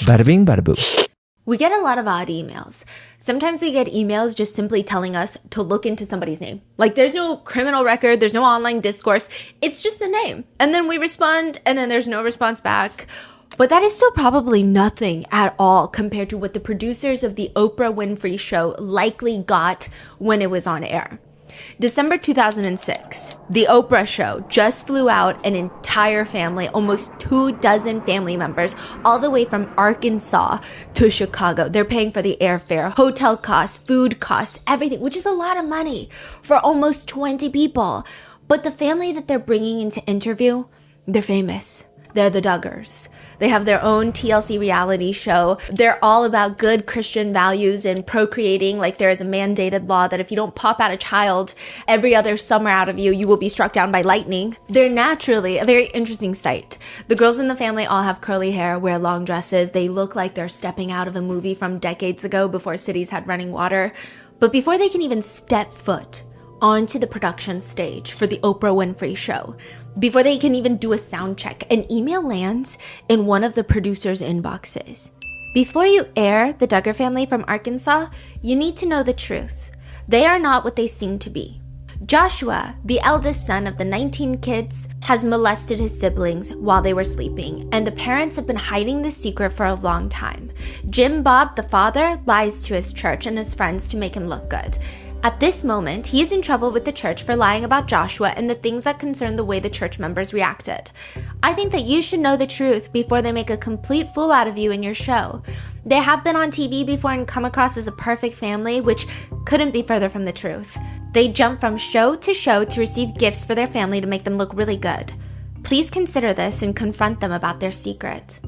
Bada bing, bada boo. We get a lot of odd emails. Sometimes we get emails just simply telling us to look into somebody's name. Like there's no criminal record, there's no online discourse, it's just a name. And then we respond and then there's no response back. But that is still probably nothing at all compared to what the producers of the Oprah Winfrey Show likely got when it was on air. December 2006, the Oprah Show just flew out an entire family, almost 24 family members, all the way from Arkansas to Chicago. They're paying for the airfare, hotel costs, food costs, everything, which is a lot of money for almost 20 people. But the family that they're bringing in to interview, they're famous. They're the Duggars. They have their own TLC reality show. They're all about good Christian values and procreating. Like there is a mandated law that if you don't pop out a child every other summer out of you, you will be struck down by lightning. They're naturally a very interesting sight. The girls in the family all have curly hair, wear long dresses. They look like they're stepping out of a movie from decades ago before cities had running water. But before they can even step foot onto the production stage for the Oprah Winfrey Show, before they can even do a sound check, an email lands in one of the producers' inboxes. Before you air the Duggar family from Arkansas, you need to know the truth. They are not what they seem to be. Joshua, the eldest son of the 19 kids, has molested his siblings while they were sleeping, and the parents have been hiding this secret for a long time. Jim Bob, the father, lies to his church and his friends to make him look good. At this moment, he is in trouble with the church for lying about Joshua and the things that concern the way the church members reacted. I think that you should know the truth before they make a complete fool out of you in your show. They have been on TV before and come across as a perfect family, which couldn't be further from the truth. They jump from show to receive gifts for their family to make them look really good. Please consider this and confront them about their secret.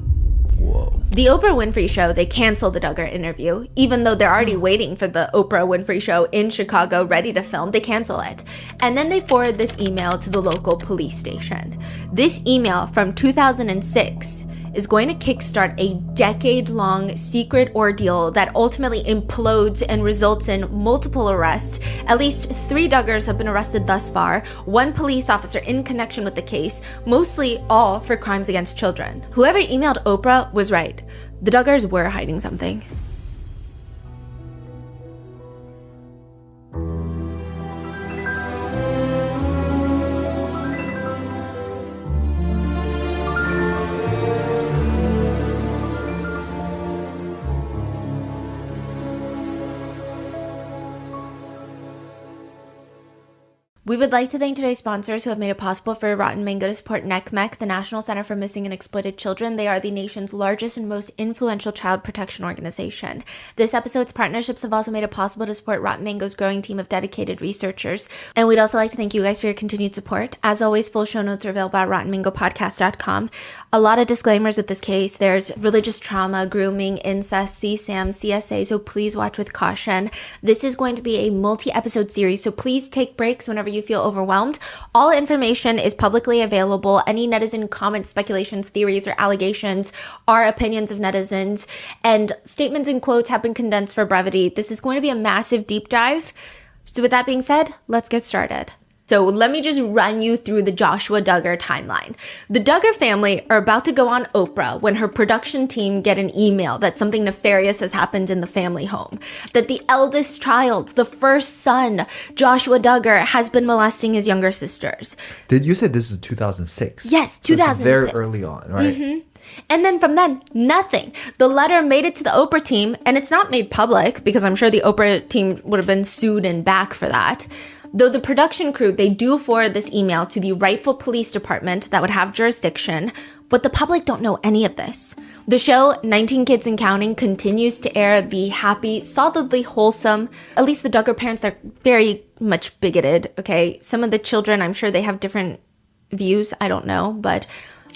Whoa. The Oprah Winfrey Show, they canceled the Duggar interview. Even though they're already waiting for the Oprah Winfrey Show in Chicago ready to film, they cancel it. And then they forward this email to the local police station. This email from 2006 is going to kickstart a decade-long secret ordeal that ultimately implodes and results in multiple arrests. At least 3 Duggars have been arrested thus far, 1 police officer in connection with the case, mostly all for crimes against children. Whoever emailed Oprah was right. The Duggars were hiding something. We would like to thank today's sponsors who have made it possible for Rotten Mango to support NCMEC, the National Center for Missing and Exploited Children. They are the nation's largest and most influential child protection organization. This episode's partnerships have also made it possible to support Rotten Mango's growing team of dedicated researchers. And we'd also like to thank you guys for your continued support. As always, full show notes are available at rottenmangopodcast.com. A lot of disclaimers with this case. There's religious trauma, grooming, incest, CSAM, CSA, so please watch with caution. This is going to be a multi-episode series, so please take breaks whenever you feel overwhelmed. All information is publicly available. Any netizen comments, speculations, theories, or allegations are opinions of netizens, and statements and quotes have been condensed for brevity. This is going to be a massive deep dive. So with that being said, let's get started. So let me just run you through the Joshua Duggar timeline. The Duggar family are about to go on Oprah when her production team get an email that something nefarious has happened in the family home. That the eldest child, the first son, Joshua Duggar, has been molesting his younger sisters. Did you say this is 2006? Yes, 2006. So it's very early on, right? Mm-hmm. And then from then, nothing. The letter made it to the Oprah team, and it's not made public because I'm sure the Oprah team would have been sued and back for that. Though the production crew, they do forward this email to the rightful police department that would have jurisdiction, but the public don't know any of this. The show, 19 Kids and Counting, continues to air the happy, solidly wholesome, at least the Duggar parents, they're very much bigoted, okay? Some of the children, I'm sure they have different views, I don't know, but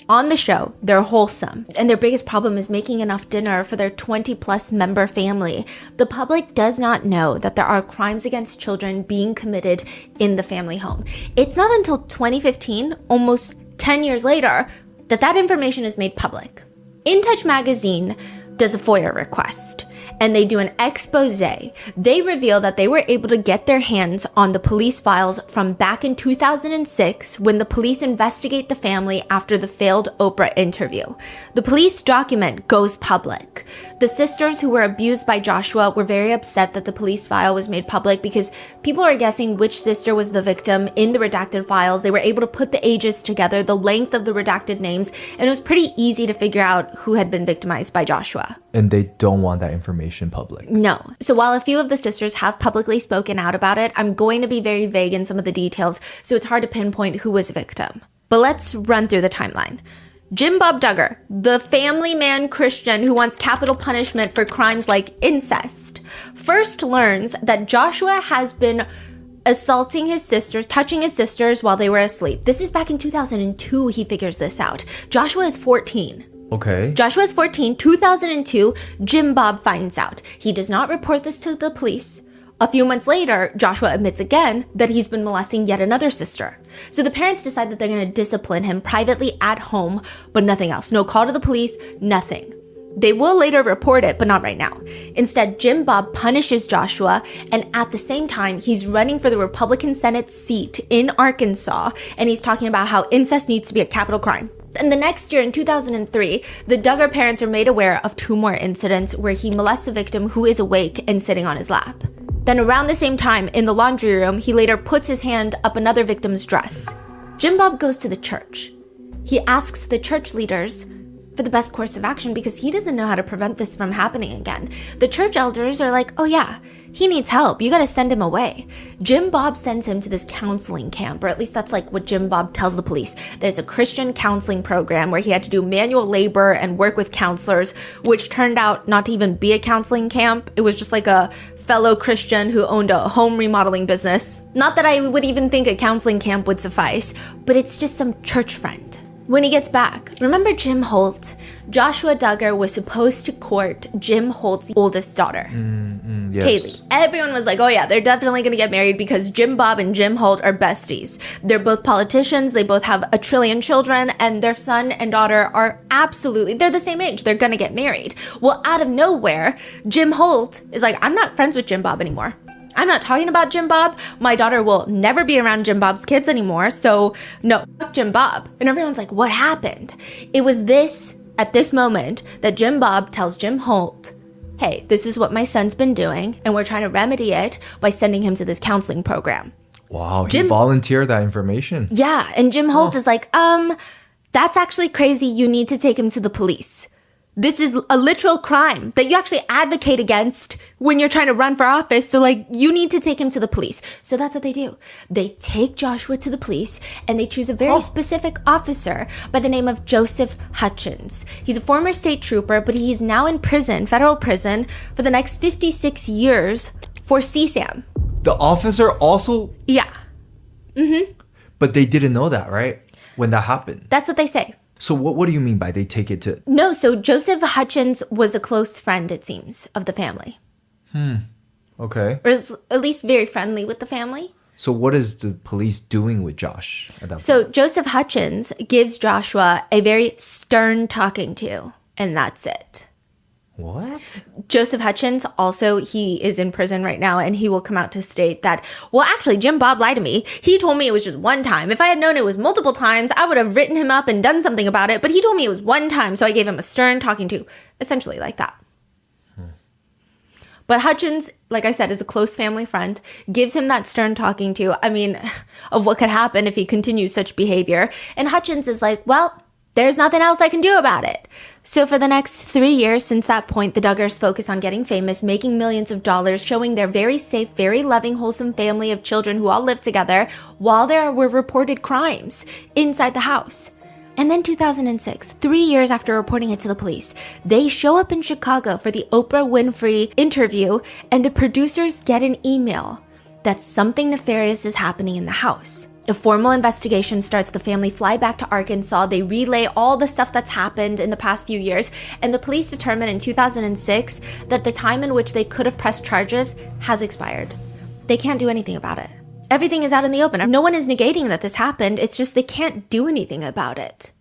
on the show, they're wholesome, and their biggest problem is making enough dinner for their 20-plus member family. The public does not know that there are crimes against children being committed in the family home. It's not until 2015, almost 10 years later, that information is made public. In Touch magazine does a FOIA request, and they do an expose. They reveal that they were able to get their hands on the police files from back in 2006 when the police investigate the family after the failed Oprah interview. The police document goes public. The sisters who were abused by Joshua were very upset that the police file was made public because people are guessing which sister was the victim in the redacted files. They were able to put the ages together, the length of the redacted names, and it was pretty easy to figure out who had been victimized by Joshua. And they don't want that information public. No. So while a few of the sisters have publicly spoken out about it, I'm going to be very vague in some of the details, so it's hard to pinpoint who was a victim. But let's run through the timeline. Jim Bob Duggar, the family man Christian who wants capital punishment for crimes like incest, first learns that Joshua has been assaulting his sisters, touching his sisters while they were asleep. This is back in 2002 he figures this out. Joshua is 14. Okay. Joshua is 14, 2002, Jim Bob finds out. He does not report this to the police. A few months later, Joshua admits again that he's been molesting yet another sister. So the parents decide that they're going to discipline him privately at home, but nothing else. No call to the police, nothing. They will later report it, but not right now. Instead, Jim Bob punishes Joshua, and at the same time, he's running for the Republican Senate seat in Arkansas, and he's talking about how incest needs to be a capital crime. And the next year, in 2003, the Duggar parents are made aware of 2 more incidents where he molests a victim who is awake and sitting on his lap. Then around the same time, in the laundry room, he later puts his hand up another victim's dress. Jim Bob goes to the church. He asks the church leaders for the best course of action because he doesn't know how to prevent this from happening again. The church elders are like, oh yeah, he needs help. You gotta send him away. Jim Bob sends him to this counseling camp, or at least that's like what Jim Bob tells the police. There's a Christian counseling program where he had to do manual labor and work with counselors, which turned out not to even be a counseling camp. It was just like a fellow Christian who owned a home remodeling business. Not that I would even think a counseling camp would suffice, but it's just some church friend. When he gets back, remember Jim Holt? Joshua Duggar was supposed to court Jim Holt's oldest daughter, Yes. Kaylee. Everyone was like, oh yeah, they're definitely going to get married because Jim Bob and Jim Holt are besties. They're both politicians. They both have a trillion children, and their son and daughter are they're the same age. They're going to get married. Well, out of nowhere, Jim Holt is like, I'm not friends with Jim Bob anymore. I'm not talking about Jim Bob. My daughter will never be around Jim Bob's kids anymore. So no, fuck Jim Bob. And everyone's like, what happened? It was at this moment that Jim Bob tells Jim Holt, hey, this is what my son's been doing, and we're trying to remedy it by sending him to this counseling program. Wow, he volunteered that information. Yeah, and Jim Holt is like, that's actually crazy. You need to take him to the police. This is a literal crime that you actually advocate against when you're trying to run for office. So like, you need to take him to the police. So that's what they do. They take Joshua to the police and they choose a very specific officer by the name of Joseph Hutchins. He's a former state trooper, but he's now in prison, federal prison, for the next 56 years for CSAM. The officer also? Yeah. Mm-hmm. But they didn't know that, right? When that happened. That's what they say. So what do you mean by they take it to... No, so Joseph Hutchins was a close friend, it seems, of the family. Okay. Or is at least very friendly with the family. So what is the police doing with Josh at that point? So Joseph Hutchins gives Joshua a very stern talking to, and that's it. What? Joseph Hutchins, also, he is in prison right now, and he will come out to state that, well, actually, Jim Bob lied to me. He told me it was just one time. If I had known it was multiple times, I would have written him up and done something about it, but he told me it was one time, so I gave him a stern talking to, essentially like that. But Hutchins, like I said, is a close family friend, gives him that stern talking to, of what could happen if he continues such behavior. And Hutchins is like, well, there's nothing else I can do about it. So for the next 3 years since that point, the Duggars focus on getting famous, making millions of dollars, showing their very safe, very loving, wholesome family of children who all live together while there were reported crimes inside the house. And then 2006, 3 years after reporting it to the police, they show up in Chicago for the Oprah Winfrey interview, and the producers get an email that something nefarious is happening in the house. A formal investigation starts. The family fly back to Arkansas. They relay all the stuff that's happened in the past few years, and the police determined in 2006 that the time in which they could have pressed charges has expired. They can't do anything about it. Everything is out in the open. No one is negating that this happened. It's just they can't do anything about it.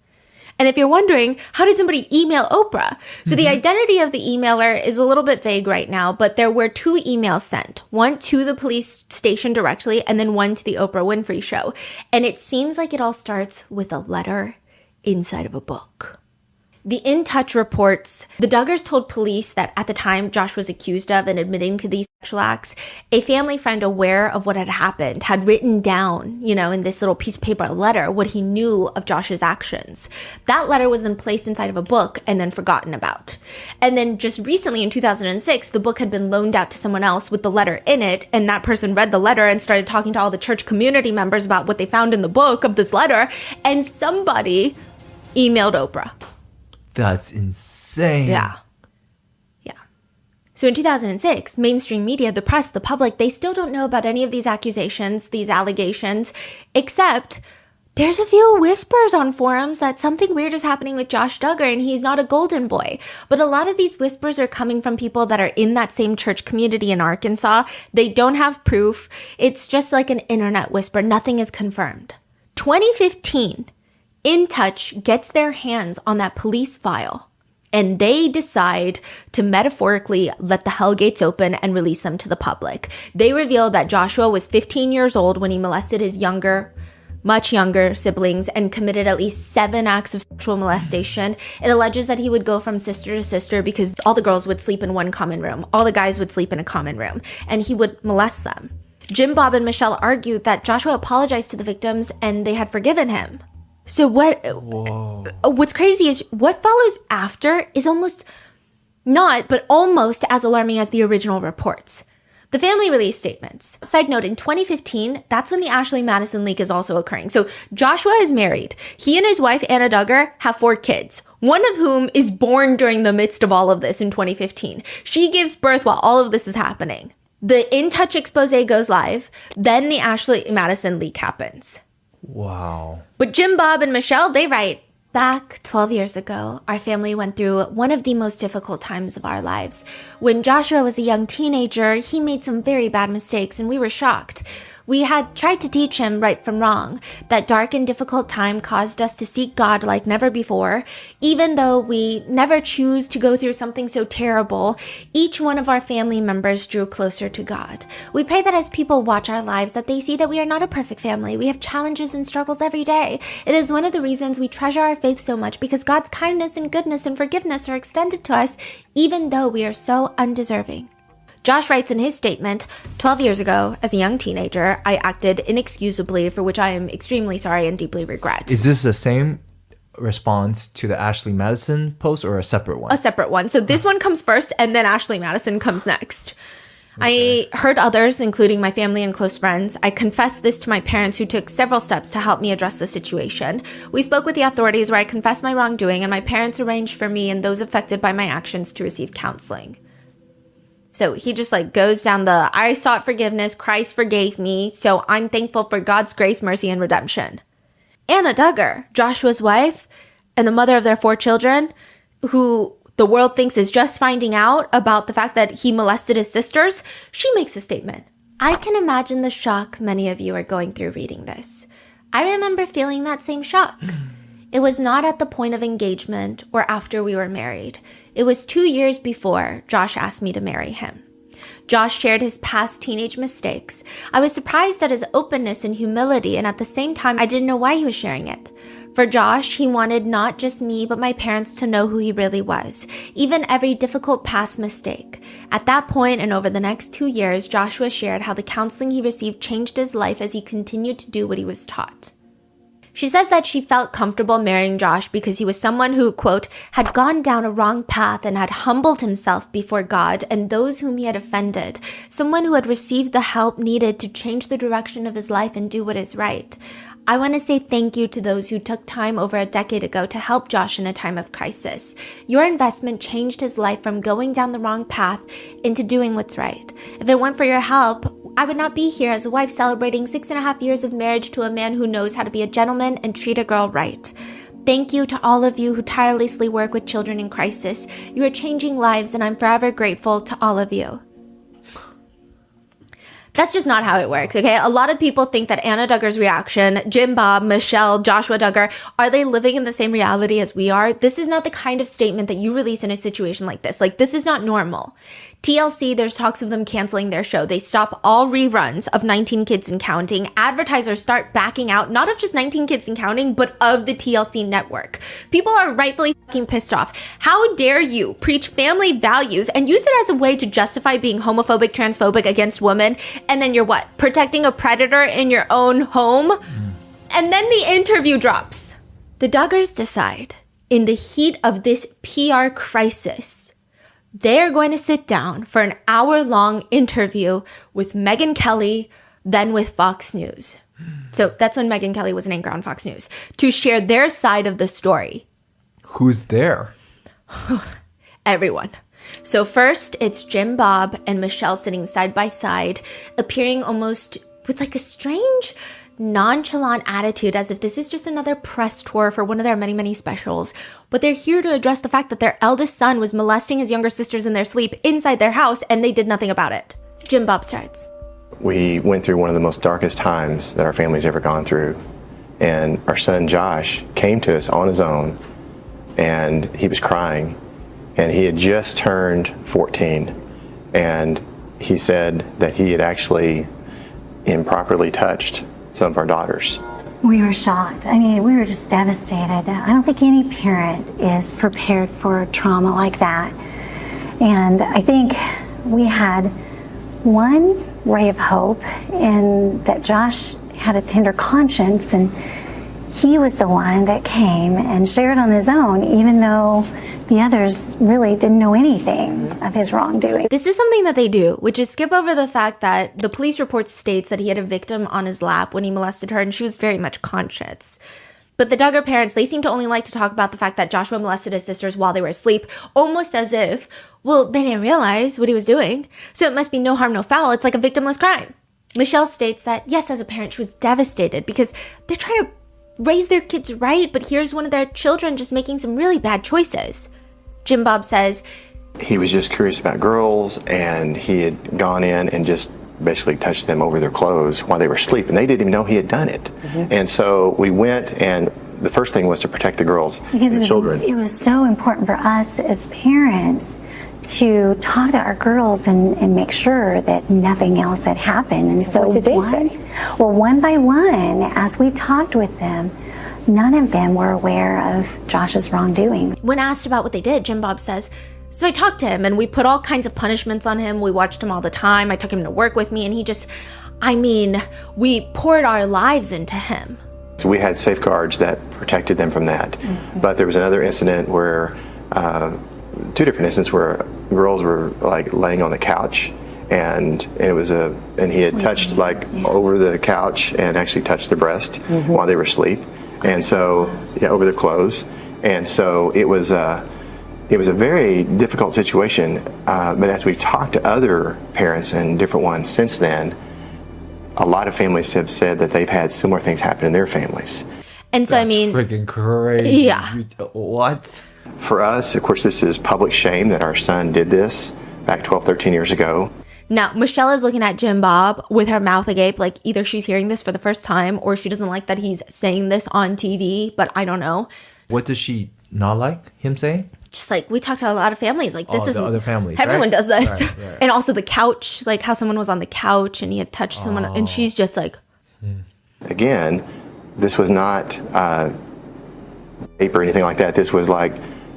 And if you're wondering, how did somebody email Oprah? So the identity of the emailer is a little bit vague right now, but there were 2 emails sent, one to the police station directly, and then one to the Oprah Winfrey Show. And it seems like it all starts with a letter inside of a book. The In Touch reports, the Duggars told police that at the time Josh was accused of and admitting to these sexual acts, a family friend aware of what had happened had written down, in this little piece of paper, a letter, what he knew of Josh's actions. That letter was then placed inside of a book and then forgotten about. And then just recently in 2006, the book had been loaned out to someone else with the letter in it, and that person read the letter and started talking to all the church community members about what they found in the book of this letter, and somebody emailed Oprah. That's insane. Yeah. So in 2006, mainstream media, the press, the public, they still don't know about any of these accusations, these allegations, except there's a few whispers on forums that something weird is happening with Josh Duggar and he's not a golden boy. But a lot of these whispers are coming from people that are in that same church community in Arkansas. They don't have proof. It's just like an internet whisper. Nothing is confirmed. 2015. In Touch gets their hands on that police file, and they decide to metaphorically let the hell gates open and release them to the public. They reveal that Joshua was 15 years old when he molested his much younger siblings and committed at least 7 acts of sexual molestation. It alleges that he would go from sister to sister because all the girls would sleep in one common room, all the guys would sleep in a common room, and he would molest them. Jim, Bob, and Michelle argued that Joshua apologized to the victims and they had forgiven him. So what's crazy is what follows after is almost as alarming as the original reports. The family released statements. Side note, in 2015, that's when the Ashley Madison leak is also occurring. So Joshua is married. He and his wife, Anna Duggar, have 4 kids, one of whom is born during the midst of all of this in 2015. She gives birth while all of this is happening. The In Touch expose goes live. Then the Ashley Madison leak happens. Wow. But Jim, Bob, and Michelle, they write, back 12 years ago, our family went through one of the most difficult times of our lives. When Joshua was a young teenager, he made some very bad mistakes and we were shocked. We had tried to teach him right from wrong. That dark and difficult time caused us to seek God like never before. Even though we never choose to go through something so terrible, each one of our family members drew closer to God. We pray that as people watch our lives, that they see that we are not a perfect family. We have challenges and struggles every day. It is one of the reasons we treasure our faith so much, because God's kindness and goodness and forgiveness are extended to us, even though we are so undeserving. Josh writes in his statement, 12 years ago, as a young teenager, I acted inexcusably, for which I am extremely sorry and deeply regret. Is this the same response to the Ashley Madison post or a separate one? A separate one. So this one comes first and then Ashley Madison comes next. Okay. I heard others, including my family and close friends. I confessed this to my parents, who took several steps to help me address the situation. We spoke with the authorities where I confessed my wrongdoing, and my parents arranged for me and those affected by my actions to receive counseling. So he just goes down I sought forgiveness, Christ forgave me, so I'm thankful for God's grace, mercy, and redemption. Anna Duggar, Joshua's wife and the mother of their 4 children, who the world thinks is just finding out about the fact that he molested his sisters, she makes a statement. I can imagine the shock many of you are going through reading this. I remember feeling that same shock. It was not at the point of engagement or after we were married. It was 2 years before Josh asked me to marry him. Josh shared his past teenage mistakes. I was surprised at his openness and humility, and at the same time, I didn't know why he was sharing it. For Josh, he wanted not just me, but my parents to know who he really was, even every difficult past mistake. At that point, and over the next 2 years, Joshua shared how the counseling he received changed his life as he continued to do what he was taught. She says that she felt comfortable marrying Josh because he was someone who, quote, had gone down a wrong path and had humbled himself before God and those whom he had offended, someone who had received the help needed to change the direction of his life and do what is right. I want to say thank you to those who took time over a decade ago to help Josh in a time of crisis. Your investment changed his life from going down the wrong path into doing what's right. If it weren't for your help, I would not be here as a wife celebrating 6.5 years of marriage to a man who knows how to be a gentleman and treat a girl right. Thank you to all of you who tirelessly work with children in crisis. You are changing lives, and I'm forever grateful to all of you. That's just not how it works, okay? A lot of people think that Anna Duggar's reaction, Jim Bob, Michelle, Joshua Duggar, are they living in the same reality as we are? This is not the kind of statement that you release in a situation like this. Like, this is not normal. TLC, there's talks of them canceling their show. They stop all reruns of 19 Kids and Counting. Advertisers start backing out, not of just 19 Kids and Counting, but of the TLC network. People are rightfully fucking pissed off. How dare you preach family values and use it as a way to justify being homophobic, transphobic against women, and then you're what? Protecting a predator in your own home? And then the interview drops. The Duggars decide, in the heat of this PR crisis, they're going to sit down for an hour-long interview with Megyn Kelly, then with Fox News. So that's when Megyn Kelly was an anchor on Fox News, to share their side of the story. Who's there? Everyone. So first, it's Jim Bob and Michelle sitting side by side, appearing almost with like a strange, nonchalant attitude, as if this is just another press tour for one of their many, many specials. But they're here to address the fact that their eldest son was molesting his younger sisters in their sleep inside their house, and they did nothing about it. Jim Bob starts. We went through one of the most darkest times that our family's ever gone through. And our son Josh came to us on his own, and he was crying. And he had just turned 14. And he said that he had actually improperly touched some of our daughters. We were shocked. I mean, we were just devastated. I don't think any parent is prepared for trauma like that. And I think we had one ray of hope in that Josh had a tender conscience, and he was the one that came and shared on his own, even though the others really didn't know anything of his wrongdoing. This is something that they do, which is skip over the fact that the police report states that he had a victim on his lap when he molested her, and she was very much conscious. But the Duggar parents, they seem to only like to talk about the fact that Joshua molested his sisters while they were asleep, almost as if, well, they didn't realize what he was doing, so it must be no harm, no foul. It's like a victimless crime. Michelle states that, yes, as a parent, she was devastated because they're trying to raise their kids right, but here's one of their children just making some really bad choices. Jim Bob says, he was just curious about girls, and he had gone in and just basically touched them over their clothes while they were asleep, and they didn't even know he had done it. And so we went, and the first thing was to protect the girls because and the children. It was so important for us as parents to talk to our girls and make sure that nothing else had happened. And so what did they say? Well, one by one, as we talked with them, none of them were aware of Josh's wrongdoing. When asked about what they did, Jim Bob says, so I talked to him and we put all kinds of punishments on him. We watched him all the time. I took him to work with me, and he just, we poured our lives into him. So we had safeguards that protected them from that. But there was another incident where, two different instances where girls were like laying on the couch, and he had touched like over the couch and actually touched their breast while they were asleep. And so, over their clothes. And so it was a very difficult situation. But as we talked to other parents and different ones since then, a lot of families have said that they've had similar things happen in their families. And so, That's freaking crazy. Yeah. What? For us, of course, this is public shame that our son did this back 12, 13 years ago. Now, Michelle is looking at Jim Bob with her mouth agape, like either she's hearing this for the first time or she doesn't like that he's saying this on TV, but I don't know. What does she not like him saying? Just like, we talk to a lot of families, like this is the other families, everyone right? does this. Right. And also the couch, like how someone was on the couch and he had touched someone, and she's just like, Again, this was not rape or anything like that. This was like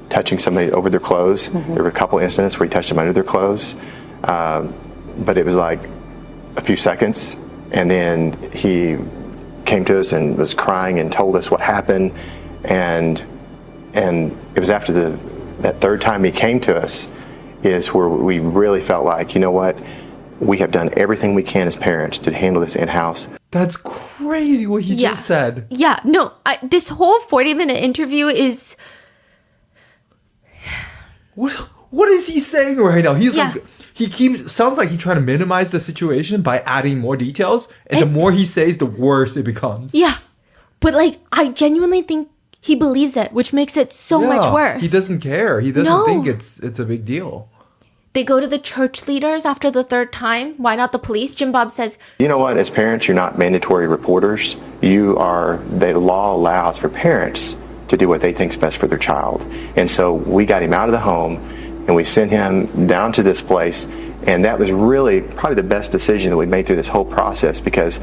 touching somebody over their clothes. There were a couple incidents where he touched them under their clothes. But it was like a few seconds, and then he came to us and was crying and told us what happened, and it was after that third time he came to us is where we really felt like, you know what, we have done everything we can as parents to handle this in-house. That's crazy what he just said. Yeah, no, this whole 40-minute interview is... What is he saying right now? He's like... sounds like he's trying to minimize the situation by adding more details, and the more he says, the worse it becomes. Yeah, but like, I genuinely think he believes it, which makes it so much worse. He doesn't care. He doesn't think it's a big deal. They go to the church leaders after the third time. Why not the police? Jim Bob says, You know what? As parents, you're not mandatory reporters. The law allows for parents to do what they think's best for their child. And so we got him out of the home and we sent him down to this place. And that was really probably the best decision that we made through this whole process, because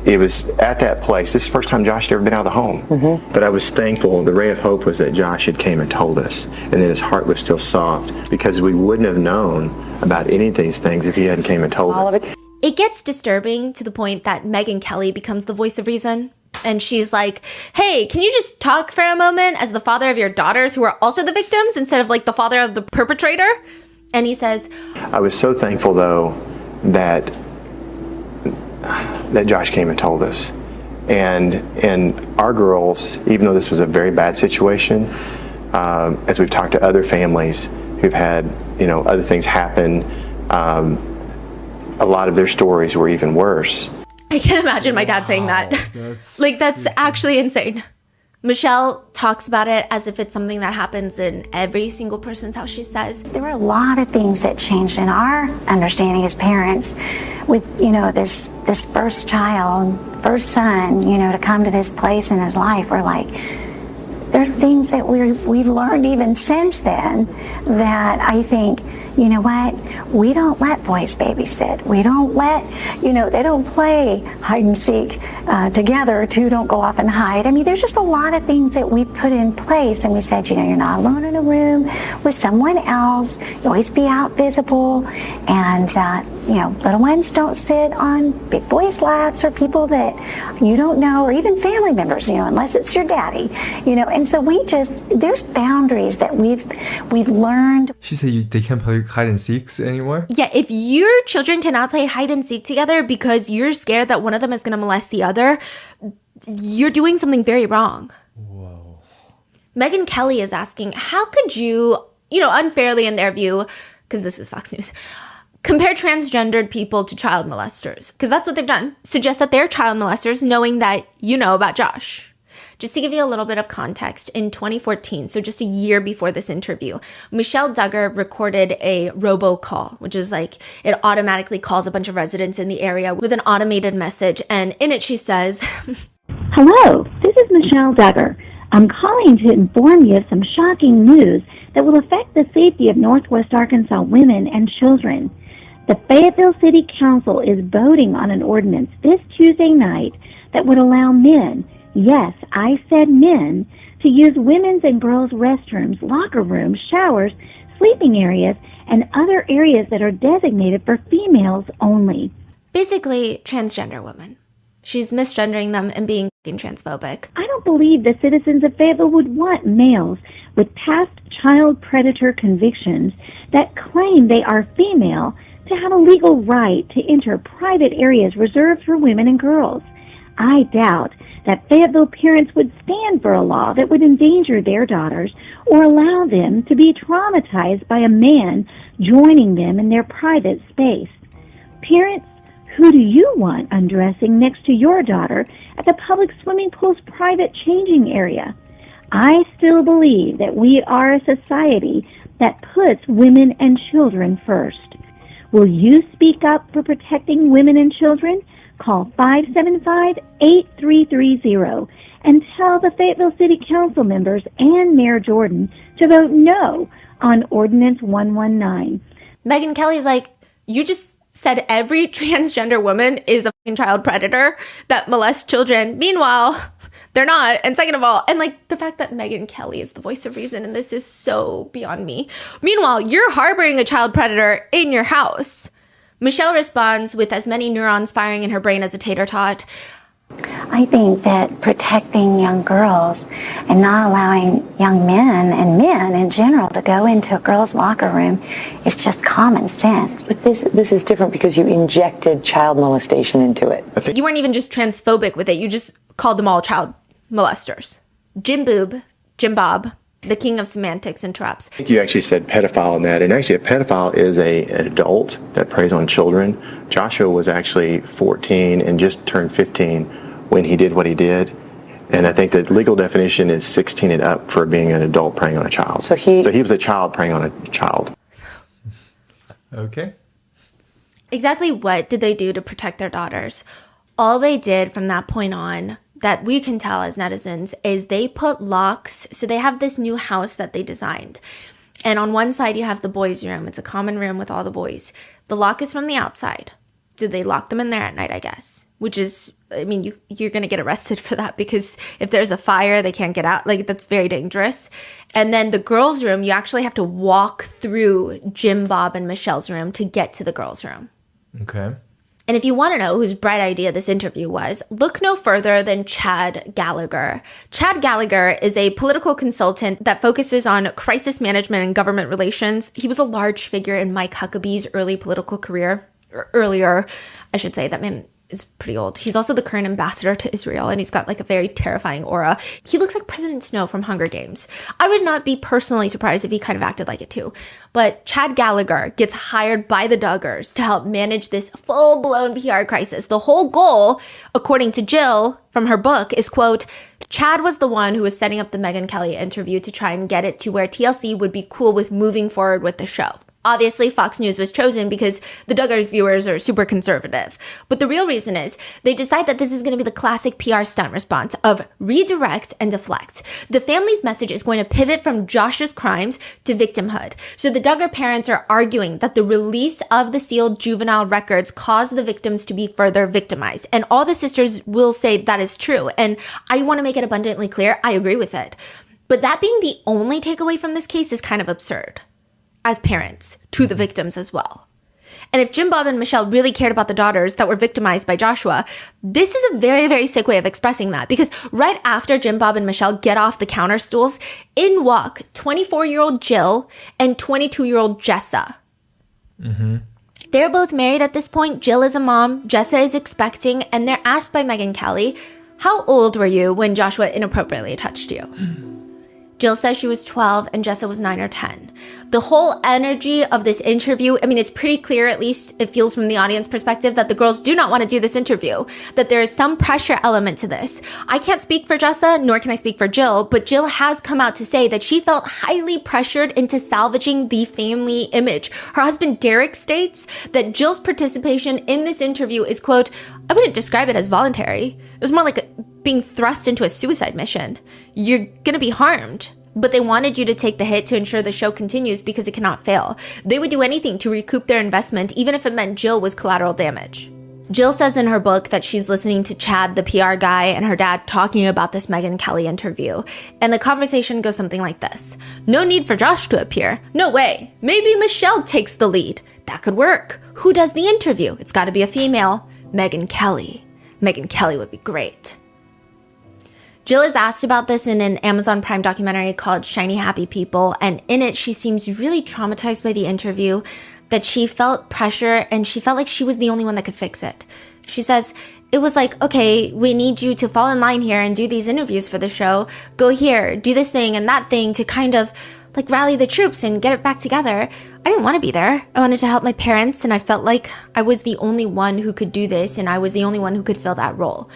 it was at that place. This is the first time Josh had ever been out of the home. Mm-hmm. But I was thankful. The ray of hope was that Josh had came and told us, and that his heart was still soft, because we wouldn't have known about any of these things if he hadn't came and told us. It gets disturbing to the point that Megyn Kelly becomes the voice of reason. And she's like, hey, can you just talk for a moment as the father of your daughters who are also the victims instead of like the father of the perpetrator? And he says, I was so thankful, though, that Josh came and told us. And our girls, even though this was a very bad situation, as we've talked to other families who've had, other things happen, a lot of their stories were even worse. I can't imagine my dad saying that. That's actually insane. Michelle talks about it as if it's something that happens in every single person's house, she says. There were a lot of things that changed in our understanding as parents with, this first child, first son, to come to this place in his life. We're like, there's things that we've learned even since then that I think, you know what, we don't let boys babysit. We don't let, they don't play hide and seek together. Two don't go off and hide. I mean, there's just a lot of things that we put in place, and we said, you're not alone in a room with someone else. You always be out visible, and little ones don't sit on big boys' laps or people that you don't know, or even family members, unless it's your daddy, and so there's boundaries that we've learned. She said they can't play hide and seeks anymore? Yeah, if your children cannot play hide and seek together because you're scared that one of them is going to molest the other, you're doing something very wrong. Whoa. Megyn Kelly is asking, how could you, unfairly in their view, because this is Fox News, compare transgendered people to child molesters? Because that's what they've done. Suggest that they're child molesters knowing that you know about Josh. Just to give you a little bit of context, in 2014, so just a year before this interview, Michelle Duggar recorded a robocall, which is like it automatically calls a bunch of residents in the area with an automated message. And in it, she says, Hello, this is Michelle Duggar. I'm calling to inform you of some shocking news that will affect the safety of Northwest Arkansas women and children. The Fayetteville City Council is voting on an ordinance this Tuesday night that would allow men, yes, I said men, to use women's and girls' restrooms, locker rooms, showers, sleeping areas, and other areas that are designated for females only. Basically, transgender women. She's misgendering them and being transphobic. I don't believe the citizens of Fayetteville would want males with past child predator convictions that claim they are female to have a legal right to enter private areas reserved for women and girls. I doubt that Fayetteville parents would stand for a law that would endanger their daughters or allow them to be traumatized by a man joining them in their private space. Parents, who do you want undressing next to your daughter at the public swimming pool's private changing area? I still believe that we are a society that puts women and children first. Will you speak up for protecting women and children? Call 575-8330 and tell the Fayetteville City Council members and Mayor Jordan to vote no on Ordinance 119. Megyn Kelly's like, you just said every transgender woman is a fucking child predator that molests children. Meanwhile, they're not. And second of all, and like the fact that Megyn Kelly is the voice of reason, and this is so beyond me. Meanwhile, you're harboring a child predator in your house. Michelle responds with as many neurons firing in her brain as a tater tot. I think that protecting young girls and not allowing young men and men in general to go into a girl's locker room is just common sense. But this is different because you injected child molestation into it. You weren't even just transphobic with it. You just called them all child molesters. Jim Bob, the king of semantics, interrupts. I think you actually said pedophile in that, and actually a pedophile is an adult that preys on children. Joshua was actually 14 and just turned 15 when he did what he did, and I think the legal definition is 16 and up for being an adult preying on a child. So he was a child preying on a child. Okay. Exactly what did they do to protect their daughters? All they did from that point on, that we can tell as netizens, is they put locks. So they have this new house that they designed. And on one side, you have the boys' room. It's a common room with all the boys. The lock is from the outside. So they lock them in there at night, I guess. Which is, I mean, you're going to get arrested for that because if there's a fire, they can't get out. Like, that's very dangerous. And then the girls' room, you actually have to walk through Jim, Bob, and Michelle's room to get to the girls' room. Okay. And if you want to know whose bright idea this interview was, look no further than Chad Gallagher. Chad Gallagher is a political consultant that focuses on crisis management and government relations. He was a large figure in Mike Huckabee's early political career. Earlier, I should say. That man is pretty old. He's also the current ambassador to Israel, and he's got like a very terrifying aura. He looks like President Snow from Hunger Games. I would not be personally surprised if he kind of acted like it too. But Chad Gallagher gets hired by the Duggars to help manage this full-blown PR crisis. The whole goal, according to Jill from her book, is, quote, Chad was the one who was setting up the Megyn Kelly interview to try and get it to where TLC would be cool with moving forward with the show. Obviously, Fox News was chosen because the Duggars viewers are super conservative. But the real reason is they decide that this is going to be the classic PR stunt response of redirect and deflect. The family's message is going to pivot from Josh's crimes to victimhood. So the Duggar parents are arguing that the release of the sealed juvenile records caused the victims to be further victimized. And all the sisters will say that is true. And I want to make it abundantly clear, I agree with it. But that being the only takeaway from this case is kind of absurd. As parents, to the victims as well. And if Jim, Bob, and Michelle really cared about the daughters that were victimized by Joshua, this is a very, very sick way of expressing that. Because right after Jim, Bob, and Michelle get off the counter stools, in walk 24-year-old Jill and 22-year-old Jessa. Mm-hmm. They're both married at this point. Jill is a mom, Jessa is expecting, and they're asked by Megyn Kelly, how old were you when Joshua inappropriately touched you? Jill says she was 12 and Jessa was 9 or 10. The whole energy of this interview, I mean, it's pretty clear, at least it feels from the audience perspective, that the girls do not want to do this interview, that there is some pressure element to this. I can't speak for Jessa, nor can I speak for Jill, but Jill has come out to say that she felt highly pressured into salvaging the family image. Her husband Derek states that Jill's participation in this interview is, quote, I wouldn't describe it as voluntary. It was more like being thrust into a suicide mission. You're gonna be harmed. But they wanted you to take the hit to ensure the show continues because it cannot fail. They would do anything to recoup their investment, even if it meant Jill was collateral damage. Jill says in her book that she's listening to Chad, the PR guy, and her dad talking about this Megyn Kelly interview. And the conversation goes something like this. No need for Josh to appear. No way. Maybe Michelle takes the lead. That could work. Who does the interview? It's got to be a female. Megyn Kelly. Megyn Kelly would be great. Jill is asked about this in an Amazon Prime documentary called Shiny Happy People, and in it she seems really traumatized by the interview, that she felt pressure and she felt like she was the only one that could fix it. She says, it was like, okay, we need you to fall in line here and do these interviews for the show. Go here, do this thing and that thing to kind of like rally the troops and get it back together. I didn't want to be there. I wanted to help my parents, and I felt like I was the only one who could do this, and I was the only one who could fill that role.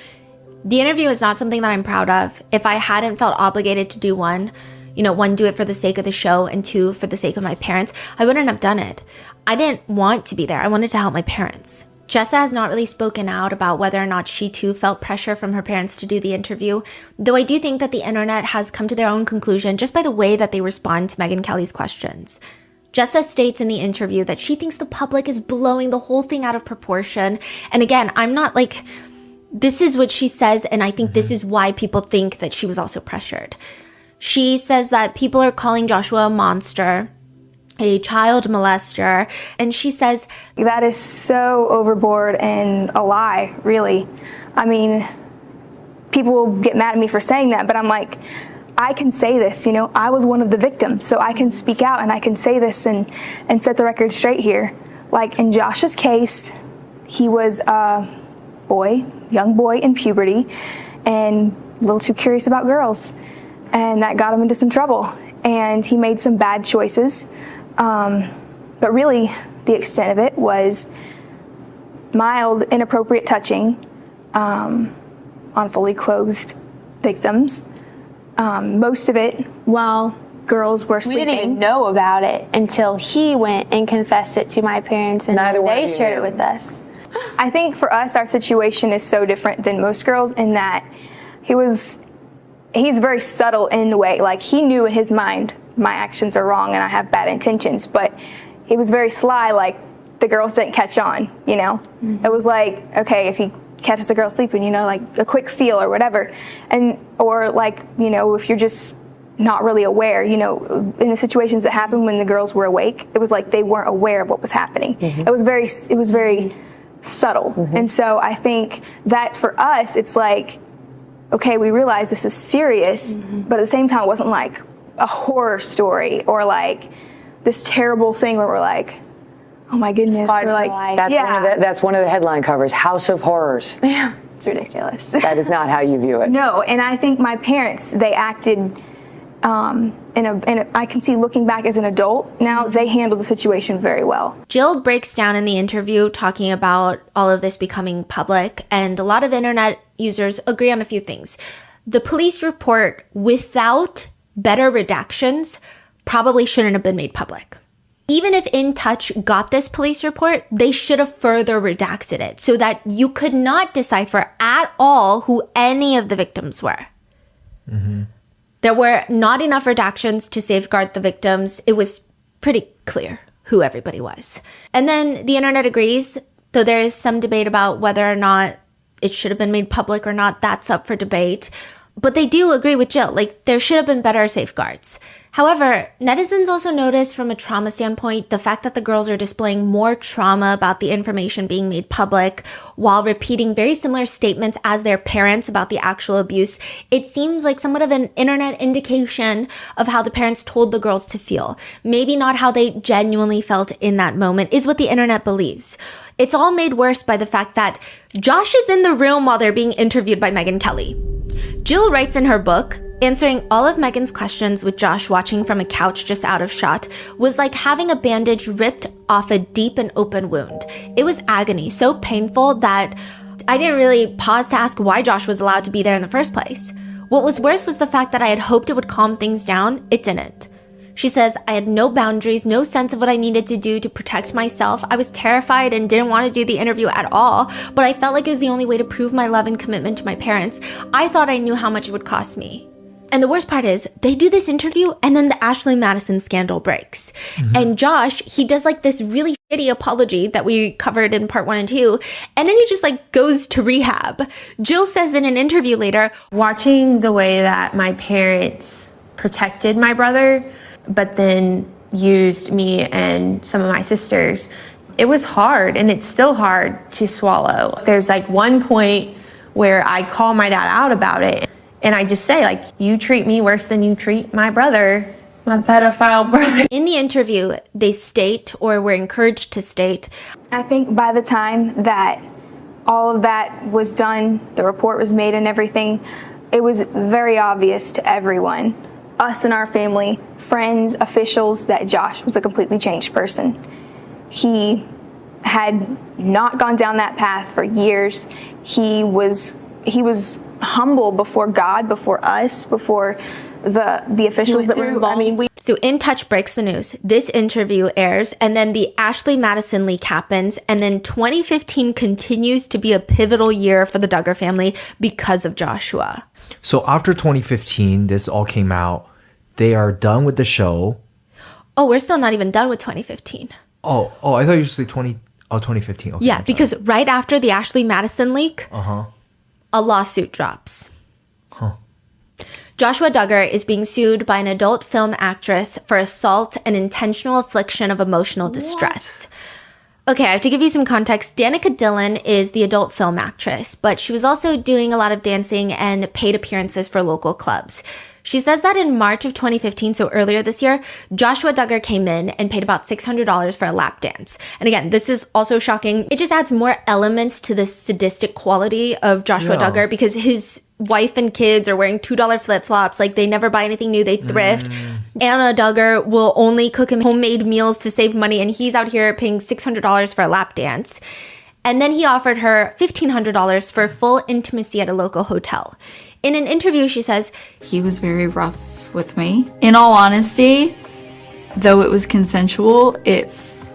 The interview is not something that I'm proud of. If I hadn't felt obligated to do one, do it for the sake of the show, and two, for the sake of my parents, I wouldn't have done it. I didn't want to be there. I wanted to help my parents. Jessa has not really spoken out about whether or not she too felt pressure from her parents to do the interview, though I do think that the internet has come to their own conclusion just by the way that they respond to Megyn Kelly's questions. Jessa states in the interview that she thinks the public is blowing the whole thing out of proportion. And again, I'm not like... This is what she says, and I think this is why people think that she was also pressured. She says that people are calling Joshua a monster, a child molester, and she says... That is so overboard and a lie, really. I mean, people will get mad at me for saying that, but I'm like, I can say this, I was one of the victims, so I can speak out and I can say this and set the record straight here. Like in Josh's case, he was young boy in puberty and a little too curious about girls, and that got him into some trouble, and he made some bad choices, but really the extent of it was mild inappropriate touching on fully clothed victims, most of it while girls were sleeping. We didn't even know about it until he went and confessed it to my parents, and they shared it with us. I think for us, our situation is so different than most girls in that he's very subtle in the way. Like, he knew in his mind my actions are wrong and I have bad intentions, but he was very sly. Like, the girls didn't catch on, you know. Mm-hmm. It was like, okay, if he catches a girl sleeping, you know, like a quick feel or whatever, or like, you know, if you're just not really aware, you know, in the situations that happened when the girls were awake, it was like they weren't aware of what was happening. Mm-hmm. It was very subtle. Mm-hmm. And so I think that for us, it's like, okay, we realize this is serious, mm-hmm. but at the same time, it wasn't like a horror story or like this terrible thing where we're like, oh my goodness, we're like, that's one of the headline covers, House of Horrors. Yeah, it's ridiculous. That is not how you view it. No, and I think my parents, they acted I can see looking back as an adult now, they handled the situation very well. Jill breaks down in the interview talking about all of this becoming public, and a lot of internet users agree on a few things. The police report, without better redactions, probably shouldn't have been made public. Even if In Touch got this police report, they should have further redacted it so that you could not decipher at all who any of the victims were. Mm-hmm. There were not enough redactions to safeguard the victims. It was pretty clear who everybody was. And then the internet agrees, though there is some debate about whether or not it should have been made public or not. That's up for debate. But they do agree with Jill, like there should have been better safeguards. However, netizens also notice from a trauma standpoint the fact that the girls are displaying more trauma about the information being made public while repeating very similar statements as their parents about the actual abuse. It seems like somewhat of an internet indication of how the parents told the girls to feel. Maybe not how they genuinely felt in that moment, is what the internet believes. It's all made worse by the fact that Josh is in the room while they're being interviewed by Megyn Kelly. Jill writes in her book, answering all of Megyn's questions with Josh watching from a couch just out of shot was like having a bandage ripped off a deep and open wound. It was agony, so painful that I didn't really pause to ask why Josh was allowed to be there in the first place. What was worse was the fact that I had hoped it would calm things down. It didn't. She says, I had no boundaries, no sense of what I needed to do to protect myself. I was terrified and didn't want to do the interview at all, but I felt like it was the only way to prove my love and commitment to my parents. I thought I knew how much it would cost me. And the worst part is, they do this interview and then the Ashley Madison scandal breaks. Mm-hmm. And Josh, he does like this really shitty apology that we covered in part 1 and 2. And then he just like goes to rehab. Jill says in an interview later, watching the way that my parents protected my brother, but then used me and some of my sisters, it was hard, and it's still hard to swallow. There's like one point where I call my dad out about it, and I just say, like, you treat me worse than you treat my brother, my pedophile brother. In the interview, they state, or were encouraged to state, I think by the time that all of that was done, the report was made and everything, it was very obvious to everyone, us and our family, friends, officials, that Josh was a completely changed person. He had not gone down that path for years. He was humble before God, before us, before the officials that were involved. So In Touch breaks the news. This interview airs, and then the Ashley Madison leak happens, and then 2015 continues to be a pivotal year for the Duggar family because of Joshua. So after 2015, this all came out. They are done with the show. Oh, we're still not even done with 2015. Oh, I thought you said 2015. Okay, yeah, because right after the Ashley Madison leak, a lawsuit drops. Joshua Duggar is being sued by an adult film actress for assault and intentional infliction of emotional distress. Okay, I have to give you some context. Danica Dillon is the adult film actress, but she was also doing a lot of dancing and paid appearances for local clubs. She says that in March of 2015, so earlier this year, Joshua Duggar came in and paid about $600 for a lap dance. And again, this is also shocking. It just adds more elements to the sadistic quality of Joshua Duggar because his wife and kids are wearing $2 flip-flops. Like, they never buy anything new. They thrift. Anna Duggar will only cook him homemade meals to save money, and he's out here paying $600 for a lap dance. And then he offered her $1,500 for full intimacy at a local hotel. In an interview, she says, he was very rough with me. In all honesty, though it was consensual, it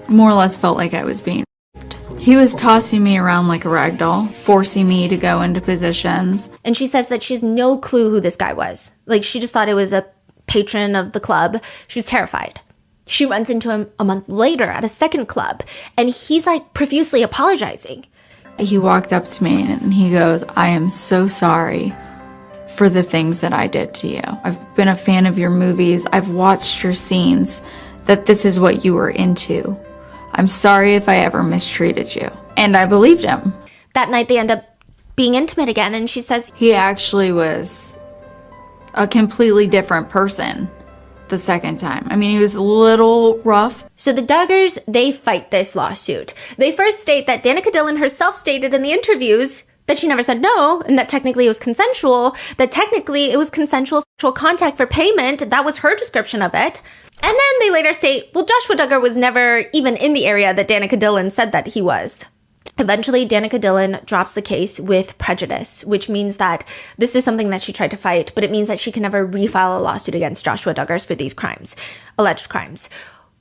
more or less felt like I was being raped. He was tossing me around like a rag doll, forcing me to go into positions. And she says that she has no clue who this guy was. Like, she just thought it was a patron of the club. She was terrified. She runs into him a month later at a second club, and he's like profusely apologizing. He walked up to me and he goes, "I am so sorry for the things that I did to you. I've been a fan of your movies. I've watched your scenes, that this is what you were into. I'm sorry if I ever mistreated you." And I believed him. That night they end up being intimate again, and she says he actually was a completely different person the second time. I mean, he was a little rough. So the Duggars, they fight this lawsuit. They first state that Danica Dillon herself stated in the interviews that she never said no, and that technically it was consensual, that technically it was consensual sexual contact for payment. That was her description of it. And then they later state, well, Joshua Duggar was never even in the area that Danica Dillon said that he was. Eventually, Danica Dillon drops the case with prejudice, which means that this is something that she tried to fight, but it means that she can never refile a lawsuit against Joshua Duggars for these crimes, alleged crimes,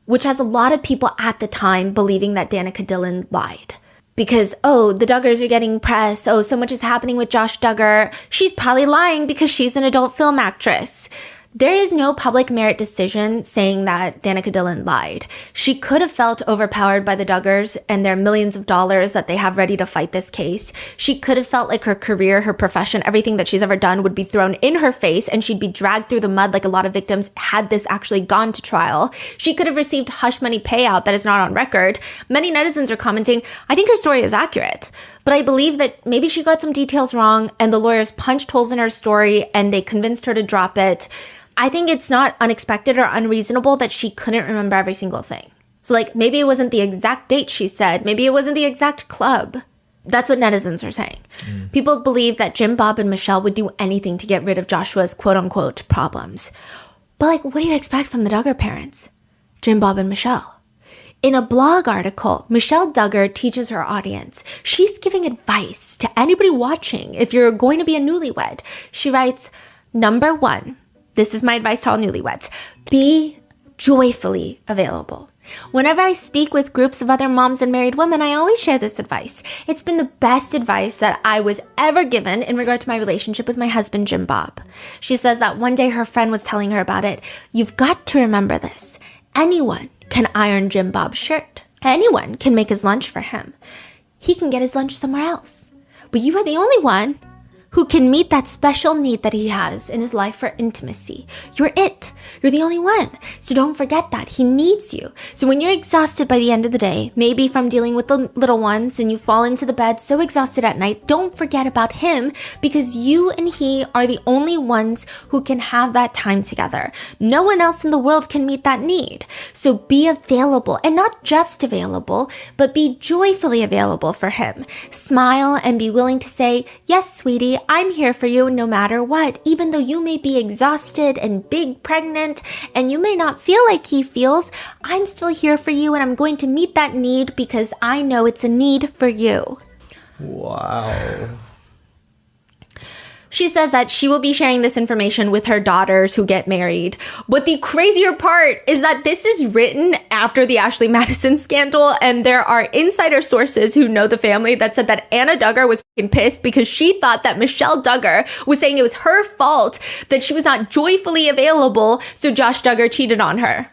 which has a lot of people at the time believing that Danica Dillon lied. Because, oh, the Duggars are getting press. Oh, so much is happening with Josh Duggar. She's probably lying because she's an adult film actress. There is no public merit decision saying that Danica Dillon lied. She could have felt overpowered by the Duggars and their millions of dollars that they have ready to fight this case. She could have felt like her career, her profession, everything that she's ever done would be thrown in her face and she'd be dragged through the mud like a lot of victims had this actually gone to trial. She could have received hush money payout that is not on record. Many netizens are commenting, I think her story is accurate, but I believe that maybe she got some details wrong and the lawyers punched holes in her story and they convinced her to drop it. I think it's not unexpected or unreasonable that she couldn't remember every single thing. So like, maybe it wasn't the exact date she said. Maybe it wasn't the exact club. That's what netizens are saying. People believe that Jim, Bob, and Michelle would do anything to get rid of Joshua's quote-unquote problems. But like, what do you expect from the Duggar parents? Jim, Bob, and Michelle. In a blog article, Michelle Duggar teaches her audience. She's giving advice to anybody watching if you're going to be a newlywed. She writes, number 1, this is my advice to all newlyweds. Be joyfully available. Whenever I speak with groups of other moms and married women, I always share this advice. It's been the best advice that I was ever given in regard to my relationship with my husband, Jim Bob. She says that one day her friend was telling her about it. You've got to remember this. Anyone can iron Jim Bob's shirt. Anyone can make his lunch for him. He can get his lunch somewhere else. But you are the only one who can meet that special need that he has in his life for intimacy. You're it. You're the only one. So don't forget that. He needs you. So when you're exhausted by the end of the day, maybe from dealing with the little ones, and you fall into the bed so exhausted at night, don't forget about him, because you and he are the only ones who can have that time together. No one else in the world can meet that need. So be available, and not just available, but be joyfully available for him. Smile and be willing to say, yes, sweetie, I'm here for you no matter what, even though you may be exhausted and big pregnant and you may not feel like he feels. I'm still here for you and I'm going to meet that need because I know it's a need for you. Wow. She says that she will be sharing this information with her daughters who get married. But the crazier part is that this is written after the Ashley Madison scandal, and there are insider sources who know the family that said that Anna Duggar was fucking pissed because she thought that Michelle Duggar was saying it was her fault that she was not joyfully available, so Josh Duggar cheated on her.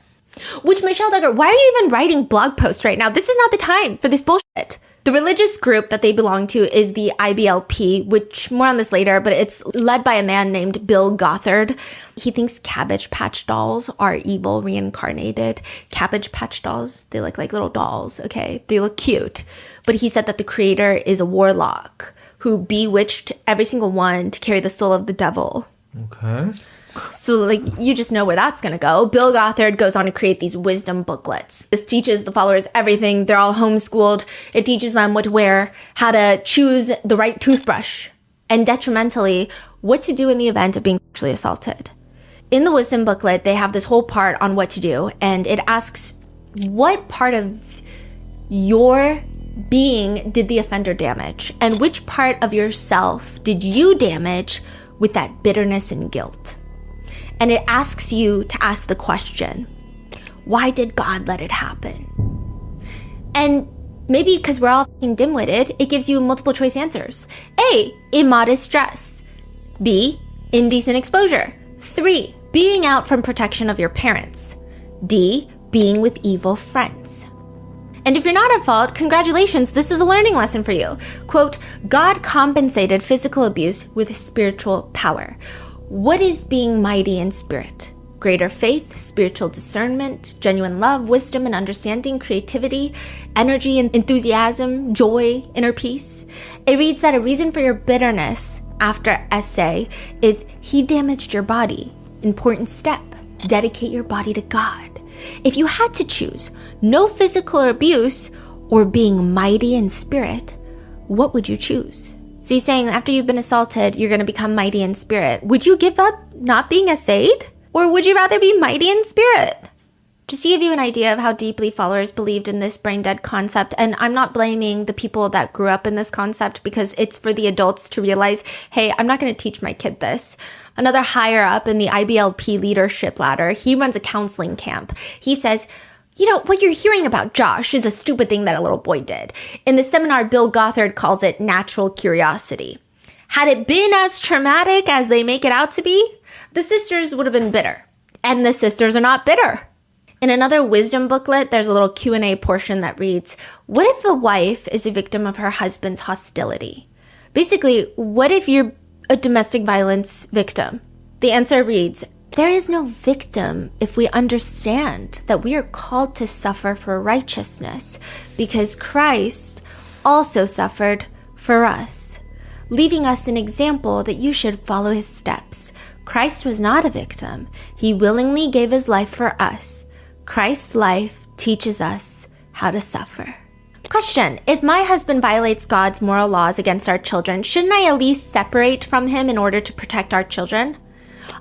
Which, Michelle Duggar, why are you even writing blog posts right now? This is not the time for this bullshit. The religious group that they belong to is the IBLP, which, more on this later, but it's led by a man named Bill Gothard. He thinks Cabbage Patch dolls are evil reincarnated. Cabbage Patch dolls, they look like little dolls, okay? They look cute. But he said that the creator is a warlock who bewitched every single one to carry the soul of the devil. Okay. So, like, you just know where that's going to go. Bill Gothard goes on to create these wisdom booklets. This teaches the followers everything. They're all homeschooled. It teaches them what to wear, how to choose the right toothbrush, and detrimentally, what to do in the event of being sexually assaulted. In the wisdom booklet, they have this whole part on what to do, and it asks what part of your being did the offender damage, and which part of yourself did you damage with that bitterness and guilt. And it asks you to ask the question, why did God let it happen? And maybe because we're all fucking dim-witted, it gives you multiple choice answers. A, immodest dress. B, indecent exposure. 3, being out from protection of your parents. D, being with evil friends. And if you're not at fault, congratulations, this is a learning lesson for you. Quote, God compensated physical abuse with spiritual power. What is being mighty in spirit? Greater faith, spiritual discernment, genuine love, wisdom and understanding, creativity, energy and enthusiasm, joy, inner peace. It reads that a reason for your bitterness after essay is he damaged your body. Important step, dedicate your body to God. If you had to choose no physical abuse or being mighty in spirit, what would you choose? So he's saying after you've been assaulted, you're going to become mighty in spirit. Would you give up not being essayed? Or would you rather be mighty in spirit? Just to give you an idea of how deeply followers believed in this brain dead concept, and I'm not blaming the people that grew up in this concept because it's for the adults to realize, hey, I'm not going to teach my kid this. Another higher up in the IBLP leadership ladder, he runs a counseling camp. He says, you know, what you're hearing about Josh is a stupid thing that a little boy did. In the seminar, Bill Gothard calls it natural curiosity. Had it been as traumatic as they make it out to be, the sisters would have been bitter. And the sisters are not bitter. In another wisdom booklet, there's a little Q&A portion that reads, what if a wife is a victim of her husband's hostility? Basically, what if you're a domestic violence victim? The answer reads, there is no victim if we understand that we are called to suffer for righteousness because Christ also suffered for us, leaving us an example that you should follow his steps. Christ was not a victim. He willingly gave his life for us. Christ's life teaches us how to suffer. Question, if my husband violates God's moral laws against our children, shouldn't I at least separate from him in order to protect our children?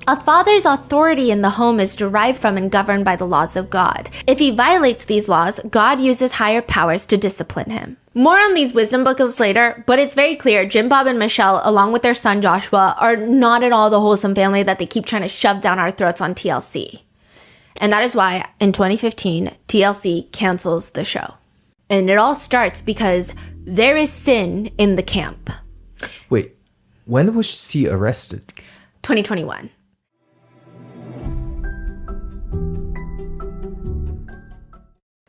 A father's authority in the home is derived from and governed by the laws of God. If he violates these laws, God uses higher powers to discipline him. More on these wisdom booklets later, but it's very clear Jim, Bob, and Michelle, along with their son Joshua, are not at all the wholesome family that they keep trying to shove down our throats on TLC. And that is why, in 2015, TLC cancels the show. And it all starts because there is sin in the camp. Wait, when was she arrested? 2021.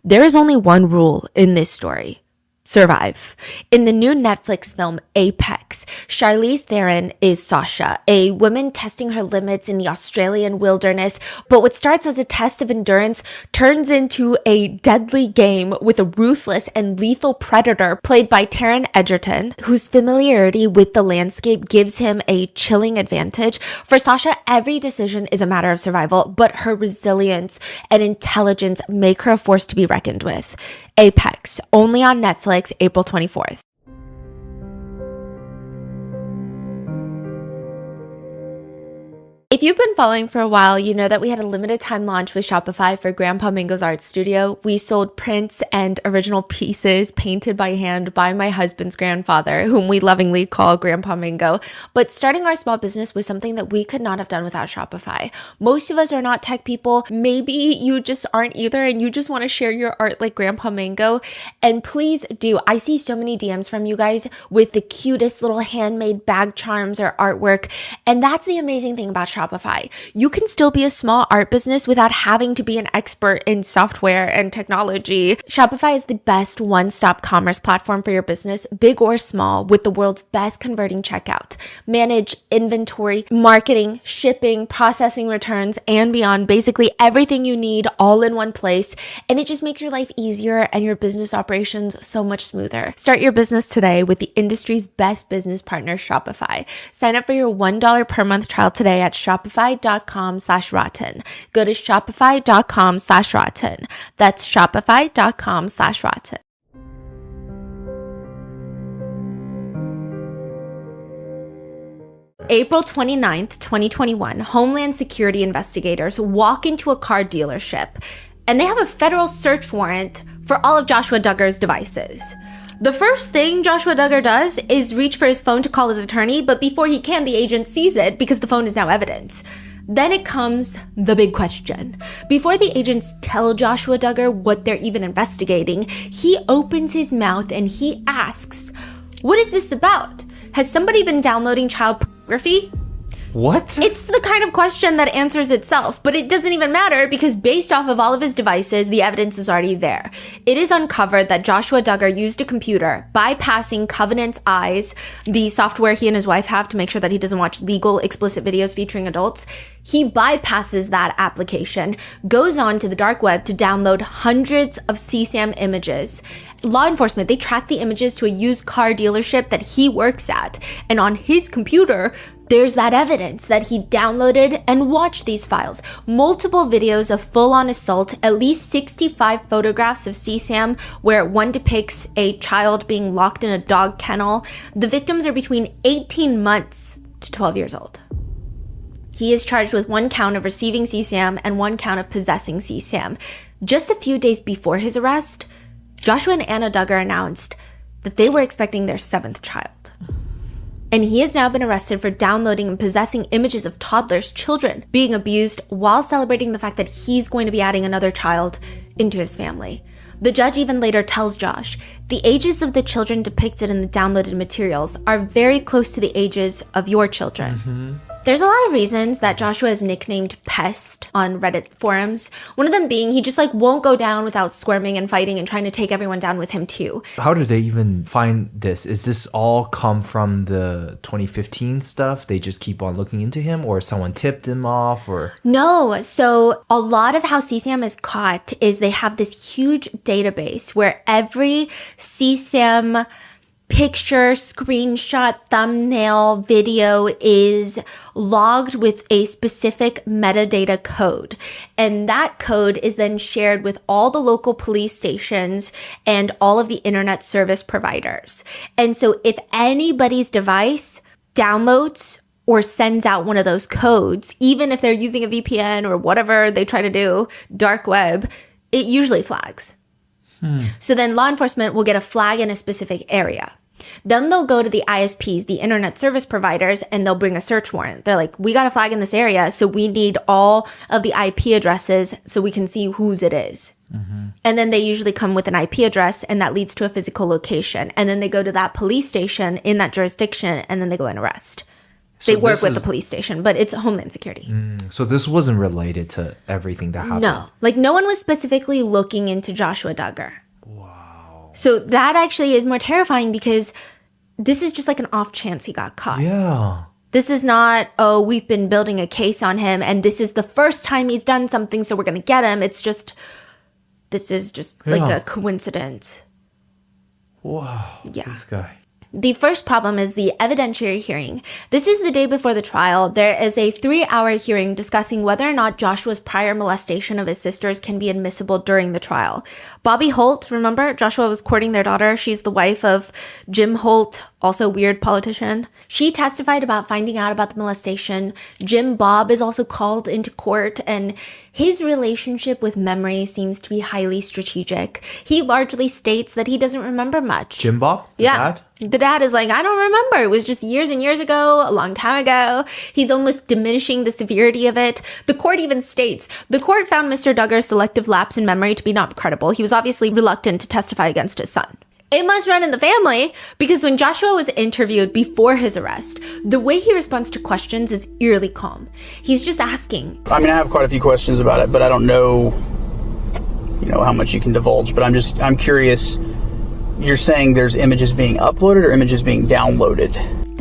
There is only one rule in this story. Survive. In the new Netflix film Apex, Charlize Theron is Sasha, a woman testing her limits in the Australian wilderness, but what starts as a test of endurance turns into a deadly game with a ruthless and lethal predator played by Taron Egerton, whose familiarity with the landscape gives him a chilling advantage. For Sasha, every decision is a matter of survival, but her resilience and intelligence make her a force to be reckoned with. Apex, only on Netflix, April 24th. If you've been following for a while, you know that we had a limited time launch with Shopify for Grandpa Mingo's art studio. We sold prints and original pieces painted by hand by my husband's grandfather, whom we lovingly call Grandpa Mingo. But starting our small business was something that we could not have done without Shopify. Most of us are not tech people. Maybe you just aren't either and you just want to share your art like Grandpa Mingo. And please do. I see so many DMs from you guys with the cutest little handmade bag charms or artwork. And that's the amazing thing about Shopify. You can still be a small art business without having to be an expert in software and technology. Shopify is the best one-stop commerce platform for your business, big or small, with the world's best converting checkout. Manage inventory, marketing, shipping, processing returns, and beyond. Basically everything you need all in one place. And it just makes your life easier and your business operations so much smoother. Start your business today with the industry's best business partner, Shopify. Sign up for your $1 per month trial today at shopify.com/rotten. Go to shopify.com/rotten. That's shopify.com/rotten. April 29th, 2021, Homeland Security investigators walk into a car dealership and they have a federal search warrant for all of Joshua Duggars' devices. The first thing Joshua Duggar does is reach for his phone to call his attorney, but before he can, the agent sees it because the phone is now evidence. Then it comes the big question. Before the agents tell Joshua Duggar what they're even investigating, he opens his mouth and he asks, "What is this about? Has somebody been downloading child pornography?" What? It's the kind of question that answers itself, but it doesn't even matter because based off of all of his devices, the evidence is already there. It is uncovered that Joshua Duggar used a computer bypassing Covenant's Eyes, the software he and his wife have to make sure that he doesn't watch legal, explicit videos featuring adults. He bypasses that application, goes on to the dark web to download hundreds of CSAM images. Law enforcement, they track the images to a used car dealership that he works at, and on his computer, there's that evidence that he downloaded and watched these files. Multiple videos of full-on assault, at least 65 photographs of CSAM where one depicts a child being locked in a dog kennel. The victims are between 18 months to 12 years old. He is charged with 1 count of receiving CSAM and 1 count of possessing CSAM. Just a few days before his arrest, Joshua and Anna Duggar announced that they were expecting their 7th child. And he has now been arrested for downloading and possessing images of toddlers, children, being abused while celebrating the fact that he's going to be adding another child into his family. The judge even later tells Josh, the ages of the children depicted in the downloaded materials are very close to the ages of your children. Mm-hmm. There's a lot of reasons that Joshua is nicknamed Pest on Reddit forums. One of them being he just won't go down without squirming and fighting and trying to take everyone down with him too. How did they even find this? Is this all come from the 2015 stuff? They just keep on looking into him, or someone tipped him off, or? No. So a lot of how CSAM is caught is they have this huge database where every CSAM picture, screenshot, thumbnail, video is logged with a specific metadata code. And that code is then shared with all the local police stations and all of the internet service providers. And so if anybody's device downloads or sends out one of those codes, even if they're using a VPN or whatever they try to do, dark web, it usually flags. So then law enforcement will get a flag in a specific area. Then they'll go to the ISPs, the internet service providers, and they'll bring a search warrant. They're like, we got a flag in this area, so we need all of the IP addresses so we can see whose it is. Mm-hmm. And then they usually come with an IP address, and that leads to a physical location. And then they go to that police station in that jurisdiction, and then they go and arrest. They work with the police station, but it's Homeland Security. So this wasn't related to everything that happened? No. No one was specifically looking into Joshua Duggar. Wow. So that actually is more terrifying because this is just an off chance he got caught. Yeah. This is not, oh, we've been building a case on him and this is the first time he's done something, so we're going to get him. It's just, this is just a coincidence. Wow. Yeah. This guy. The first problem is the evidentiary hearing. This is the day before the trial. There is a 3-hour hearing discussing whether or not Joshua's prior molestation of his sisters can be admissible during the trial. Bobby Holt, remember? Joshua was courting their daughter. She's the wife of Jim Holt, also weird politician. She testified about finding out about the molestation. Jim Bob is also called into court, and his relationship with memory seems to be highly strategic. He largely states that he doesn't remember much. Jim Bob? Yeah. The dad is like, I don't remember. It was just years and years ago, a long time ago. He's almost diminishing the severity of it. The court even states, the court found Mr. Duggar's selective lapse in memory to be not credible. He was obviously reluctant to testify against his son. It must run in the family because when Joshua was interviewed before his arrest, the way he responds to questions is eerily calm. He's just asking. I mean, I have quite a few questions about it, but I don't know, how much you can divulge. But I'm curious. You're saying there's images being uploaded or images being downloaded?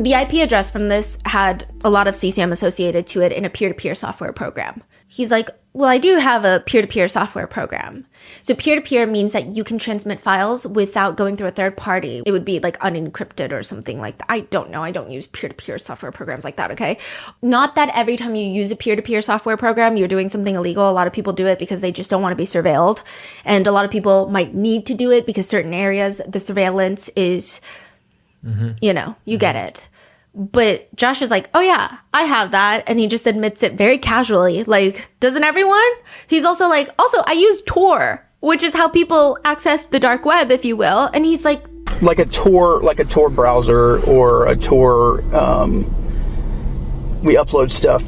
The IP address from this had a lot of CSAM associated to it in a peer-to-peer software program. He's like, well, I do have a peer-to-peer software program. So peer-to-peer means that you can transmit files without going through a third party. It would be unencrypted or something like that. I don't know. I don't use peer-to-peer software programs like that, okay? Not that every time you use a peer-to-peer software program, you're doing something illegal. A lot of people do it because they just don't want to be surveilled. And a lot of people might need to do it because certain areas, the surveillance is, you get it. But Josh is like, oh yeah, I have that. And he just admits it very casually. Doesn't everyone? He's also like, I use Tor, which is how people access the dark web, if you will. And he's like a Tor browser or a Tor, we upload stuff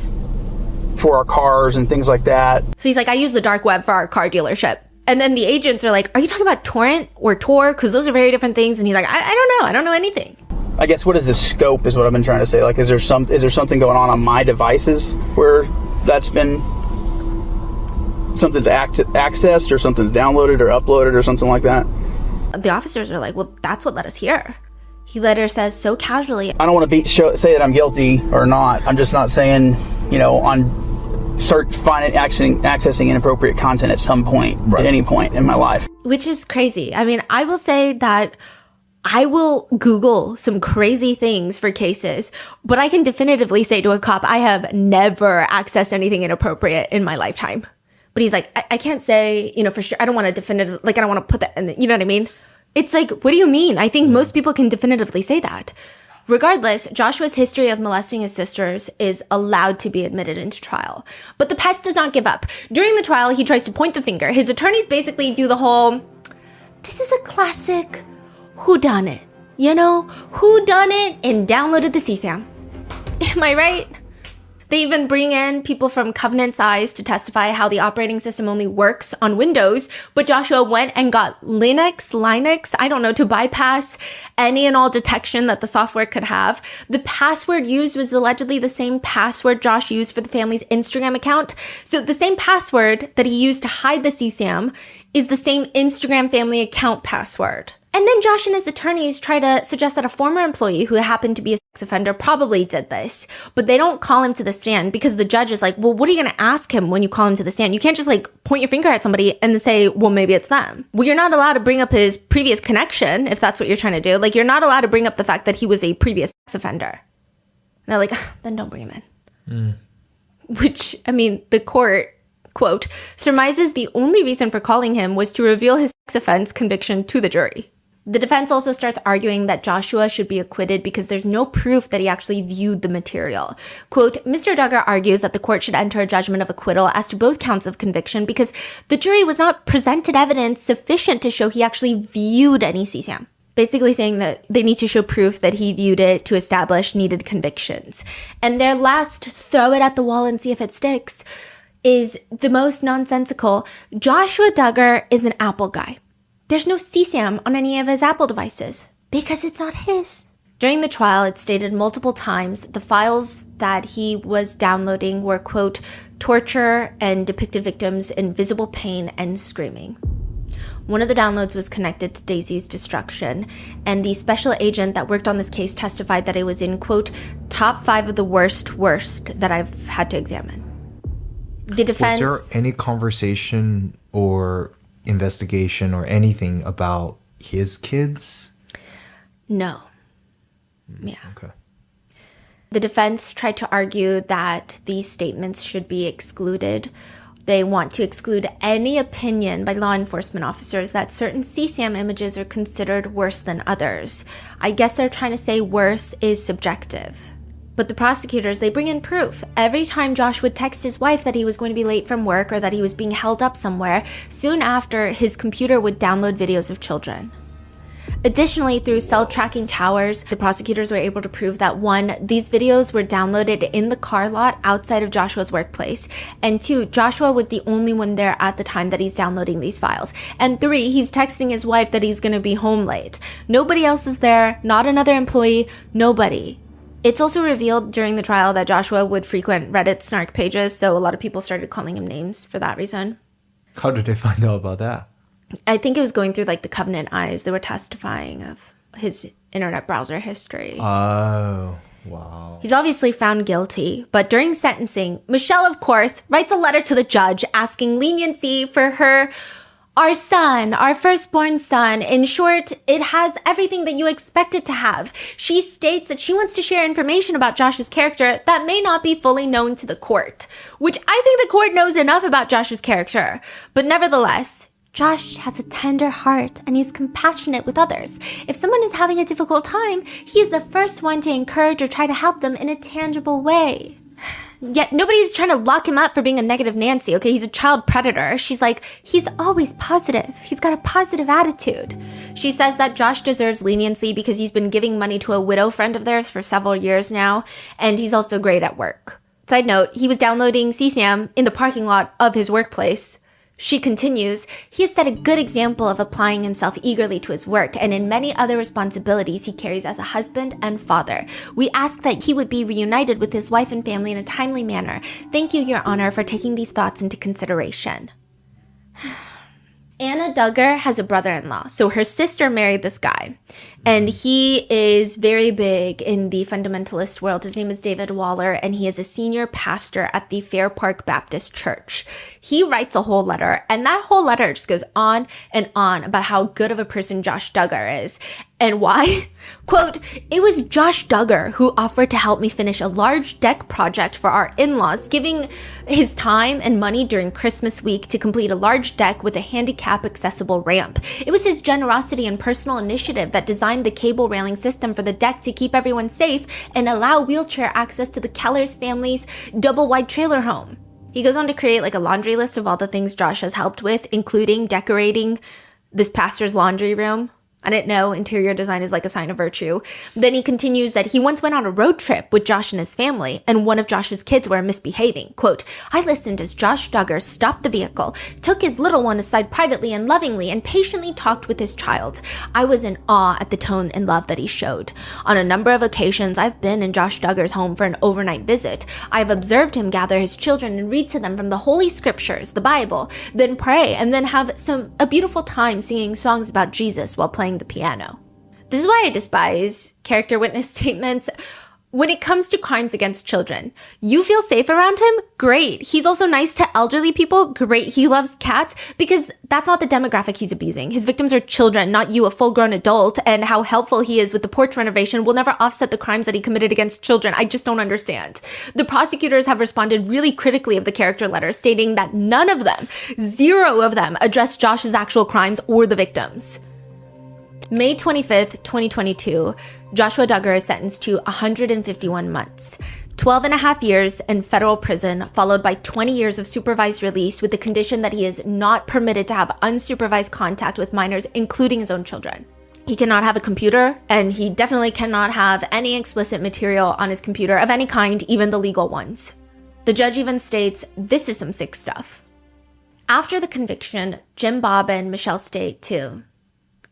for our cars and things like that. So he's like, I use the dark web for our car dealership. And then the agents are like, are you talking about torrent or Tor? Because those are very different things. And he's like, I don't know. I don't know anything. I guess what is the scope is what I've been trying to say. Like, is there something going on my devices where that's been something's accessed or something's downloaded or uploaded or something like that? The officers are like, well, that's what led us here. He later says so casually, I don't want to say that I'm guilty or not. I'm just not saying, accessing inappropriate content at some point, at any point in my life. Which is crazy. I mean, I will say that I will Google some crazy things for cases, but I can definitively say to a cop, I have never accessed anything inappropriate in my lifetime. But he's like, I can't say, for sure. I don't want to definitively, I don't want to put that in you know what I mean? It's like, what do you mean? I think most people can definitively say that. Regardless, Joshua's history of molesting his sisters is allowed to be admitted into trial. But the pest does not give up. During the trial, he tries to point the finger. His attorneys basically do the whole, this is a classic whodunit. Whodunit and downloaded the CSAM. Am I right? They even bring in people from Covenant's Eyes to testify how the operating system only works on Windows, but Joshua went and got Linux, I don't know, to bypass any and all detection that the software could have. The password used was allegedly the same password Josh used for the family's Instagram account. So the same password that he used to hide the CSAM is the same Instagram family account password. And then Josh and his attorneys try to suggest that a former employee who happened to be a sex offender probably did this, but they don't call him to the stand because the judge is like, well, what are you going to ask him when you call him to the stand? You can't just point your finger at somebody and then say, well, maybe it's them. Well, you're not allowed to bring up his previous connection if that's what you're trying to do. You're not allowed to bring up the fact that he was a previous sex offender. And they're like, then don't bring him in. Which, the court, quote, surmises the only reason for calling him was to reveal his sex offense conviction to the jury. The defense also starts arguing that Joshua should be acquitted because there's no proof that he actually viewed the material. Quote, Mr. Duggar argues that the court should enter a judgment of acquittal as to both counts of conviction because the jury was not presented evidence sufficient to show he actually viewed any CSAM. Basically saying that they need to show proof that he viewed it to establish needed convictions. And their last throw it at the wall and see if it sticks is the most nonsensical. Joshua Duggar is an Apple guy. There's no CSAM on any of his Apple devices because it's not his. During the trial, it stated multiple times the files that he was downloading were, quote, torture and depicted victims in visible pain and screaming. One of the downloads was connected to Daisy's destruction, and the special agent that worked on this case testified that it was in, quote, top 5 of the worst that I've had to examine. The defense... Was there any conversation or investigation or anything about his kids? No. Yeah. Okay. The defense tried to argue that these statements should be excluded. They want to exclude any opinion by law enforcement officers that certain CSAM images are considered worse than others. I guess they're trying to say worse is subjective. But the prosecutors, they bring in proof. Every time Josh would text his wife that he was going to be late from work or that he was being held up somewhere, soon after, his computer would download videos of children. Additionally, through cell tracking towers, the prosecutors were able to prove that 1, these videos were downloaded in the car lot outside of Joshua's workplace, and 2, Joshua was the only one there at the time that he's downloading these files, and 3, he's texting his wife that he's going to be home late. Nobody else is there, not another employee, nobody. It's also revealed during the trial that Joshua would frequent Reddit snark pages, so a lot of people started calling him names for that reason. How did they find out about that? I think it was going through the Covenant Eyes. They were testifying of his internet browser history. Oh, wow. He's obviously found guilty, but during sentencing, Michelle, of course, writes a letter to the judge asking leniency for our son, our firstborn son. In short, it has everything that you expect it to have. She states that she wants to share information about Josh's character that may not be fully known to the court, which I think the court knows enough about Josh's character. But nevertheless, Josh has a tender heart and he's compassionate with others. If someone is having a difficult time, he is the first one to encourage or try to help them in a tangible way. Yet nobody's trying to lock him up for being a negative Nancy, okay? He's a child predator. She's like, he's always positive. He's got a positive attitude. She says that Josh deserves leniency because he's been giving money to a widow friend of theirs for several years now, and he's also great at work. Side note, he was downloading CSAM in the parking lot of his workplace. She continues, he has set a good example of applying himself eagerly to his work and in many other responsibilities he carries as a husband and father. We ask that he would be reunited with his wife and family in a timely manner. Thank you, Your Honor, for taking these thoughts into consideration. Anna Duggar has a brother-in-law, so her sister married this guy, and he is very big in the fundamentalist world. His name is David Waller, and he is a senior pastor at the Fair Park Baptist Church. He writes a whole letter, and that whole letter just goes on and on about how good of a person Josh Duggar is. And why? Quote, it was Josh Duggar who offered to help me finish a large deck project for our in-laws, giving his time and money during Christmas week to complete a large deck with a handicap accessible ramp. It was his generosity and personal initiative that designed the cable railing system for the deck to keep everyone safe and allow wheelchair access to the Kellers family's double wide trailer home. He goes on to create like a laundry list of all the things Josh has helped with, including decorating this pastor's laundry room. I didn't know interior design is like a sign of virtue. Then he continues that he once went on a road trip with Josh and his family, and one of Josh's kids were misbehaving. Quote, I listened as Josh Duggar stopped the vehicle, took his little one aside privately and lovingly, and patiently talked with his child. I was in awe at the tone and love that he showed. On a number of occasions, I've been in Josh Duggar's home for an overnight visit. I've observed him gather his children and read to them from the Holy Scriptures, the Bible, then pray, and then have a beautiful time singing songs about Jesus while playing the piano. This is why I despise character witness statements. When it comes to crimes against children, you feel safe around him? Great. He's also nice to elderly people? Great. He loves cats? Because that's not the demographic he's abusing. His victims are children, not you, a full-grown adult, and how helpful he is with the porch renovation will never offset the crimes that he committed against children. I just don't understand. The prosecutors have responded really critically of the character letters, stating that none of them, 0 of them, address Josh's actual crimes or the victims. May 25th, 2022, Joshua Duggar is sentenced to 151 months, 12 and a half years in federal prison, followed by 20 years of supervised release with the condition that he is not permitted to have unsupervised contact with minors, including his own children. He cannot have a computer, and he definitely cannot have any explicit material on his computer of any kind, even the legal ones. The judge even states, this is some sick stuff. After the conviction, Jim Bob and Michelle state to,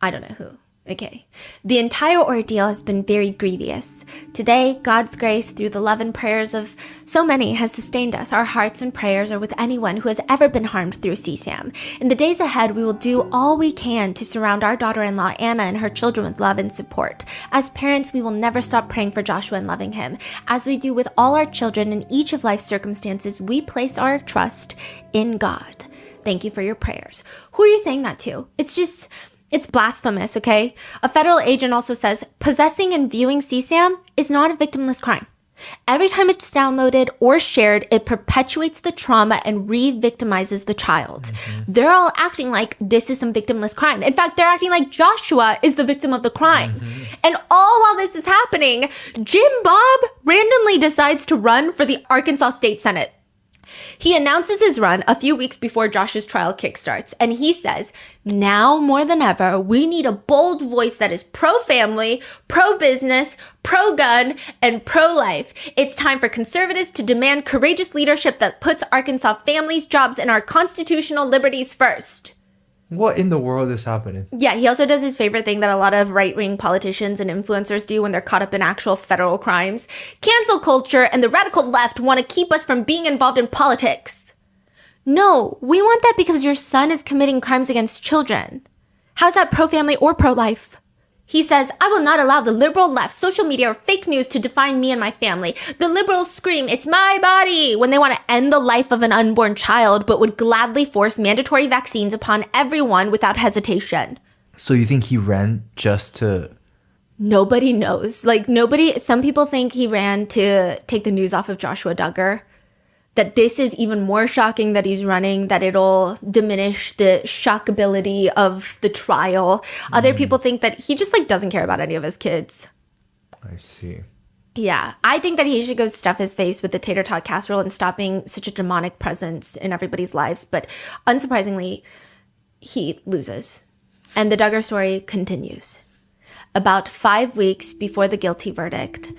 I don't know who. Okay. The entire ordeal has been very grievous. Today, God's grace through the love and prayers of so many has sustained us. Our hearts and prayers are with anyone who has ever been harmed through CSAM. In the days ahead, we will do all we can to surround our daughter-in-law, Anna, and her children with love and support. As parents, we will never stop praying for Joshua and loving him. As we do with all our children in each of life's circumstances, we place our trust in God. Thank you for your prayers. Who are you saying that to? It's blasphemous, okay? A federal agent also says, possessing and viewing CSAM is not a victimless crime. Every time it's downloaded or shared, it perpetuates the trauma and re-victimizes the child. They're all acting like this is some victimless crime. In fact, they're acting like Joshua is the victim of the crime. And all while this is happening, Jim Bob randomly decides to run for the Arkansas State Senate. He announces his run a few weeks before Josh's trial kickstarts, and he says, now more than ever, we need a bold voice that is pro-family, pro-business, pro-gun, and pro-life. It's time for conservatives to demand courageous leadership that puts Arkansas families, jobs, and our constitutional liberties first. What in the world is happening? Yeah, he also does his favorite thing that a lot of right-wing politicians and influencers do when they're caught up in actual federal crimes. Cancel culture and the radical left want to keep us from being involved in politics. No, we want that because your son is committing crimes against children. How's that pro-family or pro-life? He says, I will not allow the liberal left, social media, or fake news to define me and my family. The liberals scream, it's my body, when they want to end the life of an unborn child, but would gladly force mandatory vaccines upon everyone without hesitation. So you think he ran just to... Nobody knows. Some people think he ran to take the news off of Joshua Duggar. That this is even more shocking that he's running, that it'll diminish the shockability of the trial. Other people think that he just doesn't care about any of his kids. I see. Yeah, I think that he should go stuff his face with the tater tot casserole and stopping such a demonic presence in everybody's lives. But unsurprisingly, he loses. And the Duggar story continues. About 5 weeks before the guilty verdict,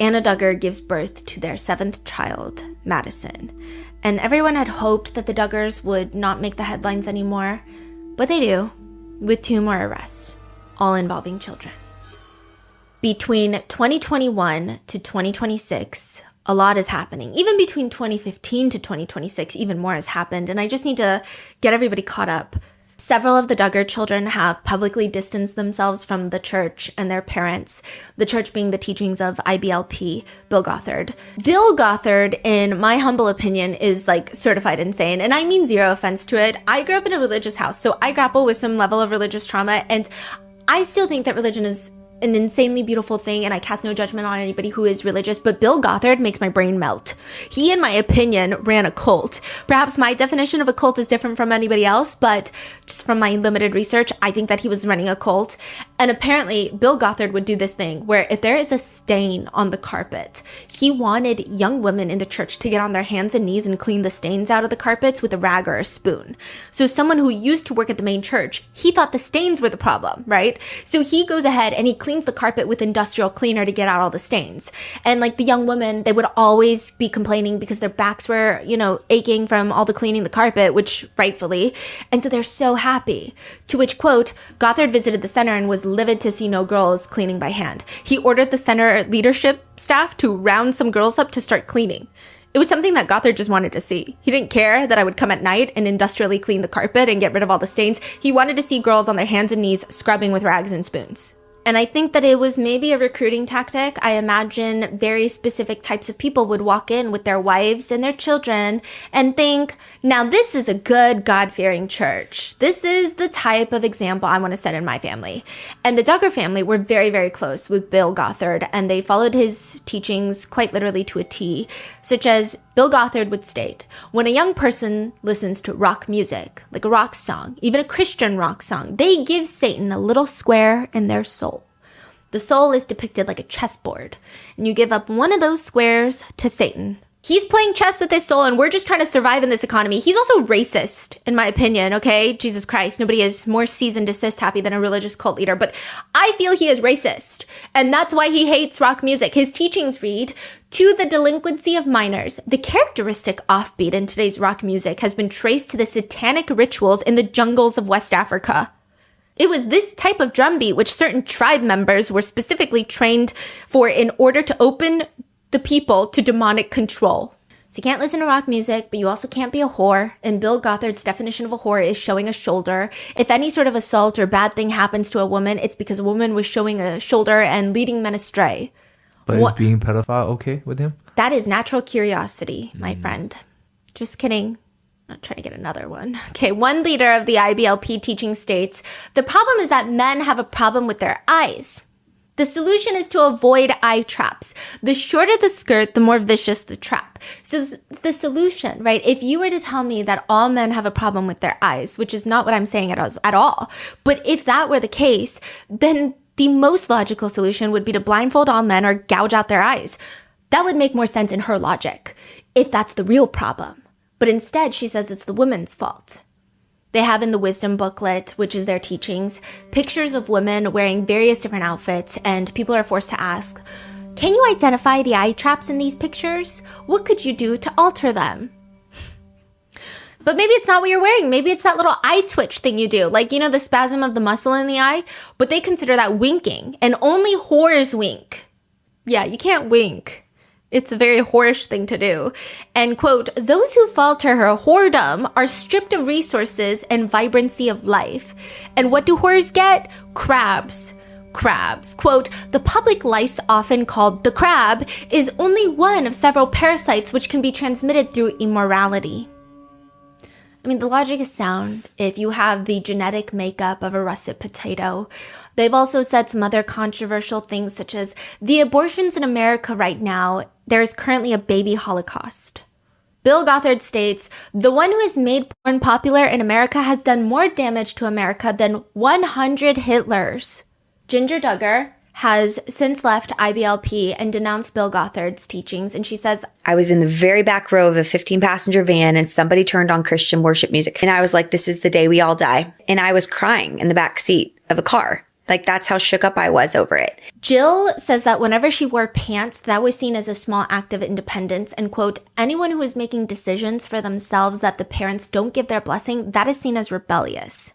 Anna Duggar gives birth to their 7th child, Madison. And everyone had hoped that the Duggars would not make the headlines anymore, but they do, with 2 more arrests, all involving children. Between 2021 to 2026, a lot is happening. Even between 2015 to 2026, even more has happened, and I just need to get everybody caught up. Several of the Duggar children have publicly distanced themselves from the church and their parents, the church being the teachings of IBLP, Bill Gothard. Bill Gothard, in my humble opinion, is like certified insane, and I mean zero offense to it. I grew up in a religious house, so I grapple with some level of religious trauma, and I still think that religion is an insanely beautiful thing, and I cast no judgment on anybody who is religious, but Bill Gothard makes my brain melt. He, in my opinion, ran a cult. Perhaps my definition of a cult is different from anybody else, but just from my limited research, I think that he was running a cult. And apparently, Bill Gothard would do this thing where if there is a stain on the carpet, he wanted young women in the church to get on their hands and knees and clean the stains out of the carpets with a rag or a spoon. So someone who used to work at the main church, he thought the stains were the problem, right? So he goes ahead and he cleans the carpet with industrial cleaner to get out all the stains. And like the young women, they would always be complaining because their backs were, aching from all the cleaning the carpet, which rightfully. And so they're so happy. To which, quote, Gothard visited the center and was livid to see no girls cleaning by hand. He ordered the center leadership staff to round some girls up to start cleaning. It was something that Gothard just wanted to see. He didn't care that I would come at night and industrially clean the carpet and get rid of all the stains. He wanted to see girls on their hands and knees scrubbing with rags and spoons. And I think that it was maybe a recruiting tactic. I imagine very specific types of people would walk in with their wives and their children and think, now this is a good God-fearing church. This is the type of example I want to set in my family. And the Duggar family were very, very close with Bill Gothard, and they followed his teachings quite literally to a T, such as Bill Gothard would state, when a young person listens to rock music, like a rock song, even a Christian rock song, they give Satan a little square in their soul. The soul is depicted like a chessboard, and you give up one of those squares to Satan. He's playing chess with his soul, and we're just trying to survive in this economy. He's also racist, in my opinion, okay? Jesus Christ, nobody is more seasoned and desist happy than a religious cult leader, but I feel he is racist, and that's why he hates rock music. His teachings read, to the delinquency of minors, the characteristic offbeat in today's rock music has been traced to the satanic rituals in the jungles of West Africa. It was this type of drumbeat which certain tribe members were specifically trained for in order to open the people to demonic control. So you can't listen to rock music, but you also can't be a whore. And Bill Gothard's definition of a whore is showing a shoulder. If any sort of assault or bad thing happens to a woman, it's because a woman was showing a shoulder and leading men astray. But is being pedophile okay with him? That is natural curiosity, my friend. Just kidding. Not trying to get another one. Okay, one leader of the IBLP teaching states, the problem is that men have a problem with their eyes. The solution is to avoid eye traps. The shorter the skirt, the more vicious the trap. So the solution, right? If you were to tell me that all men have a problem with their eyes, which is not what I'm saying at all, but if that were the case, then the most logical solution would be to blindfold all men or gouge out their eyes. That would make more sense in her logic, if that's the real problem. But instead, she says it's the women's fault. They have in the wisdom booklet, which is their teachings, pictures of women wearing various different outfits, and people are forced to ask, can you identify the eye traps in these pictures? What could you do to alter them? But maybe it's not what you're wearing. Maybe it's that little eye twitch thing you do. Like, the spasm of the muscle in the eye. But they consider that winking. And only whores wink. Yeah, you can't wink. It's a very whorish thing to do. And quote, those who fall to her whoredom are stripped of resources and vibrancy of life. And what do whores get? Crabs. Crabs. Quote, the public lice often called the crab is only one of several parasites which can be transmitted through immorality. I mean, the logic is sound if you have the genetic makeup of a russet potato. They've also said some other controversial things such as the abortions in America right now, there is currently a baby holocaust. Bill Gothard states, the one who has made porn popular in America has done more damage to America than 100 Hitlers. Ginger Duggar has since left IBLP and denounced Bill Gothard's teachings. And she says, I was in the very back row of a 15-passenger van and somebody turned on Christian worship music. And I was like, this is the day we all die. And I was crying in the back seat of a car. Like, that's how shook up I was over it. Jill says that whenever she wore pants, that was seen as a small act of independence. And quote, anyone who is making decisions for themselves that the parents don't give their blessing, that is seen as rebellious.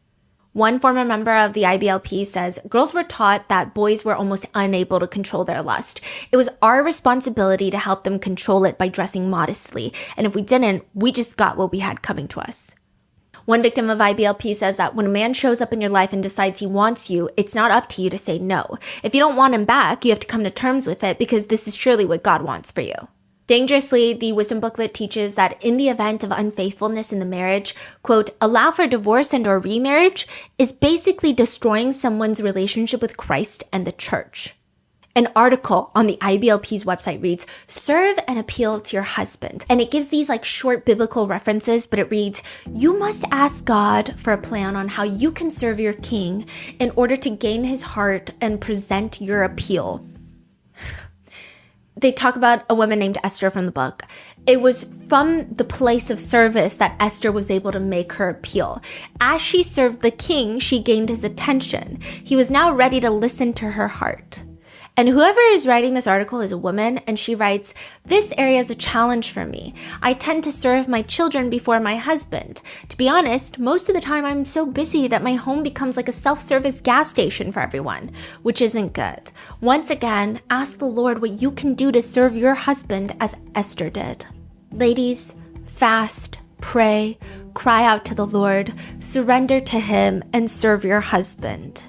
One former member of the IBLP says, girls were taught that boys were almost unable to control their lust. It was our responsibility to help them control it by dressing modestly. And if we didn't, we just got what we had coming to us. One victim of IBLP says that when a man shows up in your life and decides he wants you, it's not up to you to say no. If you don't want him back, you have to come to terms with it because this is surely what God wants for you. Dangerously, the wisdom booklet teaches that in the event of unfaithfulness in the marriage, quote, allow for divorce and or remarriage is basically destroying someone's relationship with Christ and the church. An article on the IBLP's website reads, serve and appeal to your husband. And it gives these like short biblical references, but it reads, you must ask God for a plan on how you can serve your king in order to gain his heart and present your appeal. They talk about a woman named Esther from the book. It was from the place of service that Esther was able to make her appeal. As she served the king, she gained his attention. He was now ready to listen to her heart. And whoever is writing this article is a woman, and she writes, this area is a challenge for me. I tend to serve my children before my husband. To be honest, most of the time I'm so busy that my home becomes like a self-service gas station for everyone, which isn't good. Once again, ask the Lord what you can do to serve your husband as Esther did. Ladies, fast, pray, cry out to the Lord, surrender to him, and serve your husband.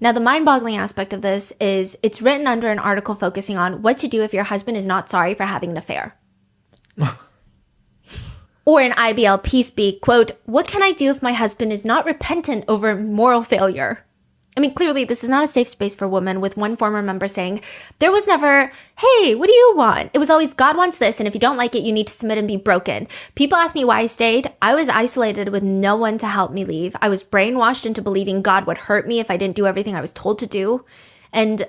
Now, the mind-boggling aspect of this is it's written under an article focusing on what to do if your husband is not sorry for having an affair. Or in IBLP speak, quote, what can I do if my husband is not repentant over moral failure? I mean, clearly, this is not a safe space for women, with one former member saying, there was never, hey, what do you want? It was always, God wants this, and if you don't like it, you need to submit and be broken. People ask me why I stayed. I was isolated with no one to help me leave. I was brainwashed into believing God would hurt me if I didn't do everything I was told to do. And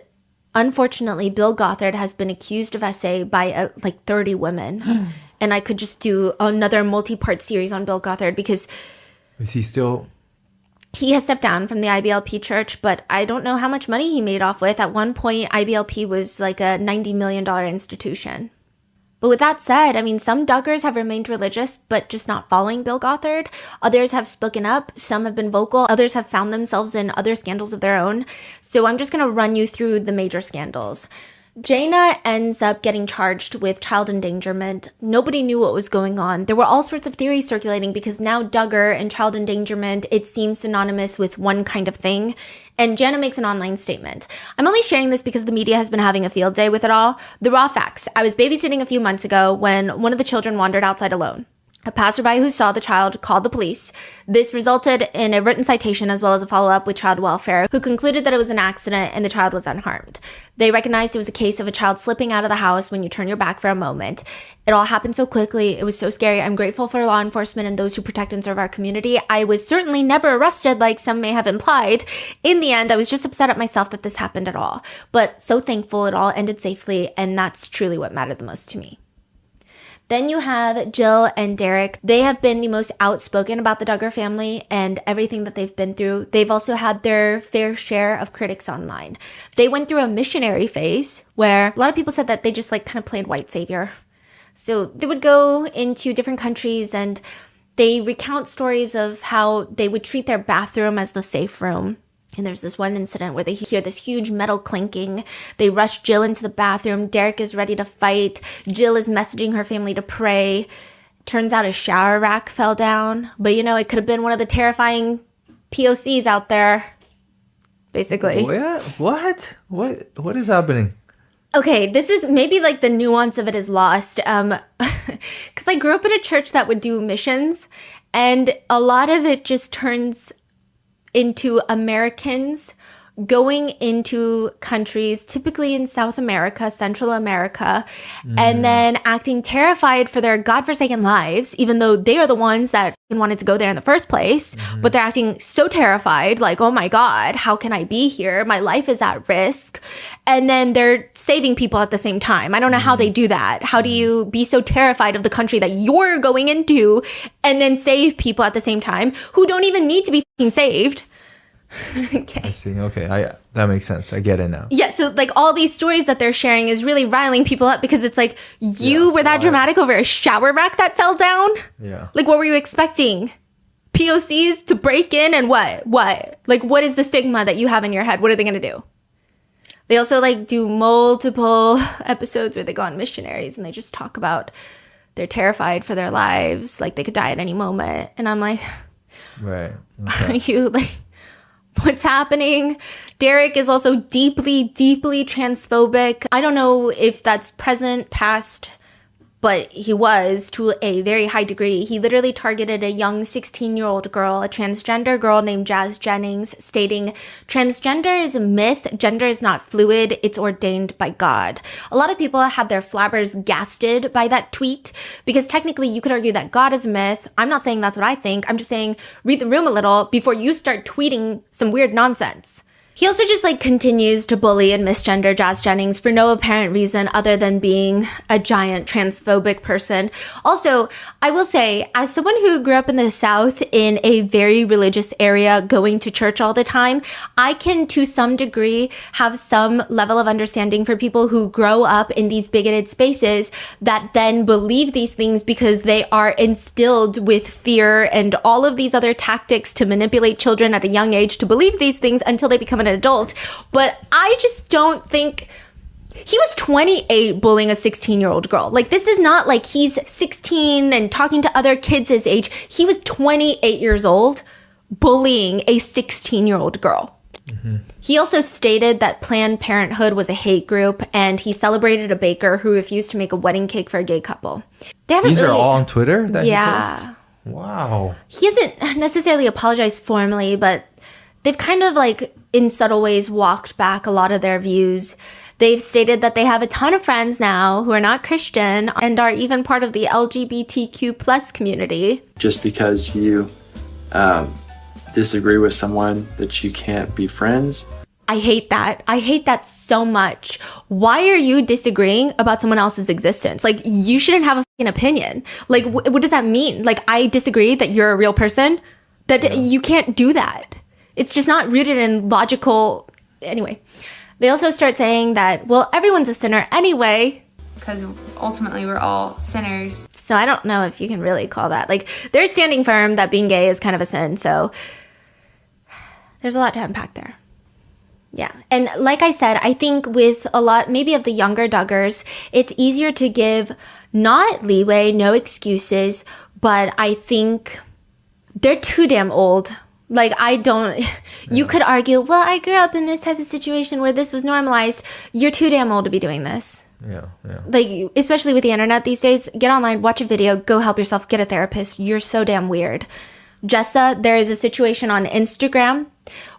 unfortunately, Bill Gothard has been accused of SA by like 30 women. And I could just do another multi-part series on Bill Gothard because... Is he still... He has stepped down from the IBLP church, but I don't know how much money he made off with. At one point, IBLP was like a $90 million institution. But with that said, I mean, some Duggars have remained religious, but just not following Bill Gothard. Others have spoken up. Some have been vocal. Others have found themselves in other scandals of their own. So I'm just going to run you through the major scandals. Jaina ends up getting charged with child endangerment. Nobody knew what was going on. There were all sorts of theories circulating because now Duggar and child endangerment, it seems synonymous with one kind of thing. And Jaina makes an online statement. I'm only sharing this because the media has been having a field day with it all. The raw facts. I was babysitting a few months ago when one of the children wandered outside alone. A passerby who saw the child called the police. This resulted in a written citation as well as a follow-up with child welfare, who concluded that it was an accident and the child was unharmed. They recognized it was a case of a child slipping out of the house when you turn your back for a moment. It all happened so quickly. It was so scary. I'm grateful for law enforcement and those who protect and serve our community. I was certainly never arrested like some may have implied. In the end, I was just upset at myself that this happened at all. But so thankful it all ended safely, and that's truly what mattered the most to me. Then you have Jill and Derek. They have been the most outspoken about the Duggar family and everything that they've been through. They've also had their fair share of critics online. They went through a missionary phase where a lot of people said that they just like kind of played white savior. So they would go into different countries and they recount stories of how they would treat their bathroom as the safe room. And there's this one incident where they hear this huge metal clinking. They rush Jill into the bathroom. Derek is ready to fight. Jill is messaging her family to pray. Turns out a shower rack fell down. But you know, it could have been one of the terrifying POCs out there, basically. What is happening? Okay, this is maybe like the nuance of it is lost. Because I grew up in a church that would do missions. And a lot of it just turns into Americans going into countries, typically in South America, Central America, and then acting terrified for their godforsaken lives, even though they are the ones that wanted to go there in the first place. But they're acting so terrified, like, oh my God, how can I be here? My life is at risk. And then they're saving people at the same time. I don't know how they do that. How do you be so terrified of the country that you're going into and then save people at the same time who don't even need to be saved? Okay. I see. Okay. That makes sense. I get it now. Yeah, so like all these stories that they're sharing is really riling people up because it's like you were that dramatic over a shower rack that fell down? Yeah. Like what were you expecting? POCs to break in and what? Like what is the stigma that you have in your head? What are they going to do? They also like do multiple episodes where they go on missionaries and they just talk about they're terrified for their lives, like they could die at any moment. And I'm like, right. Okay. Are you like, what's happening? Derek is also deeply, deeply transphobic. I don't know if that's present, past, but he was to a very high degree. He literally targeted a young 16-year-old girl, a transgender girl named Jazz Jennings, stating, "Transgender is a myth. Gender is not fluid. It's ordained by God." A lot of people had their flabbergasted by that tweet because technically you could argue that God is a myth. I'm not saying that's what I think. I'm just saying read the room a little before you start tweeting some weird nonsense. He also just like continues to bully and misgender Jazz Jennings for no apparent reason other than being a giant transphobic person. Also, I will say, as someone who grew up in the South in a very religious area, going to church all the time, I can to some degree have some level of understanding for people who grow up in these bigoted spaces that then believe these things because they are instilled with fear and all of these other tactics to manipulate children at a young age to believe these things until they become an adult. But I just don't think he was 28 bullying a 16-year-old girl. Like, this is not like he's 16 and talking to other kids his age. He was 28 years old bullying a 16-year-old girl. Mm-hmm. He also stated that Planned Parenthood was a hate group, and he celebrated a baker who refused to make a wedding cake for a gay couple. These are all on Twitter? Yeah. Wow. He hasn't necessarily apologized formally, but they've kind of like in subtle ways walked back a lot of their views. They've stated that they have a ton of friends now who are not Christian and are even part of the LGBTQ plus community. Just because you disagree with someone that you can't be friends. I hate that. I hate that so much. Why are you disagreeing about someone else's existence? Like, you shouldn't have a fucking opinion. Like, what does that mean? Like, I disagree that you're a real person? That you can't do that. It's just not rooted in logical. Anyway, they also start saying that, well, everyone's a sinner anyway. Because ultimately we're all sinners. So I don't know if you can really call that. Like, they're standing firm that being gay is kind of a sin. So there's a lot to unpack there. Yeah. And like I said, I think with a lot, maybe of the younger Duggars, it's easier to give not leeway, no excuses, but I think they're too damn old. Like, you could argue, well, I grew up in this type of situation where this was normalized. You're too damn old to be doing this. Yeah. Like, especially with the internet these days, get online, watch a video, go help yourself, get a therapist. You're so damn weird. Jessa, there is a situation on Instagram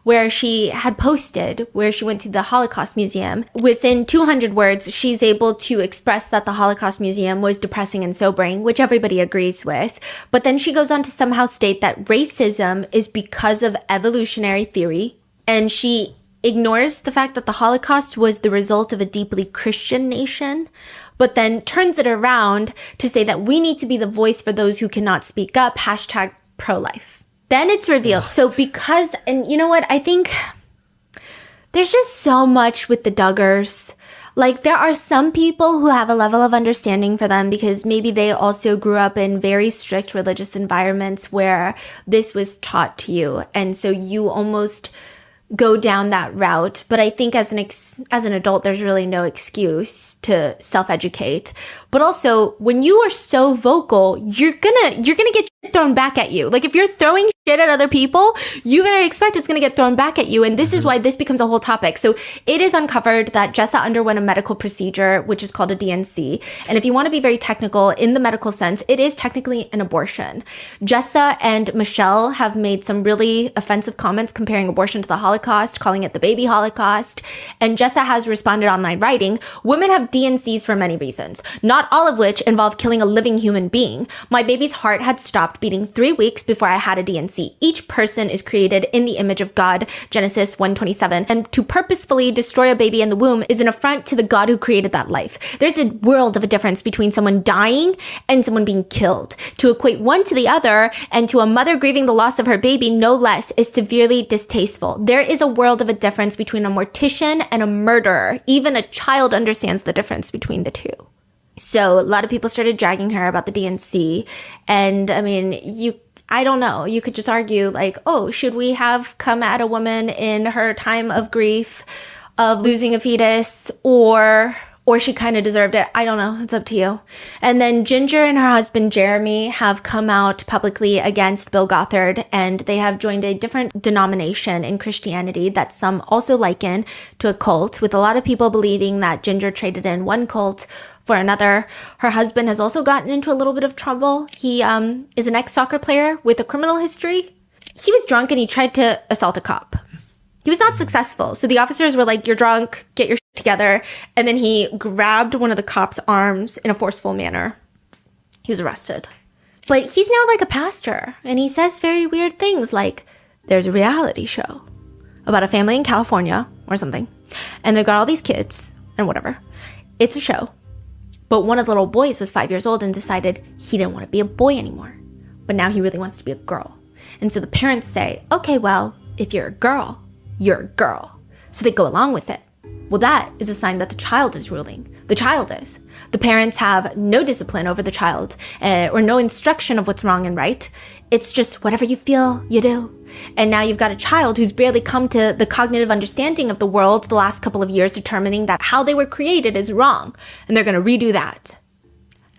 where she had posted where she went to the Holocaust Museum. Within 200 words, she's able to express that the Holocaust Museum was depressing and sobering, which everybody agrees with. But then she goes on to somehow state that racism is because of evolutionary theory. And she ignores the fact that the Holocaust was the result of a deeply Christian nation, but then turns it around to say that we need to be the voice for those who cannot speak up, #pro-life. Then it's revealed. So because, and you know what, I think there's just so much with the Duggars. Like, there are some people who have a level of understanding for them because maybe they also grew up in very strict religious environments where this was taught to you. And so you almost go down that route. But I think as an adult, there's really no excuse to self-educate. But also, when you are so vocal, you're gonna get shit thrown back at you. Like, if you're throwing shit at other people, you better expect it's gonna get thrown back at you. And this is why this becomes a whole topic. So it is uncovered that Jessa underwent a medical procedure, which is called a DNC. And if you want to be very technical in the medical sense, it is technically an abortion. Jessa and Michelle have made some really offensive comments comparing abortion to the Holocaust. Holocaust, calling it the baby Holocaust. And Jessa has responded online writing, women have DNCs for many reasons, not all of which involve killing a living human being. My baby's heart had stopped beating 3 weeks before I had a DNC. Each person is created in the image of God, Genesis 1:27, and to purposefully destroy a baby in the womb is an affront to the God who created that life. There's a world of a difference between someone dying and someone being killed. To equate one to the other, and to a mother grieving the loss of her baby no less, is severely distasteful. There is a world of a difference between a mortician and a murderer. Even a child understands the difference between the two. So a lot of people started dragging her about the DNC. And I mean, I don't know. You could just argue like, oh, should we have come at a woman in her time of grief, of losing a fetus, or she kind of deserved it. I don't know. It's up to you. And then Ginger and her husband, Jeremy, have come out publicly against Bill Gothard, and they have joined a different denomination in Christianity that some also liken to a cult, with a lot of people believing that Ginger traded in one cult for another. Her husband has also gotten into a little bit of trouble. He is an ex-soccer player with a criminal history. He was drunk and he tried to assault a cop. He was not successful. So the officers were like, you're drunk, get your shit together. And then he grabbed one of the cop's arms in a forceful manner. He was arrested. But he's now like a pastor. And he says very weird things like, there's a reality show about a family in California or something. And they've got all these kids and whatever. It's a show. But one of the little boys was 5 years old and decided he didn't want to be a boy anymore. But now he really wants to be a girl. And so the parents say, okay, well, if you're a girl, you're a girl. So they go along with it. Well, that is a sign that the child is ruling. The child is. The parents have no discipline over the child or no instruction of what's wrong and right. It's just whatever you feel, you do. And now you've got a child who's barely come to the cognitive understanding of the world the last couple of years, determining that how they were created is wrong. And they're going to redo that.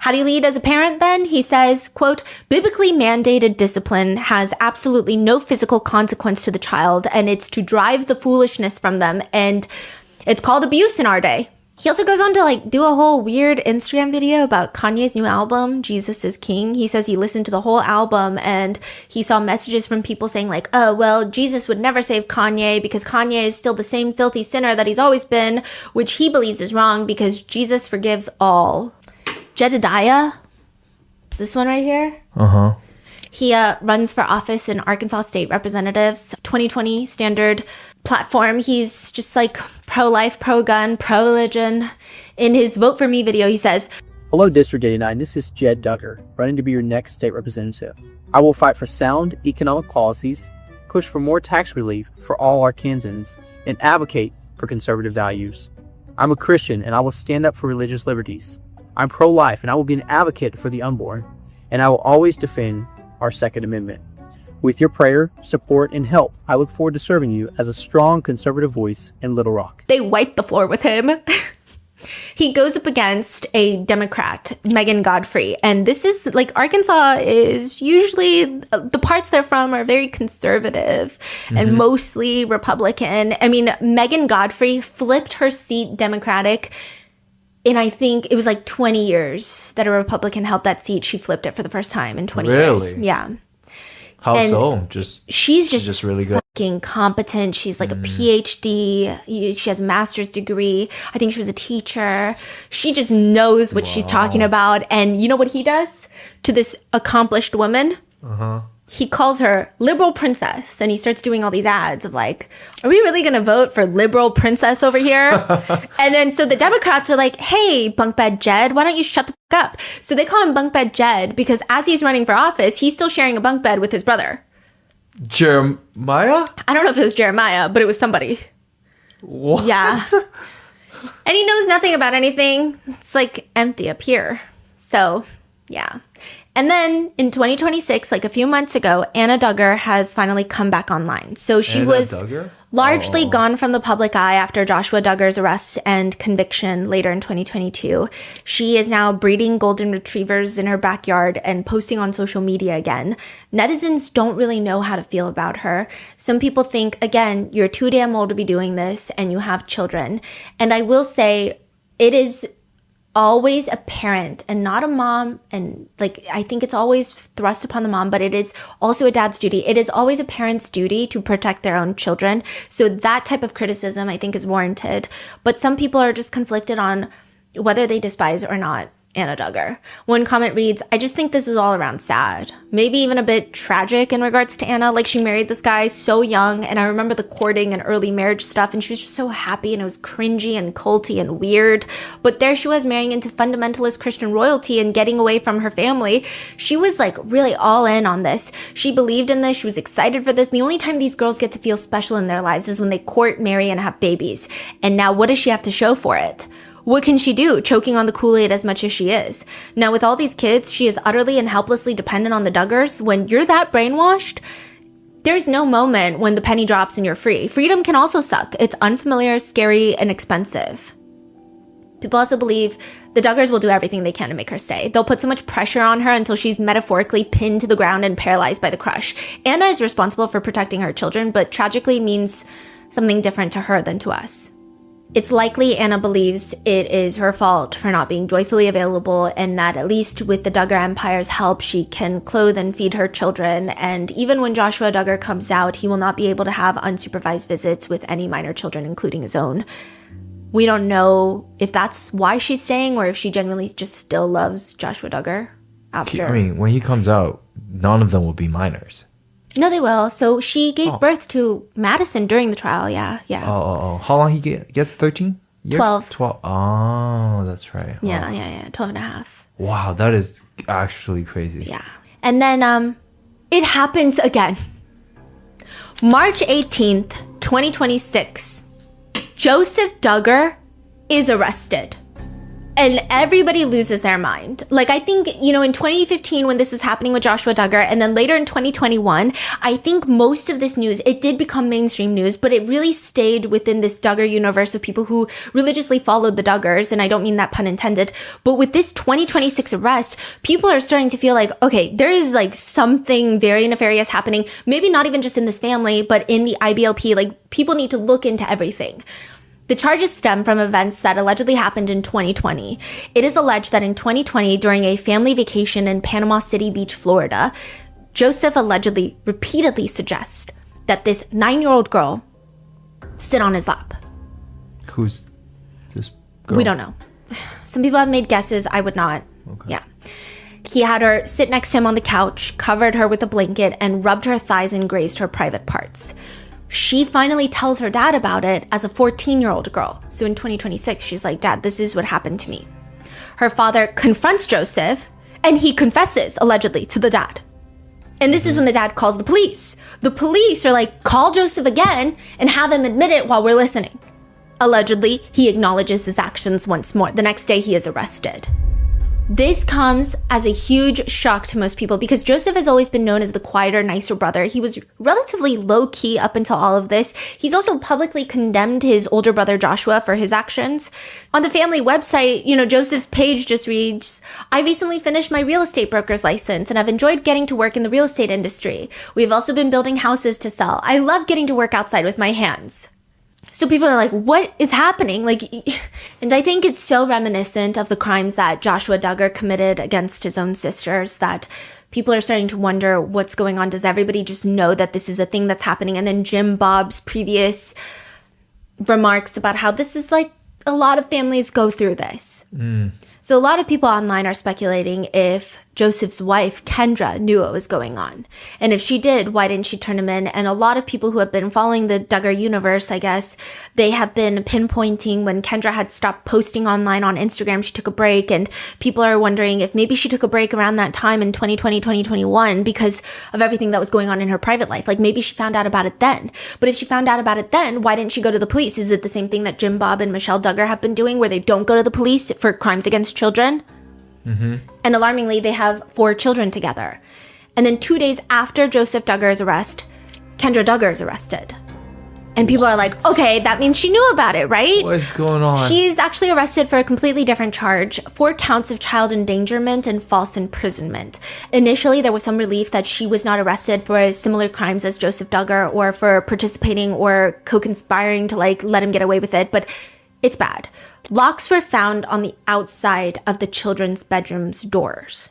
How do you lead as a parent then? He says, quote, biblically mandated discipline has absolutely no physical consequence to the child, and it's to drive the foolishness from them. And it's called abuse in our day. He also goes on to like do a whole weird Instagram video about Kanye's new album, Jesus is King. He says he listened to the whole album and he saw messages from people saying like, oh, well, Jesus would never save Kanye because Kanye is still the same filthy sinner that he's always been, which he believes is wrong because Jesus forgives all. Jedediah, this one right here. He runs for office in Arkansas State Representatives, 2020 standard platform. He's just like pro-life, pro-gun, pro-religion. In his Vote For Me video, he says, hello, District 89. This is Jed Duggar, running to be your next state representative. I will fight for sound economic policies, push for more tax relief for all Arkansans, and advocate for conservative values. I'm a Christian, and I will stand up for religious liberties. I'm pro-life, and I will be an advocate for the unborn, and I will always defend our Second Amendment. With your prayer, support, and help, I look forward to serving you as a strong conservative voice in Little Rock. They wipe the floor with him. He goes up against a Democrat, Megan Godfrey, and this is like Arkansas is usually the parts they're from are very conservative and mostly Republican. I mean, Megan Godfrey flipped her seat Democratic. And I think it was like 20 years that a Republican held that seat. She flipped it for the first time in 20 years. Yeah. How and so? She's just really good. Fucking competent. She's like a PhD. She has a master's degree. I think she was a teacher. She just knows what she's talking about. And you know what he does to this accomplished woman? He calls her liberal princess, and he starts doing all these ads of like, are we really going to vote for liberal princess over here? And then so the Democrats are like, hey, bunkbed Jed, why don't you shut the fuck up? So they call him bunkbed Jed because as he's running for office, he's still sharing a bunk bed with his brother. Jeremiah? I don't know if it was Jeremiah, but it was somebody. What? Yeah. And he knows nothing about anything. It's like empty up here. So, yeah. And then in 2026, like a few months ago, Anna Duggar has finally come back online. So she was largely gone from the public eye after Joshua Duggar's arrest and conviction later in 2022. She is now breeding golden retrievers in her backyard and posting on social media again. Netizens don't really know how to feel about her. Some people think, again, you're too damn old to be doing this and you have children. And I will say it is always a parent and not a mom, and like I think it's always thrust upon the mom, but it is also a dad's duty. It is always a parent's duty to protect their own children. So that type of criticism I think is warranted. But some people are just conflicted on whether they despise or not Anna Duggar. One comment reads, I just think this is all around sad. Maybe even a bit tragic in regards to Anna. Like, she married this guy so young, and I remember the courting and early marriage stuff, and she was just so happy, and it was cringy and culty and weird. But there she was, marrying into fundamentalist Christian royalty and getting away from her family. She was like really all in on this. She believed in this. She was excited for this. And the only time these girls get to feel special in their lives is when they court, marry, and have babies. And now what does she have to show for it? What can she do, choking on the Kool-Aid as much as she is? Now, with all these kids, she is utterly and helplessly dependent on the Duggars. When you're that brainwashed, there's no moment when the penny drops and you're free. Freedom can also suck. It's unfamiliar, scary, and expensive. People also believe the Duggars will do everything they can to make her stay. They'll put so much pressure on her until she's metaphorically pinned to the ground and paralyzed by the crush. Anna is responsible for protecting her children, but tragically means something different to her than to us. It's likely Anna believes it is her fault for not being joyfully available, and that at least with the Duggar Empire's help, she can clothe and feed her children. And even when Joshua Duggar comes out, he will not be able to have unsupervised visits with any minor children, including his own. We don't know if that's why she's staying or if she genuinely just still loves Joshua Duggar after. I mean, when he comes out, none of them will be minors. No, they will. So she gave birth to Madison during the trial. Yeah. Oh. How long he gets? 13? 12. 12. Oh, that's right. Yeah. 12 and a half. Wow, that is actually crazy. Yeah. And then it happens again. March 18th, 2026. Joseph Duggar is arrested. And everybody loses their mind. Like, I think, in 2015 when this was happening with Joshua Duggar, and then later in 2021, I think most of this news, it did become mainstream news, but it really stayed within this Duggar universe of people who religiously followed the Duggars, and I don't mean that pun intended. But with this 2026 arrest, people are starting to feel like, okay, there is like something very nefarious happening, maybe not even just in this family, but in the IBLP. Like, people need to look into everything. The charges stem from events that allegedly happened in 2020. It is alleged that in 2020, during a family vacation in Panama City Beach, Florida, Joseph allegedly repeatedly suggests that this 9-year-old girl sit on his lap. Who's this girl? We don't know. Some people have made guesses. I would not. Okay. Yeah. He had her sit next to him on the couch, covered her with a blanket, and rubbed her thighs and grazed her private parts. She finally tells her dad about it as a 14-year-old girl. So in 2026, she's like, Dad, this is what happened to me. Her father confronts Joseph, and he confesses, allegedly, to the dad. And this is when the dad calls the police. The police are like, call Joseph again and have him admit it while we're listening. Allegedly, he acknowledges his actions once more. The next day, he is arrested. This comes as a huge shock to most people because Joseph has always been known as the quieter, nicer brother. He was relatively low-key up until all of this. He's also publicly condemned his older brother Joshua for his actions. On the family website, Joseph's page just reads, I recently finished my real estate broker's license and I've enjoyed getting to work in the real estate industry. We've also been building houses to sell. I love getting to work outside with my hands. So people are like, what is happening? And I think it's so reminiscent of the crimes that Joshua Duggar committed against his own sisters that people are starting to wonder what's going on. Does everybody just know that this is a thing that's happening? And then Jim Bob's previous remarks about how this is like a lot of families go through this. So a lot of people online are speculating if Joseph's wife, Kendra, knew what was going on. And if she did, why didn't she turn him in? And a lot of people who have been following the Duggar universe, I guess, they have been pinpointing when Kendra had stopped posting online on Instagram, she took a break. And people are wondering if maybe she took a break around that time in 2020, 2021 because of everything that was going on in her private life. Like maybe she found out about it then. But if she found out about it then, why didn't she go to the police? Is it the same thing that Jim Bob and Michelle Duggar have been doing where they don't go to the police for crimes against children? And alarmingly, they have 4 children together. And then 2 days after Joseph Duggar's arrest, Kendra Duggar is arrested. And people are like, okay, that means she knew about it, right? What's going on? She's actually arrested for a completely different charge, 4 counts of child endangerment and false imprisonment. Initially, there was some relief that she was not arrested for similar crimes as Joseph Duggar or for participating or co-conspiring to let him get away with it. But It's bad. Locks were found on the outside of the children's bedrooms' doors.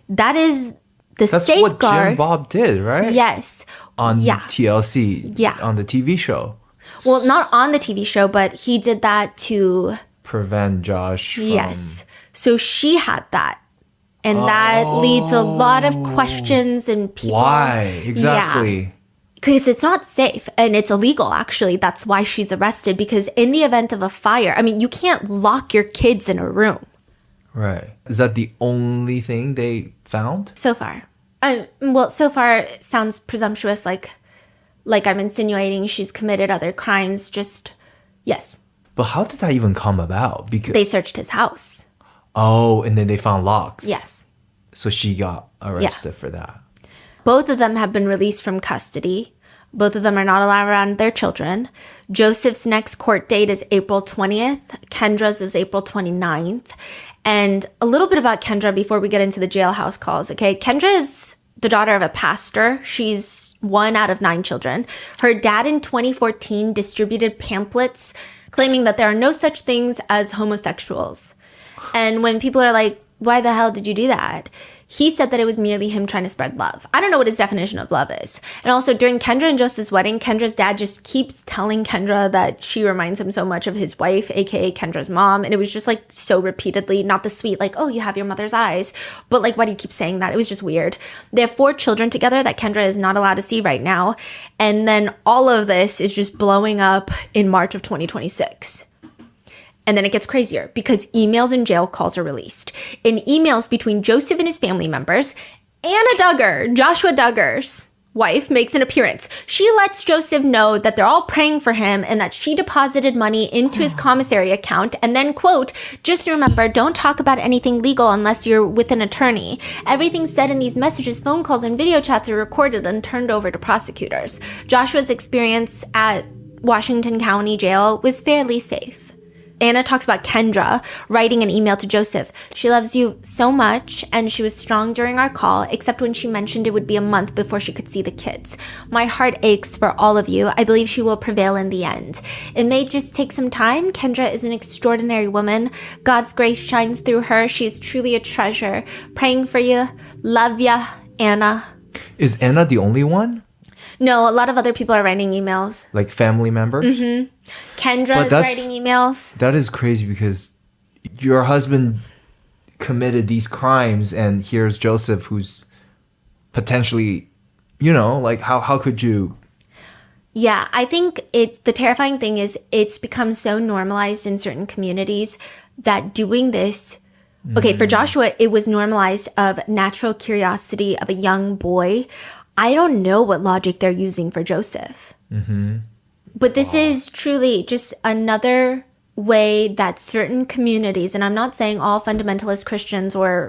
That is the That's safeguard. what Jim Bob did, right? Yes. On TLC. Yeah. On the TV show. Well, not on the TV show, but he did that to prevent Josh from... Yes. So she had that. And that leads a lot of questions and people... Why? Exactly. Yeah. Because it's not safe and it's illegal, actually. That's why she's arrested. Because in the event of a fire, I mean, you can't lock your kids in a room. Right. Is that the only thing they found? So far. So far it sounds presumptuous, like I'm insinuating she's committed other crimes. Just, yes. But how did that even come about? Because they searched his house. Oh, and then they found locks. Yes. So she got arrested for that. Both of them have been released from custody. Both of them are not allowed around their children. Joseph's next court date is April 20th. Kendra's is April 29th. And a little bit about Kendra before we get into the jailhouse calls, okay? Kendra is the daughter of a pastor. She's 1 out of 9 children. Her dad in 2014 distributed pamphlets claiming that there are no such things as homosexuals. And when people are like, why the hell did you do that? He said that it was merely him trying to spread love. I don't know what his definition of love is. And also during Kendra and Joseph's wedding, Kendra's dad just keeps telling Kendra that she reminds him so much of his wife, aka Kendra's mom. And it was just like so repeatedly, not the sweet, like, oh, you have your mother's eyes. But like, why do you keep saying that? It was just weird. They have 4 children together that Kendra is not allowed to see right now. And then all of this is just blowing up in March of 2026. And then it gets crazier because emails and jail calls are released. In emails between Joseph and his family members, Anna Duggar, Joshua Duggar's wife, makes an appearance. She lets Joseph know that they're all praying for him and that she deposited money into his commissary account. And then, quote, just remember, don't talk about anything legal unless you're with an attorney. Everything said in these messages, phone calls, and video chats are recorded and turned over to prosecutors. Joshua's experience at Washington County Jail was fairly safe. Anna talks about Kendra writing an email to Joseph. She loves you so much, and she was strong during our call, except when she mentioned it would be a month before she could see the kids. My heart aches for all of you. I believe she will prevail in the end. It may just take some time. Kendra is an extraordinary woman. God's grace shines through her. She is truly a treasure. Praying for you. Love ya, Anna. Is Anna the only one? No, a lot of other people are writing emails. Like family members? Mm-hmm. Kendra is writing emails. That is crazy because your husband committed these crimes and here's Joseph who's potentially, like how could you? Yeah, I think the terrifying thing is it's become so normalized in certain communities that doing this, okay, for Joshua, it was normalized of natural curiosity of a young boy. I don't know what logic they're using for Joseph. Mm-hmm. But this is truly just another way that certain communities, and I'm not saying all fundamentalist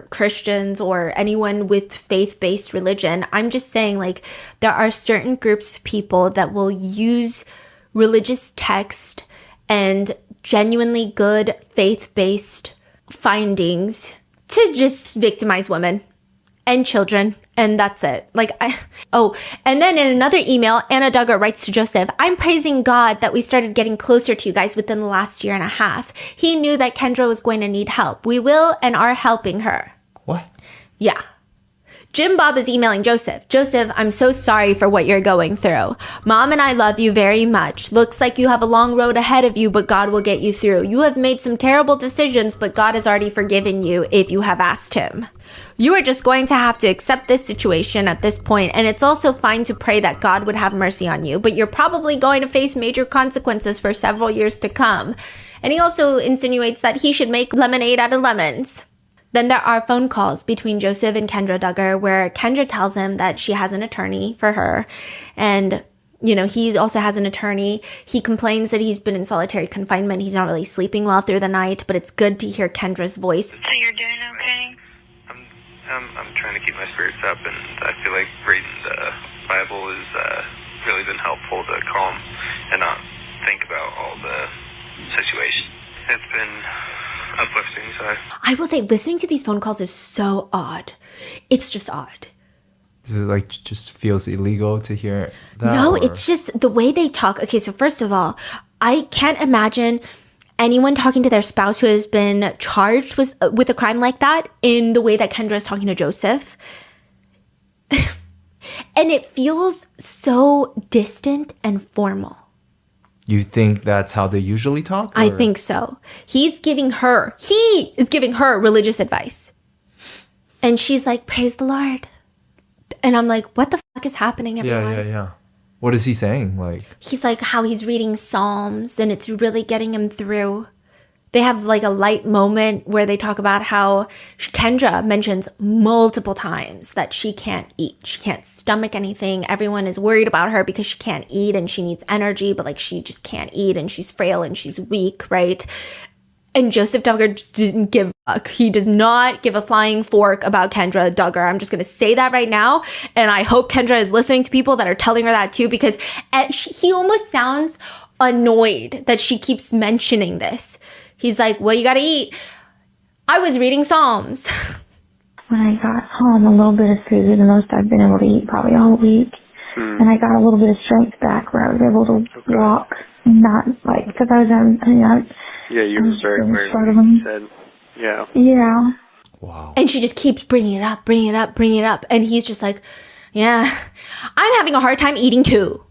Christians or anyone with faith-based religion, I'm just saying like there are certain groups of people that will use religious text and genuinely good faith-based findings to just victimize women and children, and that's it. And then in another email, Anna Duggar writes to Joseph, I'm praising God that we started getting closer to you guys within the last year and a half. He knew that Kendra was going to need help. We will and are helping her. What? Yeah. Jim Bob is emailing Joseph. Joseph, I'm so sorry for what you're going through. Mom and I love you very much. Looks like you have a long road ahead of you, but God will get you through. You have made some terrible decisions, but God has already forgiven you if you have asked him. You are just going to have to accept this situation at this point, and it's also fine to pray that God would have mercy on you, but you're probably going to face major consequences for several years to come. And he also insinuates that he should make lemonade out of lemons. Then there are phone calls between Joseph and Kendra Duggar where Kendra tells him that she has an attorney for her. And, he also has an attorney. He complains that he's been in solitary confinement. He's not really sleeping well through the night, but it's good to hear Kendra's voice. So you're doing okay? I'm trying to keep my spirits up, and I feel like reading the Bible has really been helpful to calm and not think about all the situations. It's been uplifting. So I will say listening to these phone calls is so odd. It's just odd. Is it just feels illegal to hear that? No, or? It's just the way they talk. Okay, so first of all, I can't imagine anyone talking to their spouse who has been charged with a crime like that in the way that Kendra is talking to Joseph. And it feels so distant and formal. You think that's how they usually talk? I think so. He is giving her religious advice. And she's like, praise the Lord. And I'm like, what the fuck is happening, everyone? Yeah. What is he saying? Like, he's like how he's reading Psalms and it's really getting him through. They have like a light moment where they talk about how Kendra mentions multiple times that she can't eat. She can't stomach anything. Everyone is worried about her because she can't eat and she needs energy, but like she just can't eat and she's frail and she's weak, right? And Joseph Duggar just didn't give a fuck. He does not give a flying fork about Kendra Duggar. I'm just going to say that right now. And I hope Kendra is listening to people that are telling her that too, because he almost sounds annoyed that she keeps mentioning this. He's like, well, you got to eat. I was reading Psalms. When I got home, a little bit of food, the most I've been able to eat probably all week. And I got a little bit of strength back where I was able to walk, not like, because I was yeah, you were very struggling. Said, yeah. Yeah. Wow. And she just keeps bringing it up. And he's just like, yeah, I'm having a hard time eating too.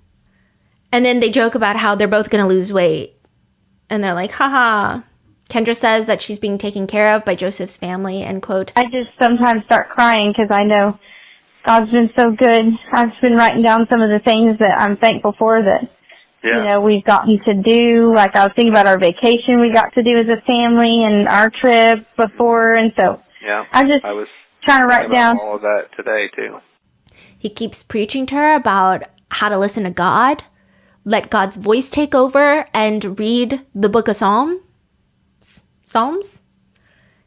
And then they joke about how they're both going to lose weight. And they're like, haha. Kendra says that she's being taken care of by Joseph's family, end quote. I just sometimes start crying because I know God's been so good. I've been writing down some of the things that I'm thankful for that, you know, we've gotten to do. Like I was thinking about our vacation we got to do as a family and our trip before. And so I was trying to write down all of that today too. He keeps preaching to her about how to listen to God, let God's voice take over, and read the book of Psalms.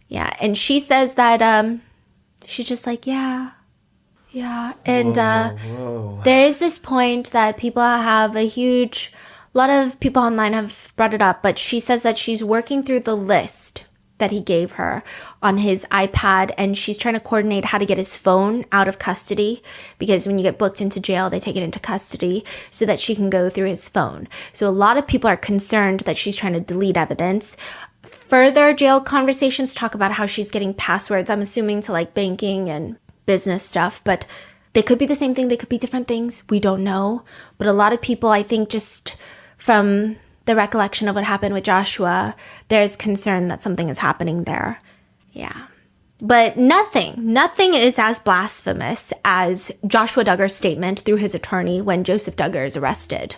Yeah, and she says that she's just like, yeah. And there is this point that people have a lot of people online have brought it up, but she says that she's working through the list that he gave her on his iPad, and she's trying to coordinate how to get his phone out of custody, because when you get booked into jail, they take it into custody so that she can go through his phone. So a lot of people are concerned that she's trying to delete evidence. Further jail conversations talk about how she's getting passwords, I'm assuming to like banking and business stuff, but they could be the same thing. They could be different things. We don't know. But a lot of people, I think, just from the recollection of what happened with Joshua, there's concern that something is happening there. Yeah. But nothing is as blasphemous as Joshua Duggar's statement through his attorney when Joseph Duggar is arrested.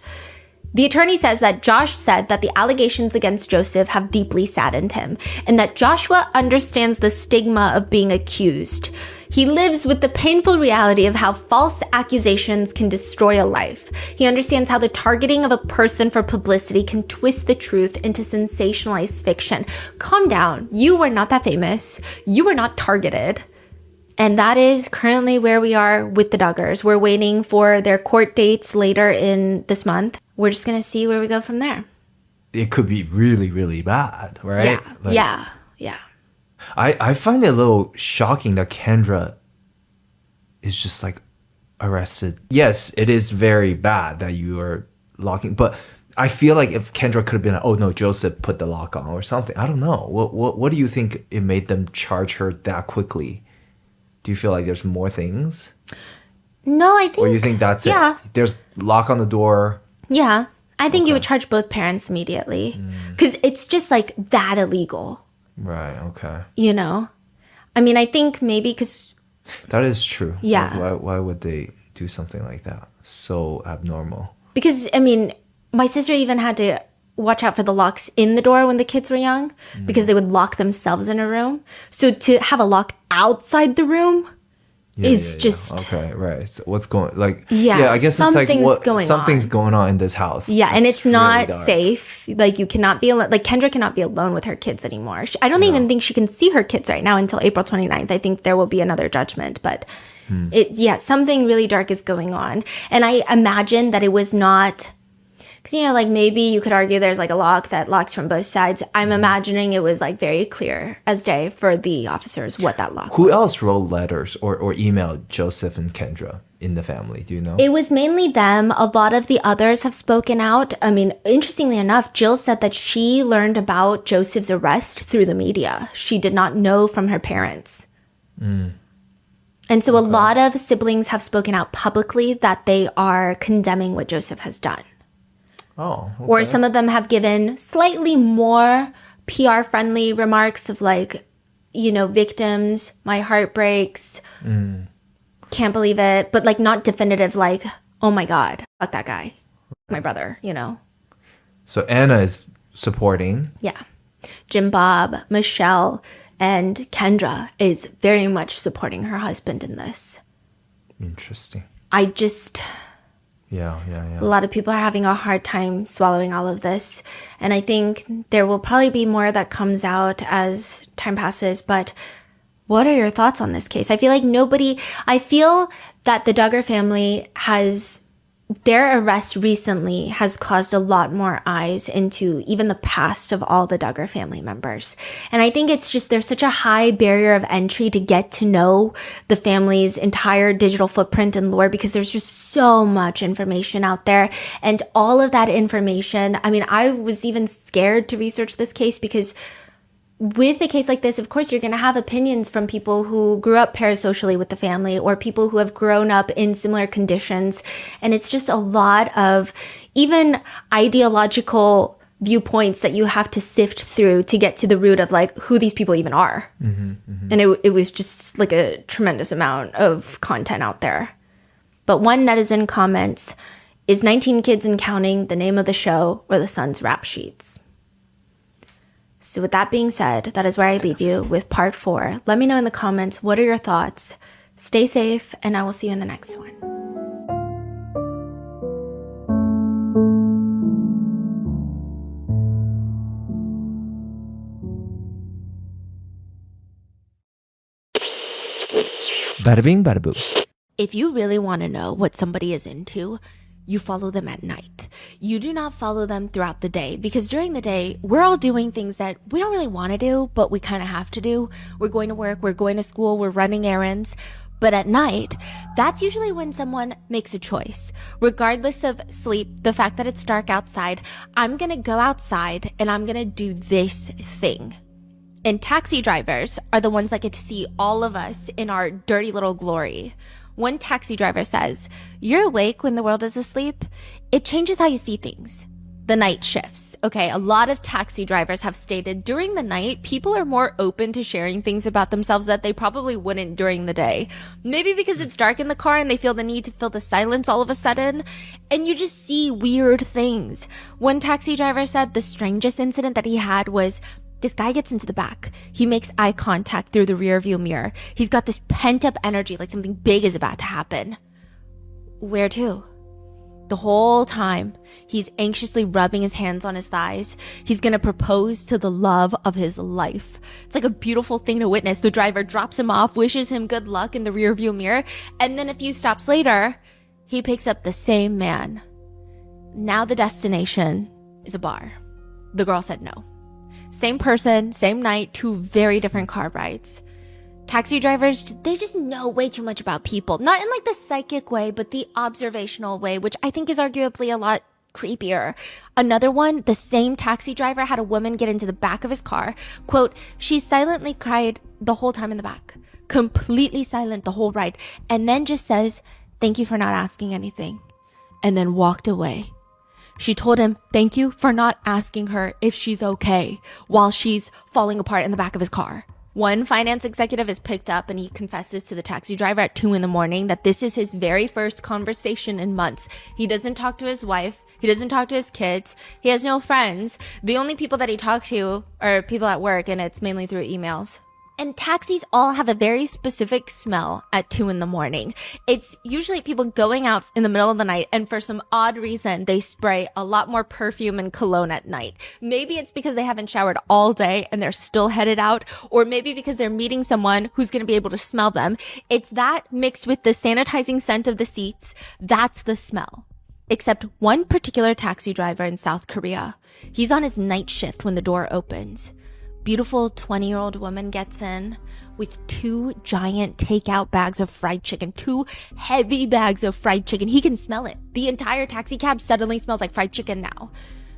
The attorney says that Josh said that the allegations against Joseph have deeply saddened him, and that Joshua understands the stigma of being accused. He lives with the painful reality of how false accusations can destroy a life. He understands how the targeting of a person for publicity can twist the truth into sensationalized fiction. Calm down. You were not that famous. You were not targeted. And that is currently where we are with the Duggars. We're waiting for their court dates later in this month. We're just going to see where we go from there. It could be really, really bad, right? Yeah. I find it a little shocking that Kendra is just like arrested. Yes, it is very bad that you are locking, but I feel like if Kendra could have been like, oh no, Joseph put the lock on or something. I don't know. What do you think it made them charge her that quickly? Do you feel like there's more things? No, I think... Or you think that's it? There's lock on the door. Yeah. I think you would charge both parents immediately. Because it's just like that illegal. Right, okay. You know? I mean, I think maybe because... That is true. Yeah. Like, why would they do something like that? So abnormal. Because, I mean, my sister even had to watch out for the locks in the door when the kids were young because they would lock themselves in a room. So to have a lock outside the room is just... Okay, right. So what's going... Like, yeah, I guess something's it's like going something's going on in this house. Yeah, and it's not really safe. Like, you cannot be alone. Like, Kendra cannot be alone with her kids anymore. I don't even think she can see her kids right now until April 29th. I think there will be another judgment, but something really dark is going on. And I imagine that it was not... Because, you know, like maybe you could argue there's like a lock that locks from both sides. I'm imagining it was like very clear as day for the officers what that lock was. Who else wrote letters or emailed Joseph and Kendra? in the family? Do you know? It was mainly them. A lot of the others have spoken out. I mean, interestingly enough, Jill said that she learned about Joseph's arrest through the media. She did not know from her parents. And so a lot of siblings have spoken out publicly that they are condemning what Joseph has done. Oh, okay. Or some of them have given slightly more PR-friendly remarks of like, you know, victims, my heart breaks, can't believe it, but like not definitive, like, oh my God, fuck that guy, my brother, you know. So Anna is supporting. Yeah. Jim Bob, Michelle, and Kendra is very much supporting her husband in this. Interesting. Yeah. A lot of people are having a hard time swallowing all of this. And I think there will probably be more that comes out as time passes. But what are your thoughts on this case? I feel that the Duggar family their arrest recently has caused a lot more eyes into even the past of all the Duggar family members. And I think it's just, there's such a high barrier of entry to get to know the family's entire digital footprint and lore, because there's just so much information out there. And all of that information, I mean, I was even scared to research this case because with a case like this, of course, you're going to have opinions from people who grew up parasocially with the family or people who have grown up in similar conditions. And it's just a lot of even ideological viewpoints that you have to sift through to get to the root of like who these people even are. And it was just like a tremendous amount of content out there. But one netizen comments, is 19 Kids and Counting the name of the show or the Sun's rap sheets? So with that being said, that is where I leave you with part 4. Let me know in the comments, what are your thoughts? Stay safe, and I will see you in the next one. Bada bing, bada boo. If you really want to know what somebody is into, you follow them at night. You do not follow them throughout the day, because during the day, we're all doing things that we don't really want to do, but we kind of have to do. We're going to work, we're going to school, we're running errands. But at night, that's usually when someone makes a choice. Regardless of sleep, the fact that it's dark outside, I'm going to go outside and I'm going to do this thing. And taxi drivers are the ones that get to see all of us in our dirty little glory. One taxi driver says, you're awake when the world is asleep. It changes how you see things. The night shifts. Okay, a lot of taxi drivers have stated during the night, people are more open to sharing things about themselves that they probably wouldn't during the day. Maybe because it's dark in the car and they feel the need to fill the silence all of a sudden. And you just see weird things. One taxi driver said the strangest incident that he had was, this guy gets into the back. He makes eye contact through the rear view mirror. He's got this pent up energy like something big is about to happen. Where to? The whole time, he's anxiously rubbing his hands on his thighs. He's gonna propose to the love of his life. It's like a beautiful thing to witness. The driver drops him off, wishes him good luck in the rear view mirror, and then a few stops later, he picks up the same man. Now the destination is a bar. The girl said no. Same person, same night, 2 very different car rides. Taxi drivers, they just know way too much about people. Not in like the psychic way, but the observational way, which I think is arguably a lot creepier. Another one, the same taxi driver had a woman get into the back of his car. Quote, she silently cried the whole time in the back. Completely silent the whole ride. And then just says, thank you for not asking anything. And then walked away. She told him, thank you for not asking her if she's okay while she's falling apart in the back of his car. One finance executive is picked up and he confesses to the taxi driver at 2 a.m. that this is his very first conversation in months. He doesn't talk to his wife. He doesn't talk to his kids. He has no friends. The only people that he talks to are people at work, and it's mainly through emails. And taxis all have a very specific smell at 2 a.m. It's usually people going out in the middle of the night, and for some odd reason, they spray a lot more perfume and cologne at night. Maybe it's because they haven't showered all day and they're still headed out, or maybe because they're meeting someone who's going to be able to smell them. It's that mixed with the sanitizing scent of the seats. That's the smell. Except one particular taxi driver in South Korea. He's on his night shift when the door opens. beautiful 20-year-old woman gets in with 2 giant takeout bags of fried chicken, 2 heavy bags of fried chicken. He can smell it. The entire taxi cab suddenly smells like fried chicken now.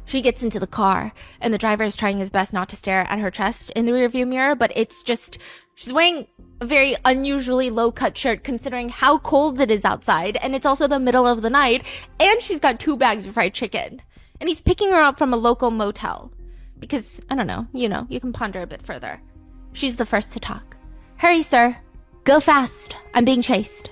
She gets into the car, and the driver is trying his best not to stare at her chest in the rearview mirror, but it's just, she's wearing a very unusually low-cut shirt considering how cold it is outside, and it's also the middle of the night, and she's got 2 bags of fried chicken. And he's picking her up from a local motel. Because, I don't know, you can ponder a bit further. She's the first to talk. "Hurry, sir. Go fast. I'm being chased.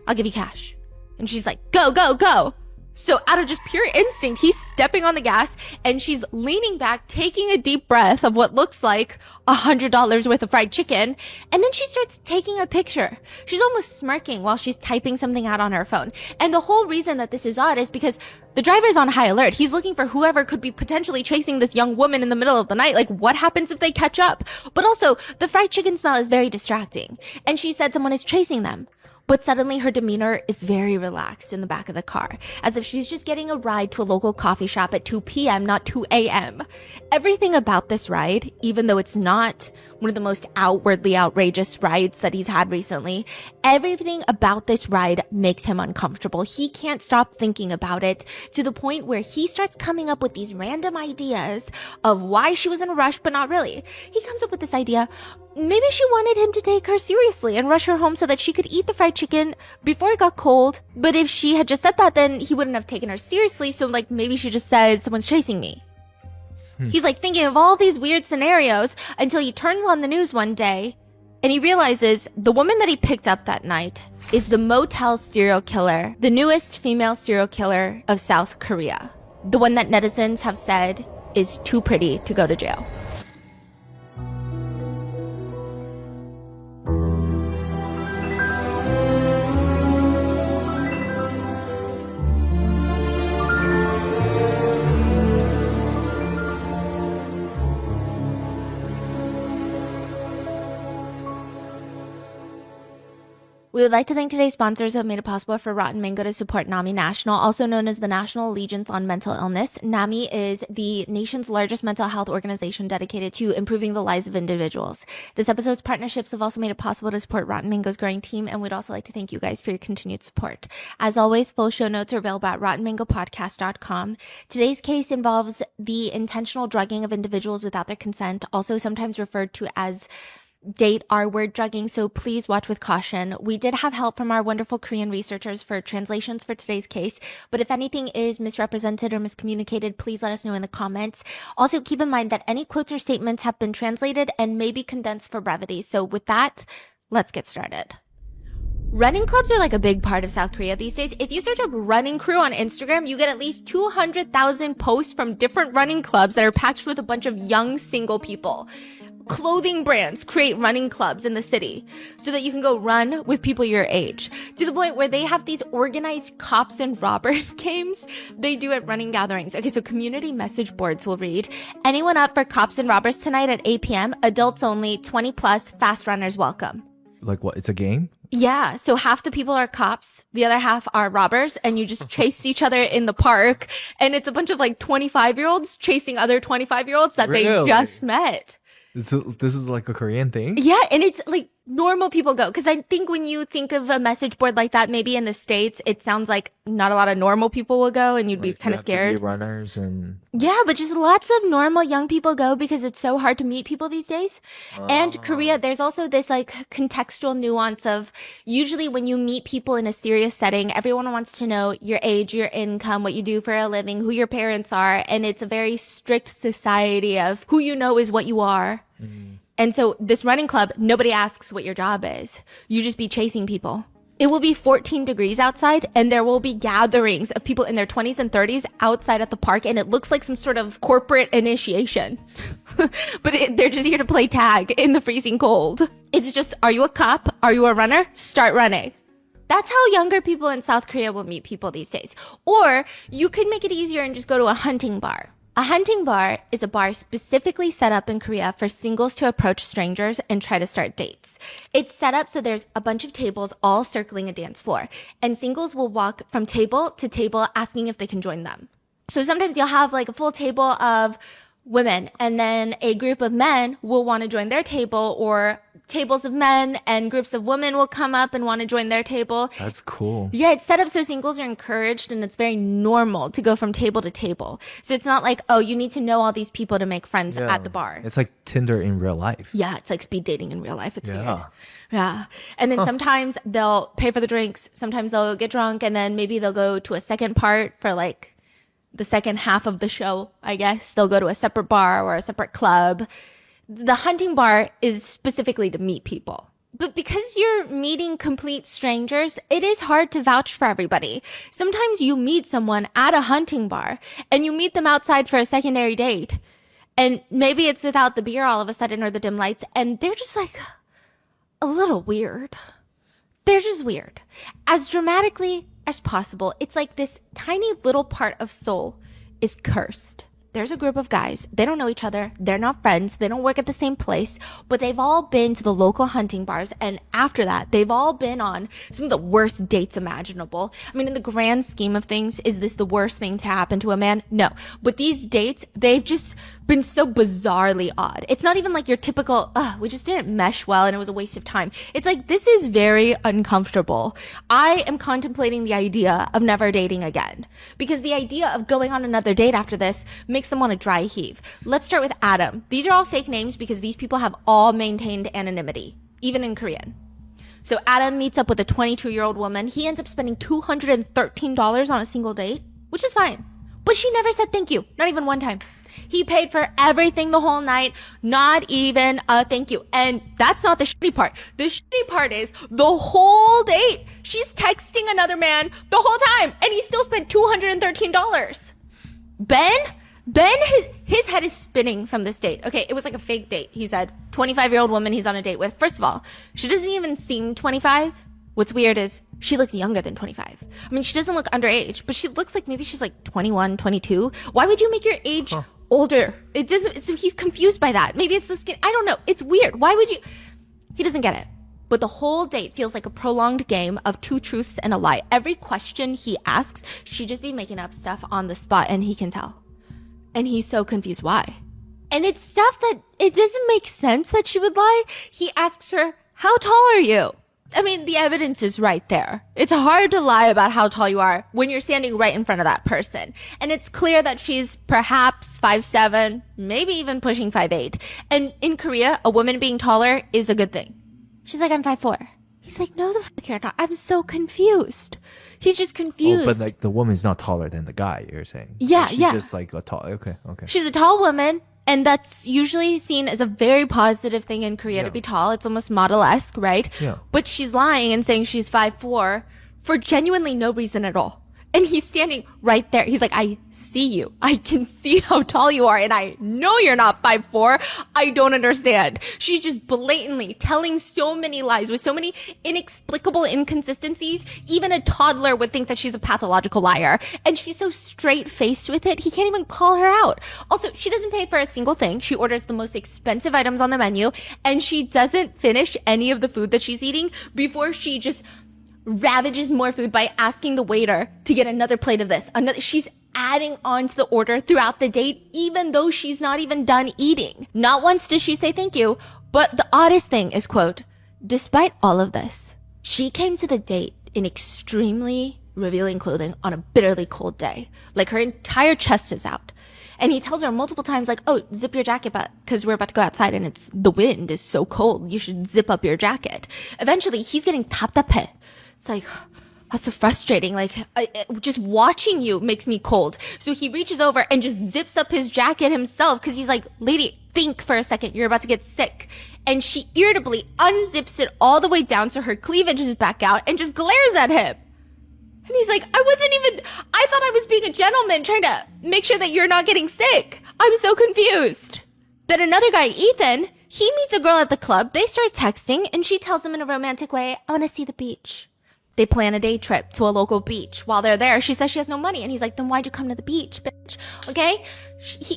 I'll give you cash." And she's like, "Go, go, go." So out of just pure instinct, he's stepping on the gas and she's leaning back, taking a deep breath of what looks like $100 worth of fried chicken. And then she starts taking a picture. She's almost smirking while she's typing something out on her phone. And the whole reason that this is odd is because the driver's on high alert. He's looking for whoever could be potentially chasing this young woman in the middle of the night. Like, what happens if they catch up? But also, the fried chicken smell is very distracting. And she said someone is chasing them. But suddenly her demeanor is very relaxed in the back of the car, as if she's just getting a ride to a local coffee shop at 2 p.m., not 2 a.m. Everything about this ride, even though it's not one of the most outwardly outrageous rides that he's had recently, everything about this ride makes him uncomfortable. He can't stop thinking about it to the point where he starts coming up with these random ideas of why she was in a rush, but not really. He comes up with this idea. Maybe she wanted him to take her seriously and rush her home so that she could eat the fried chicken before it got cold. But if she had just said that, then he wouldn't have taken her seriously. So like maybe she just said, "Someone's chasing me." He's like thinking of all these weird scenarios until he turns on the news one day and he realizes the woman that he picked up that night is the motel serial killer, the newest female serial killer of South Korea. The one that netizens have said is too pretty to go to jail. We would like to thank today's sponsors who have made it possible for Rotten Mango to support NAMI National, also known as the National Alliance on Mental Illness. NAMI is the nation's largest mental health organization dedicated to improving the lives of individuals. This episode's partnerships have also made it possible to support Rotten Mango's growing team, and we'd also like to thank you guys for your continued support. As always, full show notes are available at rottenmangopodcast.com. Today's case involves the intentional drugging of individuals without their consent, also sometimes referred to as date R-word drugging, so please watch with caution. We did have help from our wonderful Korean researchers for translations for today's case, but if anything is misrepresented or miscommunicated, please let us know in the comments. Also, keep in mind that any quotes or statements have been translated and may be condensed for brevity. So with that, let's get started. Running clubs are like a big part of South Korea these days. If you search up running crew on Instagram, you get at least 200,000 posts from different running clubs that are packed with a bunch of young single people. Clothing brands create running clubs in the city so that you can go run with people your age, to the point where they have these organized cops and robbers games they do at running gatherings. Okay, so community message boards will read, "Anyone up for cops and robbers tonight at 8 p.m.? Adults only, 20 plus, fast runners welcome." Like what? It's a game? Yeah, so half the people are cops, the other half are robbers, and you just chase each other in the park, and it's a bunch of like 25-year-olds chasing other 25-year-olds that they just met. This is like a Korean thing? Yeah, and it's like normal people go. Because I think when you think of a message board like that, maybe in the States, it sounds like not a lot of normal people will go and you'd be kind of scared. Runners and... Yeah, but just lots of normal young people go because it's so hard to meet people these days. And Korea, there's also this like contextual nuance of usually when you meet people in a serious setting, everyone wants to know your age, your income, what you do for a living, who your parents are. And it's a very strict society of who you know is what you are. And so this running club, nobody asks what your job is. You just be chasing people. It will be 14 degrees outside and there will be gatherings of people in their 20s and 30s outside at the park, and it looks like some sort of corporate initiation. But they're just here to play tag in the freezing cold. It's just, are you a cop? Are you a runner? Start running. That's how younger people in South Korea will meet people these days. Or you could make it easier and just go to a hunting bar. A hunting bar is a bar specifically set up in Korea for singles to approach strangers and try to start dates. It's set up so there's a bunch of tables all circling a dance floor, and singles will walk from table to table asking if they can join them. So sometimes you'll have like a full table of women, and then a group of men will want to join their table, or tables of men and groups of women will come up and want to join their table. That's cool. Yeah, it's set up so singles are encouraged, and it's very normal to go from table to table. So it's not like, oh, you need to know all these people to make friends at the bar. It's like Tinder in real life. Yeah, it's like speed dating in real life. It's weird. Yeah. And then sometimes they'll pay for the drinks. Sometimes they'll get drunk, and then maybe they'll go to a second part for like the second half of the show, I guess. They'll go to a separate bar or a separate club. The hunting bar is specifically to meet people. But because you're meeting complete strangers, it is hard to vouch for everybody. Sometimes you meet someone at a hunting bar and you meet them outside for a secondary date. And maybe it's without the beer all of a sudden or the dim lights, and they're just like a little weird. They're just weird. As dramatically as possible, it's like this tiny little part of Seoul is cursed. There's a group of guys. They don't know each other. They're not friends. They don't work at the same place, but they've all been to the local hunting bars. And after that, they've all been on some of the worst dates imaginable. I mean, in the grand scheme of things, is this the worst thing to happen to a man? No. But these dates, they've just been so bizarrely odd. It's not even like your typical, we just didn't mesh well and it was a waste of time. It's like, this is very uncomfortable. I am contemplating the idea of never dating again, because the idea of going on another date after this makes them want to dry heave. Let's start with Adam. These are all fake names because these people have all maintained anonymity, even in Korean. So Adam meets up with a 22-year-old woman. He ends up spending $213 on a single date, which is fine. But she never said thank you, not even one time. He paid for everything the whole night, not even a thank you. And that's not the shitty part. The shitty part is the whole date, she's texting another man the whole time, and he still spent $213. Ben, his head is spinning from this date. Okay, it was like a fake date. He said, 25-year-old woman he's on a date with. First of all, she doesn't even seem 25. What's weird is she looks younger than 25. I mean, she doesn't look underage, but she looks like maybe she's like 21, 22. Why would you make your age older? It doesn't, he's confused by that. Maybe it's the skin. I don't know. It's weird. Why would you? He doesn't get it. But the whole date feels like a prolonged game of two truths and a lie. Every question he asks, she'd just be making up stuff on the spot, and he can tell. And he's so confused why. And it's stuff that it doesn't make sense that she would lie. He asks her, how tall are you? I mean, the evidence is right there. It's hard to lie about how tall you are when you're standing right in front of that person. And it's clear that she's perhaps 5'7", maybe even pushing 5'8". And in Korea, a woman being taller is a good thing. She's like, I'm 5'4". He's like, no, the fuck you're not. I'm so confused. He's just confused. Oh, but like the woman's not taller than the guy, you're saying? Yeah, like she's just like a tall. Okay. She's a tall woman, and that's usually seen as a very positive thing in Korea to be tall. It's almost model-esque, right? Yeah. But she's lying and saying she's 5'4" for genuinely no reason at all. And he's standing right there. He's like, I see you. I can see how tall you are. And I know you're not 5'4". I don't understand. She's just blatantly telling so many lies with so many inexplicable inconsistencies. Even a toddler would think that she's a pathological liar. And she's so straight-faced with it, he can't even call her out. Also, she doesn't pay for a single thing. She orders the most expensive items on the menu. And she doesn't finish any of the food that she's eating before she just ravages more food by asking the waiter to get another plate of this. She's adding on to the order throughout the date, even though she's not even done eating. Not once does she say thank you, but the oddest thing is, quote, despite all of this, she came to the date in extremely revealing clothing on a bitterly cold day. Like her entire chest is out. And he tells her multiple times, like, oh, zip your jacket, because we're about to go outside and the wind is so cold. You should zip up your jacket. Eventually, he's getting 답답해. It's like, that's so frustrating. Like, just watching you makes me cold. So he reaches over and just zips up his jacket himself because he's like, lady, think for a second. You're about to get sick. And she irritably unzips it all the way down so her cleavage is back out and just glares at him. And he's like, I thought I was being a gentleman trying to make sure that you're not getting sick. I'm so confused. Then another guy, Ethan, he meets a girl at the club. They start texting and she tells him in a romantic way, I want to see the beach. They plan a day trip to a local beach. While they're there, she says she has no money. And he's like, then why'd you come to the beach, bitch? Okay?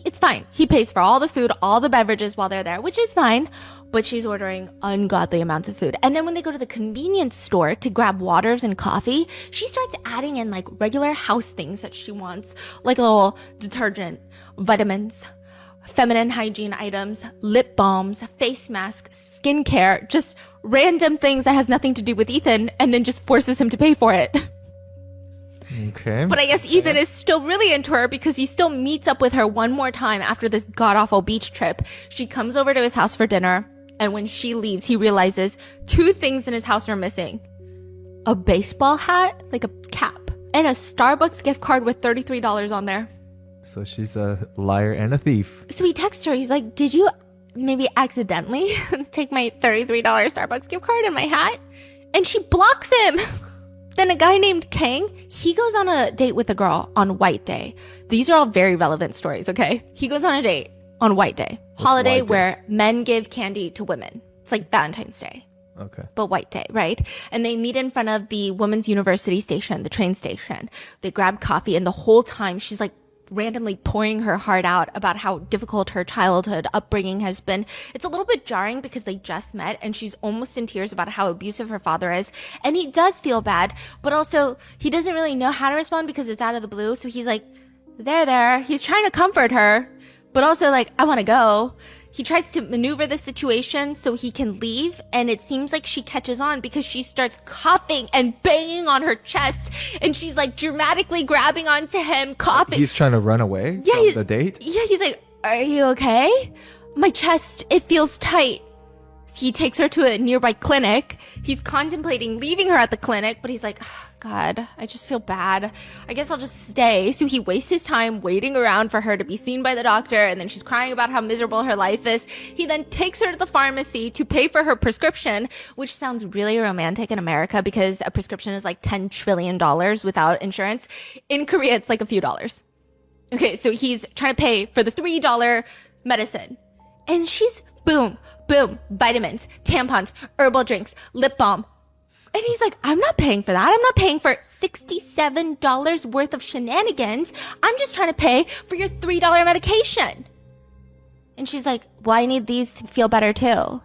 It's fine. He pays for all the food, all the beverages while they're there, which is fine. But she's ordering ungodly amounts of food. And then when they go to the convenience store to grab waters and coffee, she starts adding in like regular house things that she wants, like a little detergent, vitamins, feminine hygiene items, lip balms, face masks, skincare, just random things that has nothing to do with Ethan, and then just forces him to pay for it. Okay. But I guess Ethan is still really into her because he still meets up with her one more time after this god-awful beach trip. She comes over to his house for dinner, and when she leaves, he realizes 2 things in his house are missing. A baseball hat, like a cap, and a Starbucks gift card with $33 on there. So she's a liar and a thief. So he texts her. He's like, did you maybe accidentally take my $33 Starbucks gift card and my hat? And she blocks him. Then a guy named Kang, he goes on a date with a girl on White Day. These are all very relevant stories, okay? He goes on a date on White Day. Holiday where men give candy to women. It's like Valentine's Day. Okay. But White Day, right? And they meet in front of the Women's University station, the train station. They grab coffee, and the whole time she's like randomly pouring her heart out about how difficult her childhood upbringing has been. It's a little bit jarring because they just met and she's almost in tears about how abusive her father is. And he does feel bad, but also he doesn't really know how to respond because it's out of the blue. So he's like, there. He's trying to comfort her, but also like, I want to go. He tries to maneuver the situation so he can leave, and it seems like she catches on because she starts coughing and banging on her chest, and she's like dramatically grabbing onto him, coughing. He's trying to run away from the date? Yeah, he's like, are you okay? My chest, it feels tight. He takes her to a nearby clinic. He's contemplating leaving her at the clinic, but he's like, oh, God, I just feel bad. I guess I'll just stay. So he wastes his time waiting around for her to be seen by the doctor, and then she's crying about how miserable her life is. He then takes her to the pharmacy to pay for her prescription, which sounds really romantic in America because a prescription is like $10 trillion without insurance. In Korea, it's like a few dollars. Okay, so he's trying to pay for the $3 medicine. And she's boom, vitamins, tampons, herbal drinks, lip balm. And he's like, I'm not paying for that. I'm not paying for $67 worth of shenanigans. I'm just trying to pay for your $3 medication. And she's like, well, I need these to feel better too.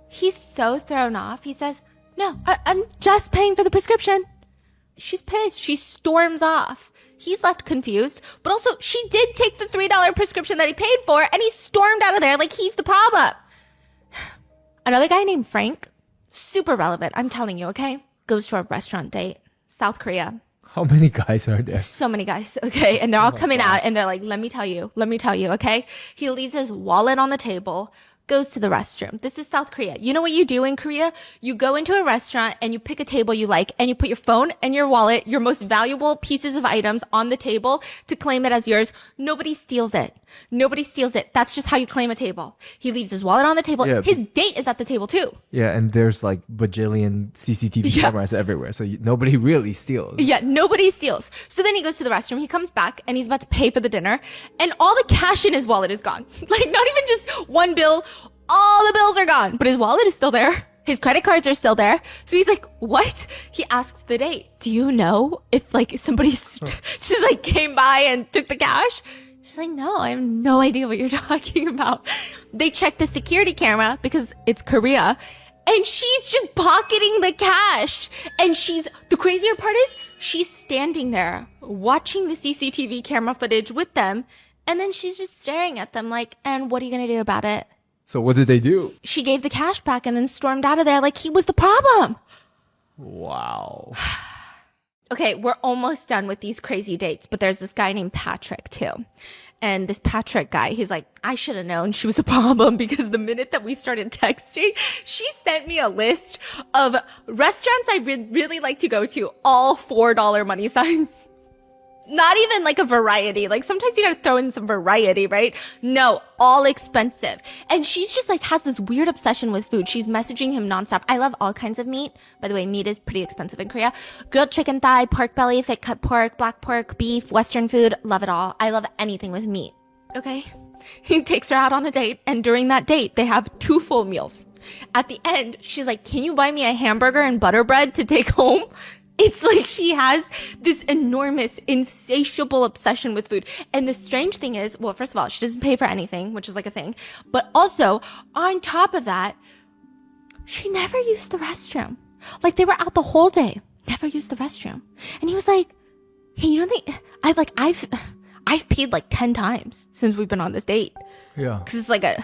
He's so thrown off. He says, no, I'm just paying for the prescription. She's pissed. She storms off. He's left confused, but also she did take the $3 prescription that he paid for, and he stormed out of there like he's the problem. Another guy named Frank, super relevant, I'm telling you, okay? Goes to a restaurant date, South Korea. How many guys are there? So many guys, okay? And they're all coming out, and they're like, let me tell you, okay? He leaves his wallet on the table, goes to the restroom. This is South Korea. You know what you do in Korea? You go into a restaurant and you pick a table you like and you put your phone and your wallet, your most valuable pieces of items on the table to claim it as yours. Nobody steals it. That's just how you claim a table. He leaves his wallet on the table. Yeah. His date is at the table too. Yeah, and there's like bajillion CCTV cameras everywhere, so nobody really steals. Yeah, nobody steals. So then he goes to the restroom, he comes back, and he's about to pay for the dinner, and all the cash in his wallet is gone. Like, not even just one bill, all the bills are gone, but his wallet is still there. His credit cards are still there. So he's like, what? He asks the date, do you know if like somebody just like came by and took the cash? She's like, no, I have no idea what you're talking about. They check the security camera because it's Korea, and she's just pocketing the cash. And the crazier part is she's standing there watching the CCTV camera footage with them. And then she's just staring at them like, and what are you going to do about it? So what did they do? She gave the cash back and then stormed out of there like he was the problem. Wow. Okay, we're almost done with these crazy dates, but there's this guy named Patrick too. And this Patrick guy, he's like, I should have known she was a problem because the minute that we started texting, she sent me a list of restaurants I really like to go to, all $4 money signs. Not even like a variety. Like sometimes you gotta throw in some variety, right? No, all expensive. And she's just like has this weird obsession with food. She's messaging him nonstop. I love all kinds of meat. By the way, meat is pretty expensive in Korea. Grilled chicken thigh, pork belly, thick cut pork, black pork, beef, Western food. Love it all. I love anything with meat. Okay? He takes her out on a date, and during that date, they have 2 full meals. At the end, she's like, can you buy me a hamburger and butter bread to take home? It's like she has this enormous, insatiable obsession with food. And the strange thing is, well, first of all, she doesn't pay for anything, which is like a thing. But also, on top of that, she never used the restroom. Like, they were out the whole day, never used the restroom. And he was like, hey, you don't think, I've peed like 10 times since we've been on this date. Yeah. Because it's like a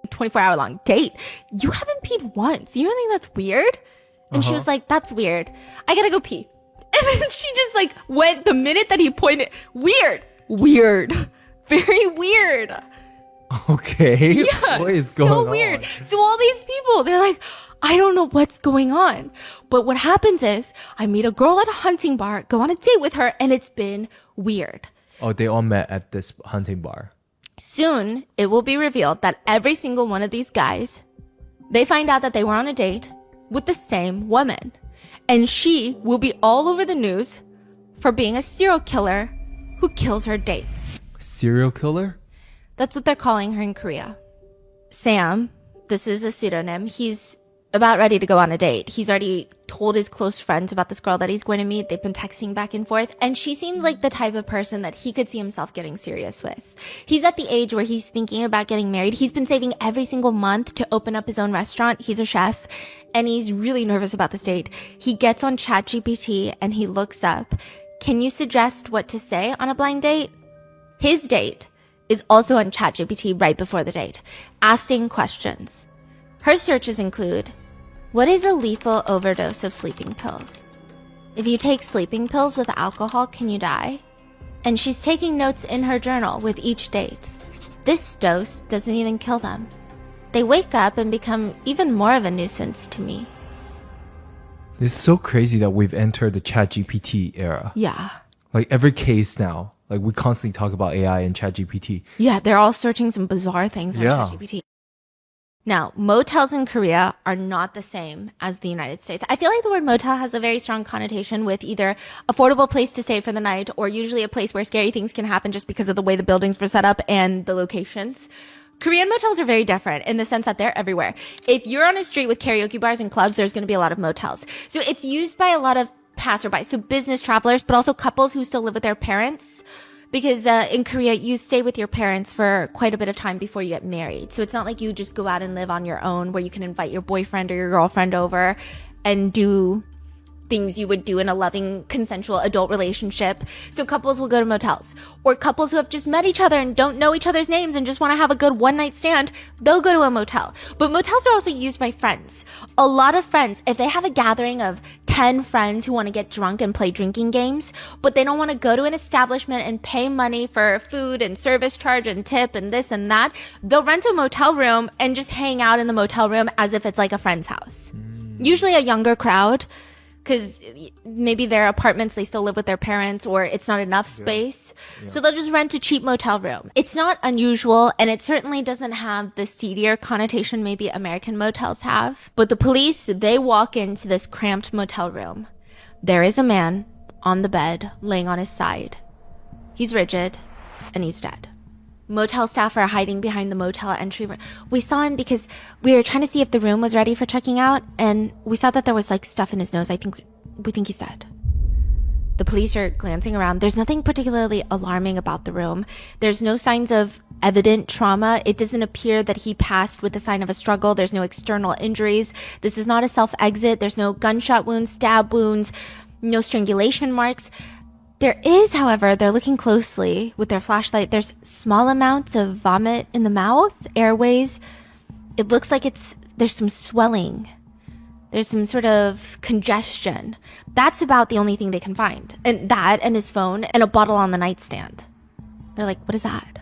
24-hour long date. You haven't peed once. You don't think that's weird? And she was like, that's weird. I gotta go pee. And then she just like went the minute that he pointed. Weird. Very weird. Okay. Yeah. What is so going weird. on? So all these people, they're like, I don't know what's going on. But what happens is I meet a girl at a hunting bar, go on a date with her, and it's been weird. Oh, they all met at this hunting bar. Soon, it will be revealed that every single one of these guys, they find out that they were on a date with the same woman. And she will be all over the news for being a serial killer who kills her dates. Serial killer? That's what they're calling her in Korea. Sam, this is a pseudonym. He's about ready to go on a date. He's already told his close friends about this girl that he's going to meet. They've been texting back and forth. And she seems like the type of person that he could see himself getting serious with. He's at the age where he's thinking about getting married. He's been saving every single month to open up his own restaurant. He's a chef. And he's really nervous about this date. He gets on ChatGPT and he looks up, can you suggest what to say on a blind date? His date is also on ChatGPT right before the date, asking questions. Her searches include, what is a lethal overdose of sleeping pills? If you take sleeping pills with alcohol, can you die? And she's taking notes in her journal with each date. This dose doesn't even kill them. They wake up and become even more of a nuisance to me. It's so crazy that we've entered the ChatGPT era. Yeah. Like every case now, like we constantly talk about AI and ChatGPT. Yeah, they're all searching some bizarre things on Yeah. ChatGPT. Now, motels in Korea are not the same as the United States. I feel like the word motel has a very strong connotation with either affordable place to stay for the night or usually a place where scary things can happen just because of the way the buildings were set up and the locations. Korean motels are very different in the sense that they're everywhere. If you're on a street with karaoke bars and clubs, there's going to be a lot of motels. So it's used by a lot of passerby, so business travelers, but also couples who still live with their parents. Because in Korea, you stay with your parents for quite a bit of time before you get married. So it's not like you just go out and live on your own where you can invite your boyfriend or your girlfriend over and do things you would do in a loving, consensual adult relationship. So couples will go to motels. Or couples who have just met each other and don't know each other's names and just want to have a good one-night stand, they'll go to a motel. But motels are also used by friends. A lot of friends, if they have a gathering of 10 friends who want to get drunk and play drinking games, but they don't want to go to an establishment and pay money for food and service charge and tip and this and that, they'll rent a motel room and just hang out in the motel room as if it's like a friend's house. Usually a younger crowd, because maybe their apartments, they still live with their parents or it's not enough space. Yeah. So they'll just rent a cheap motel room. It's not unusual, and it certainly doesn't have the seedier connotation maybe American motels have. But the police, they walk into this cramped motel room. There is a man on the bed, laying on his side. He's rigid, and he's dead. Motel staff are hiding behind the motel entry room. We saw him because we were trying to see if the room was ready for checking out, and we saw that there was like stuff in his nose. We think he's dead. The police are glancing around. There's nothing particularly alarming about the room. There's no signs of evident trauma. It doesn't appear that he passed with the sign of a struggle. There's no external injuries. This is not a self-exit. There's no gunshot wounds, stab wounds, no strangulation marks. There is, however, they're looking closely with their flashlight. There's small amounts of vomit in the mouth, airways. It looks like there's some swelling. There's some sort of congestion. That's about the only thing they can find. And that and his phone and a bottle on the nightstand. They're like, what is that?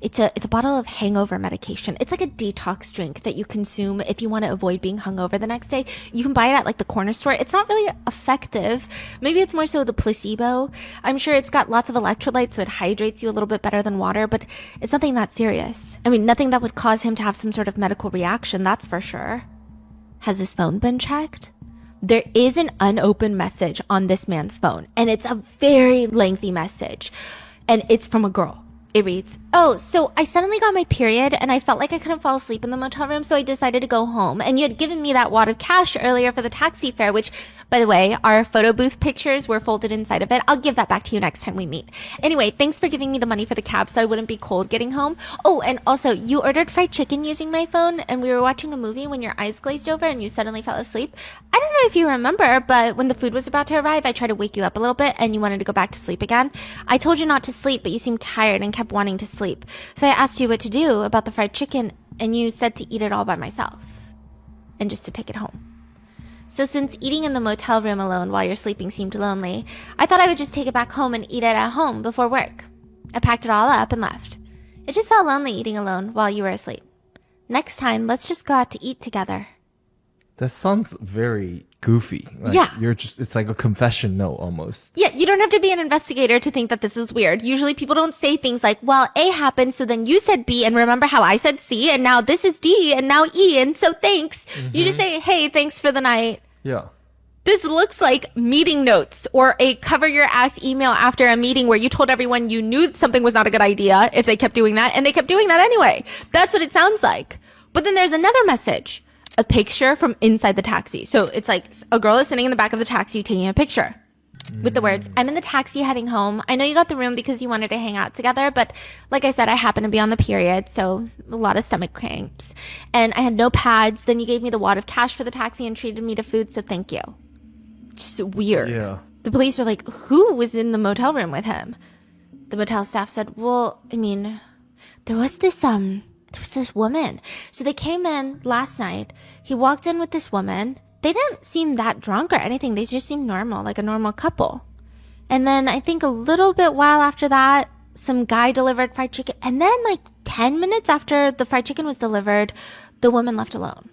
It's a bottle of hangover medication. It's like a detox drink that you consume if you want to avoid being hungover the next day. You can buy it at like the corner store. It's not really effective. Maybe it's more so the placebo. I'm sure it's got lots of electrolytes, so it hydrates you a little bit better than water, but it's nothing that serious. I mean, nothing that would cause him to have some sort of medical reaction, that's for sure. Has his phone been checked? There is an unopened message on this man's phone, and it's a very lengthy message, and it's from a girl. It reads, oh, so I suddenly got my period and I felt like I couldn't fall asleep in the motel room, so I decided to go home. And you had given me that wad of cash earlier for the taxi fare, which, by the way, our photo booth pictures were folded inside of it. I'll give that back to you next time we meet. Anyway, thanks for giving me the money for the cab so I wouldn't be cold getting home. Oh, and also, you ordered fried chicken using my phone, and we were watching a movie when your eyes glazed over and you suddenly fell asleep. I don't know if you remember, but when the food was about to arrive, I tried to wake you up a little bit and you wanted to go back to sleep again. I told you not to sleep, but you seemed tired and kept kept wanting to sleep. So I asked you what to do about the fried chicken, and you said to eat it all by myself and just to take it home. So since eating in the motel room alone while you're sleeping seemed lonely, I thought I would just take it back home and eat it at home before work. I packed it all up and left. It just felt lonely eating alone while you were asleep. Next time, let's just go out to eat together. That sounds very goofy. Like Yeah. It's like a confession note almost. Yeah, you don't have to be an investigator to think that this is weird. Usually people don't say things like, well, A happened, so then you said B, and remember how I said C, and now this is D, and now E, and so thanks. You just say, hey, thanks for the night. Yeah. This looks like meeting notes or a cover your ass email after a meeting where you told everyone you knew something was not a good idea if they kept doing that, and they kept doing that anyway. That's what it sounds like. But then there's another message. A picture from inside the taxi. So it's like a girl is sitting in the back of the taxi taking a picture with the words, I'm in the taxi heading home. I know you got the room because you wanted to hang out together, but like I said, I happen to be on the period, so a lot of stomach cramps. And I had no pads. Then you gave me the wad of cash for the taxi and treated me to food, so thank you. Just weird. Yeah. The police are like, who was in the motel room with him? The motel staff said, well, I mean, there was this woman. So they came in last night. He walked in with this woman. They didn't seem that drunk or anything. They just seemed normal, like a normal couple. And then I think a little bit while after that, some guy delivered fried chicken. And then like 10 minutes after the fried chicken was delivered, the woman left alone.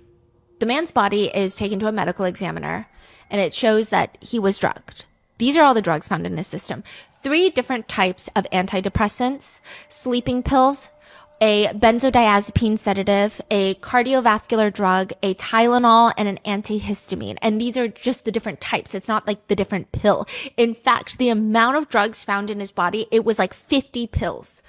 The man's body is taken to a medical examiner, and it shows that he was drugged. These are all the drugs found in his system. 3 different types of antidepressants, sleeping pills, a benzodiazepine sedative, a cardiovascular drug, a Tylenol, and an antihistamine. And these are just the different types. It's not like the different pill. In fact, the amount of drugs found in his body, it was like 50 pills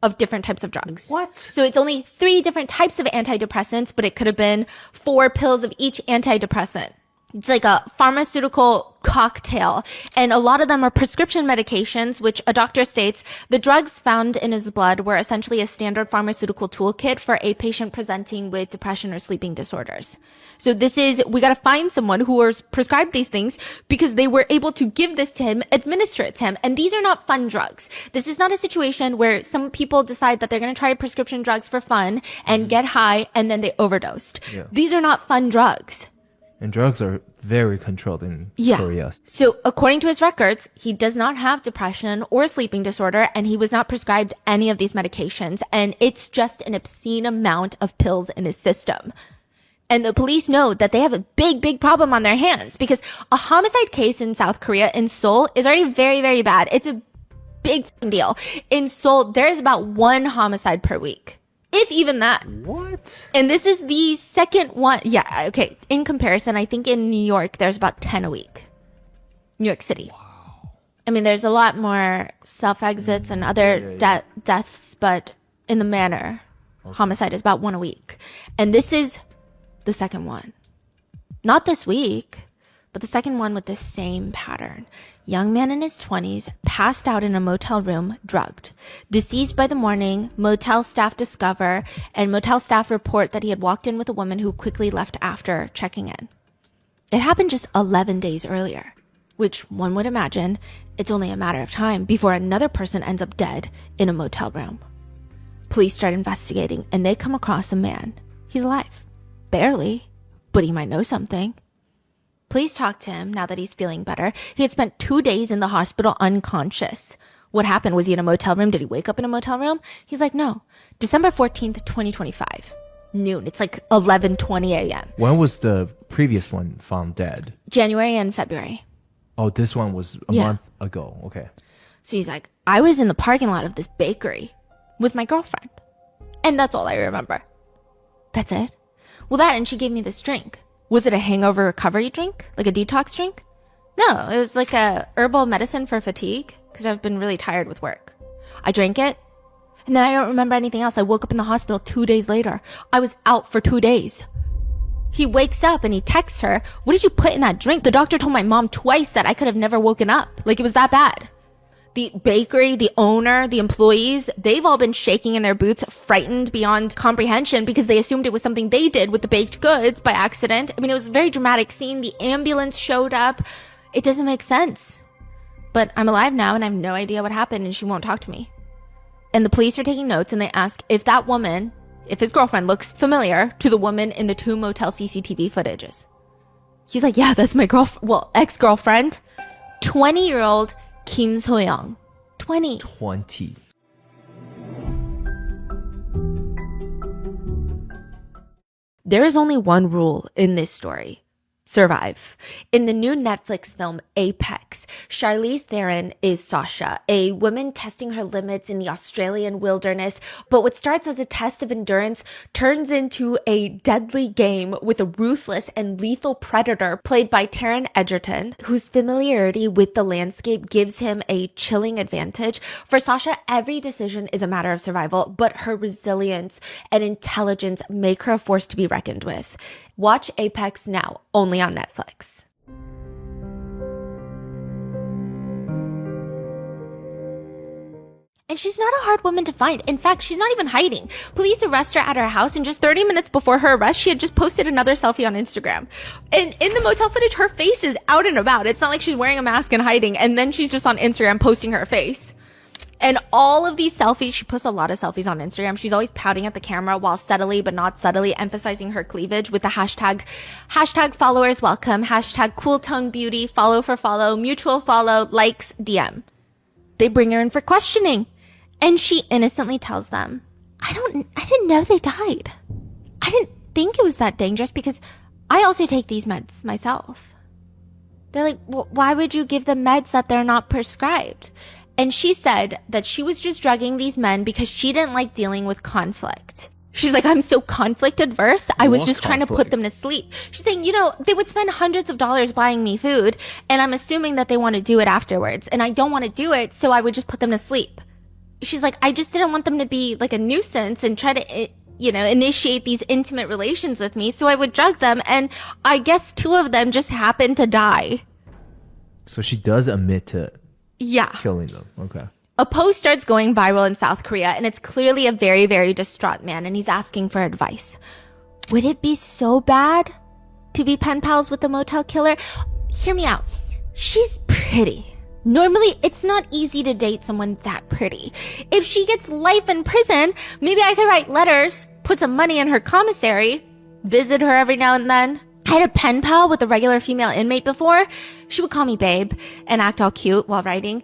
of different types of drugs. What? So it's only 3 different types of antidepressants, but it could have been 4 pills of each antidepressant. It's like a pharmaceutical cocktail, and a lot of them are prescription medications, which a doctor states the drugs found in his blood were essentially a standard pharmaceutical toolkit for a patient presenting with depression or sleeping disorders. So we got to find someone who was prescribed these things because they were able to give this to him, administer it to him. And these are not fun drugs. This is not a situation where some people decide that they're going to try prescription drugs for fun and get high and then they overdosed. Yeah. These are not fun drugs. And drugs are very controlled in Korea. So according to his records, he does not have depression or sleeping disorder, and he was not prescribed any of these medications. And it's just an obscene amount of pills in his system. And the police know that they have a big, big problem on their hands because a homicide case in South Korea, in Seoul, is already very, very bad. It's a big deal. In Seoul, there is about 1 homicide per week. If even that. What? And this is the second one. Yeah, okay. In comparison, I think in New York, there's about 10 a week. New York City. Wow. I mean, there's a lot more self-exits and other deaths, but in the manner, homicide is about 1 a week. And this is the second one. Not this week, but the second one with the same pattern. Young man in his 20s, passed out in a motel room, drugged. Deceased by the morning, motel staff discover, and motel staff report that he had walked in with a woman who quickly left after checking in. It happened just 11 days earlier, which one would imagine it's only a matter of time before another person ends up dead in a motel room. Police start investigating, and they come across a man. He's alive. Barely, but he might know something. Police talked to him now that he's feeling better. He had spent 2 days in the hospital unconscious. What happened? Was he in a motel room? Did he wake up in a motel room? He's like, no. December 14th, 2025. Noon. It's like 11:20 a.m. When was the previous one found dead? January and February. Oh, this one was a month ago. Okay. So he's like, I was in the parking lot of this bakery with my girlfriend. And that's all I remember. That's it. Well, that, and she gave me this drink. Was it a hangover recovery drink? Like a detox drink? No, it was like a herbal medicine for fatigue because I've been really tired with work. I drank it, and then I don't remember anything else. I woke up in the hospital 2 days later. I was out for 2 days. He wakes up and he texts her, what did you put in that drink? The doctor told my mom twice that I could have never woken up. Like it was that bad. The bakery, the owner, the employees, they've all been shaking in their boots, frightened beyond comprehension because they assumed it was something they did with the baked goods by accident. I mean, it was a very dramatic scene. The ambulance showed up. It doesn't make sense. But I'm alive now and I have no idea what happened and she won't talk to me. And the police are taking notes and they ask if that woman, if his girlfriend looks familiar to the woman in the 2 motel CCTV footages. He's like, yeah, that's my ex-girlfriend. 20-year-old Kim So-young. 20. There is only one rule in this story. Survive. In the new Netflix film Apex, Charlize Theron is Sasha, a woman testing her limits in the Australian wilderness, but what starts as a test of endurance turns into a deadly game with a ruthless and lethal predator played by Taron Egerton, whose familiarity with the landscape gives him a chilling advantage. For Sasha, every decision is a matter of survival, but her resilience and intelligence make her a force to be reckoned with. Watch Apex now, only on Netflix. And she's not a hard woman to find. In fact, she's not even hiding. Police arrest her at her house, and just 30 minutes before her arrest, she had just posted another selfie on Instagram. And in the motel footage, her face is out and about. It's not like she's wearing a mask and hiding, and then she's just on Instagram posting her face. And all of these selfies, she posts a lot of selfies on Instagram. She's always pouting at the camera while subtly but not subtly emphasizing her cleavage with the hashtag followers welcome, hashtag cool tone beauty, follow for follow, mutual follow, likes, DM. They bring her in for questioning. And she innocently tells them, I didn't know they died. I didn't think it was that dangerous because I also take these meds myself. They're like, well, why would you give them meds that they're not prescribed? And she said that she was just drugging these men because she didn't like dealing with conflict. She's like, I'm so conflict adverse. I was just trying to put them to sleep. She's saying, they would spend hundreds of dollars buying me food, and I'm assuming that they want to do it afterwards. And I don't want to do it, so I would just put them to sleep. She's like, I just didn't want them to be like a nuisance and try to, initiate these intimate relations with me. So I would drug them, and I guess 2 of them just happened to die. So she does admit to killing them. Okay. A post starts going viral in South Korea, and it's clearly a very, very distraught man, and he's asking for advice. Would it be so bad to be pen pals with the motel killer? Hear me out. She's pretty. Normally, it's not easy to date someone that pretty. If she gets life in prison, maybe I could write letters, put some money in her commissary, visit her every now and then. I had a pen pal with a regular female inmate before. She would call me babe and act all cute while writing.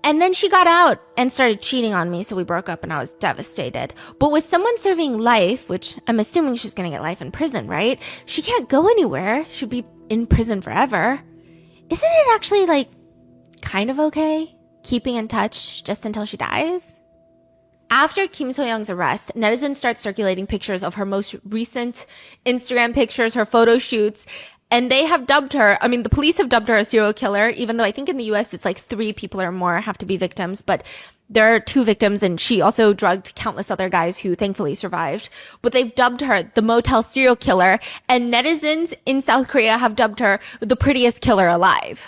And then she got out and started cheating on me, so we broke up and I was devastated. But with someone serving life, which I'm assuming she's gonna get life in prison, right? She can't go anywhere. She'll be in prison forever. Isn't it actually, kind of okay? Keeping in touch just until she dies? After Kim So-young's arrest, netizens start circulating pictures of her most recent Instagram pictures, her photo shoots, and they have dubbed her, the police have dubbed her a serial killer, even though I think in the US it's 3 people or more have to be victims, but there are 2 victims, and she also drugged countless other guys who thankfully survived. But they've dubbed her the motel serial killer, and netizens in South Korea have dubbed her the prettiest killer alive.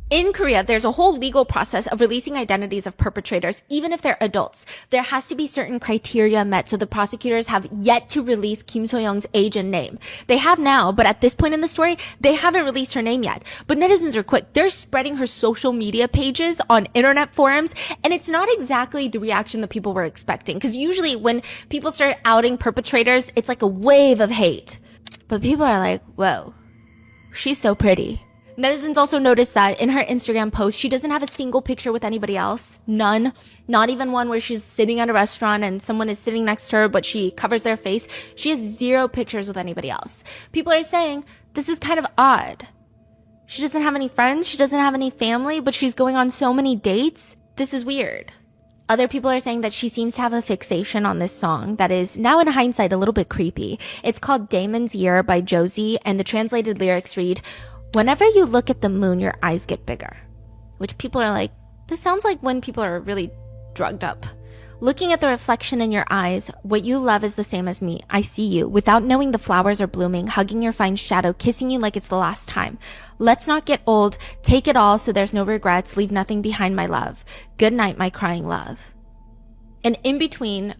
In Korea, there's a whole legal process of releasing identities of perpetrators, even if they're adults. There has to be certain criteria met, so the prosecutors have yet to release Kim So-young's age and name. They have now, but at this point in the story, they haven't released her name yet. But netizens are quick. They're spreading her social media pages on internet forums, and it's not exactly the reaction that people were expecting. Because usually when people start outing perpetrators, it's like a wave of hate. But people are like, whoa, she's so pretty. Netizens also noticed that in her Instagram post, she doesn't have a single picture with anybody else. None. Not even one where she's sitting at a restaurant and someone is sitting next to her, but she covers their face. She has 0 pictures with anybody else. People are saying, this is kind of odd. She doesn't have any friends. She doesn't have any family, but she's going on so many dates. This is weird. Other people are saying that she seems to have a fixation on this song that is, now in hindsight, a little bit creepy. It's called Damon's Year by Josie, and the translated lyrics read, whenever you look at the moon, your eyes get bigger. Which people are like, this sounds like when people are really drugged up. Looking at the reflection in your eyes, what you love is the same as me. I see you, without knowing the flowers are blooming, hugging your fine shadow, kissing you like it's the last time. Let's not get old. Take it all so there's no regrets. Leave nothing behind, my love. Good night, my crying love. And in between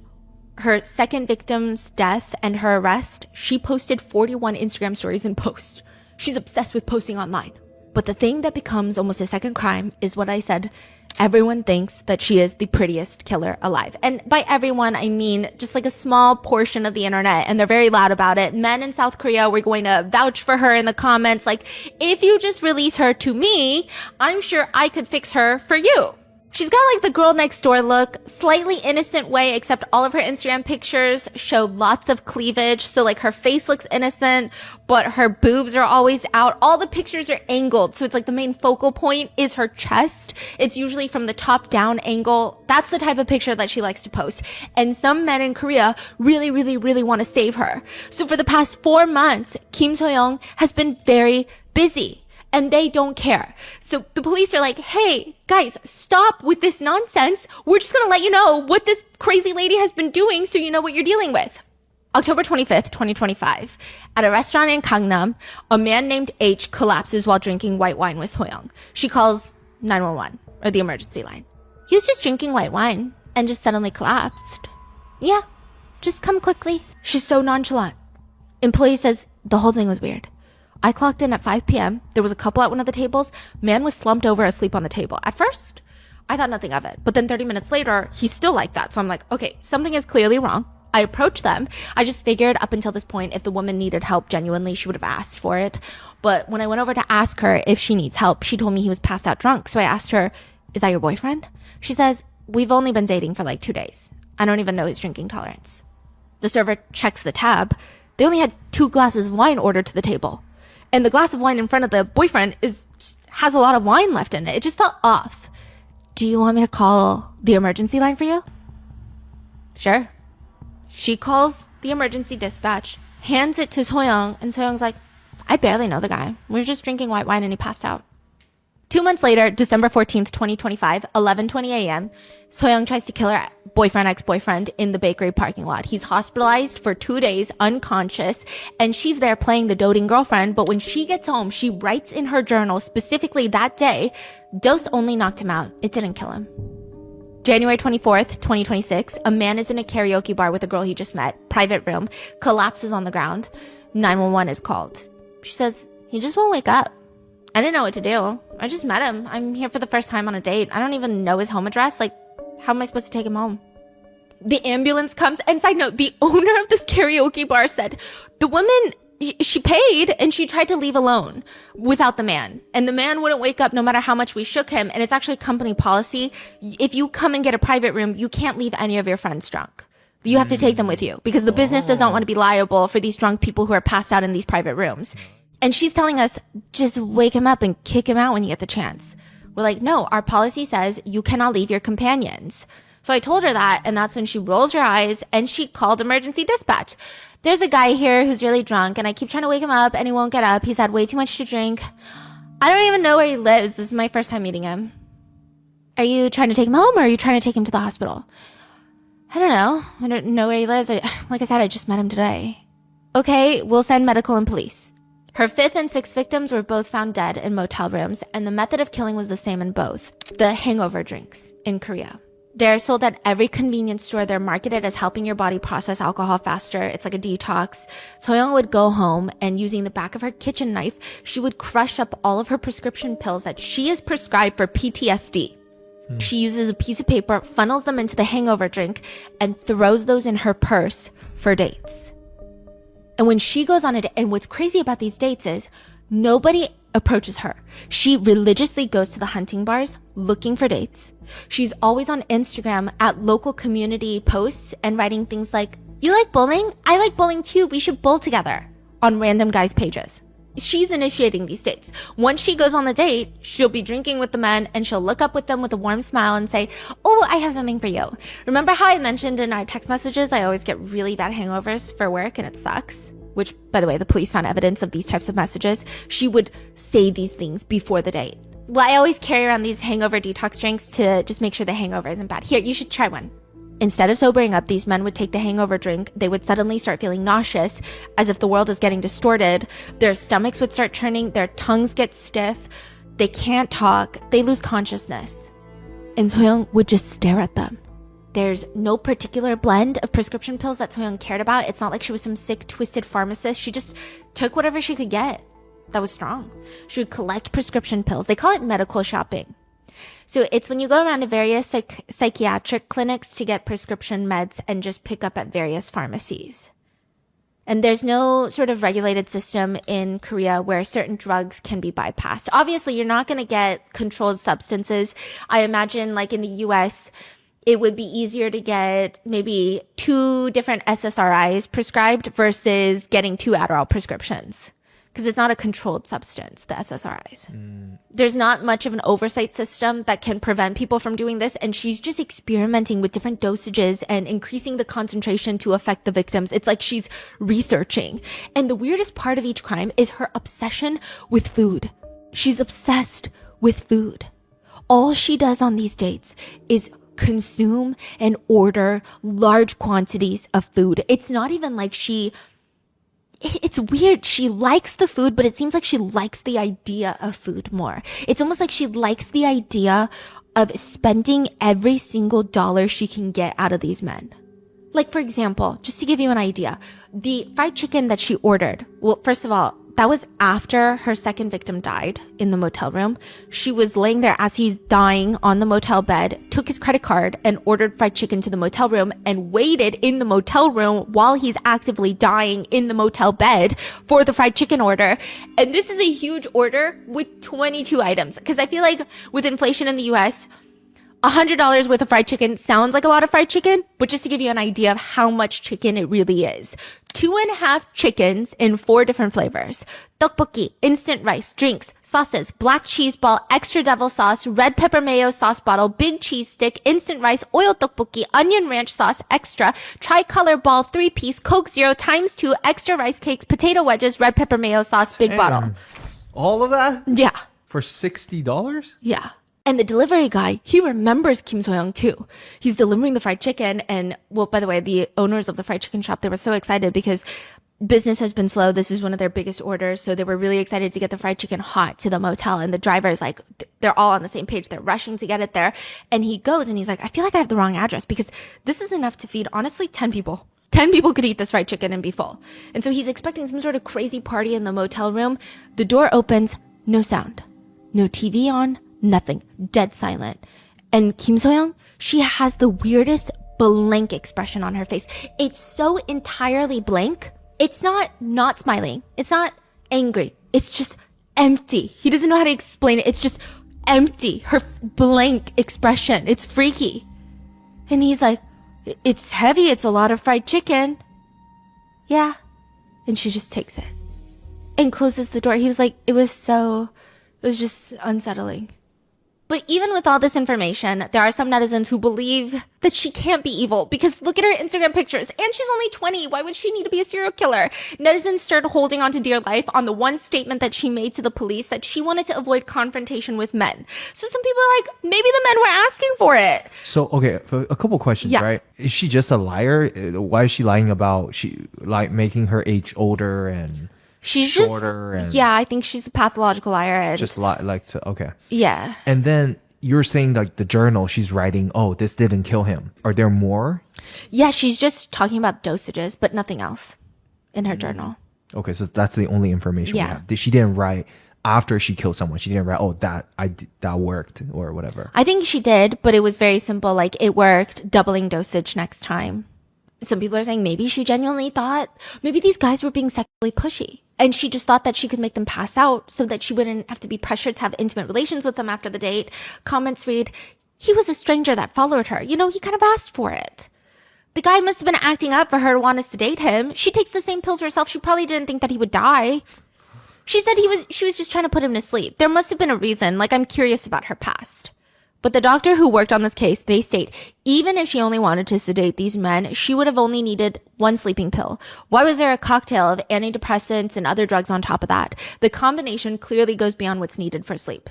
her second victim's death and her arrest, she posted 41 Instagram stories in post. She's obsessed with posting online. But the thing that becomes almost a second crime is what I said. Everyone thinks that she is the prettiest killer alive. And by everyone, I mean just like a small portion of the internet. And they're very loud about it. Men in South Korea were going to vouch for her in the comments. Like, if you just release her to me, I'm sure I could fix her for you. She's got like the girl next door look, slightly innocent way, except all of her Instagram pictures show lots of cleavage. So like her face looks innocent, but her boobs are always out. All the pictures are angled. So it's like the main focal point is her chest. It's usually from the top down angle. That's the type of picture that she likes to post. And some men in Korea really, really, really want to save her. So for the past 4 months, Kim So-young has been very busy. And they don't care. So the police are like, hey, guys, stop with this nonsense. We're just going to let you know what this crazy lady has been doing so you know what you're dealing with. October 25th, 2025, at a restaurant in Gangnam, a man named H collapses while drinking white wine with Soyoung. She calls 911, or the emergency line. He was just drinking white wine and just suddenly collapsed. Yeah, just come quickly. She's so nonchalant. Employee says the whole thing was weird. I clocked in at 5 p.m. There was a couple at one of the tables. Man was slumped over asleep on the table. At first, I thought nothing of it. But then 30 minutes later, he's still like that. So I'm like, okay, something is clearly wrong. I approached them. I just figured up until this point, if the woman needed help genuinely, she would have asked for it. But when I went over to ask her if she needs help, she told me he was passed out drunk. So I asked her, is that your boyfriend? She says, we've only been dating for like 2 days. I don't even know his drinking tolerance. The server checks the tab. They only had 2 glasses of wine ordered to the table. And the glass of wine in front of the boyfriend has a lot of wine left in it. It just felt off. Do you want me to call the emergency line for you? Sure. She calls the emergency dispatch, hands it to Soyoung, and Soyoung's like, I barely know the guy. We were just drinking white wine and he passed out. 2 months later, December 14th, 2025, 11:20 a.m., Soyoung tries to kill her ex-boyfriend in the bakery parking lot. He's hospitalized for 2 days, unconscious, and she's there playing the doting girlfriend. But when she gets home, she writes in her journal, specifically that day, dose only knocked him out. It didn't kill him. January 24th, 2026, a man is in a karaoke bar with a girl he just met, private room, collapses on the ground. 911 is called. She says, he just won't wake up. I didn't know what to do. I just met him. I'm here for the first time on a date. I don't even know his home address. Like, how am I supposed to take him home? The ambulance comes. And side note, the owner of this karaoke bar said the woman, she paid and she tried to leave alone without the man. And the man wouldn't wake up no matter how much we shook him. And it's actually company policy. If you come and get a private room, you can't leave any of your friends drunk. You have to take them with you because the business does not want to be liable for these drunk people who are passed out in these private rooms. And she's telling us, just wake him up and kick him out when you get the chance. We're like, no, our policy says you cannot leave your companions. So I told her that, and that's when she rolls her eyes and she called emergency dispatch. There's a guy here who's really drunk and I keep trying to wake him up and he won't get up. He's had way too much to drink. I don't even know where he lives. This is my first time meeting him. Are you trying to take him home or are you trying to take him to the hospital? I don't know. I don't know where he lives. Like I said, I just met him today. Okay, we'll send medical and police. Her 5th and 6th victims were both found dead in motel rooms, and the method of killing was the same in both. The hangover drinks in Korea. They're sold at every convenience store. They're marketed as helping your body process alcohol faster. It's like a detox. Soyoung would go home and using the back of her kitchen knife, she would crush up all of her prescription pills that she is prescribed for PTSD. She uses a piece of paper, funnels them into the hangover drink, and throws those in her purse for dates. And when she goes on it, and what's crazy about these dates is nobody approaches her. She religiously goes to the hunting bars looking for dates. She's always on Instagram at local community posts and writing things like, you like bowling? I like bowling too. We should bowl together on random guys' pages. She's initiating these dates. Once she goes on the date, she'll be drinking with the men and she'll look up with them with a warm smile and say, oh, I have something for you. Remember how I mentioned in our text messages, I always get really bad hangovers for work and it sucks? Which, by the way, the police found evidence of these types of messages. She would say these things before the date. Well, I always carry around these hangover detox drinks to just make sure the hangover isn't bad. Here, you should try one. Instead of sobering up, these men would take the hangover drink. They would suddenly start feeling nauseous, as if the world is getting distorted. Their stomachs would start churning. Their tongues get stiff. They can't talk. They lose consciousness. And Soyoung would just stare at them. There's no particular blend of prescription pills that Soyoung cared about. It's not like she was some sick, twisted pharmacist. She just took whatever she could get. that was strong. She would collect prescription pills. They call it medical shopping. So it's when you go around to various psychiatric clinics to get prescription meds and just pick up at various pharmacies. And there's no sort of regulated system in Korea where certain drugs can be bypassed. Obviously, you're not going to get controlled substances. I imagine like in the US, it would be easier to get maybe 2 different SSRIs prescribed versus getting 2 Adderall prescriptions. Because it's not a controlled substance, the SSRIs. There's not much of an oversight system that can prevent people from doing this. And she's just experimenting with different dosages and increasing the concentration to affect the victims. It's like she's researching. And the weirdest part of each crime is her obsession with food. She's obsessed with food. All she does on these dates is consume and order large quantities of food. It's not even like it's weird. She likes the food, but it seems like she likes the idea of food more. It's almost like she likes the idea of spending every single dollar she can get out of these men. Like, for example, just to give you an idea, the fried chicken that she ordered, well, first of all, that was after her second victim died in the motel room. She was laying there as he's dying on the motel bed, took his credit card and ordered fried chicken to the motel room and waited in the motel room while he's actively dying in the motel bed for the fried chicken order. And this is a huge order with 22 items. Because I feel like with inflation in the US, $100 worth of fried chicken sounds like a lot of fried chicken, but just to give you an idea of how much chicken it really is. 2.5 chickens in 4 different flavors. Tteokbokki, instant rice, drinks, sauces, black cheese ball, extra devil sauce, red pepper mayo sauce bottle, big cheese stick, instant rice, oil tteokbokki, onion ranch sauce, extra, tricolor ball, 3-piece, Coke Zero ×2, extra rice cakes, potato wedges, red pepper mayo sauce, big bottle. All of that? Yeah. For $60? Yeah. And the delivery guy, he remembers Kim So-young too. He's delivering the fried chicken. And, well, by the way, the owners of the fried chicken shop, they were so excited because business has been slow. This is one of their biggest orders. So they were really excited to get the fried chicken hot to the motel. And the driver is like, they're all on the same page. They're rushing to get it there. And he goes and he's like, I feel like I have the wrong address because this is enough to feed, honestly, 10 people. 10 people could eat this fried chicken and be full. And so he's expecting some sort of crazy party in the motel room. The door opens, no sound, no TV on. Nothing. Dead silent. And Kim So-young, she has the weirdest blank expression on her face. It's so entirely blank. It's not smiling. It's not angry. It's just empty. He doesn't know how to explain it. It's just empty. Her blank expression. It's freaky. And he's like, it's heavy. It's a lot of fried chicken. Yeah. And she just takes it and closes the door. He was like, it was just unsettling. But even with all this information, there are some netizens who believe that she can't be evil because look at her Instagram pictures and she's only 20. Why would she need to be a serial killer? Netizens started holding on to dear life on the one statement that she made to the police that she wanted to avoid confrontation with men. So some people are like, maybe the men were asking for it. So, okay, a couple questions, right? Is she just a liar? Why is she lying about making her age older and... She's shorter just, and yeah, I think she's a pathological liar. And just okay. Yeah. And then you're saying like the journal she's writing, oh, this didn't kill him. Are there more? Yeah, she's just talking about dosages, but nothing else in her journal. Okay, so that's the only information we have. She didn't write after she killed someone. She didn't write, oh, that worked or whatever. I think she did, but it was very simple. Like it worked, doubling dosage next time. Some people are saying maybe she genuinely thought maybe these guys were being sexually pushy. And she just thought that she could make them pass out so that she wouldn't have to be pressured to have intimate relations with them after the date. Comments read, he was a stranger that followed her. You know, he kind of asked for it. The guy must have been acting up for her to want us to date him. She takes the same pills herself. She probably didn't think that he would die. She said she was just trying to put him to sleep. There must have been a reason. Like, I'm curious about her past. But the doctor who worked on this case, they state, even if she only wanted to sedate these men, she would have only needed one sleeping pill. Why was there a cocktail of antidepressants and other drugs on top of that? The combination clearly goes beyond what's needed for sleep.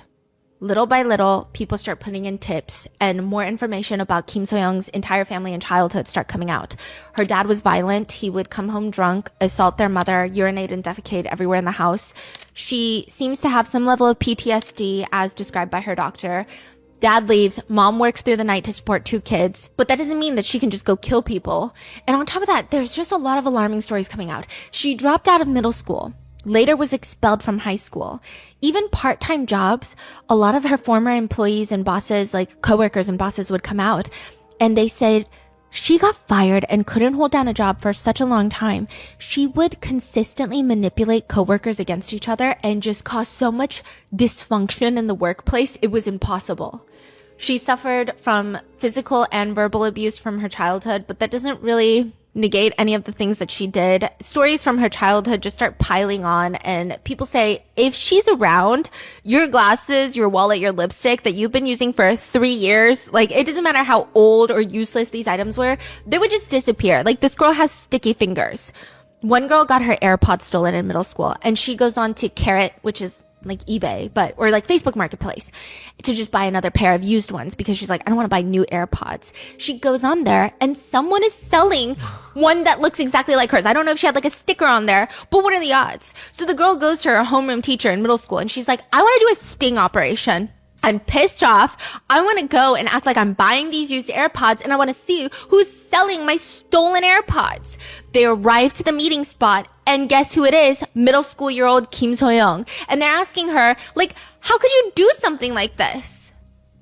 Little by little, people start putting in tips and more information about Kim So-young's entire family and childhood start coming out. Her dad was violent. He would come home drunk, assault their mother, urinate and defecate everywhere in the house. She seems to have some level of PTSD as described by her doctor. Dad leaves, mom works through the night to support 2 kids, but that doesn't mean that she can just go kill people. And on top of that, there's just a lot of alarming stories coming out. She dropped out of middle school, later was expelled from high school. Even part-time jobs, a lot of her former employees and bosses, like coworkers and bosses, would come out and they said she got fired and couldn't hold down a job for such a long time. She would consistently manipulate coworkers against each other and just cause so much dysfunction in the workplace, it was impossible. She suffered from physical and verbal abuse from her childhood, but that doesn't really negate any of the things that she did. Stories from her childhood just start piling on, and people say, if she's around, your glasses, your wallet, your lipstick that you've been using for 3 years, like, it doesn't matter how old or useless these items were, they would just disappear. Like, this girl has sticky fingers. One girl got her AirPods stolen in middle school, and she goes on to Carrot, which is like eBay, or like Facebook Marketplace, to just buy another pair of used ones because she's like, I don't want to buy new AirPods. She goes on there and someone is selling one that looks exactly like hers. I don't know if she had like a sticker on there, but what are the odds? So the girl goes to her homeroom teacher in middle school and she's like, I want to do a sting operation. I'm pissed off. I want to go and act like I'm buying these used AirPods and I want to see who's selling my stolen AirPods. They arrive to the meeting spot and guess who it is? Middle school year old Kim So-young. And they're asking her, like, how could you do something like this?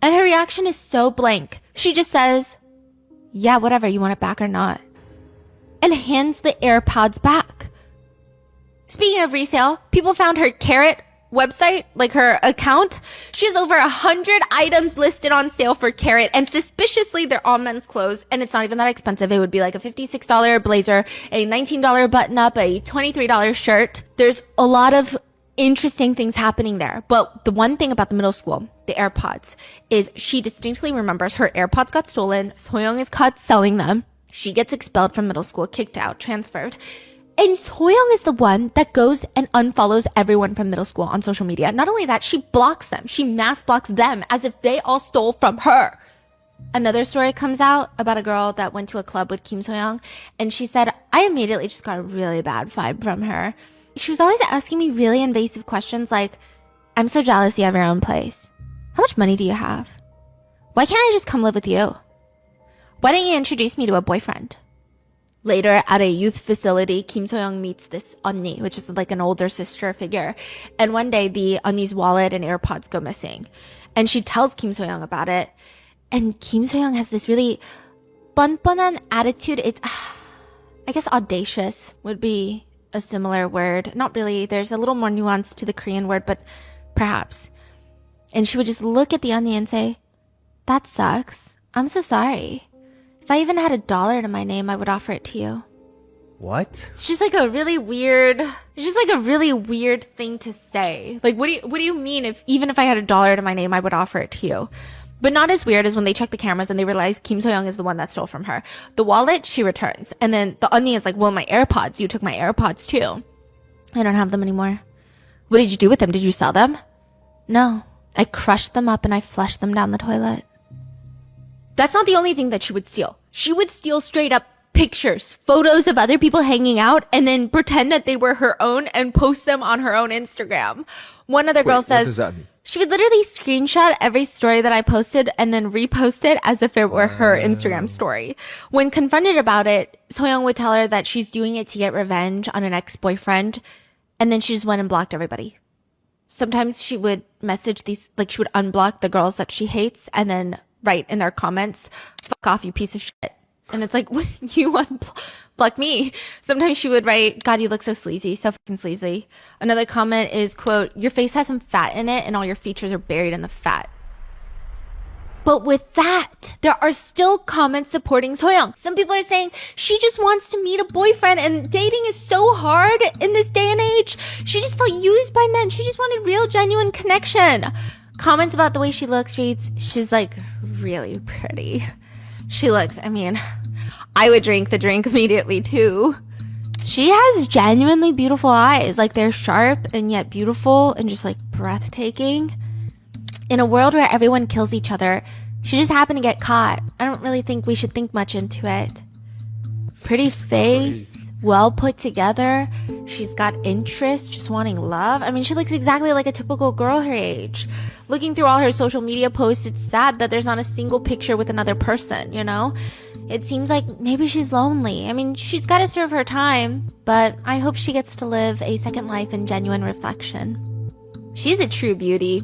And her reaction is so blank. She just says, yeah, whatever, you want it back or not? And hands the AirPods back. Speaking of resale, people found her Carrot website, like her account. She has over 100 items listed on sale for Carrot, and suspiciously they're all men's clothes, and it's not even that expensive. It would be like a $56 blazer, a $19 button up, a $23 shirt. There's a lot of interesting things happening there, but the one thing about the middle school, the AirPods, is she distinctly remembers her AirPods got stolen. So-young is caught selling them. She gets expelled from middle school, kicked out, transferred. And So-young is the one that goes and unfollows everyone from middle school on social media. Not only that, she blocks them. She mass blocks them as if they all stole from her. Another story comes out about a girl that went to a club with Kim So-young, and she said, I immediately just got a really bad vibe from her. She was always asking me really invasive questions like, I'm so jealous you have your own place. How much money do you have? Why can't I just come live with you? Why don't you introduce me to a boyfriend? Later, at a youth facility, Kim So-young meets this 언니, which is like an older sister figure. And one day, the 언니's wallet and AirPods go missing. And she tells Kim So-young about it. And Kim So-young has this really 뻔뻔한 attitude. It's, I guess audacious would be a similar word. Not really. There's a little more nuance to the Korean word, but perhaps. And she would just look at the 언니 and say, that sucks. I'm so sorry. If I even had $1 to my name, I would offer it to you. What? It's just like a really weird thing to say. Like, what do you mean even if I had $1 to my name, I would offer it to you? But not as weird as when they check the cameras and they realize Kim So-young is the one that stole from her. The wallet, she returns. And then the 언니 is like, well, my AirPods, you took my AirPods too. I don't have them anymore. What did you do with them? Did you sell them? No. I crushed them up and I flushed them down the toilet. That's not the only thing that she would steal. She would steal straight up pictures, photos of other people hanging out, and then pretend that they were her own and post them on her own Instagram. One other girl says, what does that mean? She would literally screenshot every story that I posted and then repost it as if it were her Instagram story. When confronted about it, So-young would tell her that she's doing it to get revenge on an ex-boyfriend, and then she just went and blocked everybody. Sometimes she would message these, like she would unblock the girls that she hates and then write in their comments, fuck off, you piece of shit. And it's like, you unblock me. Sometimes she would write, God, you look so sleazy, so fucking sleazy. Another comment is, quote, your face has some fat in it and all your features are buried in the fat. But with that, there are still comments supporting So-young. Some people are saying she just wants to meet a boyfriend and dating is so hard in this day and age. She just felt used by men. She just wanted real, genuine connection. Comments about the way she looks reads, she's like really pretty. She looks, I would drink the drink immediately too. She has genuinely beautiful eyes. Like they're sharp and yet beautiful and just like breathtaking. In a world where everyone kills each other, she just happened to get caught. I don't really think we should think much into it. Pretty face, well put together. She's got interest, just wanting love. She looks exactly like a typical girl her age. Looking through all her social media posts, it's sad that there's not a single picture with another person, you know? It seems like maybe she's lonely. I mean, she's got to serve her time, but I hope she gets to live a second life in genuine reflection. She's a true beauty.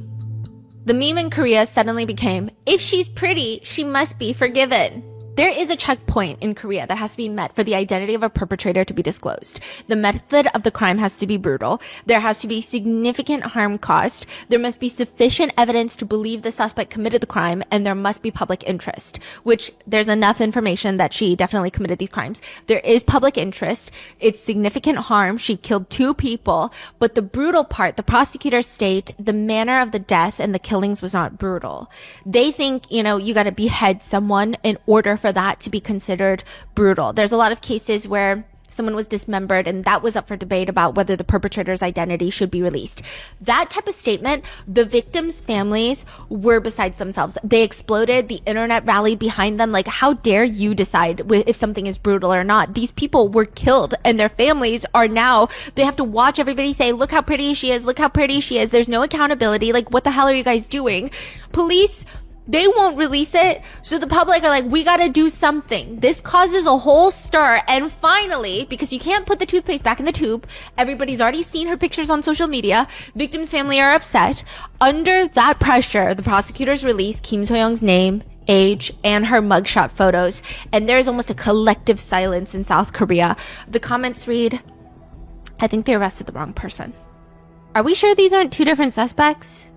The meme in Korea suddenly became, if she's pretty, she must be forgiven. There is a checkpoint in Korea that has to be met for the identity of a perpetrator to be disclosed. The method of the crime has to be brutal. There has to be significant harm caused. There must be sufficient evidence to believe the suspect committed the crime, and there must be public interest, which there's enough information that she definitely committed these crimes. There is public interest. It's significant harm. She killed 2 people, but the brutal part, the prosecutors state the manner of the death and the killings was not brutal. They think, you got to behead someone in order for that to be considered brutal. There's a lot of cases where someone was dismembered and that was up for debate about whether the perpetrator's identity should be released. That type of statement, the victims' families were besides themselves. They exploded. The internet rallied behind them. Like, how dare you decide if something is brutal or not? These people were killed and their families are now, they have to watch everybody say, look how pretty she is. Look how pretty she is. There's no accountability. Like, what the hell are you guys doing? Police, they won't release it. So the public are like, we got to do something. This causes a whole stir. And finally, because you can't put the toothpaste back in the tube, everybody's already seen her pictures on social media. Victim's family are upset. Under that pressure, the prosecutors release Kim So-young's name, age, and her mugshot photos. And there's almost a collective silence in South Korea. The comments read, I think they arrested the wrong person. Are we sure these aren't 2 different suspects?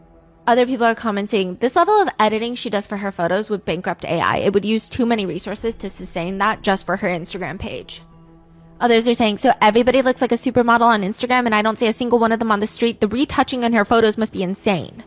Other people are commenting, this level of editing she does for her photos would bankrupt AI. It would use too many resources to sustain that just for her Instagram page. Others are saying, so everybody looks like a supermodel on Instagram and I don't see a single one of them on the street. The retouching in her photos must be insane.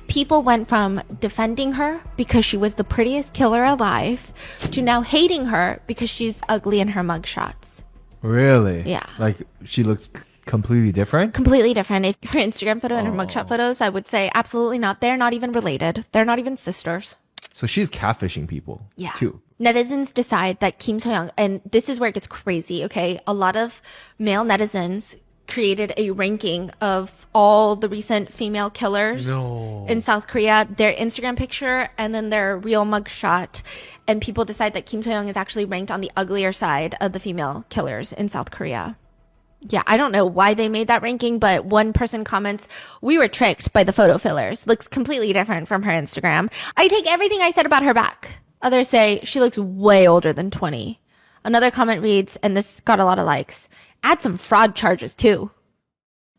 People went from defending her because she was the prettiest killer alive to now hating her because she's ugly in her mugshots. Really? Yeah. Like, she looks completely different? Completely different. If her Instagram photo and her mugshot photos, I would say absolutely not. They're not even related. They're not even sisters. So she's catfishing people too. Netizens decide that Kim So-young, and this is where it gets crazy, okay? A lot of male netizens created a ranking of all the recent female killers in South Korea, their Instagram picture, and then their real mugshot. And people decide that Kim So-young is actually ranked on the uglier side of the female killers in South Korea. Yeah, I don't know why they made that ranking, but one person comments, we were tricked by the photo fillers. Looks completely different from her Instagram. I take everything I said about her back. Others say she looks way older than 20. Another comment reads, and this got a lot of likes, add some fraud charges too.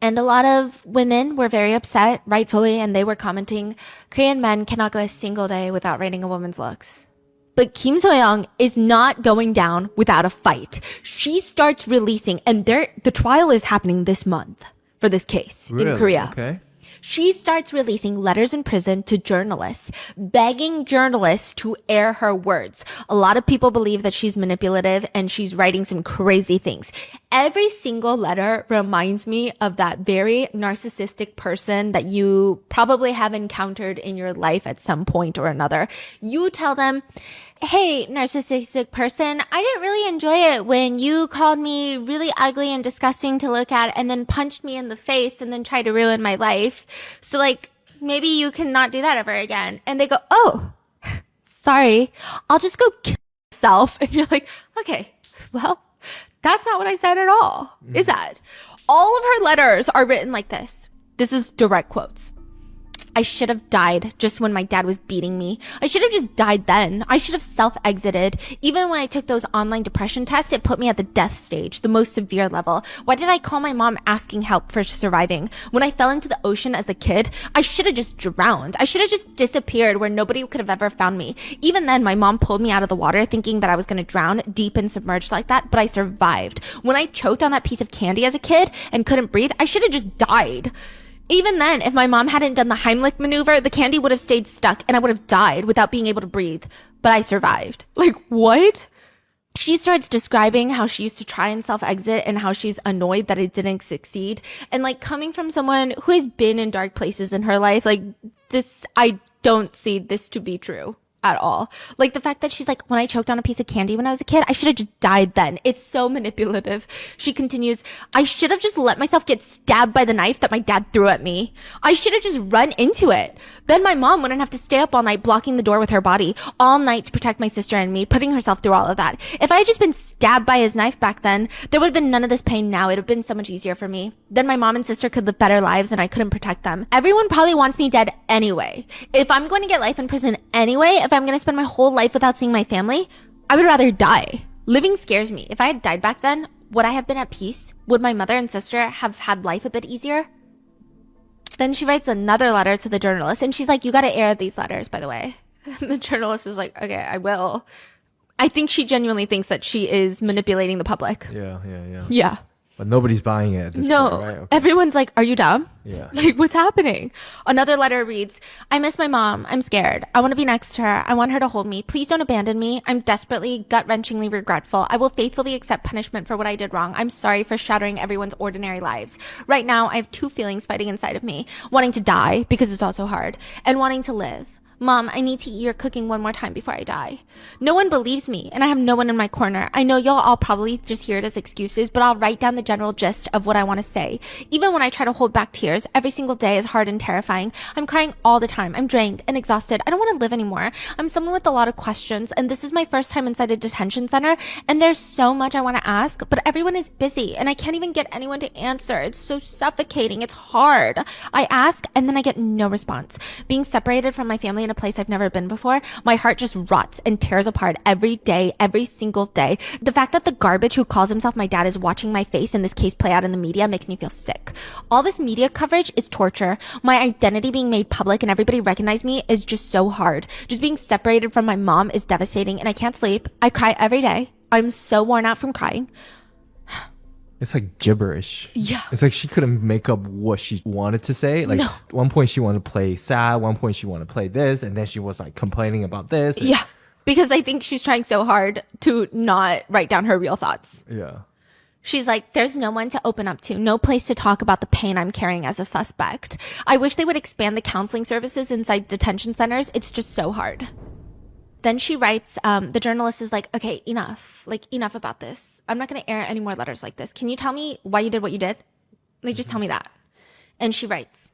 And a lot of women were very upset, rightfully, and they were commenting, Korean men cannot go a single day without rating a woman's looks. But Kim So-young is not going down without a fight. She starts releasing, and the trial is happening this month for this case in Korea. Okay. She starts releasing letters in prison to journalists, begging journalists to air her words. A lot of people believe that she's manipulative and she's writing some crazy things. Every single letter reminds me of that very narcissistic person that you probably have encountered in your life at some point or another. You tell them, hey, narcissistic person, I didn't really enjoy it when you called me really ugly and disgusting to look at and then punched me in the face and then tried to ruin my life. So like, maybe you can not do that ever again. And they go, oh, sorry, I'll just go kill myself. And you're like, okay, well, that's not what I said at all, is that? All of her letters are written like this. This is direct quotes. I should have died just when my dad was beating me. I should have just died then. I should have self-exited. Even when I took those online depression tests, it put me at the death stage, the most severe level. Why did I call my mom asking help for surviving? When I fell into the ocean as a kid, I should have just drowned. I should have just disappeared where nobody could have ever found me. Even then, my mom pulled me out of the water thinking that I was going to drown deep and submerged like that, but I survived. When I choked on that piece of candy as a kid and couldn't breathe, I should have just died. Even then, if my mom hadn't done the Heimlich maneuver, the candy would have stayed stuck and I would have died without being able to breathe. But I survived. Like, what? She starts describing how she used to try and self-exit and how she's annoyed that it didn't succeed. And like, coming from someone who has been in dark places in her life, like this, I don't see this to be true. at all. Like the fact that she's like, when I choked on a piece of candy when I was a kid, I should have just died then. It's so manipulative. She continues, I should have just let myself get stabbed by the knife that my dad threw at me. I should have just run into it. Then my mom wouldn't have to stay up all night blocking the door with her body all night to protect my sister and me, putting herself through all of that. If I had just been stabbed by his knife back then, there would have been none of this pain now. It would have been so much easier for me. Then my mom and sister could live better lives and I couldn't protect them. Everyone probably wants me dead anyway. If I'm going to get life in prison anyway, if I'm going to spend my whole life without seeing my family, I would rather die. Living scares me. If I had died back then, would I have been at peace? Would my mother and sister have had life a bit easier? Then she writes another letter to the journalist and she's like, you got to air these letters, by the way. The journalist is like, okay, I will. I think she genuinely thinks that she is manipulating the public. Yeah. But nobody's buying it at this No, point, right? Okay. Everyone's like, are you dumb? Yeah. Like, what's happening? Another letter reads, I miss my mom. I'm scared. I want to be next to her. I want her to hold me. Please don't abandon me. I'm desperately, gut-wrenchingly regretful. I will faithfully accept punishment for what I did wrong. I'm sorry for shattering everyone's ordinary lives. Right now, I have two feelings fighting inside of me. Wanting to die, because it's also hard, and wanting to live. Mom, I need to eat your cooking one more time before I die. No one believes me, and I have no one in my corner. I know you'll all probably just hear it as excuses, but I'll write down the general gist of what I want to say. Even when I try to hold back tears, every single day is hard and terrifying. I'm crying all the time. I'm drained and exhausted. I don't want to live anymore. I'm someone with a lot of questions, and this is my first time inside a detention center, and there's so much I want to ask, but everyone is busy, and I can't even get anyone to answer. It's so suffocating. It's hard. I ask, and then I get no response. Being separated from my family in a place I've never been before, my heart just rots and tears apart every day, every single day. The fact that the garbage who calls himself my dad is watching my face and this case play out in the media makes me feel sick. All this media coverage is torture. My identity being made public and everybody recognize me is just so hard. Just being separated from my mom is devastating and I can't sleep. I cry every day. I'm so worn out from crying. It's like gibberish. Yeah. It's like she couldn't make up what she wanted to say. Like at one point she wanted to play sad, one point she wanted to play this, and then she was like complaining about this. Yeah. Because I think she's trying so hard to not write down her real thoughts. Yeah. She's like, there's no one to open up to, no place to talk about the pain I'm carrying as a suspect. I wish they would expand the counseling services inside detention centers. It's just so hard. Then she writes, the journalist is like, okay, enough about this. I'm not going to air any more letters like this. Can you tell me why you did what you did? Like, just tell me that. And she writes,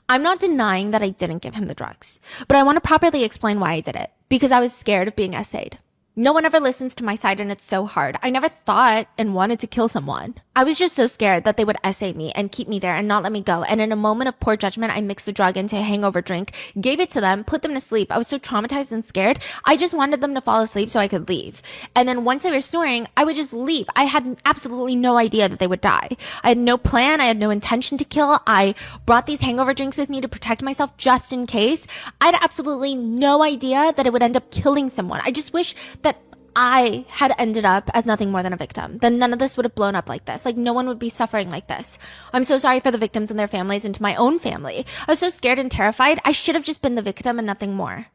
I'm not denying that I didn't give him the drugs, but I want to properly explain why I did it, because I was scared of being essayed. No one ever listens to my side and it's so hard. I never thought and wanted to kill someone. I was just so scared that they would essay me and keep me there and not let me go. And in a moment of poor judgment, I mixed the drug into a hangover drink, gave it to them, put them to sleep. I was so traumatized and scared. I just wanted them to fall asleep so I could leave. And then once they were snoring, I would just leave. I had absolutely no idea that they would die. I had no plan. I had no intention to kill. I brought these hangover drinks with me to protect myself just in case. I had absolutely no idea that it would end up killing someone. I just wish that I had ended up as nothing more than a victim. Then none of this would have blown up like this. Like no one would be suffering like this. I'm so sorry for the victims and their families and to my own family. I was so scared and terrified. I should have just been the victim and nothing more.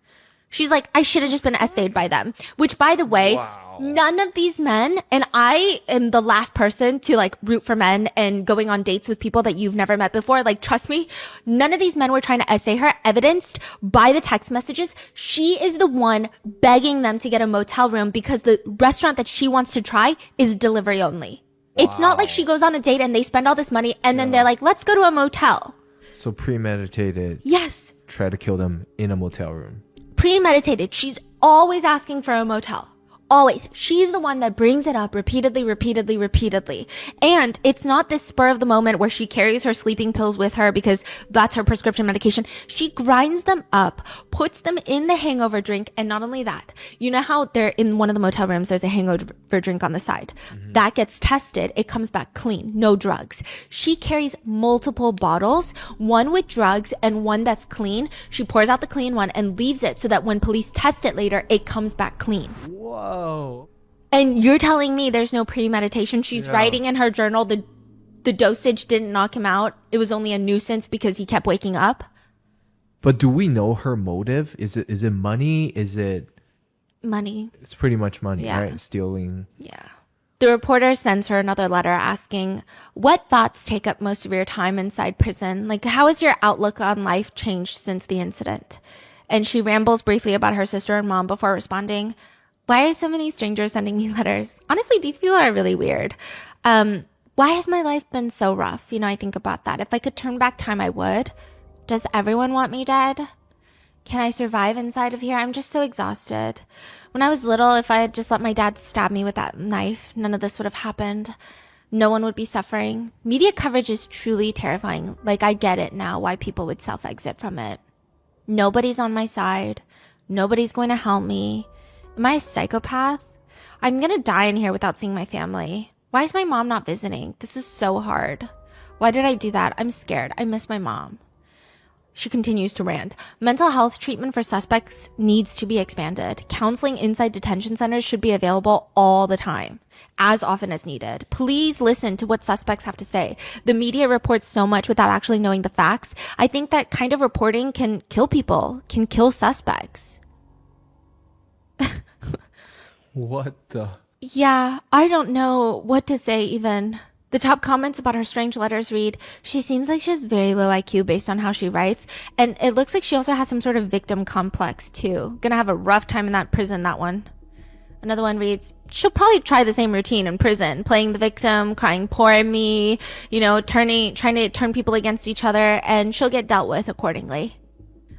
She's like, I should have just been essayed by them. Which, by the way, none of these men, and I am the last person to like root for men and going on dates with people that you've never met before. Like, trust me, none of these men were trying to essay her, evidenced by the text messages. She is the one begging them to get a motel room because the restaurant that she wants to try is delivery only. It's not like she goes on a date and they spend all this money and then they're like, let's go to a motel. So premeditated. Yes. Try to kill them in a motel room. Premeditated. She's always asking for a motel. Always. She's the one that brings it up repeatedly. And it's not this spur of the moment where she carries her sleeping pills with her because that's her prescription medication. She grinds them up, puts them in the hangover drink. And not only that, you know how they're in one of the motel rooms, there's a hangover drink on the side. That gets tested. It comes back clean. No drugs. She carries multiple bottles, one with drugs and one that's clean. She pours out the clean one and leaves it so that when police test it later, it comes back clean. Whoa. And you're telling me there's no premeditation? She's writing in her journal the dosage didn't knock him out. It was only a nuisance because he kept waking up. But do we know her motive? Is it money? Is it money? It's pretty much money, right? Stealing. Yeah. The reporter sends her another letter asking, what thoughts take up most of your time inside prison? Like, how has your outlook on life changed since the incident? And she rambles briefly about her sister and mom before responding, "Why are so many strangers sending me letters? Honestly, these people are really weird. Why has my life been so rough? You know, I think about that. If I could turn back time, I would. Does everyone want me dead? Can I survive inside of here? I'm just so exhausted. When I was little, if I had just let my dad stab me with that knife, none of this would have happened. No one would be suffering. Media coverage is truly terrifying. Like, I get it now why people would self-exit from it. Nobody's on my side. Nobody's going to help me. Am I a psychopath? I'm going to die in here without seeing my family. Why is my mom not visiting? This is so hard. Why did I do that? I'm scared. I miss my mom." She continues to rant. Mental health treatment for suspects needs to be expanded. Counseling inside detention centers should be available all the time, as often as needed. Please listen to what suspects have to say. The media reports so much without actually knowing the facts. I think that kind of reporting can kill people, can kill suspects. What the? Yeah, I don't know what to say even. The top comments about her strange letters read, "She seems like she has very low IQ based on how she writes, and it looks like she also has some sort of victim complex too. Gonna have a rough time in that prison, that one." Another one reads, "She'll probably try the same routine in prison, playing the victim, crying poor me, you know, trying to turn people against each other, and she'll get dealt with accordingly."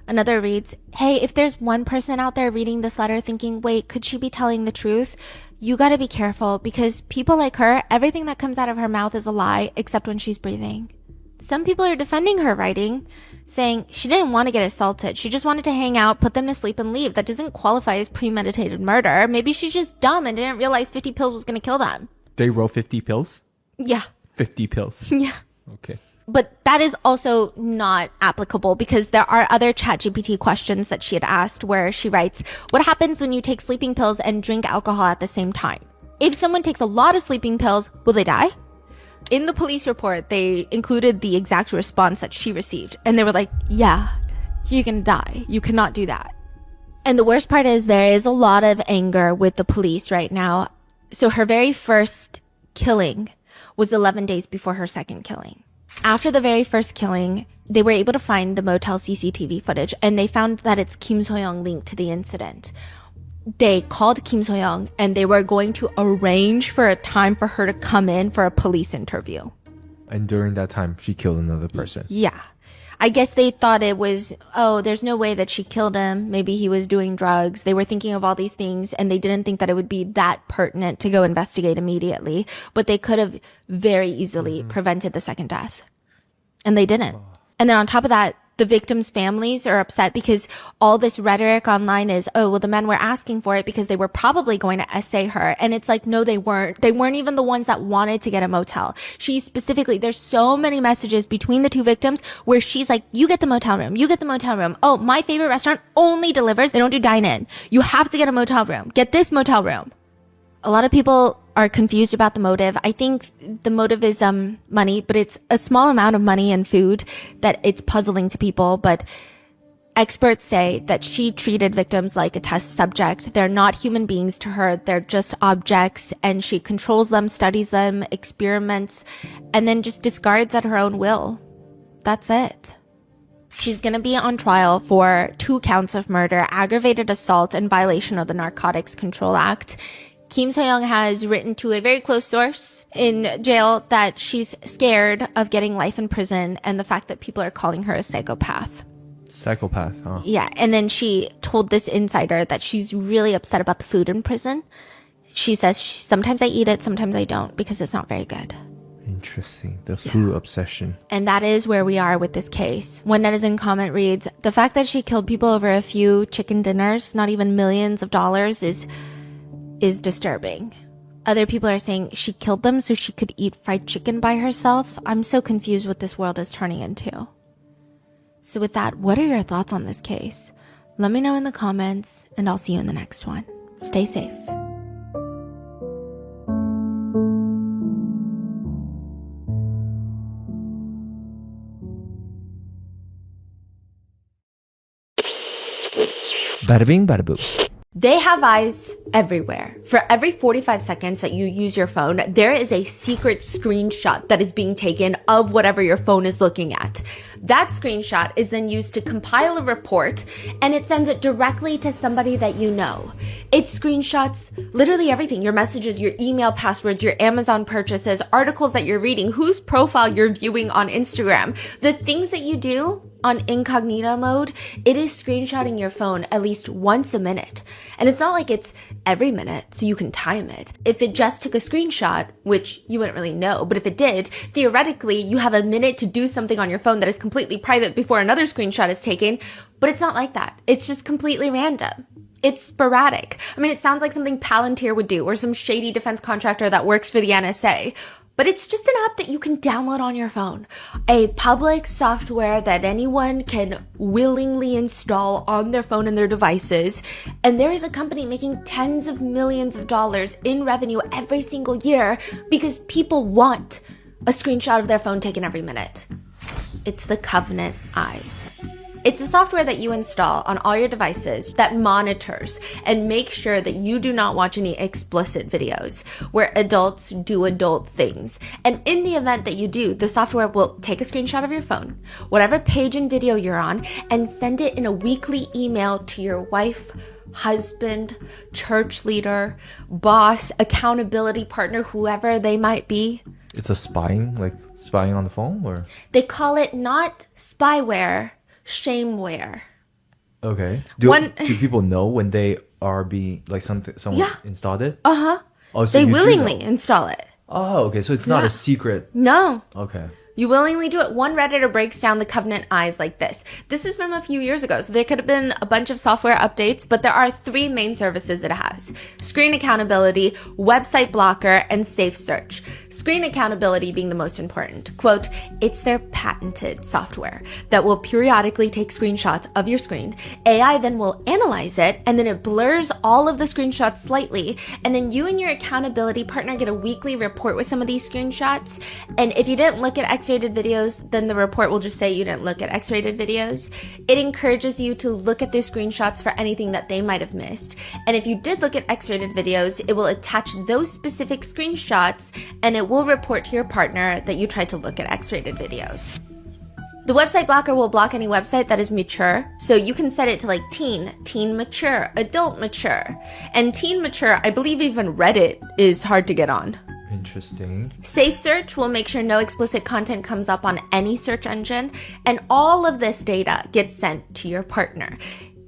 Another reads, "Hey, if there's one person out there reading this letter thinking, wait, could she be telling the truth? You gotta be careful, because people like her, everything that comes out of her mouth is a lie, except when she's breathing." Some people are defending her writing, saying she didn't want to get assaulted. She just wanted to hang out, put them to sleep, and leave. That doesn't qualify as premeditated murder. Maybe she's just dumb and didn't realize 50 pills was going to kill them. They wrote 50 pills? Yeah. 50 pills. Yeah. Okay. But that is also not applicable because there are other ChatGPT questions that she had asked where she writes, "What happens when you take sleeping pills and drink alcohol at the same time? If someone takes a lot of sleeping pills, will they die?" In the police report, they included the exact response that she received. And they were like, "Yeah, you're gonna die. You cannot do that." And the worst part is there is a lot of anger with the police right now. So her very first killing was 11 days before her second killing. After the very first killing, they were able to find the motel CCTV footage, and they found that it's Kim So-young linked to the incident. They called Kim So-young, and they were going to arrange for a time for her to come in for a police interview. And during that time, she killed another person. Yeah. I guess they thought it was, oh, there's no way that she killed him. Maybe he was doing drugs. They were thinking of all these things, and they didn't think that it would be that pertinent to go investigate immediately. But they could have very easily prevented the second death. And they didn't. And then on top of that, the victims' families are upset because all this rhetoric online is, oh, well, the men were asking for it because they were probably going to essay her. And it's like, no, they weren't. They weren't even the ones that wanted to get a motel. She specifically, there's so many messages between the two victims where she's like, you get the motel room. You get the motel room. Oh, my favorite restaurant only delivers. They don't do dine-in. You have to get a motel room. Get this motel room. A lot of people are confused about the motive. I think the motive is money, but it's a small amount of money and food that it's puzzling to people. But experts say that she treated victims like a test subject. They're not human beings to her. They're just objects, and she controls them, studies them, experiments, and then just discards at her own will. That's it. She's going to be on trial for 2 counts of murder, aggravated assault, and violation of the Narcotics Control Act. Kim So-young has written to a very close source in jail that she's scared of getting life in prison and the fact that people are calling her a psychopath. Psychopath, huh? Yeah, and then she told this insider that she's really upset about the food in prison. She says, sometimes I eat it, sometimes I don't, because it's not very good. Interesting. The food obsession. And that is where we are with this case. One netizen comment reads, the fact that she killed people over a few chicken dinners, not even millions of dollars, is disturbing. Other people are saying she killed them so she could eat fried chicken by herself. I'm so confused what this world is turning into. So with that, what are your thoughts on this case? Let me know in the comments, and I'll see you in the next one. Stay safe. Bada bing, bada boo. They have eyes everywhere. For every 45 seconds that you use your phone, there is a secret screenshot that is being taken of whatever your phone is looking at. That screenshot is then used to compile a report, and it sends it directly to somebody that you know. It screenshots literally everything: your messages, your email passwords, your Amazon purchases, articles that you're reading, whose profile you're viewing on Instagram. The things that you do on incognito mode, it is screenshotting your phone at least once a minute. And it's not like it's every minute, so you can time it. If it just took a screenshot, which you wouldn't really know, but if it did, theoretically, you have a minute to do something on your phone that is completely private before another screenshot is taken. But it's not like that. It's just completely random. It's sporadic. I mean, it sounds like something Palantir would do, or some shady defense contractor that works for the NSA. But it's just an app that you can download on your phone. A public software that anyone can willingly install on their phone and their devices. And there is a company making tens of millions of dollars in revenue every single year because people want a screenshot of their phone taken every minute. It's the Covenant Eyes. It's a software that you install on all your devices that monitors and makes sure that you do not watch any explicit videos where adults do adult things. And in the event that you do, the software will take a screenshot of your phone, whatever page and video you're on, and send it in a weekly email to your wife, husband, church leader, boss, accountability partner, whoever they might be. It's a spying on the phone, or? They call it not spyware, shameware. Okay. Do people know when they are being someone installed it? Uh-huh. Oh, so they willingly install it. Oh, okay. So it's not a secret. No. Okay. You willingly do it. One Redditor breaks down the Covenant Eyes like this. This is from a few years ago, so there could have been a bunch of software updates, but there are 3 main services it has: Screen Accountability, Website Blocker, and Safe Search. Screen Accountability being the most important. Quote, it's their patented software that will periodically take screenshots of your screen. AI then will analyze it, and then it blurs all of the screenshots slightly, and then you and your accountability partner get a weekly report with some of these screenshots. And if you didn't look at X-rated videos, then the report will just say you didn't look at X-rated videos. It encourages you to look at their screenshots for anything that they might have missed. And if you did look at X-rated videos, it will attach those specific screenshots, and it will report to your partner that you tried to look at X-rated videos. The website blocker will block any website that is mature, so you can set it to like teen mature, adult mature. And teen mature, I believe even Reddit is hard to get on. Interesting. Safe Search will make sure no explicit content comes up on any search engine, and all of this data gets sent to your partner.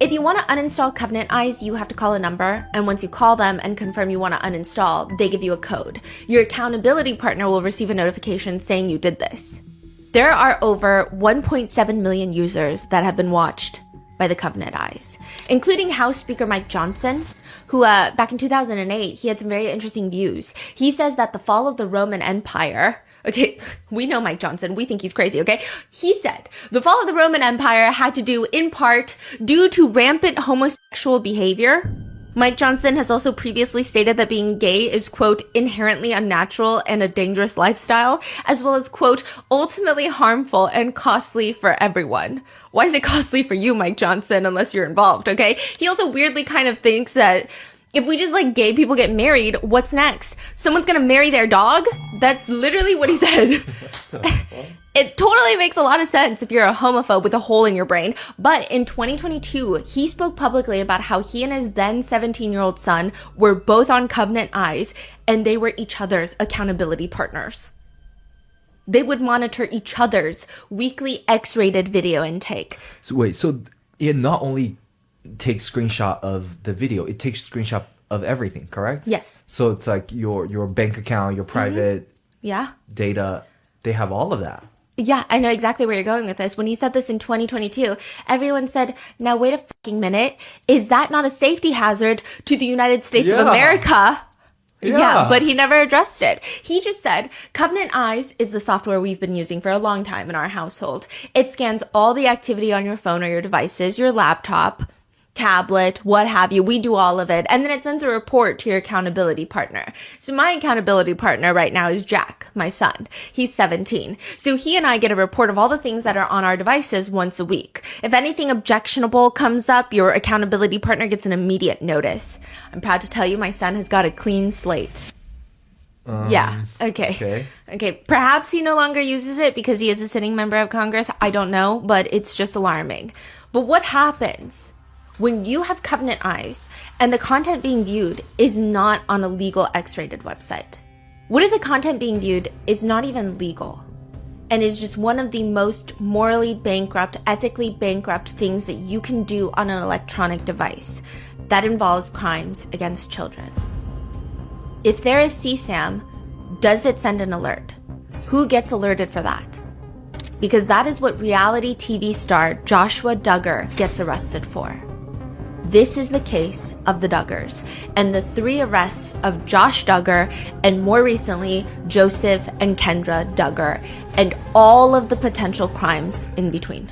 If you want to uninstall Covenant Eyes, you have to call a number, and once you call them and confirm you want to uninstall, they give you a code. Your accountability partner will receive a notification saying you did this. There are over 1.7 million users that have been watched by the Covenant Eyes, including House Speaker Mike Johnson, who back in 2008, he had some very interesting views. He says that the fall of the Roman Empire, okay, we know Mike Johnson, we think he's crazy, okay? He said the fall of the Roman Empire had to do in part due to rampant homosexual behavior. Mike Johnson has also previously stated that being gay is, quote, inherently unnatural and a dangerous lifestyle, as well as, quote, ultimately harmful and costly for everyone. Why is it costly for you, Mike Johnson, unless you're involved, okay? He also weirdly kind of thinks that if we just let gay people get married, what's next? Someone's gonna marry their dog? That's literally what he said. It totally makes a lot of sense if you're a homophobe with a hole in your brain. But in 2022, he spoke publicly about how he and his then 17-year-old son were both on Covenant Eyes, and they were each other's accountability partners. They would monitor each other's weekly X-rated video intake. So wait, so it not only takes screenshot of the video, it takes screenshot of everything, correct? Yes. So it's like your bank account, your private data, they have all of that. Yeah, I know exactly where you're going with this. When he said this in 2022, everyone said, now wait a fucking minute. Is that not a safety hazard to the United States of America? Yeah, but he never addressed it. He just said, Covenant Eyes is the software we've been using for a long time in our household. It scans all the activity on your phone or your devices, your laptop, tablet, what have you. We do all of it. And then it sends a report to your accountability partner. So my accountability partner right now is Jack, my son. He's 17. So he and I get a report of all the things that are on our devices once a week. If anything objectionable comes up, your accountability partner gets an immediate notice. I'm proud to tell you my son has got a clean slate. Yeah. Okay. Perhaps he no longer uses it because he is a sitting member of Congress. I don't know, but it's just alarming. But what happens when you have Covenant Eyes and the content being viewed is not on a legal X-rated website? What if the content being viewed is not even legal and is just one of the most morally bankrupt, ethically bankrupt things that you can do on an electronic device that involves crimes against children? If there is CSAM, does it send an alert? Who gets alerted for that? Because that is what reality TV star Joshua Duggar gets arrested for. This is the case of the Duggars and the 3 arrests of Josh Duggar and more recently Joseph and Kendra Duggar and all of the potential crimes in between.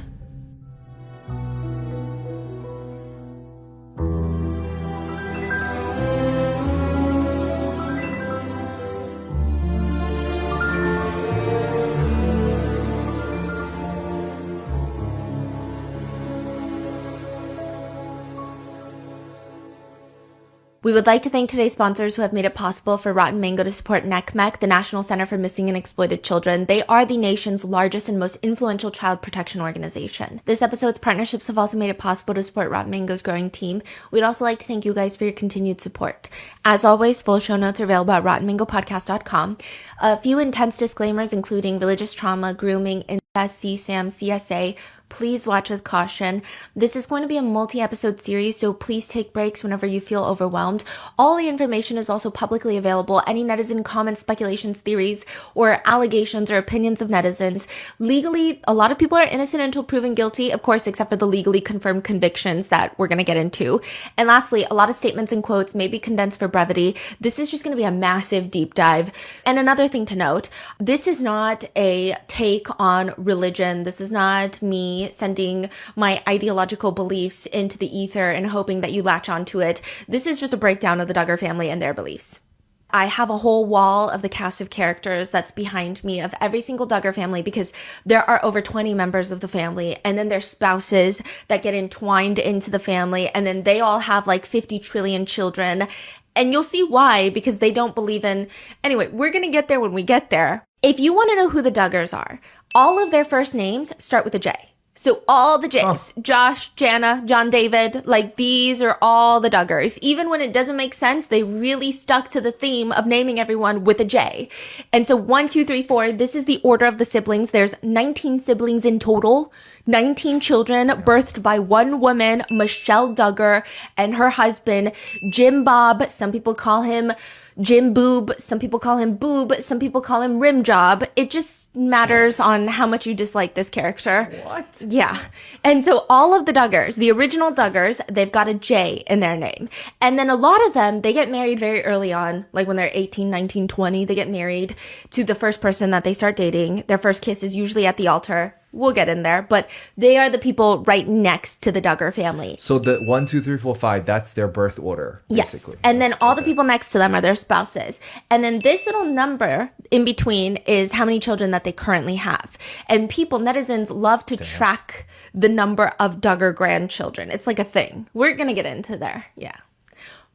We would like to thank today's sponsors who have made it possible for Rotten Mango to support NCMEC, the National Center for Missing and Exploited Children. They are the nation's largest and most influential child protection organization. This episode's partnerships have also made it possible to support Rotten Mango's growing team. We'd also like to thank you guys for your continued support. As always, full show notes are available at rottenmangopodcast.com. A few intense disclaimers, including religious trauma, grooming, incest, CSAM, CSA. Please watch with caution. This is going to be a multi-episode series, so please take breaks whenever you feel overwhelmed. All the information is also publicly available. Any netizen comments, speculations, theories, or allegations or opinions of netizens. Legally, a lot of people are innocent until proven guilty, of course, except for the legally confirmed convictions that we're going to get into. And lastly, a lot of statements and quotes may be condensed for brevity. This is just going to be a massive deep dive. And another thing to note, this is not a take on religion. This is not me sending my ideological beliefs into the ether and hoping that you latch onto it. This is just a breakdown of the Duggar family and their beliefs. I have a whole wall of the cast of characters that's behind me of every single Duggar family because there are over 20 members of the family and then their spouses that get entwined into the family and then they all have like 50 trillion children. And you'll see why, because they don't believe in... Anyway, we're going to get there when we get there. If you want to know who the Duggars are, all of their first names start with a J. So all the J's, Josh, Jana, John David, like these are all the Duggars. Even when it doesn't make sense, they really stuck to the theme of naming everyone with a J. And so 1, 2, 3, 4, this is the order of the siblings. There's 19 siblings in total, 19 children birthed by one woman, Michelle Duggar, and her husband, Jim Bob. Some people call him Jim Boob, some people call him Boob, some people call him Rim Job. It just matters on how much you dislike this character. What? Yeah. And so all of the Duggars, the original Duggars, they've got a J in their name. And then a lot of them, they get married very early on, like when they're 18, 19, 20, they get married to the first person that they start dating. Their first kiss is usually at the altar. We'll get in there, but they are the people right next to the Duggar family. So the 1, 2, 3, 4, 5, that's their birth order, basically. Yes. And then all the people next to them are their spouses. And then this little number in between is how many children that they currently have. And people, netizens, love to track the number of Duggar grandchildren. It's like a thing. We're going to get into there. Yeah.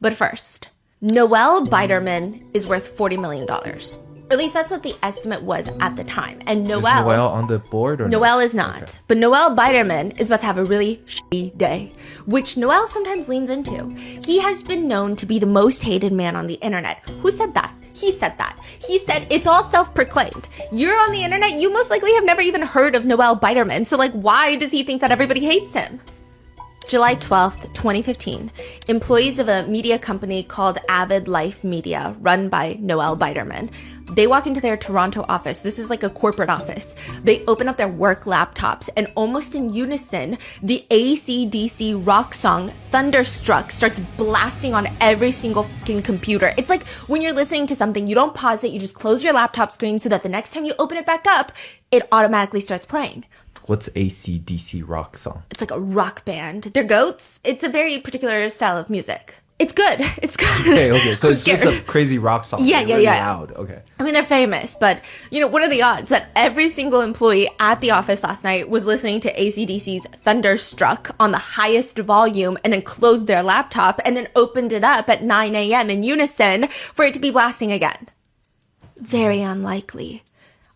But first, Noelle Biderman is worth $40 million. Or at least that's what the estimate was at the time. And Noelle... Is Noelle on the board? Or Noelle is not. Okay. But Noelle Biderman is about to have a really shitty day, which Noelle sometimes leans into. He has been known to be the most hated man on the internet. Who said that? He said that. He said it's all self-proclaimed. You're on the internet, you most likely have never even heard of Noelle Biderman. So like, why does he think that everybody hates him? July 12th, 2015, employees of a media company called Avid Life Media, run by Noelle Biderman, they walk into their Toronto office. This is like a corporate office. They open up their work laptops and almost in unison, the AC/DC rock song Thunderstruck starts blasting on every single fucking computer. It's like when you're listening to something, you don't pause it, you just close your laptop screen so that the next time you open it back up, it automatically starts playing. What's AC/DC rock song? It's like a rock band. They're goats. It's a very particular style of music. It's good. It's good. Okay. So it's just a crazy rock song. Yeah. Loud. Okay. I mean, they're famous, but what are the odds that every single employee at the office last night was listening to AC/DC's Thunderstruck on the highest volume and then closed their laptop and then opened it up at 9 a.m. in unison for it to be blasting again? Very unlikely.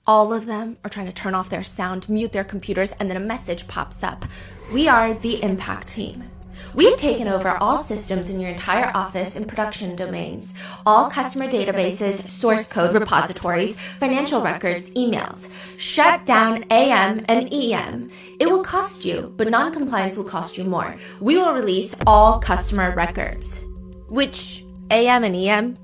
All of them are trying to turn off their sound, mute their computers, and then a message pops up. We are the Impact Team. We have taken over all systems in your entire office and production domains, all customer databases, source code repositories, financial records, emails. Shut down AM and EM. It will cost you, but non-compliance will cost you more. We will release all customer records. Which, AM and EM,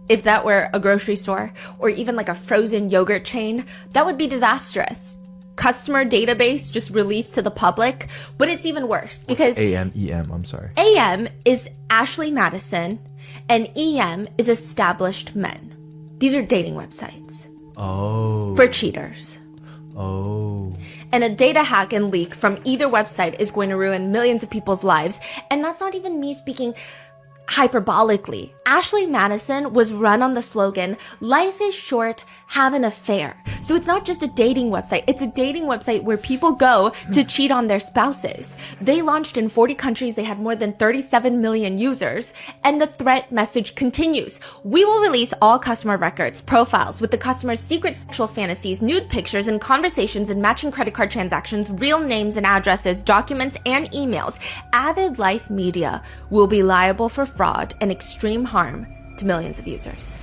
if that were a grocery store or even like a frozen yogurt chain, that would be disastrous. Customer database just released to the public, but it's even worse because AM, I'm sorry. AM is Ashley Madison and EM is established men. These are dating websites. Oh. For cheaters. Oh. And a data hack and leak from either website is going to ruin millions of people's lives. And that's not even me speaking hyperbolically. Ashley Madison was run on the slogan, "Life is short, have an affair." So it's not just a dating website, it's a dating website where people go to cheat on their spouses. They launched in 40 countries, they had more than 37 million users, and the threat message continues. We will release all customer records, profiles with the customer's secret sexual fantasies, nude pictures and conversations and matching credit card transactions, real names and addresses, documents and emails. Avid Life Media will be liable for fraud and extreme harm to millions of users.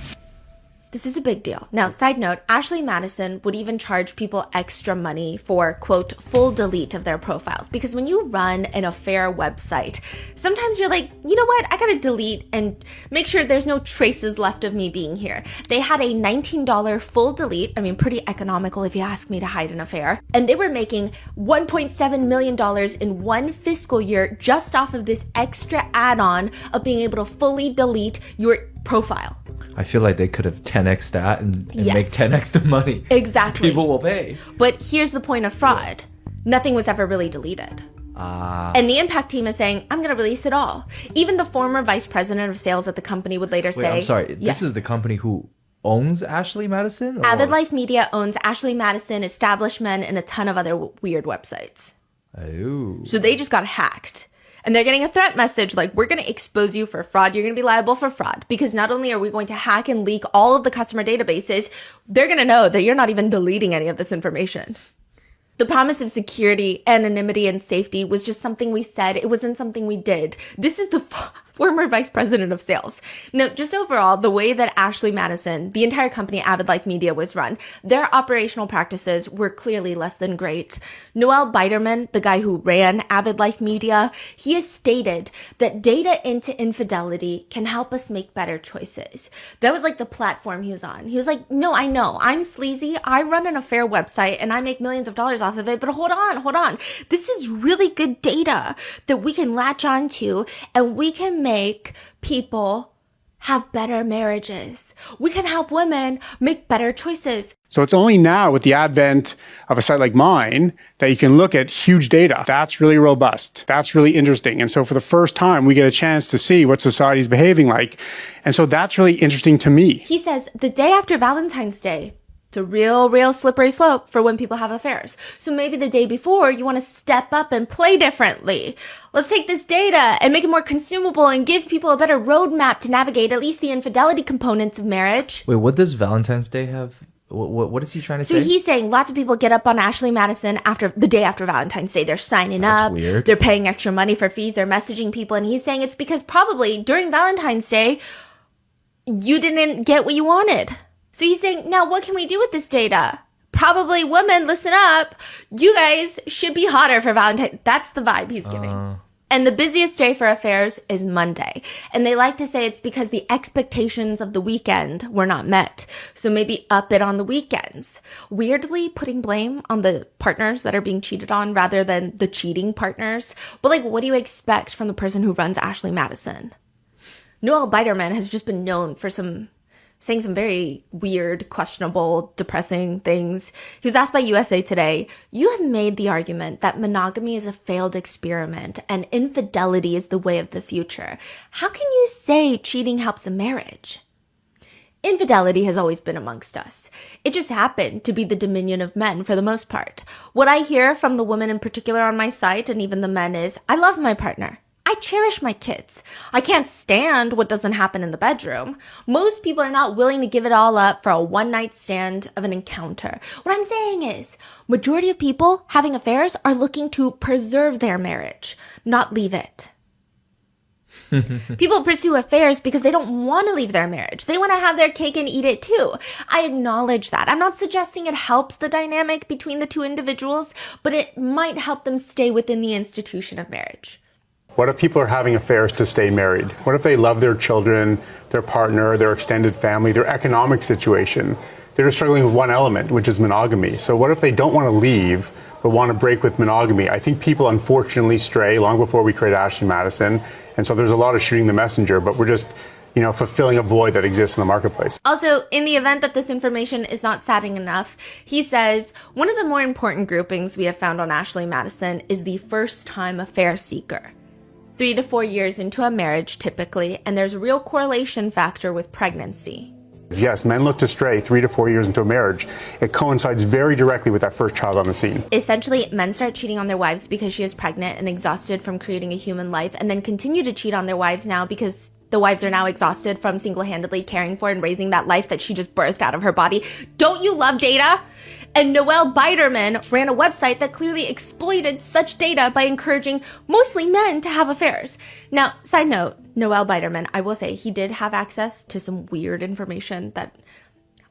This is a big deal. Now, side note, Ashley Madison would even charge people extra money for, quote, full delete of their profiles. Because when you run an affair website, sometimes you're like, you know what? I gotta delete and make sure there's no traces left of me being here. They had a $19 full delete. I mean, pretty economical if you ask me to hide an affair. And they were making $1.7 million in one fiscal year just off of this extra add-on of being able to fully delete your profile. I feel like they could have 10x that and Yes. make 10x the money. Exactly. People will pay. But here's the point of fraud. Nothing was ever really deleted. And the Impact Team is saying, I'm going to release it all. Even the former vice president of sales at the company would later say... I'm sorry. Yes. This is the company who owns Ashley Madison? Or? Avid Life Media owns Ashley Madison, Established Men, and a ton of other weird websites. Oh. So they just got hacked. And they're getting a threat message like, we're going to expose you for fraud. You're going to be liable for fraud. Because not only are we going to hack and leak all of the customer databases, they're going to know that you're not even deleting any of this information. The promise of security, anonymity, and safety was just something we said. It wasn't something we did. This is the former vice president of sales. Now, just overall, the way that Ashley Madison, the entire company Avid Life Media, was run, their operational practices were clearly less than great. Noel Biderman, the guy who ran Avid Life Media, he has stated that data into infidelity can help us make better choices. That was like the platform he was on. He was like, no, I know, I'm sleazy. I run an affair website and I make millions of dollars off of it, but hold on. This is really good data that we can latch onto and we can make people have better marriages. We can help women make better choices. So it's only now with the advent of a site like mine that you can look at huge data. That's really robust. That's really interesting. And so for the first time, we get a chance to see what society is behaving like. And so that's really interesting to me. He says the day after Valentine's Day, it's a real slippery slope for when people have affairs. So maybe the day before, you want to step up and play differently. Let's take this data and make it more consumable and give people a better roadmap to navigate at least the infidelity components of marriage. Wait, what does Valentine's Day have? What is he trying to say? So he's saying lots of people get up on Ashley Madison after the day after Valentine's Day. They're signing up. Weird. They're paying extra money for fees. They're messaging people. And he's saying it's because probably during Valentine's Day, you didn't get what you wanted. So he's saying, now what can we do with this data? Probably women, listen up. You guys should be hotter for Valentine's. That's the vibe he's giving. And the busiest day for affairs is Monday. And they like to say it's because the expectations of the weekend were not met. So maybe up it on the weekends. Weirdly putting blame on the partners that are being cheated on rather than the cheating partners. But like, what do you expect from the person who runs Ashley Madison? Noel Biderman has just been known for saying some very weird, questionable, depressing things. He was asked by USA Today, you have made the argument that monogamy is a failed experiment and infidelity is the way of the future. How can you say cheating helps a marriage? Infidelity has always been amongst us. It just happened to be the dominion of men for the most part. What I hear from the women in particular on my site and even the men is, I love my partner. I cherish my kids. I can't stand what doesn't happen in the bedroom. Most people are not willing to give it all up for a one-night stand of an encounter. What I'm saying is, majority of people having affairs are looking to preserve their marriage, not leave it. People pursue affairs because they don't want to leave their marriage. They want to have their cake and eat it too. I acknowledge that. I'm not suggesting it helps the dynamic between the two individuals, but it might help them stay within the institution of marriage. What if people are having affairs to stay married? What if they love their children, their partner, their extended family, their economic situation? They're just struggling with one element, which is monogamy. So what if they don't want to leave, but want to break with monogamy? I think people unfortunately stray long before we created Ashley Madison. And so there's a lot of shooting the messenger, but we're just, fulfilling a void that exists in the marketplace. Also, in the event that this information is not saddening enough, he says, one of the more important groupings we have found on Ashley Madison is the first-time affair seeker. 3 to 4 years into a marriage, typically, and there's a real correlation factor with pregnancy. Yes, men look to stray 3 to 4 years into a marriage. It coincides very directly with that first child on the scene. Essentially, men start cheating on their wives because she is pregnant and exhausted from creating a human life, and then continue to cheat on their wives now because the wives are now exhausted from single-handedly caring for and raising that life that she just birthed out of her body. Don't you love data? And Noel Biderman ran a website that clearly exploited such data by encouraging mostly men to have affairs. Now, side note, Noel Biderman, I will say he did have access to some weird information that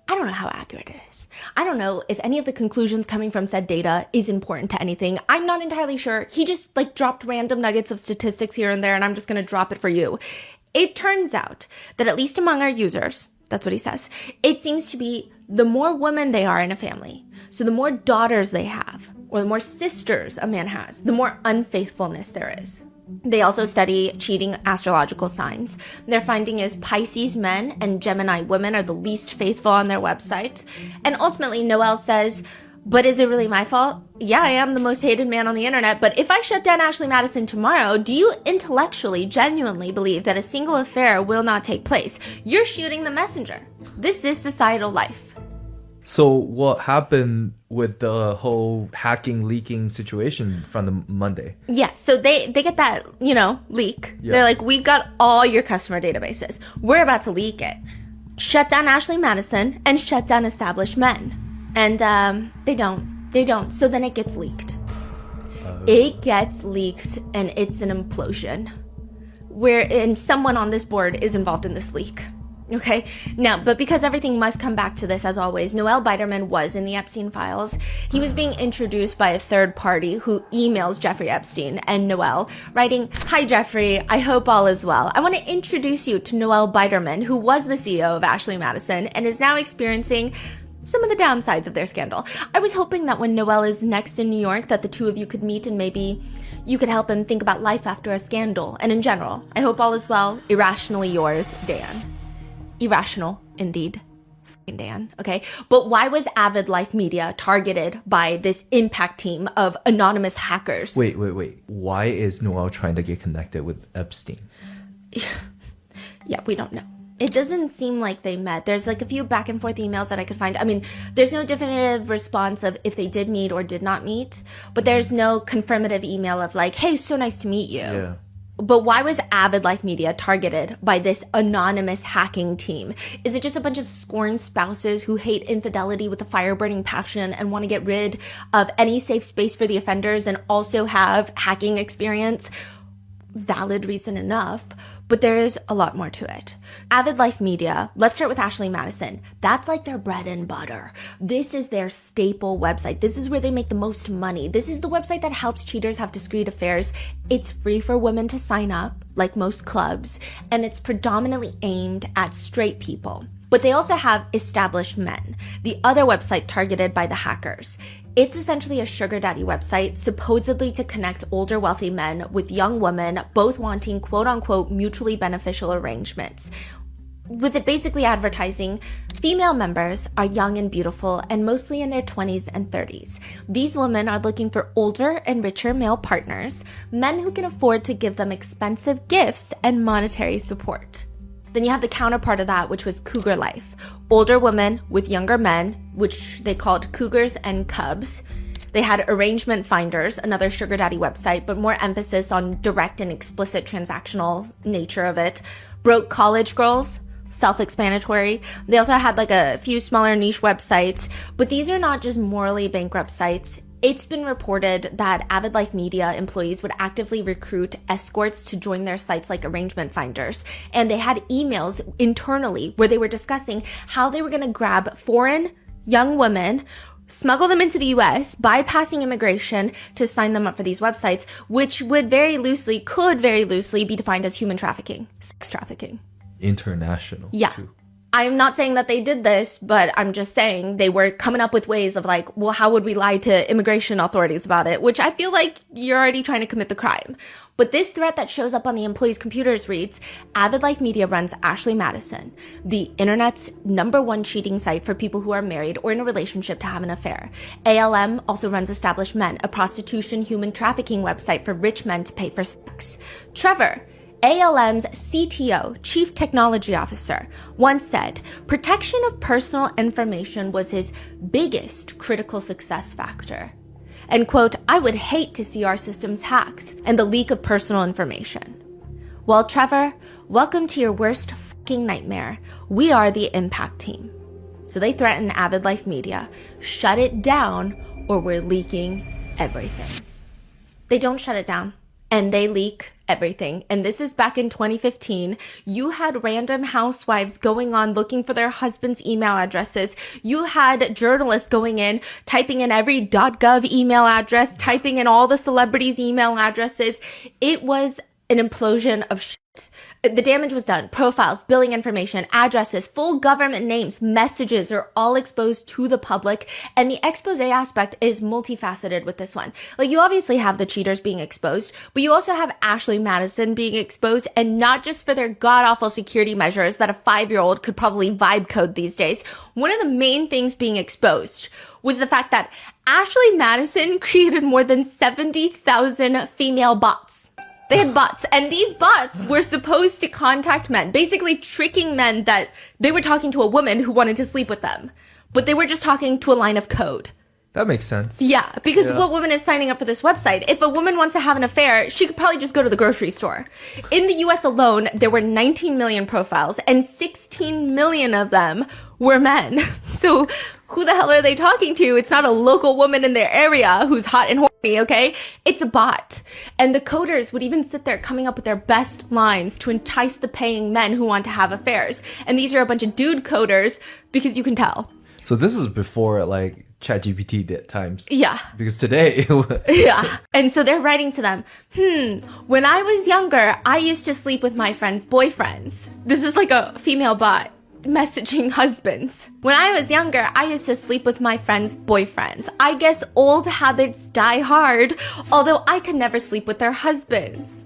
I don't know how accurate it is. I don't know if any of the conclusions coming from said data is important to anything. I'm not entirely sure. He just dropped random nuggets of statistics here and there, and I'm just going to drop it for you. It turns out that at least among our users, that's what he says, it seems to be the more women they are in a family, so the more daughters they have, or the more sisters a man has, the more unfaithfulness there is. They also study cheating astrological signs. Their finding is Pisces men and Gemini women are the least faithful on their website. And ultimately, Noel says, but is it really my fault? Yeah, I am the most hated man on the internet, but if I shut down Ashley Madison tomorrow, do you intellectually, genuinely believe that a single affair will not take place? You're shooting the messenger. This is societal life. So what happened with the whole hacking, leaking situation from the Monday? Yeah, so they get that, leak. Yeah. They're like, we've got all your customer databases. We're about to leak it. Shut down Ashley Madison and shut down established men. And they don't. So then it gets leaked. It gets leaked and it's an implosion. And someone on this board is involved in this leak. Okay? Now, but because everything must come back to this, as always, Noel Biderman was in the Epstein files. He was being introduced by a third party who emails Jeffrey Epstein and Noel, writing, "Hi, Jeffrey. I hope all is well. I want to introduce you to Noel Biderman, who was the CEO of Ashley Madison and is now experiencing some of the downsides of their scandal. I was hoping that when Noel is next in New York that the two of you could meet and maybe you could help him think about life after a scandal. And in general, I hope all is well. Irrationally yours, Dan." Irrational, indeed. Fucking Dan, okay? But why was Avid Life Media targeted by this impact team of anonymous hackers? Wait. Why is Noel trying to get connected with Epstein? Yeah, we don't know. It doesn't seem like they met. There's a few back and forth emails that I could find. I mean, there's no definitive response of if they did meet or did not meet, but there's no confirmative email of hey, so nice to meet you. Yeah. But why was Avid Life Media targeted by this anonymous hacking team? Is it just a bunch of scorned spouses who hate infidelity with a fire-burning passion and want to get rid of any safe space for the offenders and also have hacking experience? Valid reason enough, but there is a lot more to it. Avid Life Media, let's start with Ashley Madison. That's their bread and butter. This is their staple website. This is where they make the most money. This is the website that helps cheaters have discreet affairs. It's free for women to sign up, like most clubs, and it's predominantly aimed at straight people. But they also have established men, the other website targeted by the hackers. It's essentially a sugar daddy website, supposedly to connect older wealthy men with young women, both wanting quote-unquote mutually beneficial arrangements. With it basically advertising, female members are young and beautiful and mostly in their 20s and 30s. These women are looking for older and richer male partners, men who can afford to give them expensive gifts and monetary support. Then you have the counterpart of that, which was Cougar Life. Older women with younger men, which they called Cougars and Cubs. They had Arrangement Finders, another sugar daddy website, but more emphasis on direct and explicit transactional nature of it. Broke College Girls, self-explanatory. They also had like a few smaller niche websites, but these are not just morally bankrupt sites. It's been reported that Avid Life Media employees would actively recruit escorts to join their sites like Arrangement Finders. And they had emails internally where they were discussing how they were going to grab foreign young women, smuggle them into the US, bypassing immigration to sign them up for these websites, which could very loosely be defined as human trafficking, sex trafficking. International. Yeah. Too. I'm not saying that they did this, but I'm just saying they were coming up with ways of like, well, how would we lie to immigration authorities about it? Which I feel like you're already trying to commit the crime. But this threat that shows up on the employees' computers reads, Avid Life Media runs Ashley Madison, the internet's #1 cheating site for people who are married or in a relationship to have an affair. ALM also runs Established Men, a prostitution human trafficking website for rich men to pay for sex. Trevor, ALM's CTO, Chief Technology Officer, once said, protection of personal information was his biggest critical success factor. And quote, I would hate to see our systems hacked and the leak of personal information. Well, Trevor, welcome to your worst fucking nightmare. We are the impact team. So they threaten Avid Life Media, shut it down or we're leaking everything. They don't shut it down. And they leak everything. And this is back in 2015. You had random housewives going on looking for their husband's email addresses. You had journalists going in, typing in every .gov email address, typing in all the celebrities' email addresses. It was an implosion of shit. The damage was done. Profiles, billing information, addresses, full government names, messages are all exposed to the public. And the expose aspect is multifaceted with this one. Like, you obviously have the cheaters being exposed, but you also have Ashley Madison being exposed, and not just for their god-awful security measures that a 5-year-old could probably vibe code these days. One of the main things being exposed was the fact that Ashley Madison created more than 70,000 female bots. They had bots, and these bots were supposed to contact men, basically tricking men that they were talking to a woman who wanted to sleep with them, but they were just talking to a line of code. That makes sense. Yeah, because what woman is signing up for this website? If a woman wants to have an affair, she could probably just go to the grocery store. In the US alone, there were 19 million profiles, and 16 million of them were men. So who the hell are they talking to? It's not a local woman in their area who's hot and horny, okay? It's a bot. And the coders would even sit there coming up with their best lines to entice the paying men who want to have affairs. And these are a bunch of dude coders, because you can tell. So this is before like ChatGPT times. Yeah. Because today. Yeah. And so they're writing to them, when I was younger, I used to sleep with my friends' boyfriends. This is like a female bot messaging husbands. When I was younger, I used to sleep with my friends' boyfriends. I guess old habits die hard, although I could never sleep with their husbands.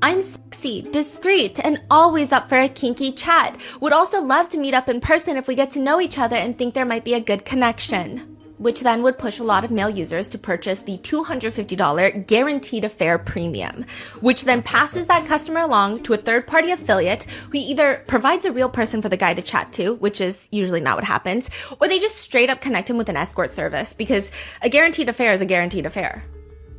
I'm sexy, discreet, and always up for a kinky chat. Would also love to meet up in person if we get to know each other and think there might be a good connection. Which then would push a lot of male users to purchase the $250 Guaranteed Affair Premium, which then passes that customer along to a third-party affiliate who either provides a real person for the guy to chat to, which is usually not what happens, or they just straight up connect him with an escort service, because a guaranteed affair is a guaranteed affair.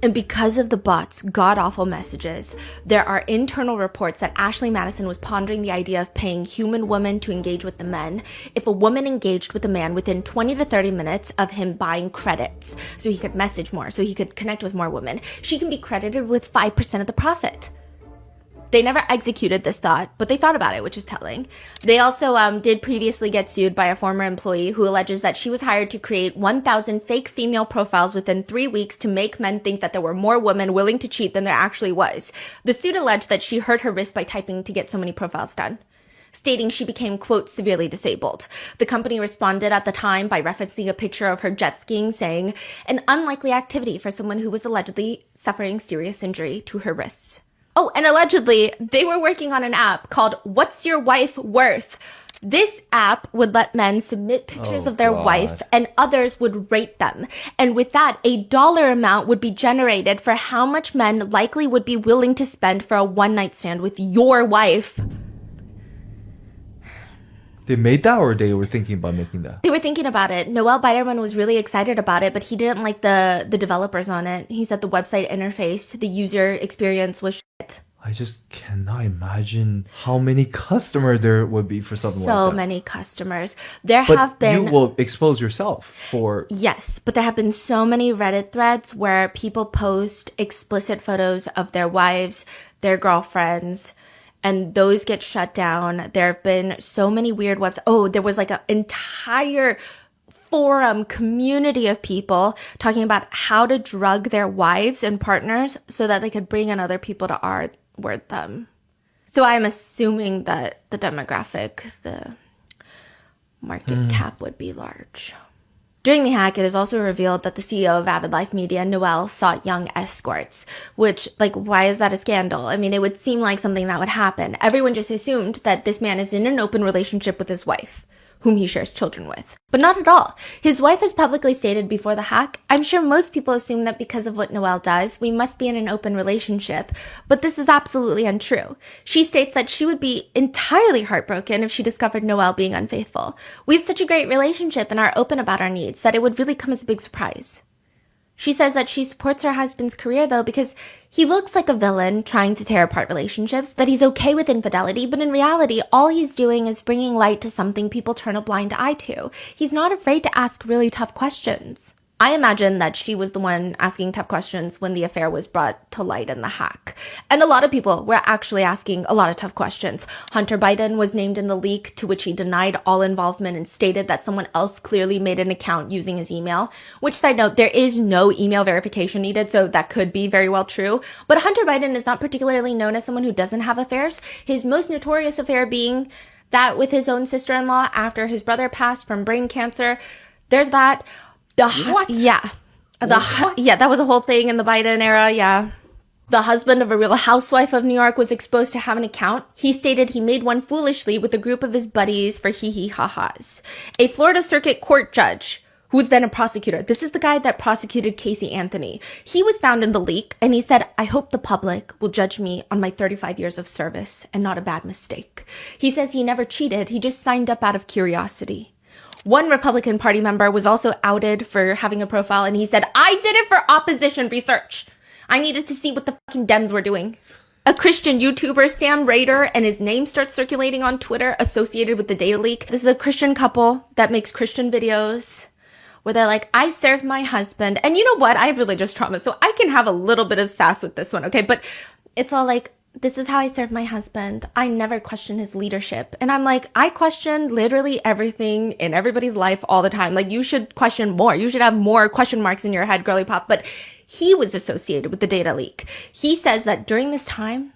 And because of the bot's god-awful messages, there are internal reports that Ashley Madison was pondering the idea of paying human women to engage with the men if a woman engaged with a man within 20 to 30 minutes of him buying credits, so he could message more, so he could connect with more women. She can be credited with 5% of the profit. They never executed this thought, but they thought about it, which is telling. They also did previously get sued by a former employee who alleges that she was hired to create 1,000 fake female profiles within 3 weeks to make men think that there were more women willing to cheat than there actually was. The suit alleged that she hurt her wrist by typing to get so many profiles done, stating she became, quote, severely disabled. The company responded at the time by referencing a picture of her jet skiing, saying, an unlikely activity for someone who was allegedly suffering serious injury to her wrists. Oh, and allegedly, they were working on an app called What's Your Wife Worth? This app would let men submit pictures of their wife, and others would rate them. And with that, a dollar amount would be generated for how much men likely would be willing to spend for a one-night stand with your wife. They made that or they were thinking about making that? They were thinking about it. Noel Biderman was really excited about it, but he didn't like the developers on it. He said the website interface, the user experience was shit. I just cannot imagine how many customers there would be for something like that. So many customers. There But have been... you will expose yourself for... Yes, but there have been so many Reddit threads where people post explicit photos of their wives, their girlfriends, and those get shut down. There have been so many weird websites. Oh, there was like an entire forum community of people talking about how to drug their wives and partners so that they could bring in other people to art word them. So I'm assuming that the demographic, the market cap would be large. During the hack, it is also revealed that the CEO of Avid Life Media, Noel, sought young escorts, which, like, why is that a scandal? I mean, it would seem like something that would happen. Everyone just assumed that this man is in an open relationship with his wife, whom he shares children with. But not at all. His wife has publicly stated before the hack, I'm sure most people assume that because of what Noel does, we must be in an open relationship. But this is absolutely untrue. She states that she would be entirely heartbroken if she discovered Noel being unfaithful. We have such a great relationship and are open about our needs that it would really come as a big surprise. She says that she supports her husband's career, though, because he looks like a villain trying to tear apart relationships, that he's okay with infidelity, but in reality, all he's doing is bringing light to something people turn a blind eye to. He's not afraid to ask really tough questions. I imagine that she was the one asking tough questions when the affair was brought to light in the hack. And a lot of people were actually asking a lot of tough questions. Hunter Biden was named in the leak, to which he denied all involvement and stated that someone else clearly made an account using his email. Which, side note, there is no email verification needed, so that could be very well true. But Hunter Biden is not particularly known as someone who doesn't have affairs. His most notorious affair being that with his own sister-in-law after his brother passed from brain cancer. There's that. What? Yeah. Yeah, that was a whole thing in the Biden era, yeah. The husband of a real housewife of New York was exposed to have an account. He stated he made one foolishly with a group of his buddies for hee-hee-ha-has. A Florida Circuit Court judge, who was then a prosecutor. This is the guy that prosecuted Casey Anthony. He was found in the leak, and he said, I hope the public will judge me on my 35 years of service and not a bad mistake. He says he never cheated. He just signed up out of curiosity. One Republican Party member was also outed for having a profile, and he said, I did it for opposition research. I needed to see what the fucking Dems were doing. A Christian YouTuber, Sam Rader, and his name starts circulating on Twitter associated with the data leak. This is a Christian couple that makes Christian videos where they're like, I serve my husband. And you know what? I have religious trauma, so I can have a little bit of sass with this one, okay? But it's all like, this is how I serve my husband. I never question his leadership. And I'm like, I question literally everything in everybody's life all the time. Like, you should question more. You should have more question marks in your head, girly pop. But he was associated with the data leak. He says that during this time,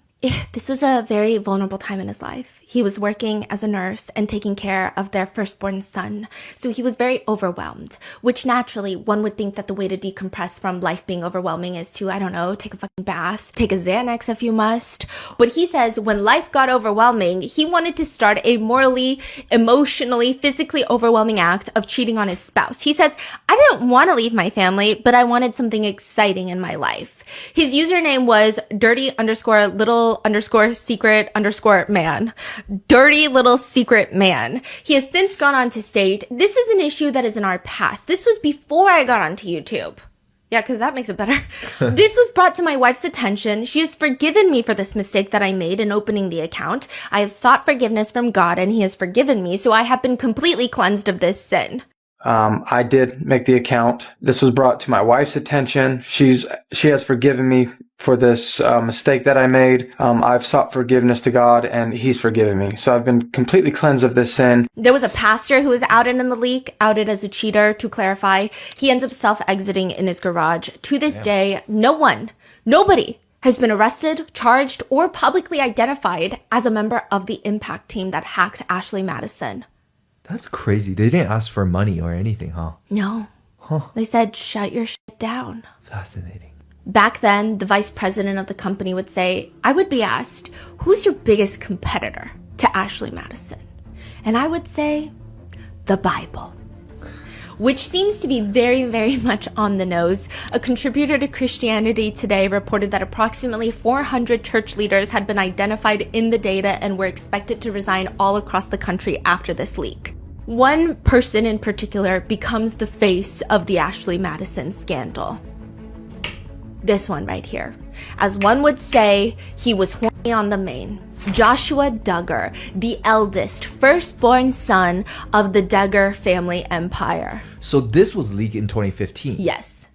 this was a very vulnerable time in his life. He was working as a nurse and taking care of their firstborn son. So he was very overwhelmed, which naturally one would think that the way to decompress from life being overwhelming is to, I don't know, take a fucking bath, take a Xanax if you must. But he says when life got overwhelming, he wanted to start a morally, emotionally, physically overwhelming act of cheating on his spouse. He says, I didn't want to leave my family, but I wanted something exciting in my life. His username was dirty_little_secret_man. Dirty little secret man. He has since gone on to state, this is an issue that is in our past. This was before I got onto YouTube. Yeah, because that makes it better. This was brought to my wife's attention. She has forgiven me for this mistake that I made in opening the account. I have sought forgiveness from God and he has forgiven me, so I have been completely cleansed of this sin. I did make the account. This was brought to my wife's attention. She has forgiven me for this mistake that I made. I've sought forgiveness to God and he's forgiven me. So I've been completely cleansed of this sin. There was a pastor who was outed in the leak, outed as a cheater. To clarify, he ends up self-exiting in his garage. To this day, nobody has been arrested, charged, or publicly identified as a member of the impact team that hacked Ashley Madison. That's crazy. They didn't ask for money or anything, huh? No. They said, shut your shit down. Fascinating. Back then, the vice president of the company would say, I would be asked, who's your biggest competitor to Ashley Madison? And I would say, the Bible. which seems to be very, very much on the nose. A contributor to Christianity Today reported that approximately 400 church leaders had been identified in the data and were expected to resign all across the country after this leak. One person in particular becomes the face of the Ashley Madison scandal. This one right here. As one would say, he was horny on the main. Joshua Duggar, the eldest, firstborn son of the Duggar family empire. So this was leaked in 2015. Yes.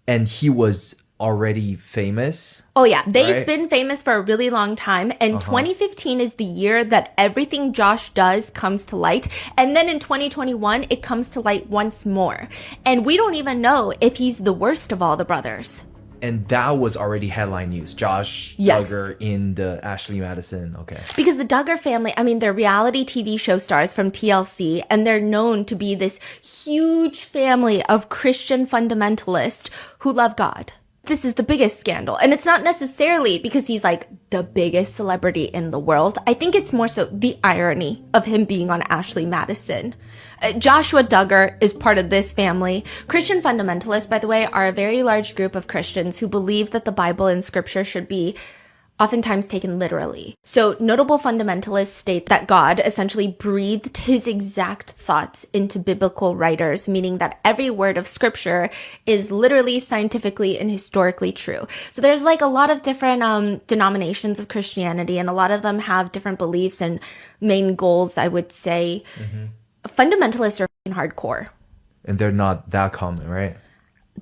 And he was already famous? Oh yeah, they've right? been famous for a really long time, and 2015 is the year that everything Josh does comes to light, and then in 2021 it comes to light once more. And we don't even know if he's the worst of all the brothers. And that was already headline news. Josh Duggar in the Ashley Madison. Okay. Because the Duggar family, I mean, they're reality TV show stars from TLC, and they're known to be this huge family of Christian fundamentalists who love God. This is the biggest scandal. And it's not necessarily because he's like the biggest celebrity in the world. I think it's more so the irony of him being on Ashley Madison. Joshua Duggar is part of this family. Christian fundamentalists, by the way, are a very large group of Christians who believe that the Bible and scripture should be oftentimes taken literally. So notable fundamentalists state that God essentially breathed his exact thoughts into biblical writers, meaning that every word of scripture is literally scientifically and historically true. So there's like a lot of different denominations of Christianity, and a lot of them have different beliefs and main goals, I would say. Fundamentalists are hardcore. And they're not that common, right?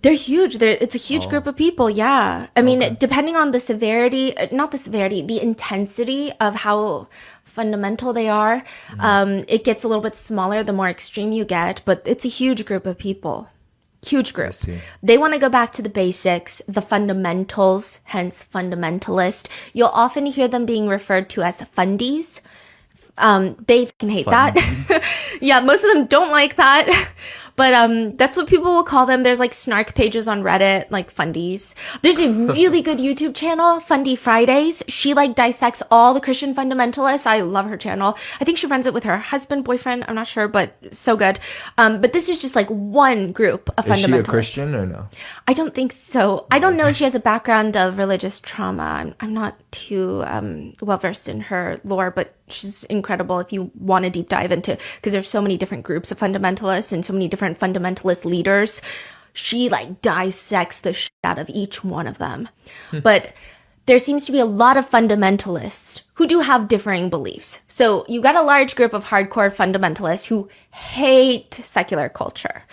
They're huge. It's a huge group of people, yeah. I mean, depending on the severity, the intensity of how fundamental they are, it gets a little bit smaller the more extreme you get, but it's a huge group of people. Huge group. They want to go back to the basics, the fundamentals, hence fundamentalist. You'll often hear them being referred to as fundies. They can hate that. Yeah, most of them don't like that. But that's what people will call them. There's like snark pages on Reddit, like fundies. There's a really good YouTube channel, Fundy Fridays. She like dissects all the Christian fundamentalists. I love her channel. I think she runs it with her husband, boyfriend. I'm not sure, but so good. But this is just like one group of fundamentalists. Is she a Christian or no? I don't think so. I don't know if she has a background of religious trauma. I'm not too well versed in her lore, but she's incredible if you want to deep dive into, because there's so many different groups of fundamentalists and so many different fundamentalist leaders. She like dissects the shit out of each one of them. But there seems to be a lot of fundamentalists who do have differing beliefs. So you got a large group of hardcore fundamentalists who hate secular culture.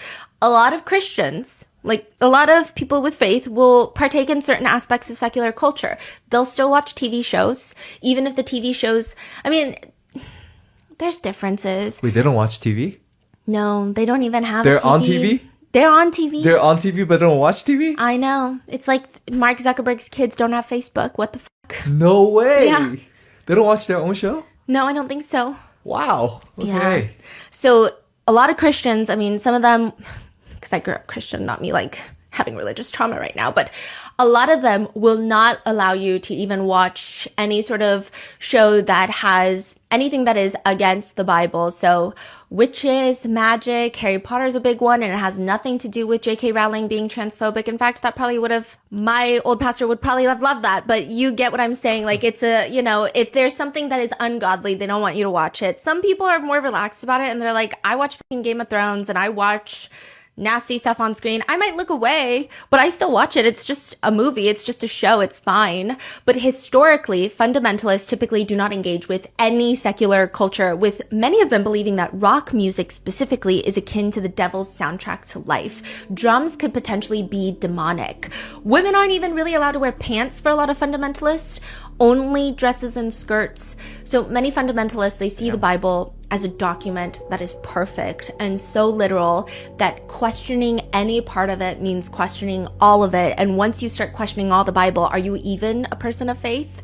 A lot of Christians, like a lot of people with faith, will partake in certain aspects of secular culture. They'll still watch TV shows, even if the TV shows, I mean, there's differences. Wait, they don't watch TV? No, they don't even have They're TV. on TV? They're on TV. They're on TV but don't watch TV? I know. It's like Mark Zuckerberg's kids don't have Facebook. What the fuck? No way. Yeah. They don't watch their own show? No, I don't think so. Wow. Okay. Yeah. So a lot of Christians, I mean, some of them, because I grew up Christian, not me like having religious trauma right now, but a lot of them will not allow you to even watch any sort of show that has anything that is against the Bible. So witches, magic, Harry Potter's a big one, and it has nothing to do with J.K. Rowling being transphobic. In fact, that probably would have, my old pastor would probably have loved that, but you get what I'm saying. Like it's a, you know, if there's something that is ungodly, they don't want you to watch it. Some people are more relaxed about it and they're like, I watch fucking Game of Thrones and I watch nasty stuff on screen. I might look away, but I still watch it. It's just a movie. It's just a show. It's fine. But historically, fundamentalists typically do not engage with any secular culture, with many of them believing that rock music specifically is akin to the devil's soundtrack to life. Drums could potentially be demonic. Women aren't even really allowed to wear pants for a lot of fundamentalists, only dresses and skirts. So many fundamentalists, they see the Bible as a document that is perfect and so literal that questioning any part of it means questioning all of it. And once you start questioning all the Bible, are you even a person of faith?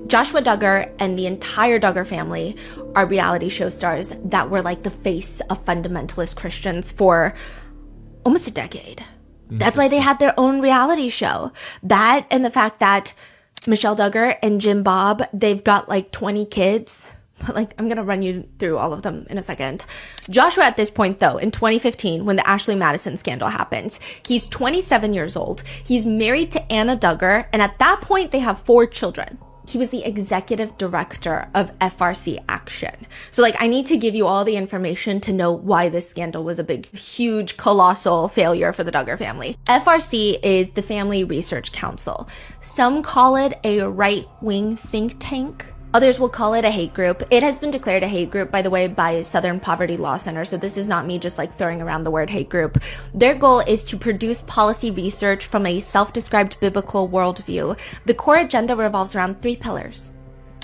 Joshua Duggar and the entire Duggar family are reality show stars that were like the face of fundamentalist Christians for almost a decade. That's why they had their own reality show. That and the fact that Michelle Duggar and Jim Bob, they've got like 20 kids. Like, I'm going to run you through all of them in a second. Joshua, at this point, though, in 2015, when the Ashley Madison scandal happens, he's 27 years old. He's married to Anna Duggar, and at that point, they have 4 children. He was the executive director of FRC Action. So, like, I need to give you all the information to know why this scandal was a big, huge, colossal failure for the Duggar family. FRC is the Family Research Council. Some call it a right-wing think tank. Others will call it a hate group. It has been declared a hate group, by the way, by Southern Poverty Law Center. So this is not me just like throwing around the word hate group. Their goal is to produce policy research from a self-described biblical worldview. The core agenda revolves around 3 pillars: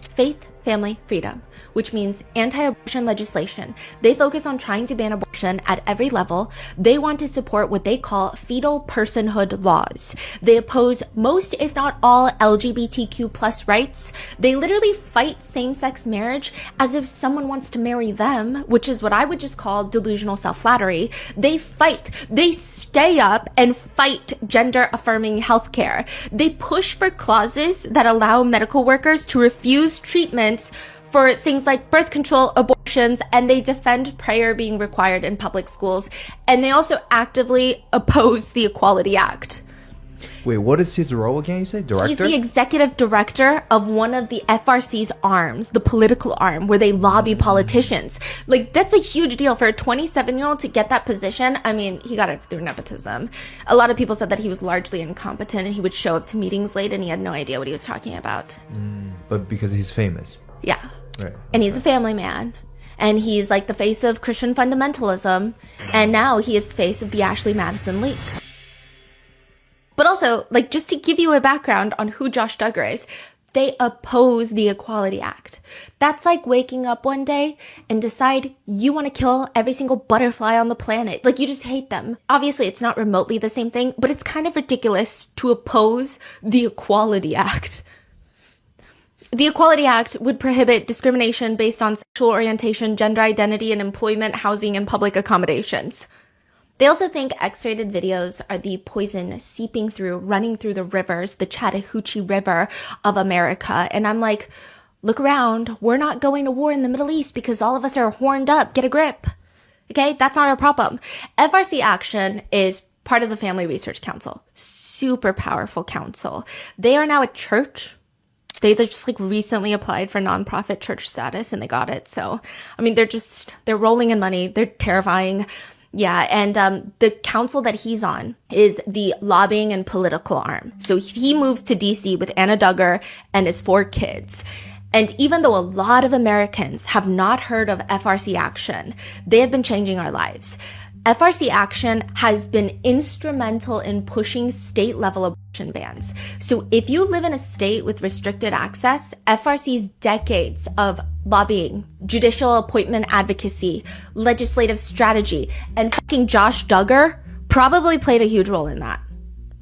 faith, family, freedom, which means anti-abortion legislation. They focus on trying to ban abortion at every level. They want to support what they call fetal personhood laws. They oppose most, if not all, LGBTQ plus rights. They literally fight same-sex marriage as if someone wants to marry them, which is what I would just call delusional self-flattery. They stay up and fight gender-affirming healthcare. They push for clauses that allow medical workers to refuse treatments for things like birth control, abortions, and they defend prayer being required in public schools. And they also actively oppose the Equality Act. Wait, what is his role again, you say? Director? He's the executive director of one of the FRC's arms, the political arm, where they lobby politicians. Like, that's a huge deal for a 27-year-old to get that position. I mean, he got it through nepotism. A lot of people said that he was largely incompetent and he would show up to meetings late and he had no idea what he was talking about. But because he's famous. Yeah. Right. And he's a family man. And he's like the face of Christian fundamentalism. And now he is the face of the Ashley Madison leak. But also, like, just to give you a background on who Josh Duggar is, they oppose the Equality Act. That's like waking up one day and decide you want to kill every single butterfly on the planet. Like, you just hate them. Obviously, it's not remotely the same thing, but it's kind of ridiculous to oppose the Equality Act. The Equality Act would prohibit discrimination based on sexual orientation, gender identity, and employment, housing, and public accommodations. They also think X-rated videos are the poison seeping through, running through the rivers, the Chattahoochee River of America. And I'm like, look around. We're not going to war in the Middle East because all of us are horned up. Get a grip. Okay? That's not our problem. FRC Action is part of the Family Research Council. Super powerful council. They are now a church. They just like recently applied for nonprofit church status and they got it. So, I mean, they're rolling in money. They're terrifying. Yeah. And the council that he's on is the lobbying and political arm. So he moves to DC with Anna Duggar and his 4 kids. And even though a lot of Americans have not heard of FRC Action, they have been changing our lives. FRC Action has been instrumental in pushing state-level abortion bans. So if you live in a state with restricted access, FRC's decades of lobbying, judicial appointment advocacy, legislative strategy, and fucking Josh Duggar probably played a huge role in that.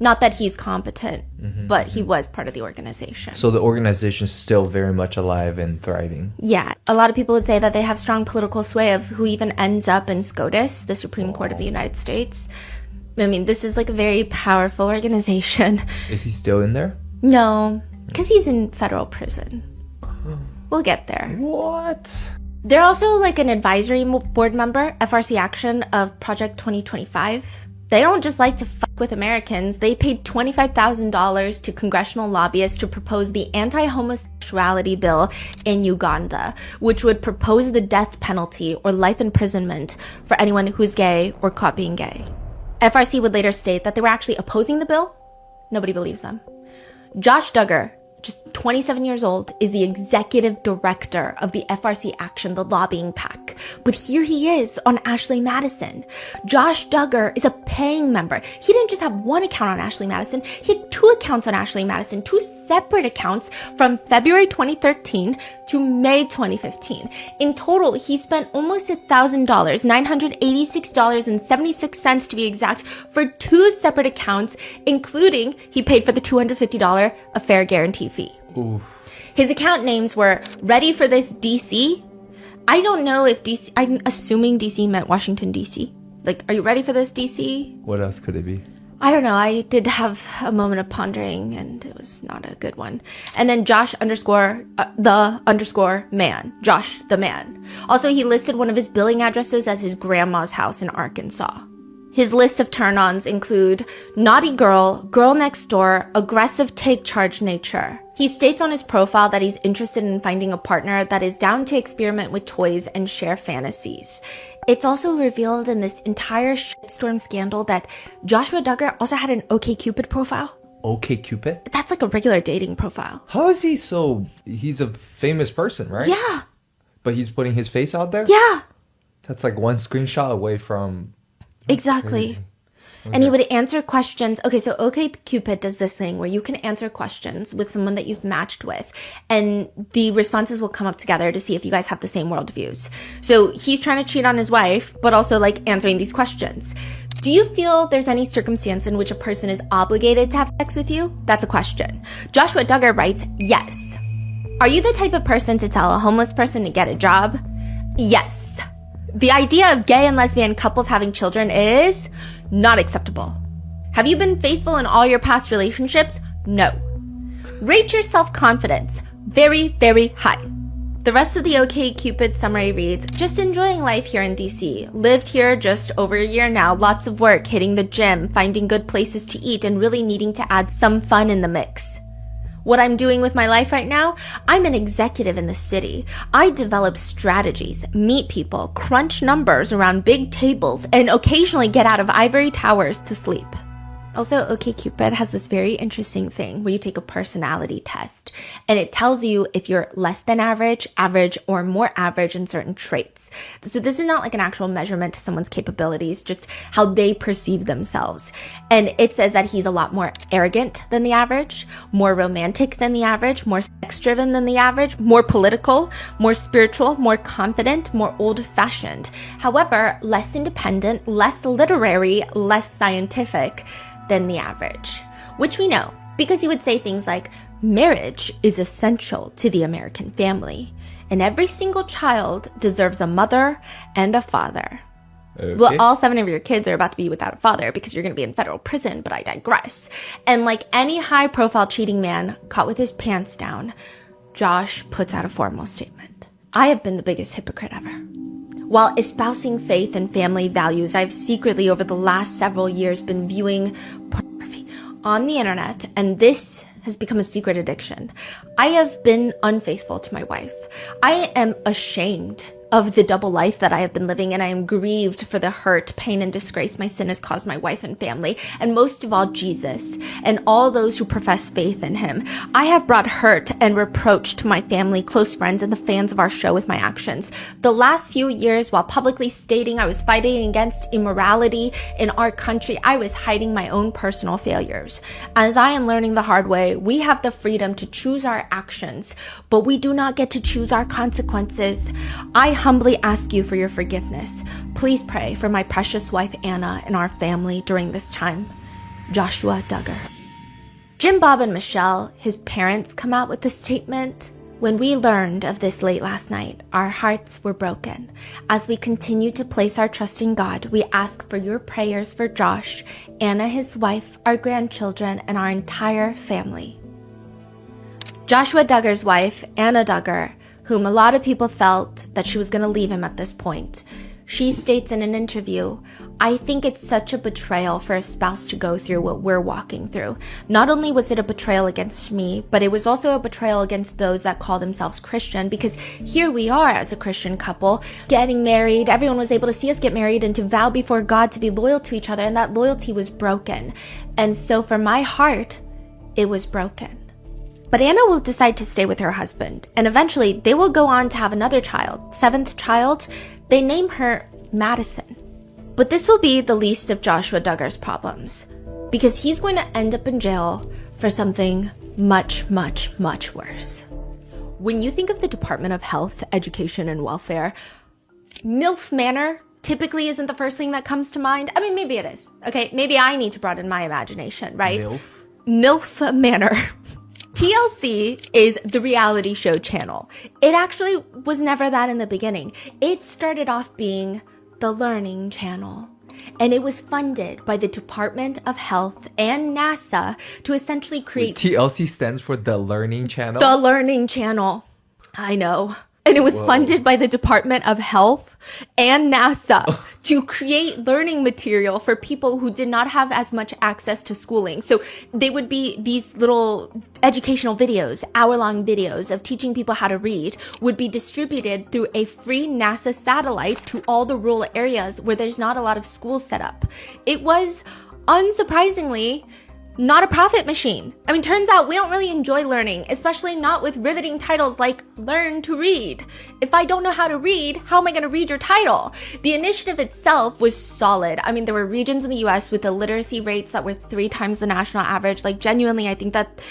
Not that he's competent, but he was part of the organization. So the organization is still very much alive and thriving. Yeah. A lot of people would say that they have strong political sway of who even ends up in SCOTUS, the Supreme Court of the United States. I mean, this is like a very powerful organization. Is he still in there? No, because he's in federal prison. We'll get there. What? They're also like an advisory board member, FRC Action, of Project 2025. They don't just like to fuck with Americans. They paid $25,000 to congressional lobbyists to propose the anti-homosexuality bill in Uganda, which would propose the death penalty or life imprisonment for anyone who's gay or caught being gay. FRC would later state that they were actually opposing the bill. Nobody believes them. Josh Duggar, just 27 years old, is the executive director of the FRC Action, the lobbying pack. But here he is on Ashley Madison. Josh Duggar is a paying member. He didn't just have one account on Ashley Madison. He had 2 accounts on Ashley Madison, 2 separate accounts from February 2013 to May 2015. In total, he spent almost $1,000, $986.76 to be exact, for 2 separate accounts, including he paid for the $250 affair guarantee fee. Ooh. His account names were Ready for This DC. I don't know if DC, I'm assuming DC meant Washington DC. Like, are you ready for this DC? What else could it be? I don't know. I did have a moment of pondering, and it was not a good one. And then Josh _the_ man. Josh the man. Also, he listed one of his billing addresses as his grandma's house in Arkansas. His list of turn-ons include naughty girl, girl next door, aggressive take charge nature. He states on his profile that he's interested in finding a partner that is down to experiment with toys and share fantasies. It's also revealed in this entire shitstorm scandal that Joshua Duggar also had an OkCupid profile. OkCupid? That's like a regular dating profile. How is he so... He's a famous person, right? Yeah. But he's putting his face out there? Yeah. That's like one screenshot away from... Exactly. Okay. And he would answer questions. Okay, so OkCupid does this thing where you can answer questions with someone that you've matched with, and the responses will come up together to see if you guys have the same worldviews. So he's trying to cheat on his wife, but also like answering these questions. Do you feel there's any circumstance in which a person is obligated to have sex with you? That's a question. Joshua Duggar writes, yes. Are you the type of person to tell a homeless person to get a job? Yes. The idea of gay and lesbian couples having children is not acceptable. Have you been faithful in all your past relationships? No. Rate your self-confidence. Very, very high. The rest of the OkCupid summary reads, just enjoying life here in DC. Lived here just over a year now. Lots of work, hitting the gym, finding good places to eat, and really needing to add some fun in the mix. What I'm doing with my life right now, I'm an executive in the city. I develop strategies, meet people, crunch numbers around big tables, and occasionally get out of ivory towers to sleep. Also, OkCupid has this very interesting thing where you take a personality test, and it tells you if you're less than average, average, or more average in certain traits. So this is not like an actual measurement to someone's capabilities, just how they perceive themselves. And it says that he's a lot more arrogant than the average, more romantic than the average, more sex-driven than the average, more political, more spiritual, more confident, more old-fashioned. However, less independent, less literary, less scientific than the average, which we know because he would say things like, marriage is essential to the American family, and every single child deserves a mother and a father. Okay. Well, all 7 of your kids are about to be without a father because you're going to be in federal prison, but I digress. And like any high-profile cheating man caught with his pants down, Josh puts out a formal statement. I have been the biggest hypocrite ever. While espousing faith and family values, I've secretly over the last several years been viewing pornography on the internet, and this has become a secret addiction. I have been unfaithful to my wife. I am ashamed of the double life that I have been living, and I am grieved for the hurt, pain, and disgrace my sin has caused my wife and family, and most of all, Jesus, and all those who profess faith in him. I have brought hurt and reproach to my family, close friends, and the fans of our show with my actions. The last few years, while publicly stating I was fighting against immorality in our country, I was hiding my own personal failures. As I am learning the hard way, we have the freedom to choose our actions, but we do not get to choose our consequences. I humbly ask you for your forgiveness. Please pray for my precious wife Anna and our family during this time. Joshua Duggar. Jim, Bob, and Michelle, his parents, come out with a statement. When we learned of this late last night, our hearts were broken. As we continue to place our trust in God, we ask for your prayers for Josh, Anna, his wife, our grandchildren, and our entire family. Joshua Duggar's wife, Anna Duggar, whom a lot of people felt that she was going to leave him at this point. She states in an interview, I think it's such a betrayal for a spouse to go through what we're walking through. Not only was it a betrayal against me, but it was also a betrayal against those that call themselves Christian, because here we are as a Christian couple, getting married. Everyone was able to see us get married and to vow before God to be loyal to each other, and that loyalty was broken. And so for my heart, it was broken. But Anna will decide to stay with her husband, and eventually they will go on to have another child, 7th child. They name her Madison. But this will be the least of Joshua Duggar's problems, because he's going to end up in jail for something much, much, much worse. When you think of the Department of Health, Education, and Welfare, MILF Manor typically isn't the first thing that comes to mind. I mean, maybe it is. Okay, maybe I need to broaden my imagination, right? MILF Manor. TLC is the reality show channel. It actually was never that in the beginning. It started off being the learning channel. And it was funded by the Department of Health and NASA to essentially create... TLC stands for the Learning Channel? The Learning Channel. I know. And it was funded by the Department of Health and NASA to create learning material for people who did not have as much access to schooling. So they would be these little educational videos, hour-long videos of teaching people how to read, would be distributed through a free NASA satellite to all the rural areas where there's not a lot of schools set up. It was, unsurprisingly, not a profit machine. I mean, turns out we don't really enjoy learning, especially not with riveting titles like Learn to Read. If I don't know how to read, how am I going to read your title? The initiative itself was solid. I mean, there were regions in the US with illiteracy rates that were 3 times the national average. Like, genuinely, I think that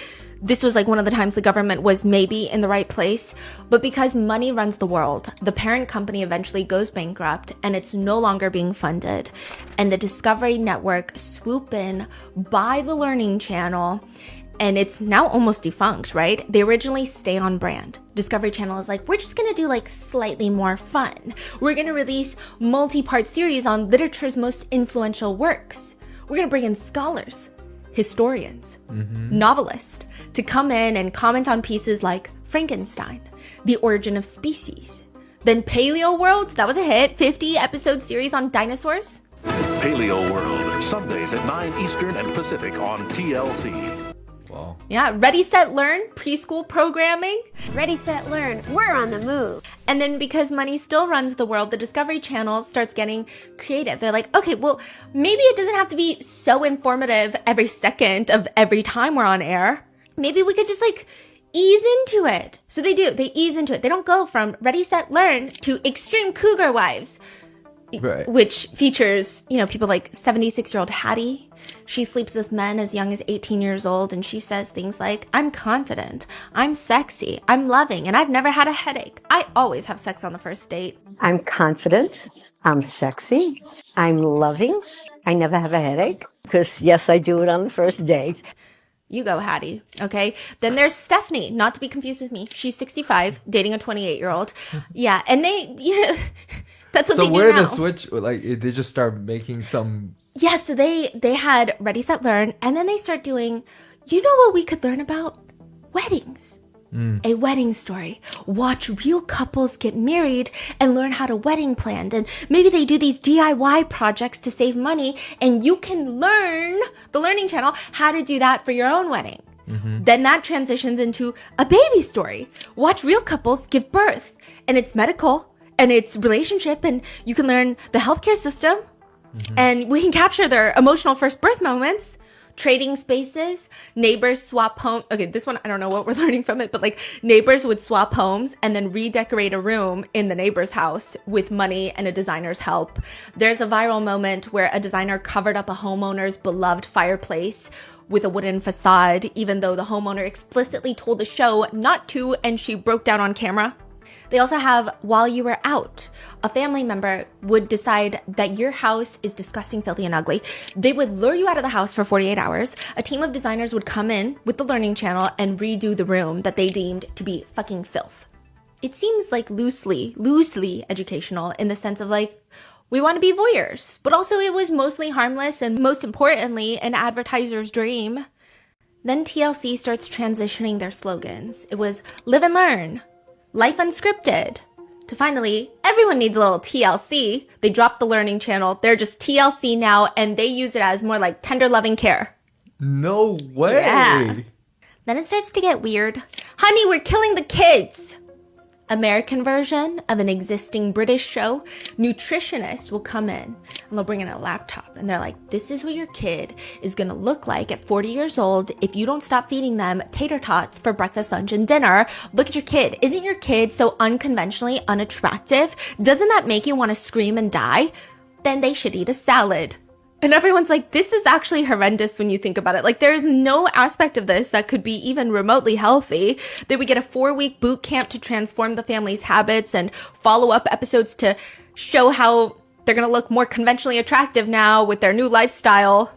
this was like one of the times the government was maybe in the right place. But because money runs the world, the parent company eventually goes bankrupt and it's no longer being funded. And the Discovery Network swoop in, buy the Learning Channel, and it's now almost defunct, right? They originally stay on brand. Discovery Channel is like, we're just gonna do like slightly more fun. We're gonna release multi-part series on literature's most influential works. We're gonna bring in scholars, historians, novelists to come in and comment on pieces like Frankenstein, The Origin of Species. Then Paleo World, that was a hit, 50-episode series on dinosaurs. Paleo World, Sundays at 9 Eastern and Pacific on TLC. Wow. Yeah, Ready, Set, Learn, preschool programming. Ready, Set, Learn, we're on the move. And then because money still runs the world, the Discovery Channel starts getting creative. They're like, okay, well, maybe it doesn't have to be so informative every second of every time we're on air. Maybe we could just like ease into it. So they do. They ease into it. They don't go from Ready, Set, Learn to Extreme Cougar Wives. Right. Which features, you know, people like 76-year-old Hattie. She sleeps with men as young as 18 years old, and she says things like, I'm confident, I'm sexy, I'm loving, and I've never had a headache. I always have sex on the first date. I'm confident, I'm sexy, I'm loving, I never have a headache, because yes, I do it on the first date. You go, Hattie. Okay. Then there's Stephanie, not to be confused with me. She's 65, dating a 28-year-old. Yeah. And that's what they do now. So where the switch, like, they just start making some... Yeah, so they had Ready, Set, Learn, and then they start doing, you know what we could learn about? Weddings. A wedding story. Watch real couples get married and learn how to wedding plan. And maybe they do these DIY projects to save money, and you can learn, the Learning Channel, how to do that for your own wedding. Then that transitions into a baby story. Watch real couples give birth, and it's medical, and it's relationship, and you can learn the healthcare system, and we can capture their emotional first birth moments. Trading spaces, neighbors swap home. Okay, this one, I don't know what we're learning from it, but like neighbors would swap homes and then redecorate a room in the neighbor's house with money and a designer's help. There's a viral moment where a designer covered up a homeowner's beloved fireplace with a wooden facade, even though the homeowner explicitly told the show not to, and she broke down on camera. They also have While You Were Out. A family member would decide that your house is disgusting, filthy, and ugly. They would lure you out of the house for 48 hours. A team of designers would come in with the Learning Channel and redo the room that they deemed to be fucking filth. It seems like loosely educational in the sense of like, we want to be voyeurs, but also it was mostly harmless and most importantly, an advertiser's dream. Then TLC starts transitioning their slogans. It was Live and Learn, Life Unscripted, to finally, everyone needs a little TLC. They dropped the Learning Channel. They're just TLC now, and they use it as more like tender loving care. No way. Yeah. Then it starts to get weird. Honey, we're killing the kids. American version of an existing British show, nutritionists will come in and they'll bring in a laptop and they're like, this is what your kid is going to look like at 40 years old if you don't stop feeding them tater tots for breakfast, lunch, and dinner. Look at your kid. Isn't your kid so unconventionally unattractive? Doesn't that make you want to scream and die? Then they should eat a salad. And everyone's like, this is actually horrendous when you think about it. Like, there's no aspect of this that could be even remotely healthy. They would get a 4-week boot camp to transform the family's habits and follow-up episodes to show how they're going to look more conventionally attractive now with their new lifestyle.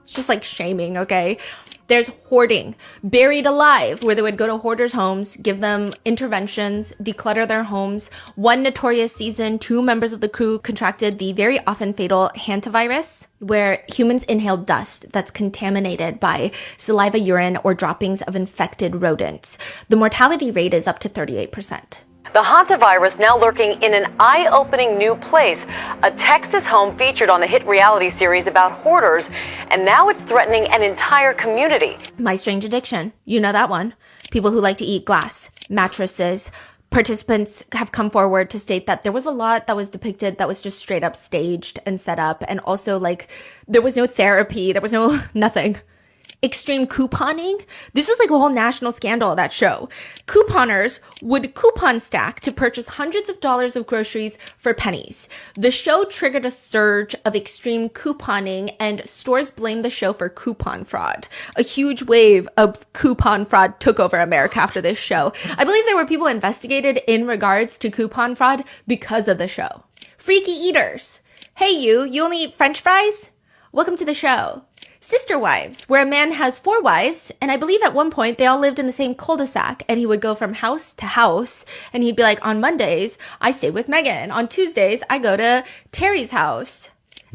It's just like shaming, okay? There's hoarding, buried alive, where they would go to hoarders' homes, give them interventions, declutter their homes. One notorious season, 2 members of the crew contracted the very often fatal hantavirus, where humans inhale dust that's contaminated by saliva, urine, or droppings of infected rodents. The mortality rate is up to 38%. The hantavirus now lurking in an eye-opening new place. A Texas home featured on the hit reality series about hoarders, and now it's threatening an entire community. My Strange Addiction. You know that one. People who like to eat glass, mattresses. Participants have come forward to state that there was a lot that was depicted that was just straight up staged and set up. And also, like, there was no therapy. There was no nothing. Extreme couponing. This is like a whole national scandal, that show. Couponers would coupon stack to purchase hundreds of dollars of groceries for pennies. The show triggered a surge of extreme couponing, and stores blamed the show for coupon fraud. A huge wave of coupon fraud took over America after this show. I believe there were people investigated in regards to coupon fraud because of the show. Freaky eaters. Hey you only eat French fries? Welcome to the show. Sister wives, where a man has 4 wives, and I believe at one point they all lived in the same cul-de-sac, and he would go from house to house, and he'd be like, on Mondays, I stay with Megan. On Tuesdays, I go to Terry's house.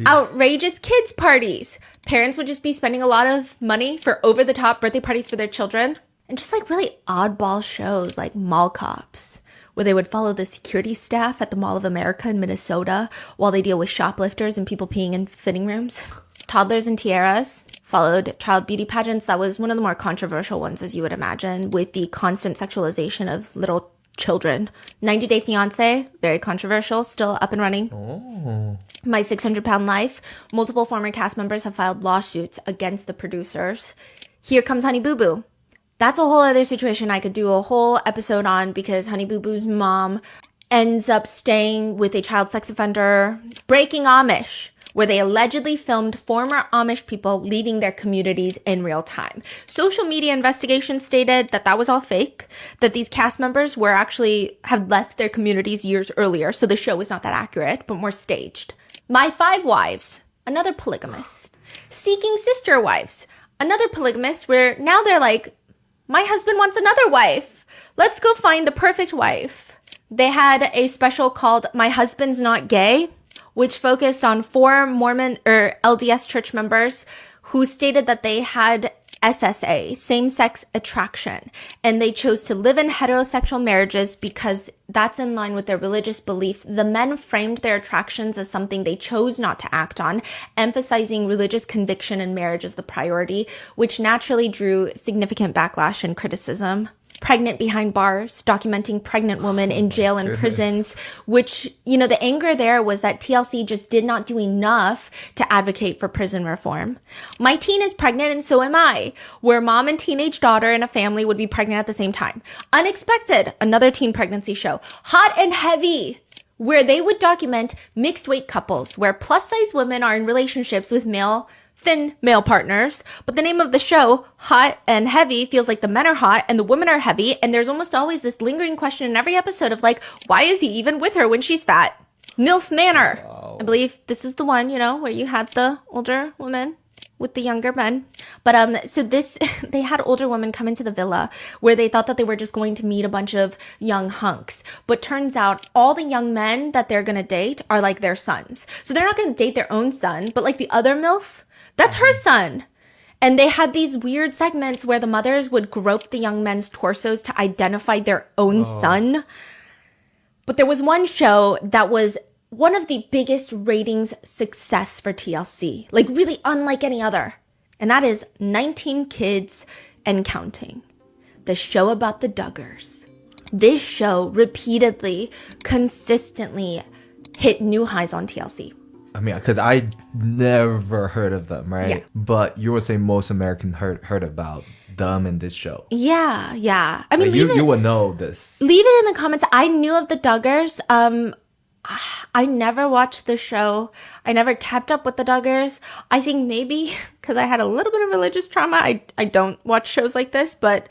Outrageous kids parties. Parents would just be spending a lot of money for over-the-top birthday parties for their children. And just like really oddball shows like Mall Cops, where they would follow the security staff at the Mall of America in Minnesota while they deal with shoplifters and people peeing in fitting rooms. Toddlers and Tiaras followed child beauty pageants. That was one of the more controversial ones, as you would imagine, with the constant sexualization of little children. 90 Day Fiancé, very controversial, still up and running. My 600-Pound Life. Multiple former cast members have filed lawsuits against the producers. Here Comes Honey Boo Boo. That's a whole other situation I could do a whole episode on, because Honey Boo Boo's mom ends up staying with a child sex offender. Breaking Amish, where they allegedly filmed former Amish people leaving their communities in real time. Social media investigations stated that that was all fake, that these cast members were actually had left their communities years earlier, so the show was not that accurate, but more staged. My 5 Wives, another polygamist. Seeking Sister Wives, another polygamist, where now they're like, my husband wants another wife. Let's go find the perfect wife. They had a special called My Husband's Not Gay, which focused on 4 Mormon or LDS church members who stated that they had SSA, same-sex attraction, and they chose to live in heterosexual marriages because that's in line with their religious beliefs. The men framed their attractions as something they chose not to act on, emphasizing religious conviction and marriage as the priority, which naturally drew significant backlash and criticism. Pregnant Behind Bars, documenting pregnant women in jail and prisons, which, you know, the anger there was that TLC just did not do enough to advocate for prison reform. My Teen is Pregnant and So Am I, where mom and teenage daughter in a family would be pregnant at the same time. Unexpected, another teen pregnancy show. Hot and Heavy, where they would document mixed weight couples, where plus size women are in relationships with thin male partners, but the name of the show, Hot and Heavy, feels like the men are hot and the women are heavy, and there's almost always this lingering question in every episode of like, why is he even with her when she's fat? MILF Manor. Wow. I believe this is the one, you know, where you had the older woman with the younger men. But so they had older women come into the villa where they thought that they were just going to meet a bunch of young hunks. But turns out all the young men that they're going to date are like their sons. So they're not going to date their own son, but like the other MILF, that's her son. And they had these weird segments where the mothers would grope the young men's torsos to identify their own son. But there was one show that was one of the biggest ratings success for TLC, like really unlike any other. And that is 19 Kids and Counting, the show about the Duggars. This show repeatedly, consistently hit new highs on TLC. I mean, because I never heard of them, right? Yeah. But you would say most Americans heard about them in this show. Yeah. I mean, like you would know this. Leave it in the comments. I knew of the Duggars. I never watched the show. I never kept up with the Duggars. I think maybe because I had a little bit of religious trauma, I don't watch shows like this. But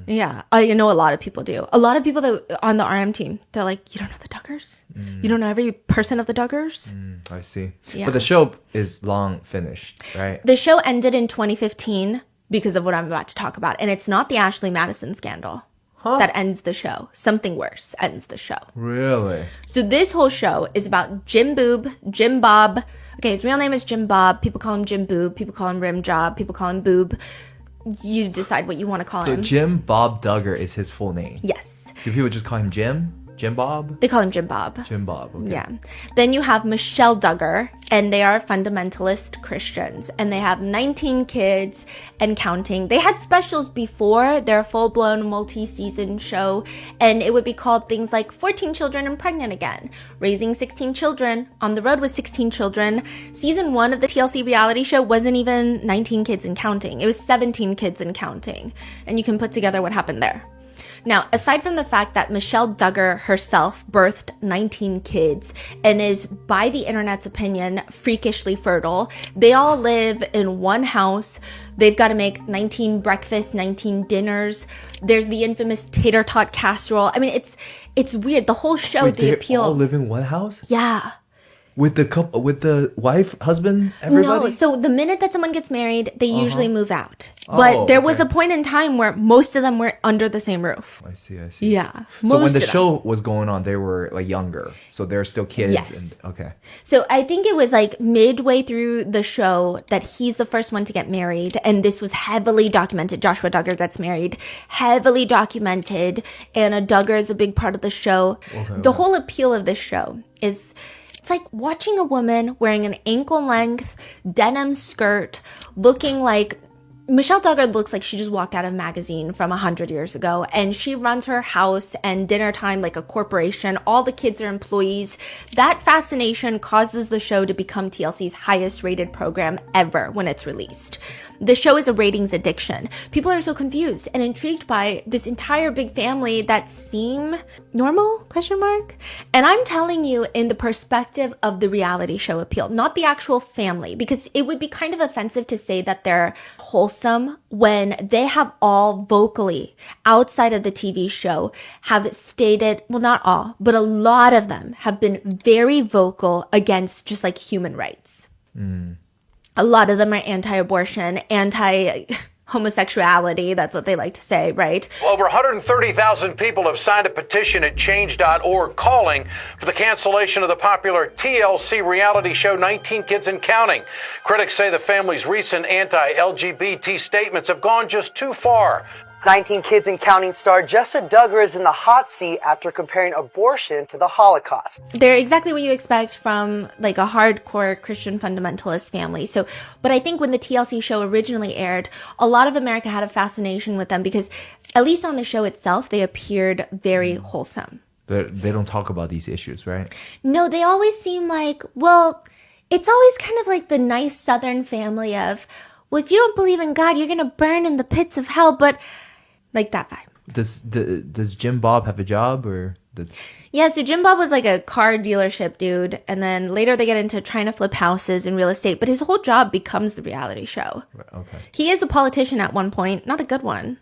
yeah, I know a lot of people do. A lot of people that on the RM team, they're like, you don't know the Duggars? You don't know every person of the Duggars? I see. Yeah. But the show is long finished, right? The show ended in 2015. because of what I'm about to talk about. And it's not the Ashley Madison scandal that ends the show. Something worse ends the show. Really? So this whole show is about Jim Bob. Okay, his real name is Jim Bob. People call him Jim Boob. People call him Rim Job. People call him Boob. You decide what you want to call him. So Jim Bob Duggar is his full name? Yes. Do people just call him Jim? Jim Bob? They call him Jim Bob. Jim Bob, okay. Yeah. Then you have Michelle Duggar, and they are fundamentalist Christians, and they have 19 kids and counting. They had specials before their full-blown multi-season show, and it would be called things like 14 Children and Pregnant Again, Raising 16 Children, On the Road with 16 Children. Season 1 of the TLC reality show wasn't even 19 kids and counting. It was 17 kids and counting, and you can put together what happened there. Now, aside from the fact that Michelle Duggar herself birthed 19 kids and is, by the internet's opinion, freakishly fertile, they all live in one house. They've got to make 19 breakfasts, 19 dinners. There's the infamous tater tot casserole. I mean, it's weird. The whole show, Wait, the appeal. They all live in one house? Yeah. With the couple, with the wife, husband, everybody? No, so the minute that someone gets married, they usually move out. But there was a point in time where most of them were under the same roof. I see. Yeah. So when the show was going on, they were like younger. So they're still kids. Yes. And, okay. So I think it was like midway through the show that he's the first one to get married. And this was heavily documented. Joshua Duggar gets married. Heavily documented. Anna Duggar is a big part of the show. Okay, the whole appeal of this show is... It's like watching a woman wearing an ankle-length denim skirt, looking like... Michelle Duggar looks like she just walked out of a magazine from 100 years ago, and she runs her house and dinner time like a corporation. All the kids are employees. That fascination causes the show to become TLC's highest-rated program ever when it's released. The show is a ratings addiction. People are so confused and intrigued by this entire big family that seem normal, ? And I'm telling you in the perspective of the reality show appeal, not the actual family, because it would be kind of offensive to say that they're wholesome when they have all vocally, outside of the TV show, have stated, well, not all, but a lot of them have been very vocal against just like human rights. A lot of them are anti-abortion, anti-homosexuality. That's what they like to say, right? Over 130,000 people have signed a petition at change.org calling for the cancellation of the popular TLC reality show 19 Kids and Counting. Critics say the family's recent anti-LGBT statements have gone just too far. 19 Kids and Counting star Jessa Duggar is in the hot seat after comparing abortion to the Holocaust. They're exactly what you expect from like a hardcore Christian fundamentalist family. So, but I think when the TLC show originally aired, a lot of America had a fascination with them because at least on the show itself, they appeared very wholesome. They don't talk about these issues, right? No, they always seem like, well, it's always kind of like the nice Southern family of, well, if you don't believe in God, you're going to burn in the pits of hell, but like that vibe. Does Jim Bob have a job or? Yeah, so Jim Bob was like a car dealership dude, and then later they get into trying to flip houses and real estate, but his whole job becomes the reality show. Okay. He is a politician at one point, not a good one,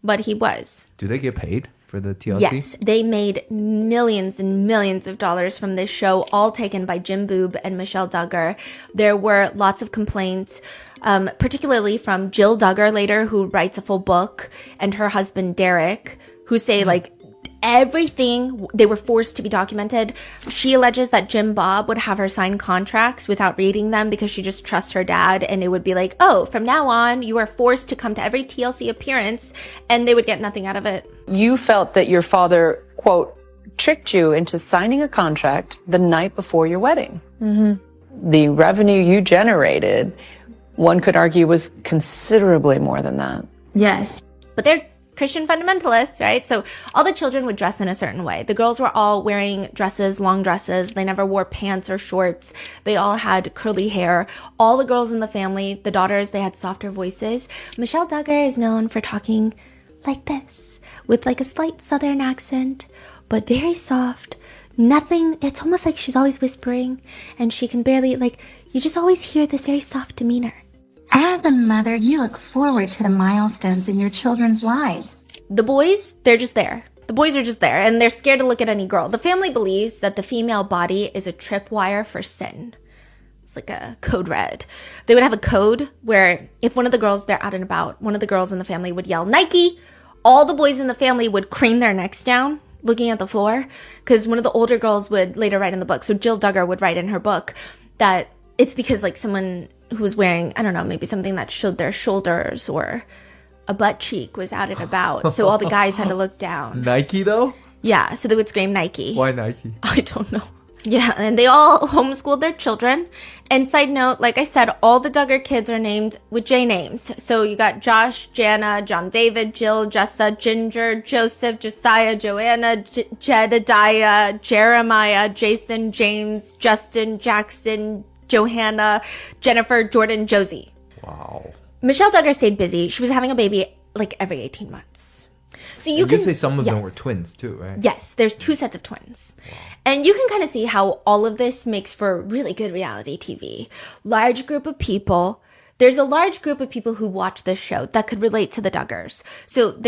but he was. Do they get paid for the TLC? Yes, they made millions and millions of dollars from this show, all taken by Jim Boob and Michelle Duggar. There were lots of complaints, particularly from Jill Duggar later, who writes a full book, and her husband Derek, who say like everything, they were forced to be documented. She alleges that Jim Bob would have her sign contracts without reading them because she just trusts her dad, and it would be like, oh, from now on, you are forced to come to every TLC appearance, and they would get nothing out of it. You felt that your father, quote, tricked you into signing a contract the night before your wedding. Mm-hmm. The revenue you generated, one could argue, was considerably more than that. Yes. But they're Christian fundamentalists, right? So all the children would dress in a certain way. The girls were all wearing dresses, long dresses. They never wore pants or shorts. They all had curly hair. All the girls in the family, the daughters, they had softer voices. Michelle Duggar is known for talking like this, with like a slight Southern accent, but very soft. Nothing, it's almost like she's always whispering, and she can barely, like, you just always hear this very soft demeanor. As a mother, you look forward to the milestones in your children's lives. The boys, they're just there. The boys are just there, and they're scared to look at any girl. The family believes that the female body is a tripwire for sin. It's like a code red. They would have a code where if one of the girls, they're out and about, one of the girls in the family would yell, Nike, all the boys in the family would crane their necks down, looking at the floor, because one of the older girls would later write in the book. So Jill Duggar would write in her book that it's because like someone who was wearing, I don't know, maybe something that showed their shoulders or a butt cheek was out and about. So all the guys had to look down. Nike though? Yeah, so they would scream Nike. Why Nike? I don't know. Yeah, and they all homeschooled their children. And side note, like I said, all the Duggar kids are named with J names. So you got Josh, Jana, John David, Jill, Jessa, Ginger, Joseph, Josiah, Joanna, Jedediah, Jeremiah, Jason, James, Justin, Jackson, Johanna, Jennifer, Jordan, Josie. Wow. Michelle Duggar stayed busy. She was having a baby like every 18 months. So you can say some of them yes. were twins too, right? Yes, there's 2 sets of twins. And you can kind of see how all of this makes for really good reality TV. Large group of people. There's a large group of people who watch this show that could relate to the Duggars. So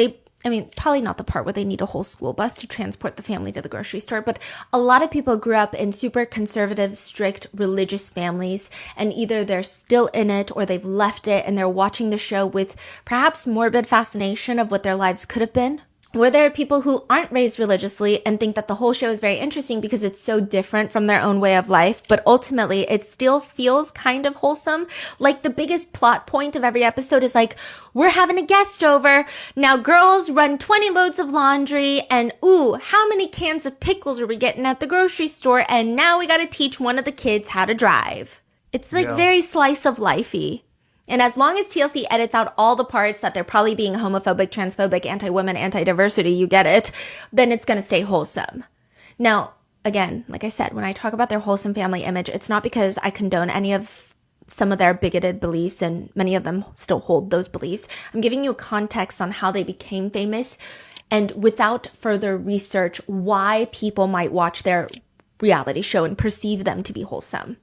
probably not the part where they need a whole school bus to transport the family to the grocery store, but a lot of people grew up in super conservative, strict religious families, and either they're still in it or they've left it and they're watching the show with perhaps morbid fascination of what their lives could have been. Or there are people who aren't raised religiously and think that the whole show is very interesting because it's so different from their own way of life, but ultimately it still feels kind of wholesome. Like the biggest plot point of every episode is like, we're having a guest over. Now girls run 20 loads of laundry and ooh, how many cans of pickles are we getting at the grocery store? And now we got to teach one of the kids how to drive. It's like very slice of life-y. And as long as TLC edits out all the parts that they're probably being homophobic, transphobic, anti-women, anti-diversity, you get it, then it's going to stay wholesome. Now, again, like I said, when I talk about their wholesome family image, it's not because I condone any of some of their bigoted beliefs, and many of them still hold those beliefs. I'm giving you a context on how they became famous, and without further research, why people might watch their reality show and perceive them to be wholesome.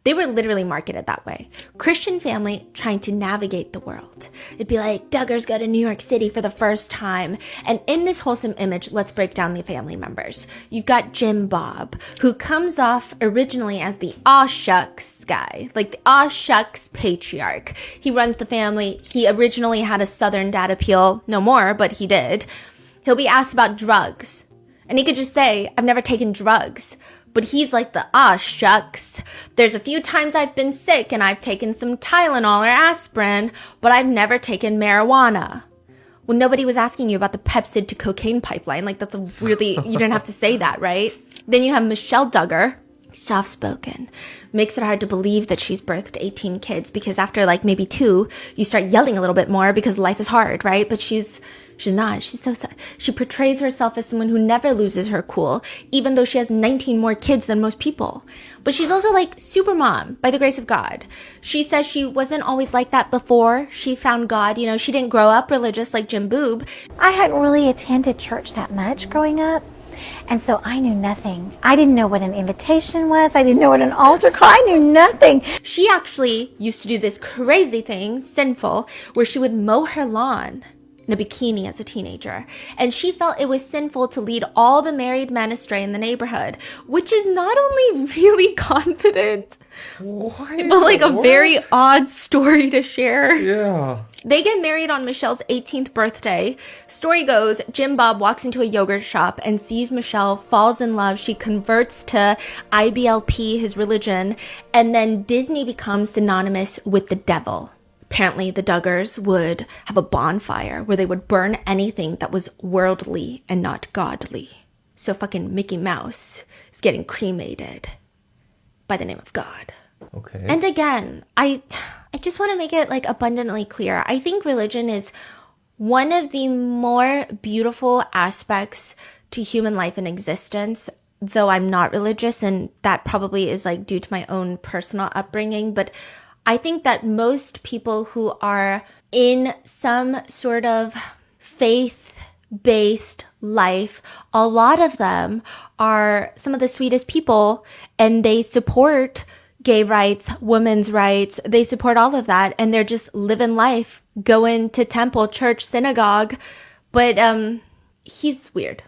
They were literally marketed that way. Christian family trying to navigate the world. It'd be like, Duggars go to New York City for the first time. And in this wholesome image, let's break down the family members. You've got Jim Bob, who comes off originally as the aw shucks guy, like the aw shucks patriarch. He runs the family. He originally had a Southern dad appeal. No more, but he did. He'll be asked about drugs. And he could just say, I've never taken drugs. But he's like the, shucks. There's a few times I've been sick and I've taken some Tylenol or aspirin, but I've never taken marijuana. Well, nobody was asking you about the Pepsid to cocaine pipeline. Like, that's a really, you didn't have to say that, right? Then you have Michelle Duggar, soft-spoken. Makes it hard to believe that she's birthed 18 kids because after like maybe 2, you start yelling a little bit more because life is hard, right? But she's not. She portrays herself as someone who never loses her cool, even though she has 19 more kids than most people. But she's also like super mom by the grace of God. She says she wasn't always like that before she found God. You know, she didn't grow up religious like Jim Boob. I hadn't really attended church that much growing up. And so I knew nothing. I didn't know what an invitation was. I didn't know what an altar call. I knew nothing. She actually used to do this crazy thing, sinful, where she would mow her lawn in a bikini as a teenager. And she felt it was sinful to lead all the married men astray in the neighborhood, which is not only really confident, but like a very odd story to share. Yeah. They get married on Michelle's 18th birthday. Story goes, Jim Bob walks into a yogurt shop and sees Michelle, falls in love. She converts to IBLP, his religion, and then Disney becomes synonymous with the devil. Apparently, the Duggars would have a bonfire where they would burn anything that was worldly and not godly. So fucking Mickey Mouse is getting cremated by the name of God. Okay. And again, I just want to make it like abundantly clear. I think religion is one of the more beautiful aspects to human life and existence, though I'm not religious, and that probably is like due to my own personal upbringing. But I think that most people who are in some sort of faith-based life, a lot of them are some of the sweetest people, and they support gay rights, women's rights. They support all of that, and they're just living life, going to temple, church, synagogue. But he's weird.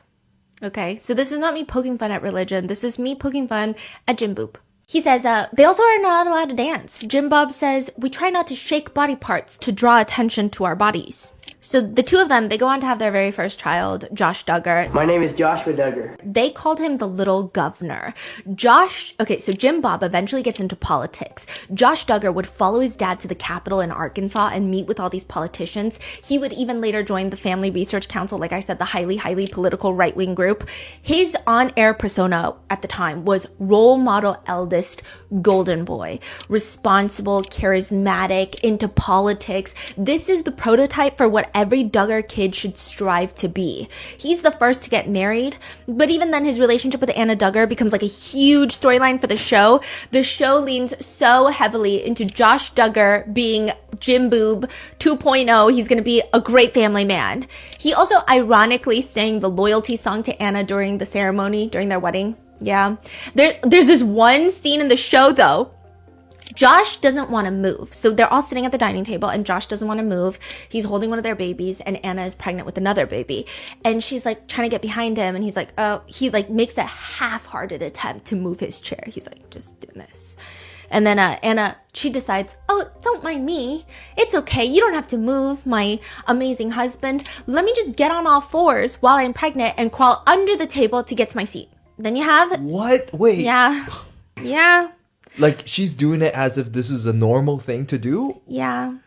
Okay? So this is not me poking fun at religion. This is me poking fun at Jim Boop. He says they also are not allowed to dance. Jim Bob says, we try not to shake body parts to draw attention to our bodies. So the two of them, they go on to have their very first child, Josh Duggar. My name is Joshua Duggar. They called him the little governor. So Jim Bob eventually gets into politics. Josh Duggar would follow his dad to the Capitol in Arkansas and meet with all these politicians. He would even later join the Family Research Council, like I said, the highly, highly political right-wing group. His on-air persona at the time was role model eldest golden boy. Responsible, charismatic, into politics. This is the prototype for what every Duggar kid should strive to be. He's the first to get married, but even then his relationship with Anna Duggar becomes like a huge storyline for the show. The show leans so heavily into Josh Duggar being Jim Boob 2.0. He's going to be a great family man. He also ironically sang the loyalty song to Anna during the ceremony, during their wedding. Yeah. There's this one scene in the show though. Josh doesn't want to move. So they're all sitting at the dining table and Josh doesn't want to move. He's holding one of their babies and Anna is pregnant with another baby. And she's like trying to get behind him and he's like, oh, he like makes a half-hearted attempt to move his chair. He's like, just doing this. And then Anna, she decides, oh, don't mind me. It's okay. You don't have to move, my amazing husband. Let me just get on all fours while I'm pregnant and crawl under the table to get to my seat. Then you have... What? Wait. Yeah. Yeah. Like, she's doing it as if this is a normal thing to do? Yeah.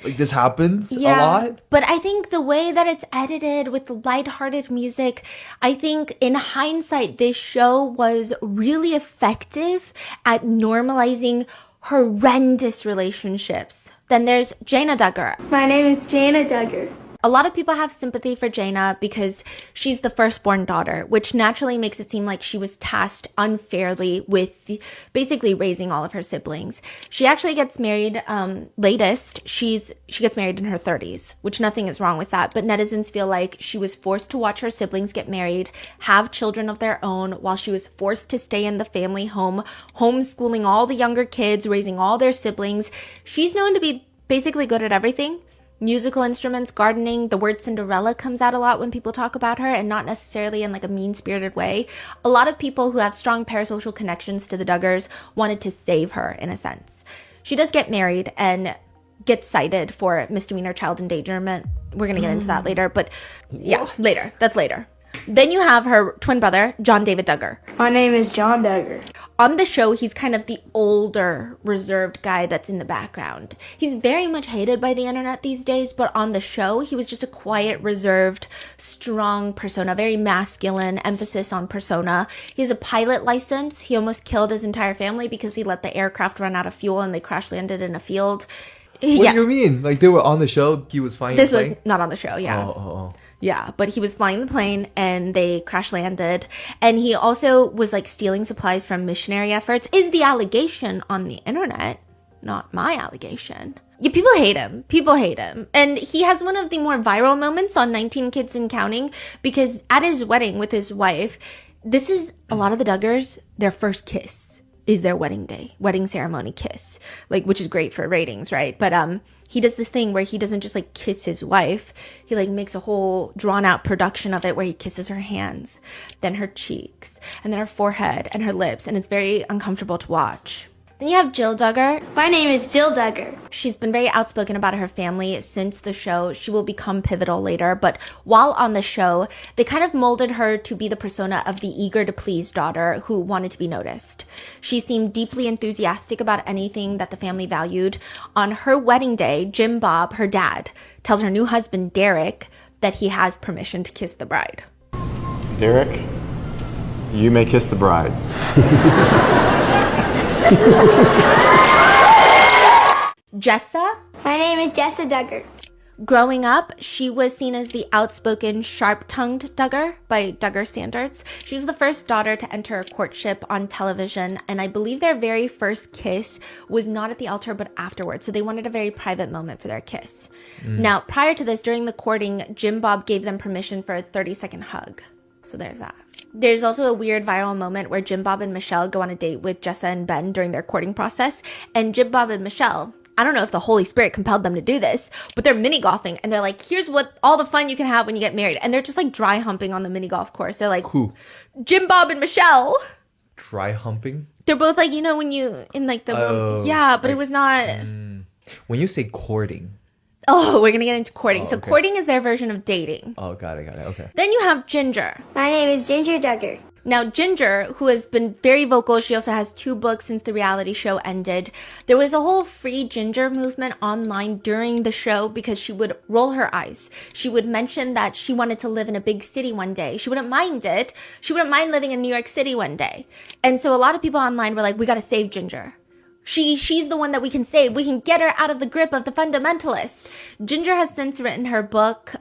Like, this happens a lot? But I think the way that it's edited with the lighthearted music, I think in hindsight, this show was really effective at normalizing horrendous relationships. Then there's Jana Duggar. My name is Jana Duggar. A lot of people have sympathy for Jana because she's the firstborn daughter, which naturally makes it seem like she was tasked unfairly with basically raising all of her siblings. She actually gets married latest. She gets married in her 30s, which nothing is wrong with that. But netizens feel like she was forced to watch her siblings get married, have children of their own, while she was forced to stay in the family home, homeschooling all the younger kids, raising all their siblings. She's known to be basically good at everything. Musical instruments, gardening, the word Cinderella comes out a lot when people talk about her and not necessarily in like a mean-spirited way. A lot of people who have strong parasocial connections to the Duggars wanted to save her in a sense. She does get married and gets cited for misdemeanor child endangerment. We're going to get into that later, but yeah, later. That's later. Then you have her twin brother, John David Duggar. My name is John Duggar. On the show, he's kind of the older, reserved guy that's in the background. He's very much hated by the internet these days, but on the show, he was just a quiet, reserved, strong persona, very masculine, emphasis on persona. He has a pilot license. He almost killed his entire family because he let the aircraft run out of fuel and they crash landed in a field. What do you mean? Like they were on the show, he was flying This the plane? was not on the show, yeah. Oh. Yeah, but he was flying the plane and they crash landed. And he also was like stealing supplies from missionary efforts, is the allegation on the internet, not my allegation. Yeah, people hate him. People hate him. And he has one of the more viral moments on 19 Kids and Counting because at his wedding with his wife, this is a lot of the Duggars, their first kiss is their wedding ceremony kiss, like, which is great for ratings, right? But he does this thing where he doesn't just like kiss his wife. He like makes a whole drawn out production of it where he kisses her hands, then her cheeks, and then her forehead and her lips. And it's very uncomfortable to watch. Then you have Jill Duggar. My name is Jill Duggar. She's been very outspoken about her family since the show. She will become pivotal later, but while on the show, they kind of molded her to be the persona of the eager to please daughter who wanted to be noticed. She seemed deeply enthusiastic about anything that the family valued. On her wedding day, Jim Bob, her dad, tells her new husband, Derek, that he has permission to kiss the bride. Derek, you may kiss the bride. Jessa? My name is Jessa Duggar. Growing up, she was seen as the outspoken, sharp-tongued Duggar by Duggar standards. She was the first daughter to enter a courtship on television, and I believe their very first kiss was not at the altar, but afterwards. So they wanted a very private moment for their kiss. Now, prior to this, during the courting, Jim Bob gave them permission for a 30-second hug. So there's that. There's also a weird viral moment where Jim Bob and Michelle go on a date with Jessa and Ben during their courting process. And Jim Bob and Michelle, I don't know if the Holy Spirit compelled them to do this, but they're mini golfing and they're like, here's what all the fun you can have when you get married. And they're just like dry humping on the mini golf course. They're like, who? Jim Bob and Michelle. Dry humping? They're both like, you know, when you, in like the, but it was not. When you say courting. Oh, we're going to get into courting. So okay. courting is their version of dating. Oh, got it, okay. Then you have Ginger. My name is Ginger Duggar. Now, Ginger, who has been very vocal, she also has 2 books since the reality show ended. There was a whole free Ginger movement online during the show because she would roll her eyes. She would mention that she wanted to live in a big city one day. She wouldn't mind it. She wouldn't mind living in New York City one day. And so a lot of people online were like, we got to save Ginger. She's the one that we can save. We can get her out of the grip of the fundamentalists. Ginger has since written her book,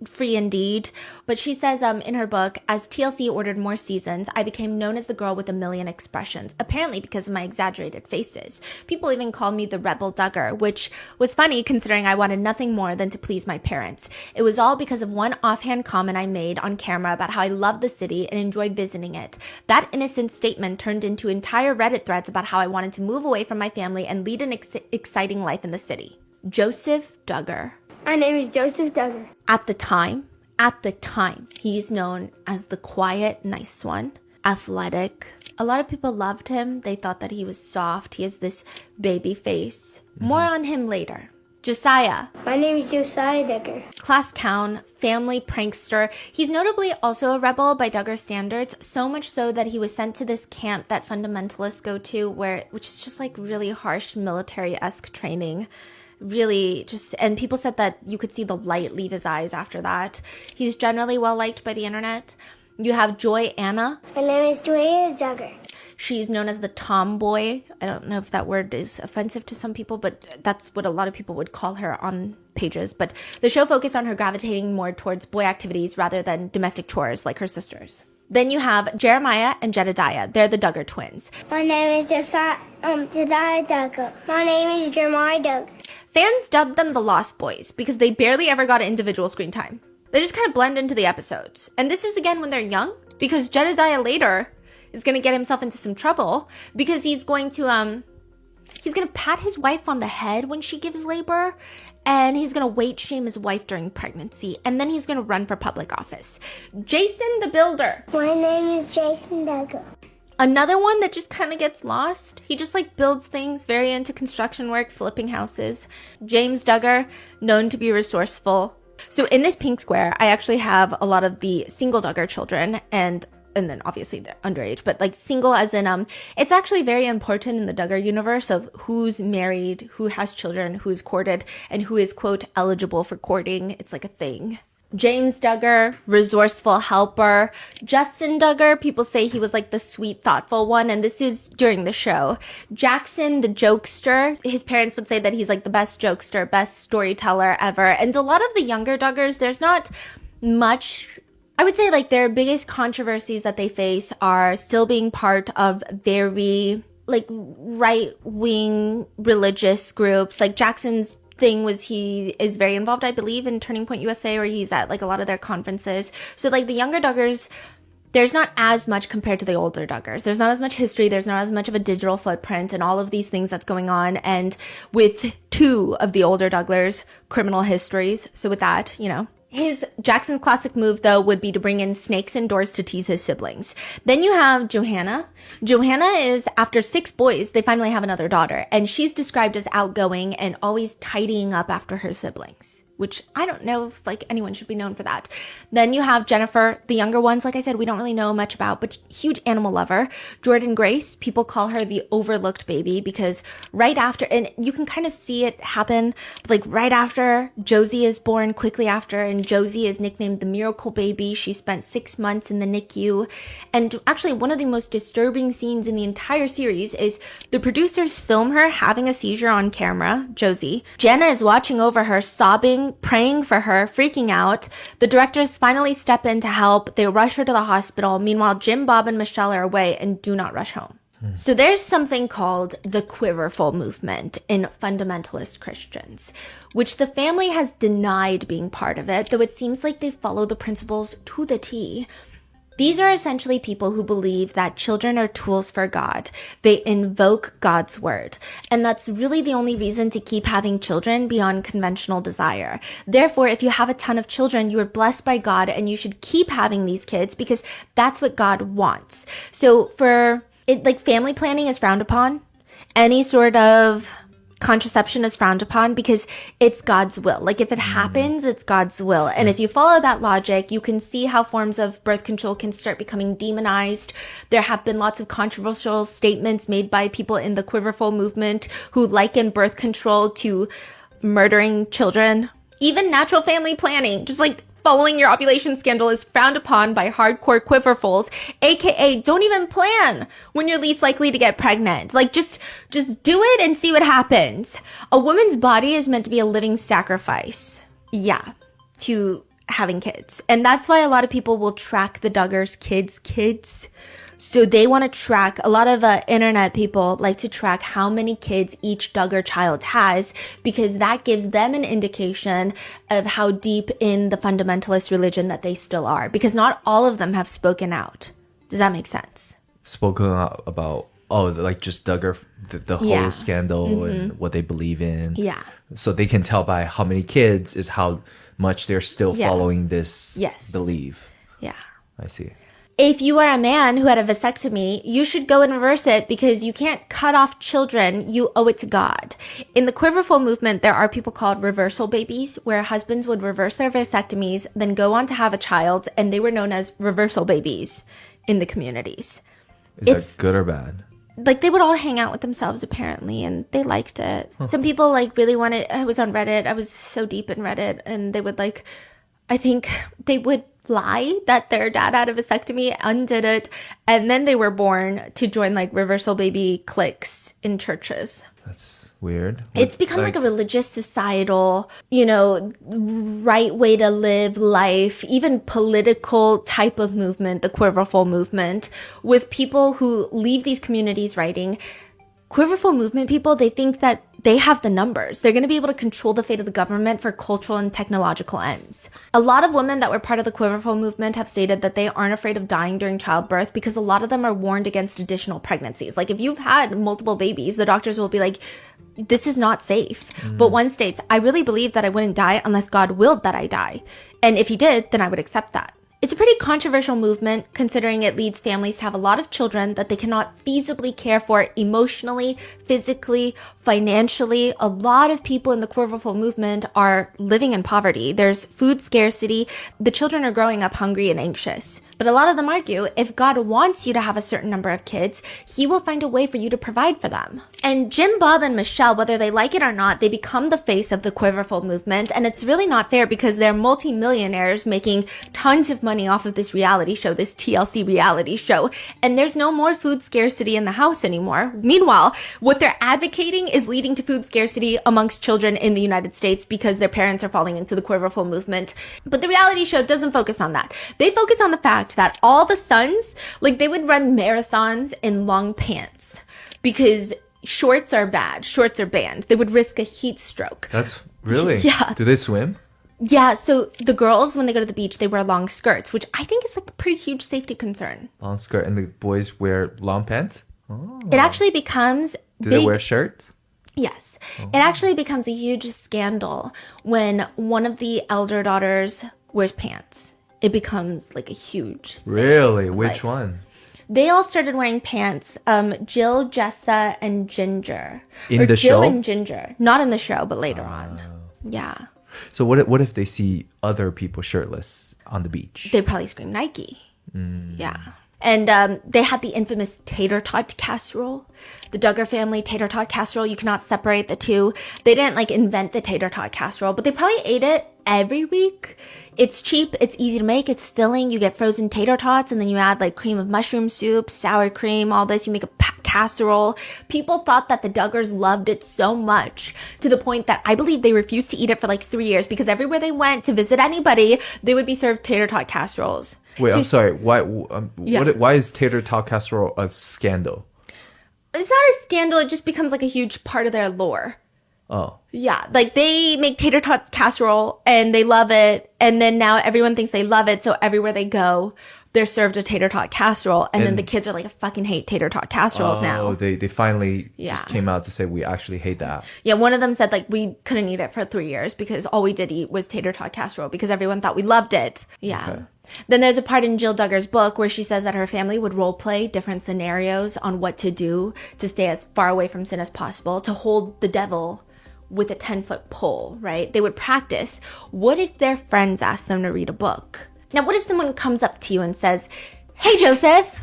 Free Indeed. But she says in her book, as TLC ordered more seasons, I became known as the girl with a million expressions, apparently because of my exaggerated faces. People even called me the Rebel Duggar, which was funny considering I wanted nothing more than to please my parents. It was all because of one offhand comment I made on camera about how I love the city and enjoy visiting it. That innocent statement turned into entire Reddit threads about how I wanted to move away from my family and lead an exciting life in the city. Joseph Duggar. My name is Joseph Duggar. At the time, he's known as the quiet, nice one, athletic. A lot of people loved him. They thought that he was soft. He has this baby face. More on him later. Josiah. My name is Josiah Duggar. Class clown, family prankster. He's notably also a rebel by Duggar standards, so much so that he was sent to this camp that fundamentalists go to, which is just like really harsh military-esque training. Really just, and people said that you could see the light leave his eyes after that. He's generally well liked by the internet. You have Joy Anna. My name is Joy Duggar. She's known as the tomboy. I don't know if that word is offensive to some people, but that's what a lot of people would call her on pages. But the show focused on her gravitating more towards boy activities rather than domestic chores like her sisters. Then you have Jeremiah and Jedediah. They're the Duggar twins. My name is Jedediah Duggar. My name is Jeremiah Duggar. Fans dubbed them the Lost Boys because they barely ever got individual screen time. They just kind of blend into the episodes. And this is again when they're young, because Jedediah later is going to get himself into some trouble because he's going to pat his wife on the head when she gives labor, and he's going to weight shame his wife during pregnancy, and then he's going to run for public office. Jason the Builder. My name is Jason Duggar. Another one that just kind of gets lost. He just like builds things, very into construction work, flipping houses. James Duggar, known to be resourceful. So in this pink square, I actually have a lot of the single Duggar children, and then obviously they're underage, but like single as in, it's actually very important in the Duggar universe of who's married, who has children, who's courted, and who is, quote, eligible for courting. It's like a thing. James Duggar, resourceful helper. Justin Duggar, people say he was like the sweet, thoughtful one, and this is during the show. Jackson, the jokester. His parents would say that he's like the best jokester, best storyteller ever. And a lot of the younger Duggars, there's not much. I would say like their biggest controversies that they face are still being part of very like right-wing religious groups. Like Jackson's thing was he is very involved, I believe, in Turning Point USA, or he's at like a lot of their conferences. So like the younger Duggars, there's not as much compared to the older Duggars. There's not as much history. There's not as much of a digital footprint and all of these things that's going on. And with 2 of the older Duggars, criminal histories. So with that, you know. Jackson's classic move, though, would be to bring in snakes indoors to tease his siblings. Then you have Johanna. Johanna is, after 6 boys, they finally have another daughter, and she's described as outgoing and always tidying up after her siblings, which I don't know if like anyone should be known for that. Then you have Jennifer, the younger ones, like I said, we don't really know much about, but huge animal lover. Jordan Grace, people call her the overlooked baby because right after, and you can kind of see it happen, like right after Josie is born, quickly after, and Josie is nicknamed the miracle baby. She spent 6 months in the NICU. And actually one of the most disturbing scenes in the entire series is the producers film her having a seizure on camera, Josie. Jana is watching over her, sobbing, praying for her, freaking out. The directors finally step in to help. They rush her to the hospital. Meanwhile, Jim, Bob, and Michelle are away and do not rush home. So there's something called the quiverful movement in fundamentalist Christians, which the family has denied being part of it, though it seems like they follow the principles to the T. These are essentially people who believe that children are tools for God. They invoke God's word. And that's really the only reason to keep having children beyond conventional desire. Therefore, if you have a ton of children, you are blessed by God and you should keep having these kids because that's what God wants. So for Like family planning is frowned upon. Any sort of contraception is frowned upon because it's God's will. Like if it happens, it's God's will. And if you follow that logic, you can see how forms of birth control can start becoming demonized. There have been lots of controversial statements made by people in the Quiverful movement who liken birth control to murdering children. Even natural family planning, just like following your ovulation schedule, is frowned upon by hardcore quiverfuls, aka don't even plan when you're least likely to get pregnant. Like just do it and see what happens. A woman's body is meant to be a living sacrifice. Yeah, to having kids. And that's why a lot of people will track the Duggars kids. So they want to track, a lot of internet people like to track how many kids each Duggar child has, because that gives them an indication of how deep in the fundamentalist religion that they still are, because not all of them have spoken out. Does that make sense? Spoken out about, like just Duggar, the whole scandal and what they believe in. Yeah. So they can tell by how many kids is how much they're still following this belief. Yeah. I see. If you are a man who had a vasectomy, you should go and reverse it because you can't cut off children. You owe it to God. In the Quiverful movement, there are people called reversal babies, where husbands would reverse their vasectomies, then go on to have a child, and they were known as reversal babies in the communities. Is that good or bad? Like, they would all hang out with themselves, apparently, and they liked it. Some people, like, really wanted... I was on Reddit. I was so deep in Reddit, and they would, like... I think they would lie that their dad had a vasectomy, undid it, and then they were born to join, like, reversal baby cliques in churches. That's weird. It's become like a religious, societal, right way to live life, even political type of movement, the Quiverful movement, with people who leave these communities writing. Quiverful movement people, they think that they have the numbers. They're going to be able to control the fate of the government for cultural and technological ends. A lot of women that were part of the Quiverful movement have stated that they aren't afraid of dying during childbirth because a lot of them are warned against additional pregnancies. Like if you've had multiple babies, the doctors will be like, this is not safe. But one states, I really believe that I wouldn't die unless God willed that I die. And if he did, then I would accept that. It's a pretty controversial movement, considering it leads families to have a lot of children that they cannot feasibly care for emotionally, physically, financially. A lot of people in the Quiverful movement are living in poverty. There's food scarcity. The children are growing up hungry and anxious. But a lot of them argue, if God wants you to have a certain number of kids, he will find a way for you to provide for them. And Jim, Bob, and Michelle, whether they like it or not, they become the face of the Quiverful movement. And it's really not fair because they're multimillionaires making tons of money off of this reality show, this TLC reality show. And there's no more food scarcity in the house anymore. Meanwhile, what they're advocating is leading to food scarcity amongst children in the United States because their parents are falling into the Quiverful movement. But the reality show doesn't focus on that. They focus on the fact that all the sons, like they would run marathons in long pants because shorts are bad. Shorts are banned. They would risk a heat stroke. That's really? Yeah. Do they swim? Yeah, so the girls, when they go to the beach, they wear long skirts, which I think is like a pretty huge safety concern. Long skirt, and the boys wear long pants? Oh. It actually becomes Do they wear shirts? Yes. It actually becomes a huge scandal when one of the elder daughters wears pants. It becomes like a huge thing. Really? Which one? They all started wearing pants. Jill, Jessa, and Ginger. In the Jill show? and Ginger. Not in the show, but later on. Yeah. So what if they see other people shirtless on the beach? They probably scream Nike. Yeah. And they had the infamous tater tot casserole. The Duggar family tater tot casserole. You cannot separate the two. They didn't like invent the tater tot casserole, but they probably ate it every week. It's cheap. It's easy to make. It's filling. You get frozen tater tots and then you add like cream of mushroom soup, sour cream, all this. You make a casserole. People thought that the Duggars loved it so much to the point that I believe they refused to eat it for like 3 years because everywhere they went to visit anybody, they would be served tater tot casseroles. Wait, I'm sorry. Why is tater tot casserole a scandal? It's not a scandal. It just becomes like a huge part of their lore. Oh. Yeah, like they make tater tot casserole and they love it. And then now everyone thinks they love it. So everywhere they go, they're served a tater tot casserole, and then the kids are like, I fucking hate tater tot casseroles now. They finally Yeah. just came out to say we actually hate that. Yeah, one of them said like we couldn't eat it for 3 years because all we did eat was tater tot casserole because everyone thought we loved it. Yeah. Okay. Then there's a part in Jill Duggar's book where she says that her family would role play different scenarios on what to do to stay as far away from sin as possible, to hold the devil with a 10-foot pole, right? They would practice. What if their friends asked them to read a book? Now, what if someone comes up to you and says, hey, Joseph,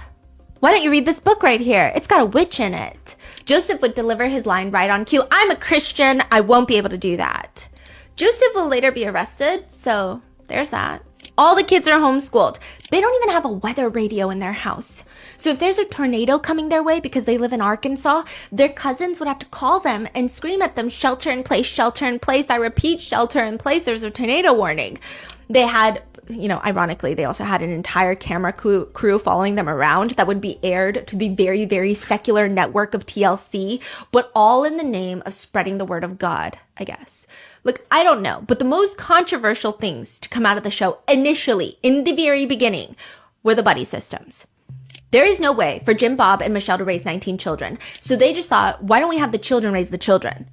why don't you read this book right here? It's got a witch in it. Joseph would deliver his line right on cue. I'm a Christian. I won't be able to do that. Joseph will later be arrested, so there's that. All the kids are homeschooled. They don't even have a weather radio in their house. So if there's a tornado coming their way because they live in Arkansas, their cousins would have to call them and scream at them, shelter in place, shelter in place. I repeat, shelter in place. There's a tornado warning. They had, ironically, they also had an entire camera crew following them around that would be aired to the very, very secular network of TLC, but all in the name of spreading the word of God, I guess. Look, I don't know, but the most controversial things to come out of the show initially, in the very beginning, were the buddy systems. There is no way for Jim, Bob, and Michelle to raise 19 children. So they just thought, why don't we have the children raise the children?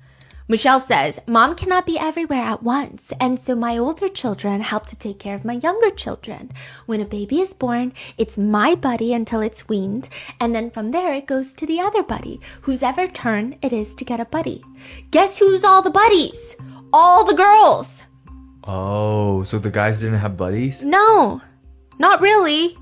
Michelle says, Mom cannot be everywhere at once, and so my older children help to take care of my younger children. When a baby is born, it's my buddy until it's weaned, and then from there it goes to the other buddy, whose ever turn it is to get a buddy. Guess who's all the buddies? All the girls. Oh, so the guys didn't have buddies? No, not really.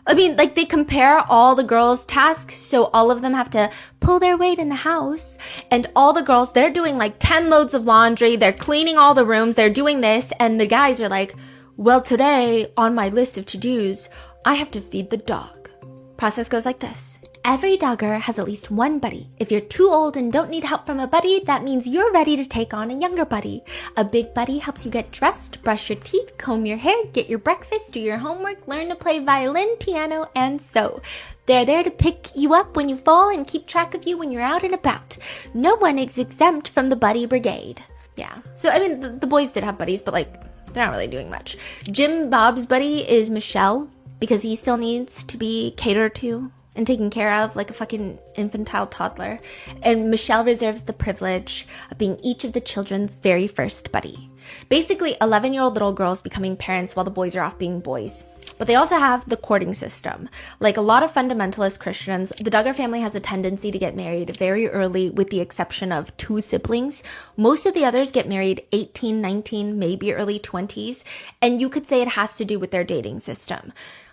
I mean, like, they compare all the girls' tasks, so all of them have to pull their weight in the house. And all the girls, they're doing like 10 loads of laundry, they're cleaning all the rooms, they're doing this, and the guys are like, well, today, on my list of to-dos, I have to feed the dog. Process goes like this. Every Duggar has at least one buddy. If you're too old and don't need help from a buddy, that means you're ready to take on a younger buddy. A big buddy helps you get dressed, brush your teeth, comb your hair, get your breakfast, do your homework, learn to play violin, piano, and sew. They're there to pick you up when you fall and keep track of you when you're out and about. No one is exempt from the buddy brigade. Yeah. So, I mean, the boys did have buddies, but, like, they're not really doing much. Jim Bob's buddy is Michelle, because he still needs to be catered to and taken care of like a fucking infantile toddler. And Michelle reserves the privilege of being each of the children's very first buddy. Basically, 11-year-old little girls becoming parents while the boys are off being boys. But they also have the courting system. Like a lot of fundamentalist Christians, the Duggar family has a tendency to get married very early with the exception of 2 siblings. Most of the others get married 18, 19, maybe early 20s. And you could say it has to do with their dating system,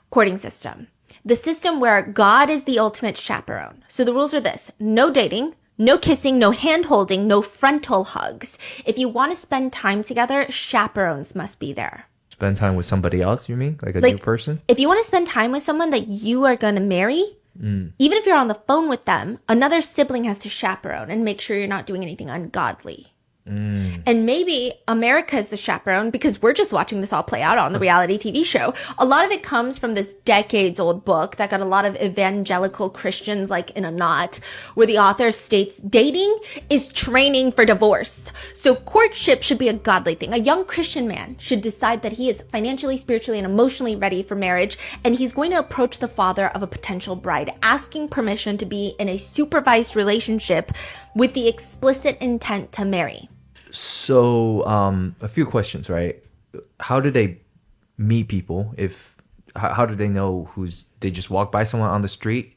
courting system. The system where God is the ultimate chaperone. So the rules are this: no dating, no kissing, no hand-holding, no frontal hugs. If you want to spend time together, chaperones must be there. Spend time with somebody else, you mean? Like a new person? If you want to spend time with someone that you are going to marry, even if you're on the phone with them, another sibling has to chaperone and make sure you're not doing anything ungodly. And maybe America is the chaperone because we're just watching this all play out on the reality TV show. A lot of it comes from this decades-old book that got a lot of evangelical Christians like in a knot, where the author states dating is training for divorce. So courtship should be a godly thing. A young Christian man should decide that he is financially, spiritually, and emotionally ready for marriage, and he's going to approach the father of a potential bride, asking permission to be in a supervised relationship with the explicit intent to marry. So, a few questions, right? How do they meet people? How do they know they just walk by someone on the street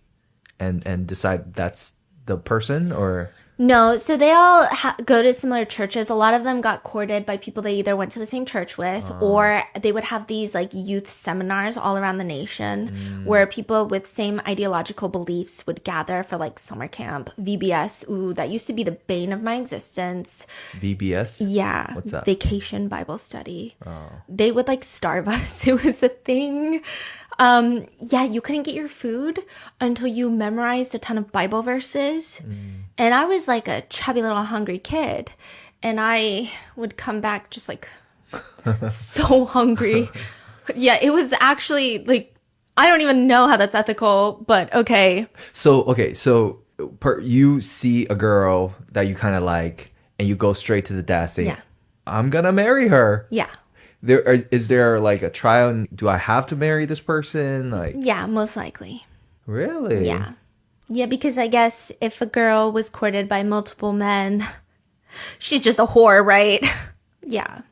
and decide that's the person, or? No, so they all go to similar churches. A lot of them got courted by people they either went to the same church with, or they would have these like youth seminars all around the nation where people with same ideological beliefs would gather for like summer camp. VBS, ooh, that used to be the bane of my existence. VBS? Yeah. What's that? Vacation Bible Study. Oh. They would like starve us. It was a thing. Yeah, you couldn't get your food until you memorized a ton of Bible verses. And I was like a chubby little hungry kid. And I would come back just like so hungry. Yeah, it was actually like, I don't even know how that's ethical, but okay. So you see a girl that you kind of like and you go straight to the dad saying, yeah, I'm going to marry her. Yeah. Is there like a trial? Do I have to marry this person? Like, Yeah, most likely. really? Yeah. Yeah, because I guess if a girl was courted by multiple men, she's just a whore, right? Yeah.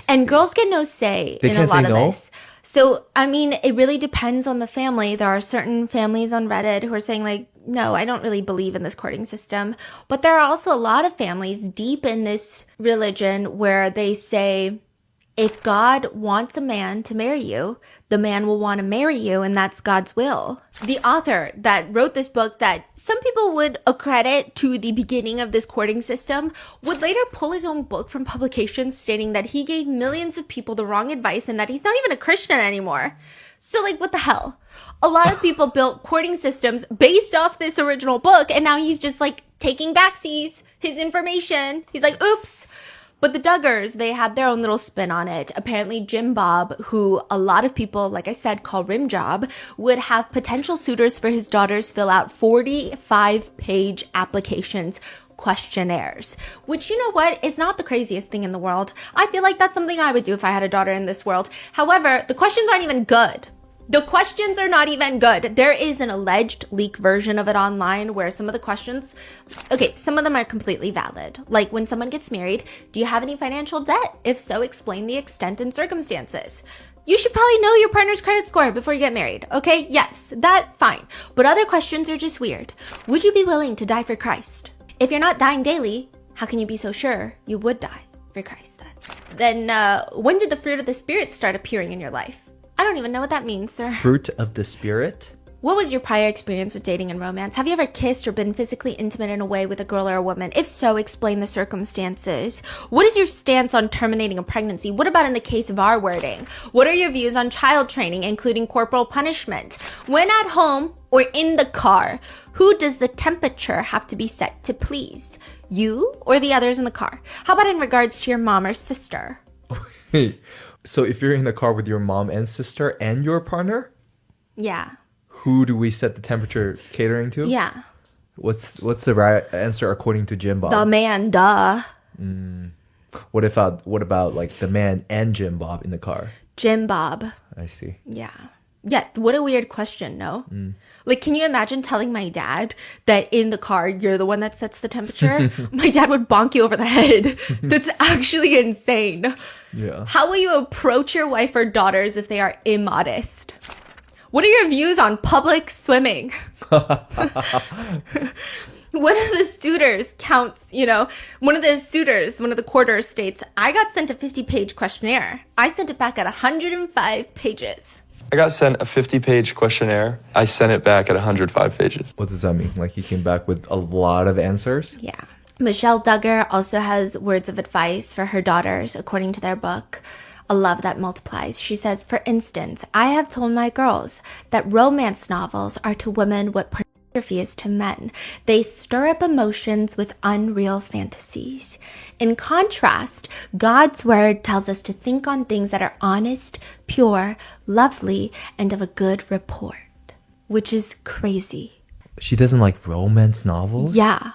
And girls get no say They in a can't lot say of no? this. So, I mean, it really depends on the family. There are certain families on Reddit who are saying, like, no, I don't really believe in this courting system. But there are also a lot of families deep in this religion where they say, if God wants a man to marry you, the man will want to marry you, and that's God's will. The author that wrote this book that some people would accredit to the beginning of this courting system would later pull his own book from publication stating that he gave millions of people the wrong advice and that he's not even a Christian anymore. So, like, what the hell? A lot of people built courting systems based off this original book, and now he's just, like, taking backsies, his information. He's like, oops. But the Duggars, they had their own little spin on it. Apparently, Jim Bob, who a lot of people, like I said, call Rim Job, would have potential suitors for his daughters fill out 45-page applications, questionnaires, which, you know what, is not the craziest thing in the world. I feel like that's something I would do if I had a daughter in this world. However, the questions aren't even good. The questions are not even good. There is an alleged leak version of it online where some of the questions, okay, some of them are completely valid. Like when someone gets married, do you have any financial debt? If so, explain the extent and circumstances. You should probably know your partner's credit score before you get married, okay? Yes, that, fine. But other questions are just weird. Would you be willing to die for Christ? If you're not dying daily, how can you be so sure you would die for Christ then? Then, when did the fruit of the Spirit start appearing in your life? I don't even know what that means, sir. Fruit of the Spirit? What was your prior experience with dating and romance? Have you ever kissed or been physically intimate in a way with a girl or a woman? If so, explain the circumstances. What is your stance on terminating a pregnancy? What about in the case of our wording? What are your views on child training, including corporal punishment? When at home or in the car, who does the temperature have to be set to please? You or the others in the car? How about in regards to your mom or sister? So if you're in the car with your mom and sister and your partner, Yeah. who do we set the temperature catering to? Yeah. What's the right answer according to Jim Bob? The man, duh. What about like the man and Jim Bob in the car? Jim Bob. I see. Yeah. Yeah, what a weird question, no? Like, can you imagine telling my dad that in the car, you're the one that sets the temperature? My dad would bonk you over the head. That's actually insane. Yeah. How will you approach your wife or daughters if they are immodest? What are your views on public swimming? One of the suitors counts, one of the quarters states, I got sent a 50-page questionnaire. I sent it back at 105 pages. I got sent a 50-page questionnaire. I sent it back at 105 pages. What does that mean? Like he came back with a lot of answers? Yeah. Michelle Duggar also has words of advice for her daughters, according to their book, A Love That Multiplies. She says, for instance, I have told my girls that romance novels are to women what pornography is to men. They stir up emotions with unreal fantasies. In contrast, God's word tells us to think on things that are honest, pure, lovely, and of a good report, which is crazy. She doesn't like romance novels? Yeah.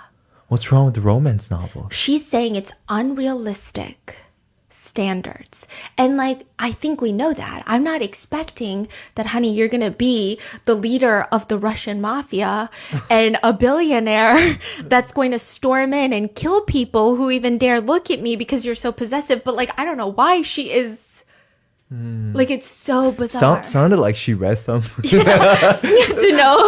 What's wrong with the romance novel? She's saying it's unrealistic standards. And I think we know that. I'm not expecting that, honey, you're going to be the leader of the Russian mafia and a billionaire that's going to storm in and kill people who even dare look at me because you're so possessive. But I don't know why she is. It's so bizarre. Sounded like she read some. Yeah. To know.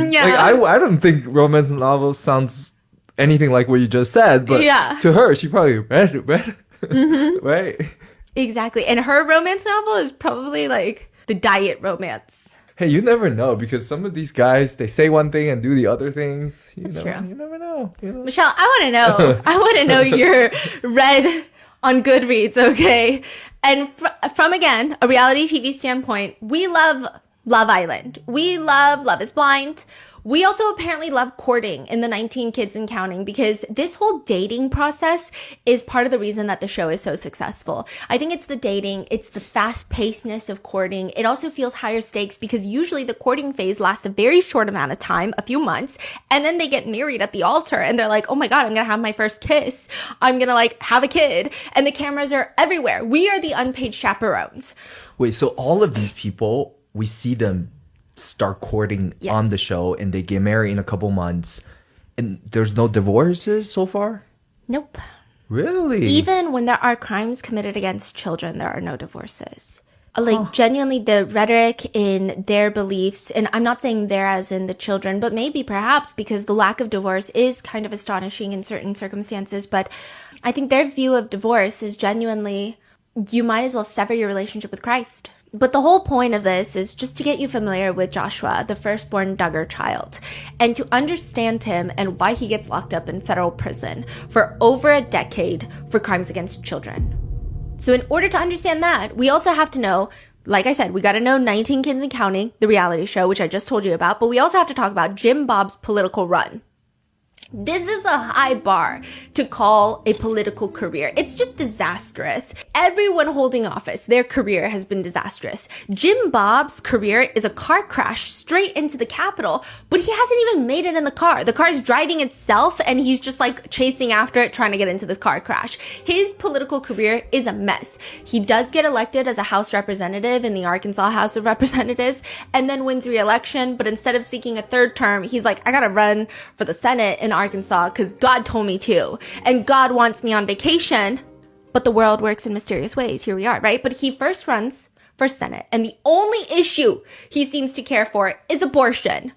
Yeah. I don't think romance novels sounds anything like what you just said, but to her, she probably read it. Mm-hmm. Right? Exactly. And her romance novel is probably the diet romance. Hey, you never know, because some of these guys, they say one thing and do the other things. That's true. You never know. Michelle, I want to know. I want to know your read on Goodreads, okay? And from, again, a reality TV standpoint, we love Love Island. We love Love is Blind. We also apparently love courting in the 19 Kids and Counting because this whole dating process is part of the reason that the show is so successful. I think it's the dating, it's the fast-pacedness of courting. It also feels higher stakes because usually the courting phase lasts a very short amount of time, a few months, and then they get married at the altar and they're like, oh my God, I'm gonna have my first kiss. I'm gonna like have a kid. And the cameras are everywhere. We are the unpaid chaperones. Wait, so all of these people, we see them start courting on the show and they get married in a couple months and there's no divorces so far? Nope. Really? Even when there are crimes committed against children, there are no divorces. Like genuinely the rhetoric in their beliefs, and I'm not saying there as in the children, but maybe perhaps because the lack of divorce is kind of astonishing in certain circumstances. But I think their view of divorce is genuinely, you might as well sever your relationship with Christ. But the whole point of this is just to get you familiar with Joshua, the firstborn Duggar child, and to understand him and why he gets locked up in federal prison for over a decade for crimes against children. So in order to understand that, we also have to know, like I said, we got to know 19 Kids and Counting, the reality show, which I just told you about, but we also have to talk about Jim Bob's political run. This is a high bar to call a political career. It's just disastrous. Everyone holding office, their career has been disastrous. Jim Bob's career is a car crash straight into the Capitol, but he hasn't even made it in the car. The car is driving itself and he's just like chasing after it, trying to get into the car crash. His political career is a mess. He does get elected as a House representative in the Arkansas House of Representatives and then wins re-election, but instead of seeking a third term, he's like, I gotta run for the Senate in Arkansas because God told me to, and God wants me on vacation, but the world works in mysterious ways. Here we are, right? But he first runs for Senate, and the only issue he seems to care for is abortion.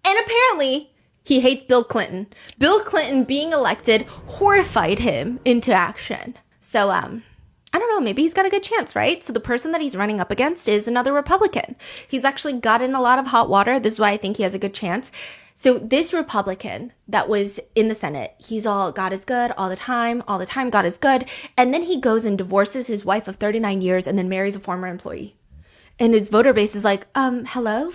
And apparently, he hates Bill Clinton. Bill Clinton being elected horrified him into action. So, I don't know, maybe he's got a good chance, right? So the person that he's running up against is another Republican. He's actually gotten a lot of hot water. This is why I think he has a good chance. So this Republican that was in the Senate, he's all, God is good all the time, God is good. And then he goes and divorces his wife of 39 years and then marries a former employee. And his voter base is like, hello?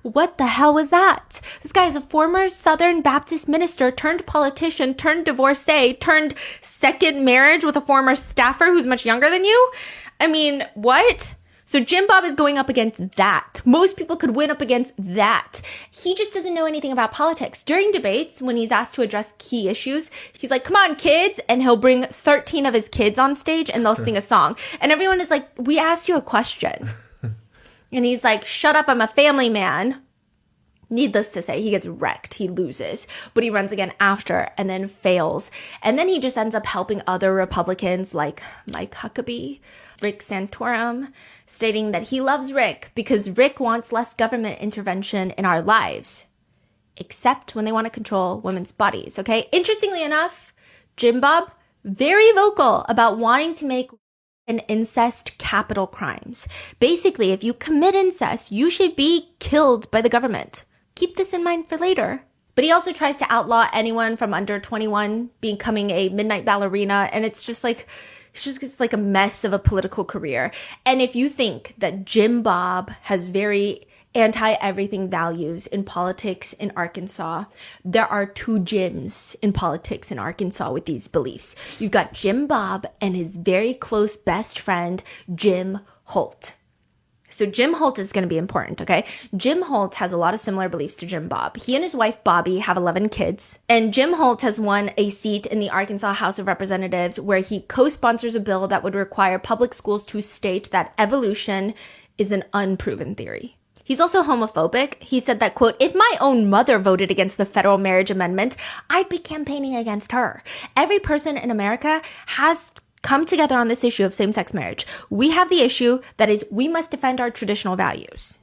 What the hell was that? This guy is a former Southern Baptist minister turned politician, turned divorcee, turned second marriage with a former staffer who's much younger than you. I mean, what? So Jim Bob is going up against that. Most people could win up against that. He just doesn't know anything about politics. During debates, when he's asked to address key issues, he's like, come on, kids. And he'll bring 13 of his kids on stage and they'll sing a song. And everyone is like, we asked you a question. And he's like, shut up, I'm a family man. Needless to say, he gets wrecked. He loses. But he runs again after and then fails. And then he just ends up helping other Republicans like Mike Huckabee, Rick Santorum, stating that he loves Rick because Rick wants less government intervention in our lives, except when they want to control women's bodies, okay? Interestingly enough, Jim Bob, very vocal about wanting to make and incest capital crimes. Basically, if you commit incest, you should be killed by the government. Keep this in mind for later. But he also tries to outlaw anyone from under 21 becoming a midnight ballerina, and it's just like a mess of a political career. And if you think that Jim Bob has very anti-everything values in politics in Arkansas, there are two Jims in politics in Arkansas with these beliefs. You've got Jim Bob and his very close best friend, Jim Holt. So Jim Holt is going to be important, okay? Jim Holt has a lot of similar beliefs to Jim Bob. He and his wife, Bobby, have 11 kids. And Jim Holt has won a seat in the Arkansas House of Representatives where he co-sponsors a bill that would require public schools to state that evolution is an unproven theory. He's also homophobic. He said that, quote, if my own mother voted against the federal marriage amendment, I'd be campaigning against her. Every person in America has come together on this issue of same-sex marriage. We have the issue that is we must defend our traditional values.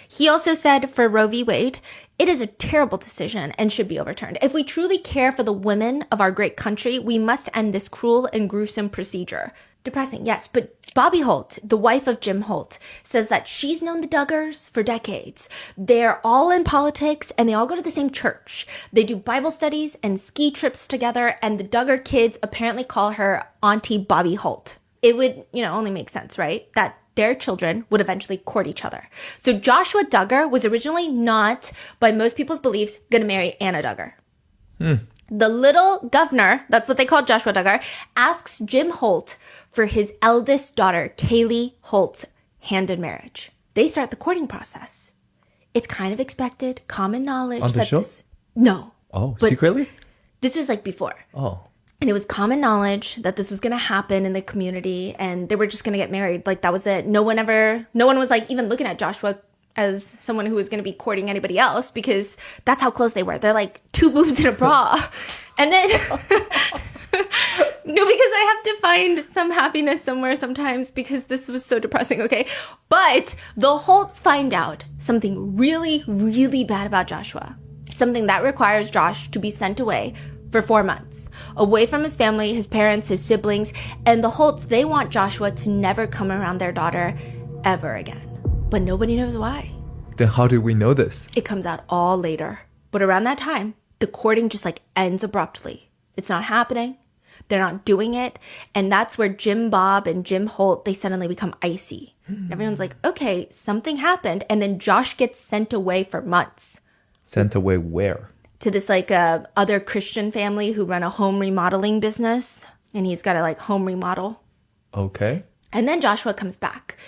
He also said for Roe v. Wade, it is a terrible decision and should be overturned. If we truly care for the women of our great country, we must end this cruel and gruesome procedure. Depressing, yes, but Bobby Holt, the wife of Jim Holt, says that she's known the Duggars for decades. They're all in politics and they all go to the same church. They do Bible studies and ski trips together, and the Duggar kids apparently call her Auntie Bobby Holt. It would, only make sense, right? That their children would eventually court each other. So Joshua Duggar was originally not, by most people's beliefs, going to marry Anna Duggar. The little governor, that's what they called Joshua Duggar, asks Jim Holt for his eldest daughter, Kaylee Holt's hand in marriage. They start the courting process. It's kind of expected, common knowledge. On the show? No. Oh, but secretly? This was like before. Oh. And it was common knowledge that this was going to happen in the community and they were just going to get married. Like that was it. No one was like even looking at Joshua as someone who was going to be courting anybody else because that's how close they were. They're like 2 boobs in a bra. And then, no, because I have to find some happiness somewhere sometimes because this was so depressing. Okay. But the Holts find out something really, really bad about Joshua. Something that requires Josh to be sent away for 4 months, away from his family, his parents, his siblings, and the Holts, they want Joshua to never come around their daughter ever again. But nobody knows why. Then how do we know this? It comes out all later. But around that time, the courting just like ends abruptly. It's not happening. They're not doing it. And that's where Jim Bob and Jim Holt, they suddenly become icy. And everyone's like, okay, something happened. And then Josh gets sent away for months. Sent away where? To this like other Christian family who run a home remodeling business. And he's got to like home remodel. Okay. And then Joshua comes back.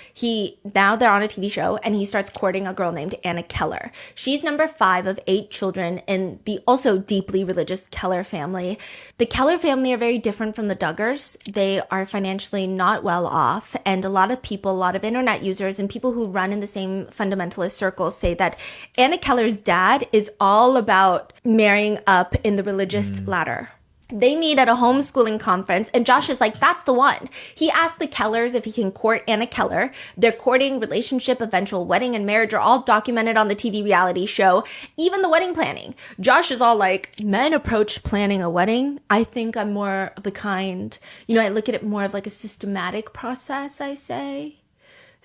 Now they're on a TV show and he starts courting a girl named Anna Keller. She's number 5 of 8 children in the also deeply religious Keller family. The Keller family are very different from the Duggars. They are financially not well off. And a lot of people, a lot of internet users and people who run in the same fundamentalist circles say that Anna Keller's dad is all about marrying up in the religious ladder. They meet at a homeschooling conference and Josh is like, that's the one. He asks the Kellers if he can court Anna Keller. Their courting, relationship, eventual wedding, and marriage are all documented on the TV reality show, even the wedding planning. Josh is all like, men approach planning a wedding. I think I'm more of the kind, I look at it more of like a systematic process, I say.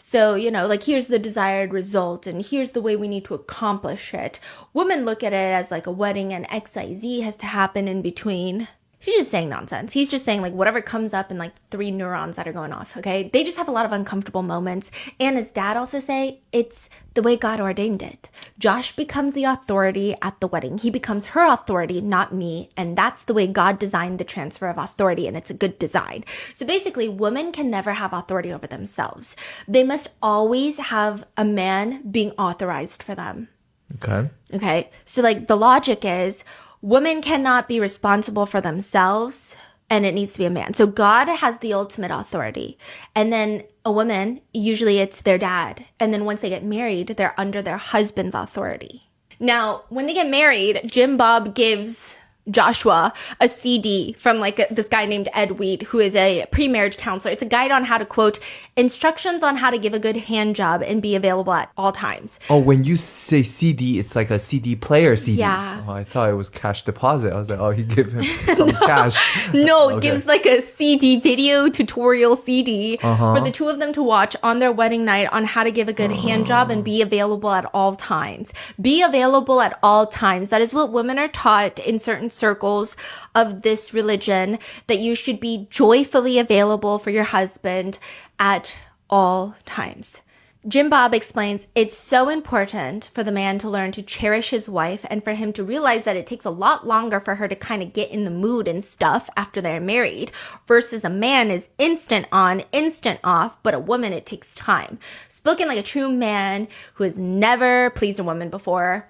So, like here's the desired result and here's the way we need to accomplish it. Women look at it as like a wedding and XYZ has to happen in between. He's just saying nonsense. He's just saying like whatever comes up in like 3 neurons that are going off, okay? They just have a lot of uncomfortable moments. And his dad also say it's the way God ordained it. Josh becomes the authority at the wedding. He becomes her authority, not me. And that's the way God designed the transfer of authority. And it's a good design. So basically, women can never have authority over themselves. They must always have a man being authorized for them. Okay. So like the logic is, women cannot be responsible for themselves and it needs to be a man. So God has the ultimate authority. And then a woman, usually it's their dad. And then once they get married, they're under their husband's authority. Now, when they get married, Jim Bob gives Joshua a CD from like this guy named Ed Weed, who is a pre-marriage counselor. It's a guide on how to, quote, instructions on how to give a good hand job and be available at all times. Oh, when you say CD, it's like a CD player CD. Yeah. Oh, I thought it was cash deposit. I was like, oh, he give him some cash. No, it gives like a CD, video tutorial CD for the 2 of them to watch on their wedding night on how to give a good hand job and be available at all times. Be available at all times. That is what women are taught in certain circles of this religion, that you should be joyfully available for your husband at all times. Jim Bob explains it's so important for the man to learn to cherish his wife and for him to realize that it takes a lot longer for her to kind of get in the mood and stuff after they're married versus a man is instant on, instant off, but a woman, it takes time. Spoken like a true man who has never pleased a woman before.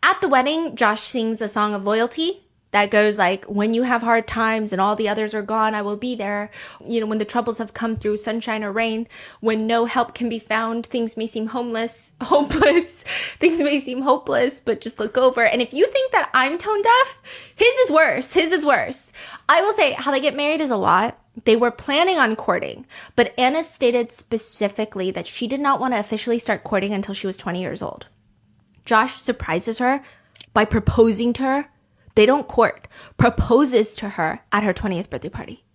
At the wedding, Josh sings a song of loyalty that goes like, when you have hard times and all the others are gone, I will be there. When the troubles have come through sunshine or rain, when no help can be found, things may seem hopeless. Things may seem hopeless, but just look over. And if you think that I'm tone deaf, his is worse. I will say how they get married is a lot. They were planning on courting, but Anna stated specifically that she did not want to officially start courting until she was 20 years old. Josh surprises her by proposing to her. They don't court, proposes to her at her 20th birthday party.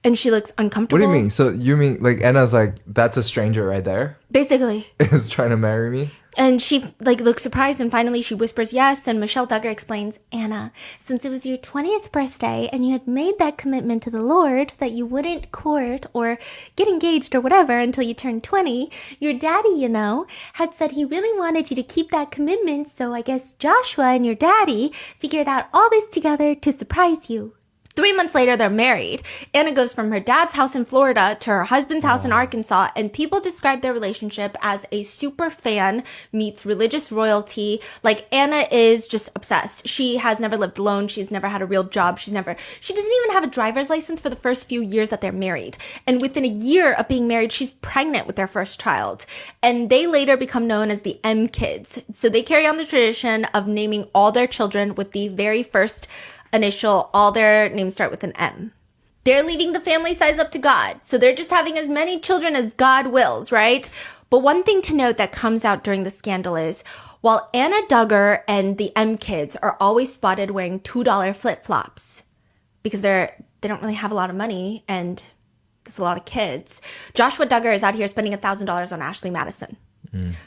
And she looks uncomfortable. What do you mean? So you mean like Anna's like, that's a stranger right there? Basically. Is trying to marry me? And she like looks surprised, and finally she whispers yes. And Michelle Duggar explains, Anna, since it was your 20th birthday and you had made that commitment to the Lord that you wouldn't court or get engaged or whatever until you turned 20, your daddy, you know, had said he really wanted you to keep that commitment. So I guess Joshua and your daddy figured out all this together to surprise you. 3 months later, they're married. Anna goes from her dad's house in Florida to her husband's house in Arkansas, and people describe their relationship as a super fan meets religious royalty. Like, Anna is just obsessed. She has never lived alone. She's never had a real job. She doesn't even have a driver's license for the first few years that they're married. And within a year of being married, she's pregnant with their first child. And they later become known as the M Kids. So they carry on the tradition of naming all their children with the very first initial. All their names start with an M. They're leaving the family size up to God. So they're just having as many children as God wills, right? But one thing to note that comes out during the scandal is, while Anna Duggar and the M Kids are always spotted wearing $2 flip-flops because they don't really have a lot of money and there's a lot of kids, Joshua Duggar is out here spending $1,000 on Ashley Madison.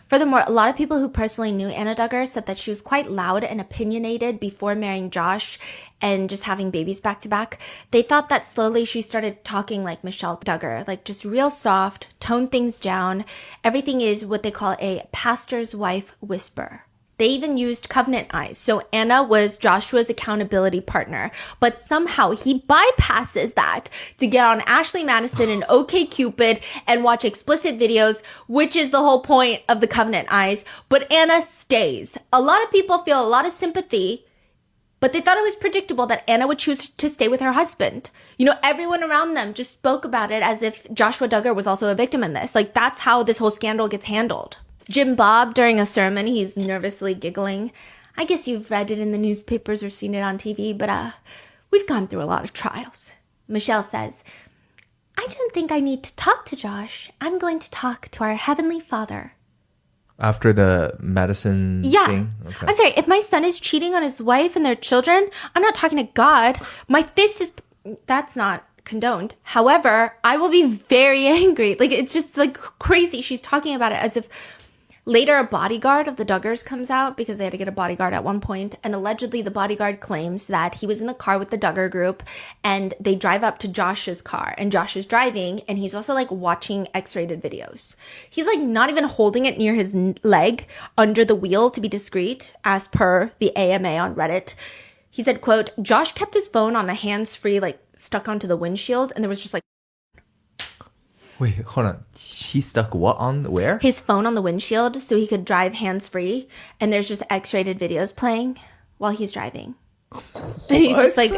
Furthermore, a lot of people who personally knew Anna Duggar said that she was quite loud and opinionated before marrying Josh and just having babies back to back. They thought that slowly she started talking like Michelle Duggar, like just real soft, tone things down. Everything is what they call a pastor's wife whisper. They even used covenant eyes. So Anna was Joshua's accountability partner, but somehow he bypasses that to get on Ashley Madison and OkCupid and watch explicit videos, which is the whole point of the covenant eyes. But Anna stays. A lot of people feel a lot of sympathy, but they thought it was predictable that Anna would choose to stay with her husband. You know, everyone around them just spoke about it as if Joshua Duggar was also a victim in this. Like, that's how this whole scandal gets handled. Jim Bob, during a sermon, he's nervously giggling. I guess you've read it in the newspapers or seen it on TV, but we've gone through a lot of trials. Michelle says, I don't think I need to talk to Josh. I'm going to talk to our Heavenly Father. After the Madison thing? Okay. I'm sorry, if my son is cheating on his wife and their children, I'm not talking to God. My fist is... That's not condoned. However, I will be very angry. Like, it's just like crazy. She's talking about it as if... Later, a bodyguard of the Duggars comes out because they had to get a bodyguard at one point, and allegedly the bodyguard claims that he was in the car with the Duggar group, and they drive up to Josh's car, and Josh is driving, and he's also like watching X-rated videos. He's like not even holding it near his leg under the wheel to be discreet, as per the AMA on Reddit. He said, quote, Josh kept his phone on a hands-free, like stuck onto the windshield, and there was just like... Wait, hold on. He stuck what on where? His phone on the windshield so he could drive hands-free, and there's just X-rated videos playing while he's driving. And he's just like,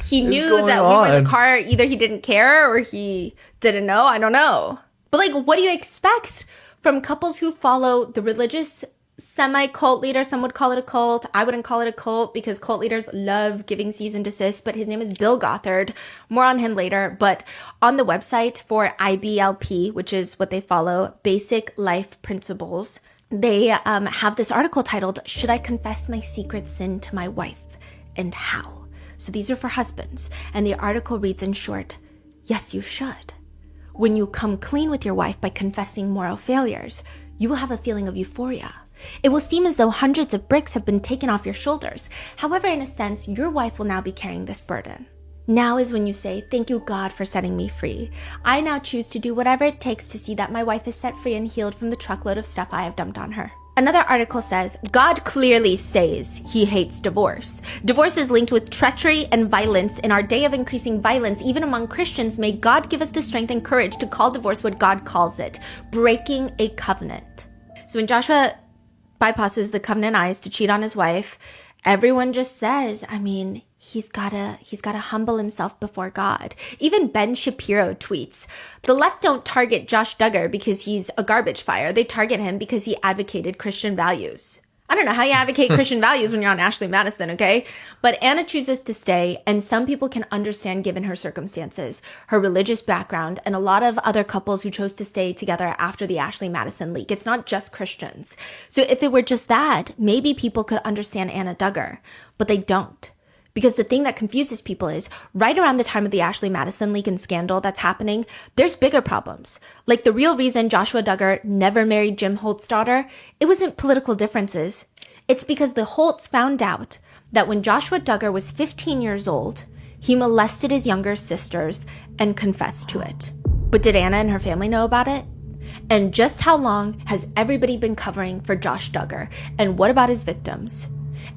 he knew that we were in the car. Either he didn't care or he didn't know. I don't know. But like, what do you expect from couples who follow the religious semi-cult leader? Some would call it a cult. I wouldn't call it a cult because cult leaders love giving cease and desist, but his name is Bill Gothard. More on him later. But on the website for IBLP, which is what they follow, Basic Life Principles, they have this article titled, Should I Confess My Secret Sin to My Wife? And How? So these are for husbands. And the article reads in short, yes, you should. When you come clean with your wife by confessing moral failures, you will have a feeling of euphoria. It will seem as though hundreds of bricks have been taken off your shoulders. However, in a sense, your wife will now be carrying this burden. Now is when you say, thank you, God, for setting me free. I now choose to do whatever it takes to see that my wife is set free and healed from the truckload of stuff I have dumped on her. Another article says, God clearly says he hates divorce. Divorce is linked with treachery and violence. In our day of increasing violence, even among Christians, may God give us the strength and courage to call divorce what God calls it, breaking a covenant. So when Joshua bypasses the covenant eyes to cheat on his wife, everyone just says, I mean, he's gotta humble himself before God. Even Ben Shapiro tweets, the left don't target Josh Duggar because he's a garbage fire. They target him because he advocated Christian values. I don't know how you advocate Christian values when you're on Ashley Madison, okay? But Anna chooses to stay, and some people can understand given her circumstances, her religious background, and a lot of other couples who chose to stay together after the Ashley Madison leak. It's not just Christians. So if it were just that, maybe people could understand Anna Duggar, but they don't. Because the thing that confuses people is right around the time of the Ashley Madison leak and scandal that's happening, there's bigger problems. Like the real reason Joshua Duggar never married Jim Holt's daughter, it wasn't political differences. It's because the Holts found out that when Joshua Duggar was 15 years old, he molested his younger sisters and confessed to it. But did Anna and her family know about it? And just how long has everybody been covering for Josh Duggar? And what about his victims?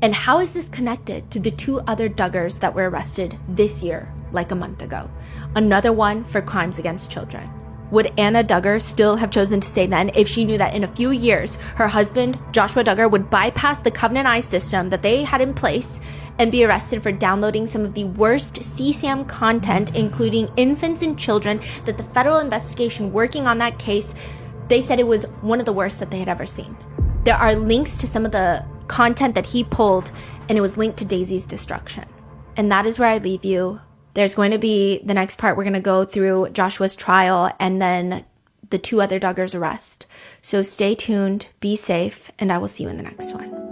And how is this connected to the 2 other Duggars that were arrested this year, like a month ago? Another one for crimes against children. Would Anna Duggar still have chosen to stay then if she knew that in a few years, her husband, Joshua Duggar, would bypass the Covenant Eyes system that they had in place and be arrested for downloading some of the worst CSAM content, including infants and children, that the federal investigation working on that case, they said it was one of the worst that they had ever seen. There are links to some of the content that he pulled, and it was linked to Daisy's destruction. And that is where I leave you. There's going to be the next part. We're going to go through Joshua's trial and then the 2 other Duggars' arrest. So stay tuned, be safe, and I will see you in the next one.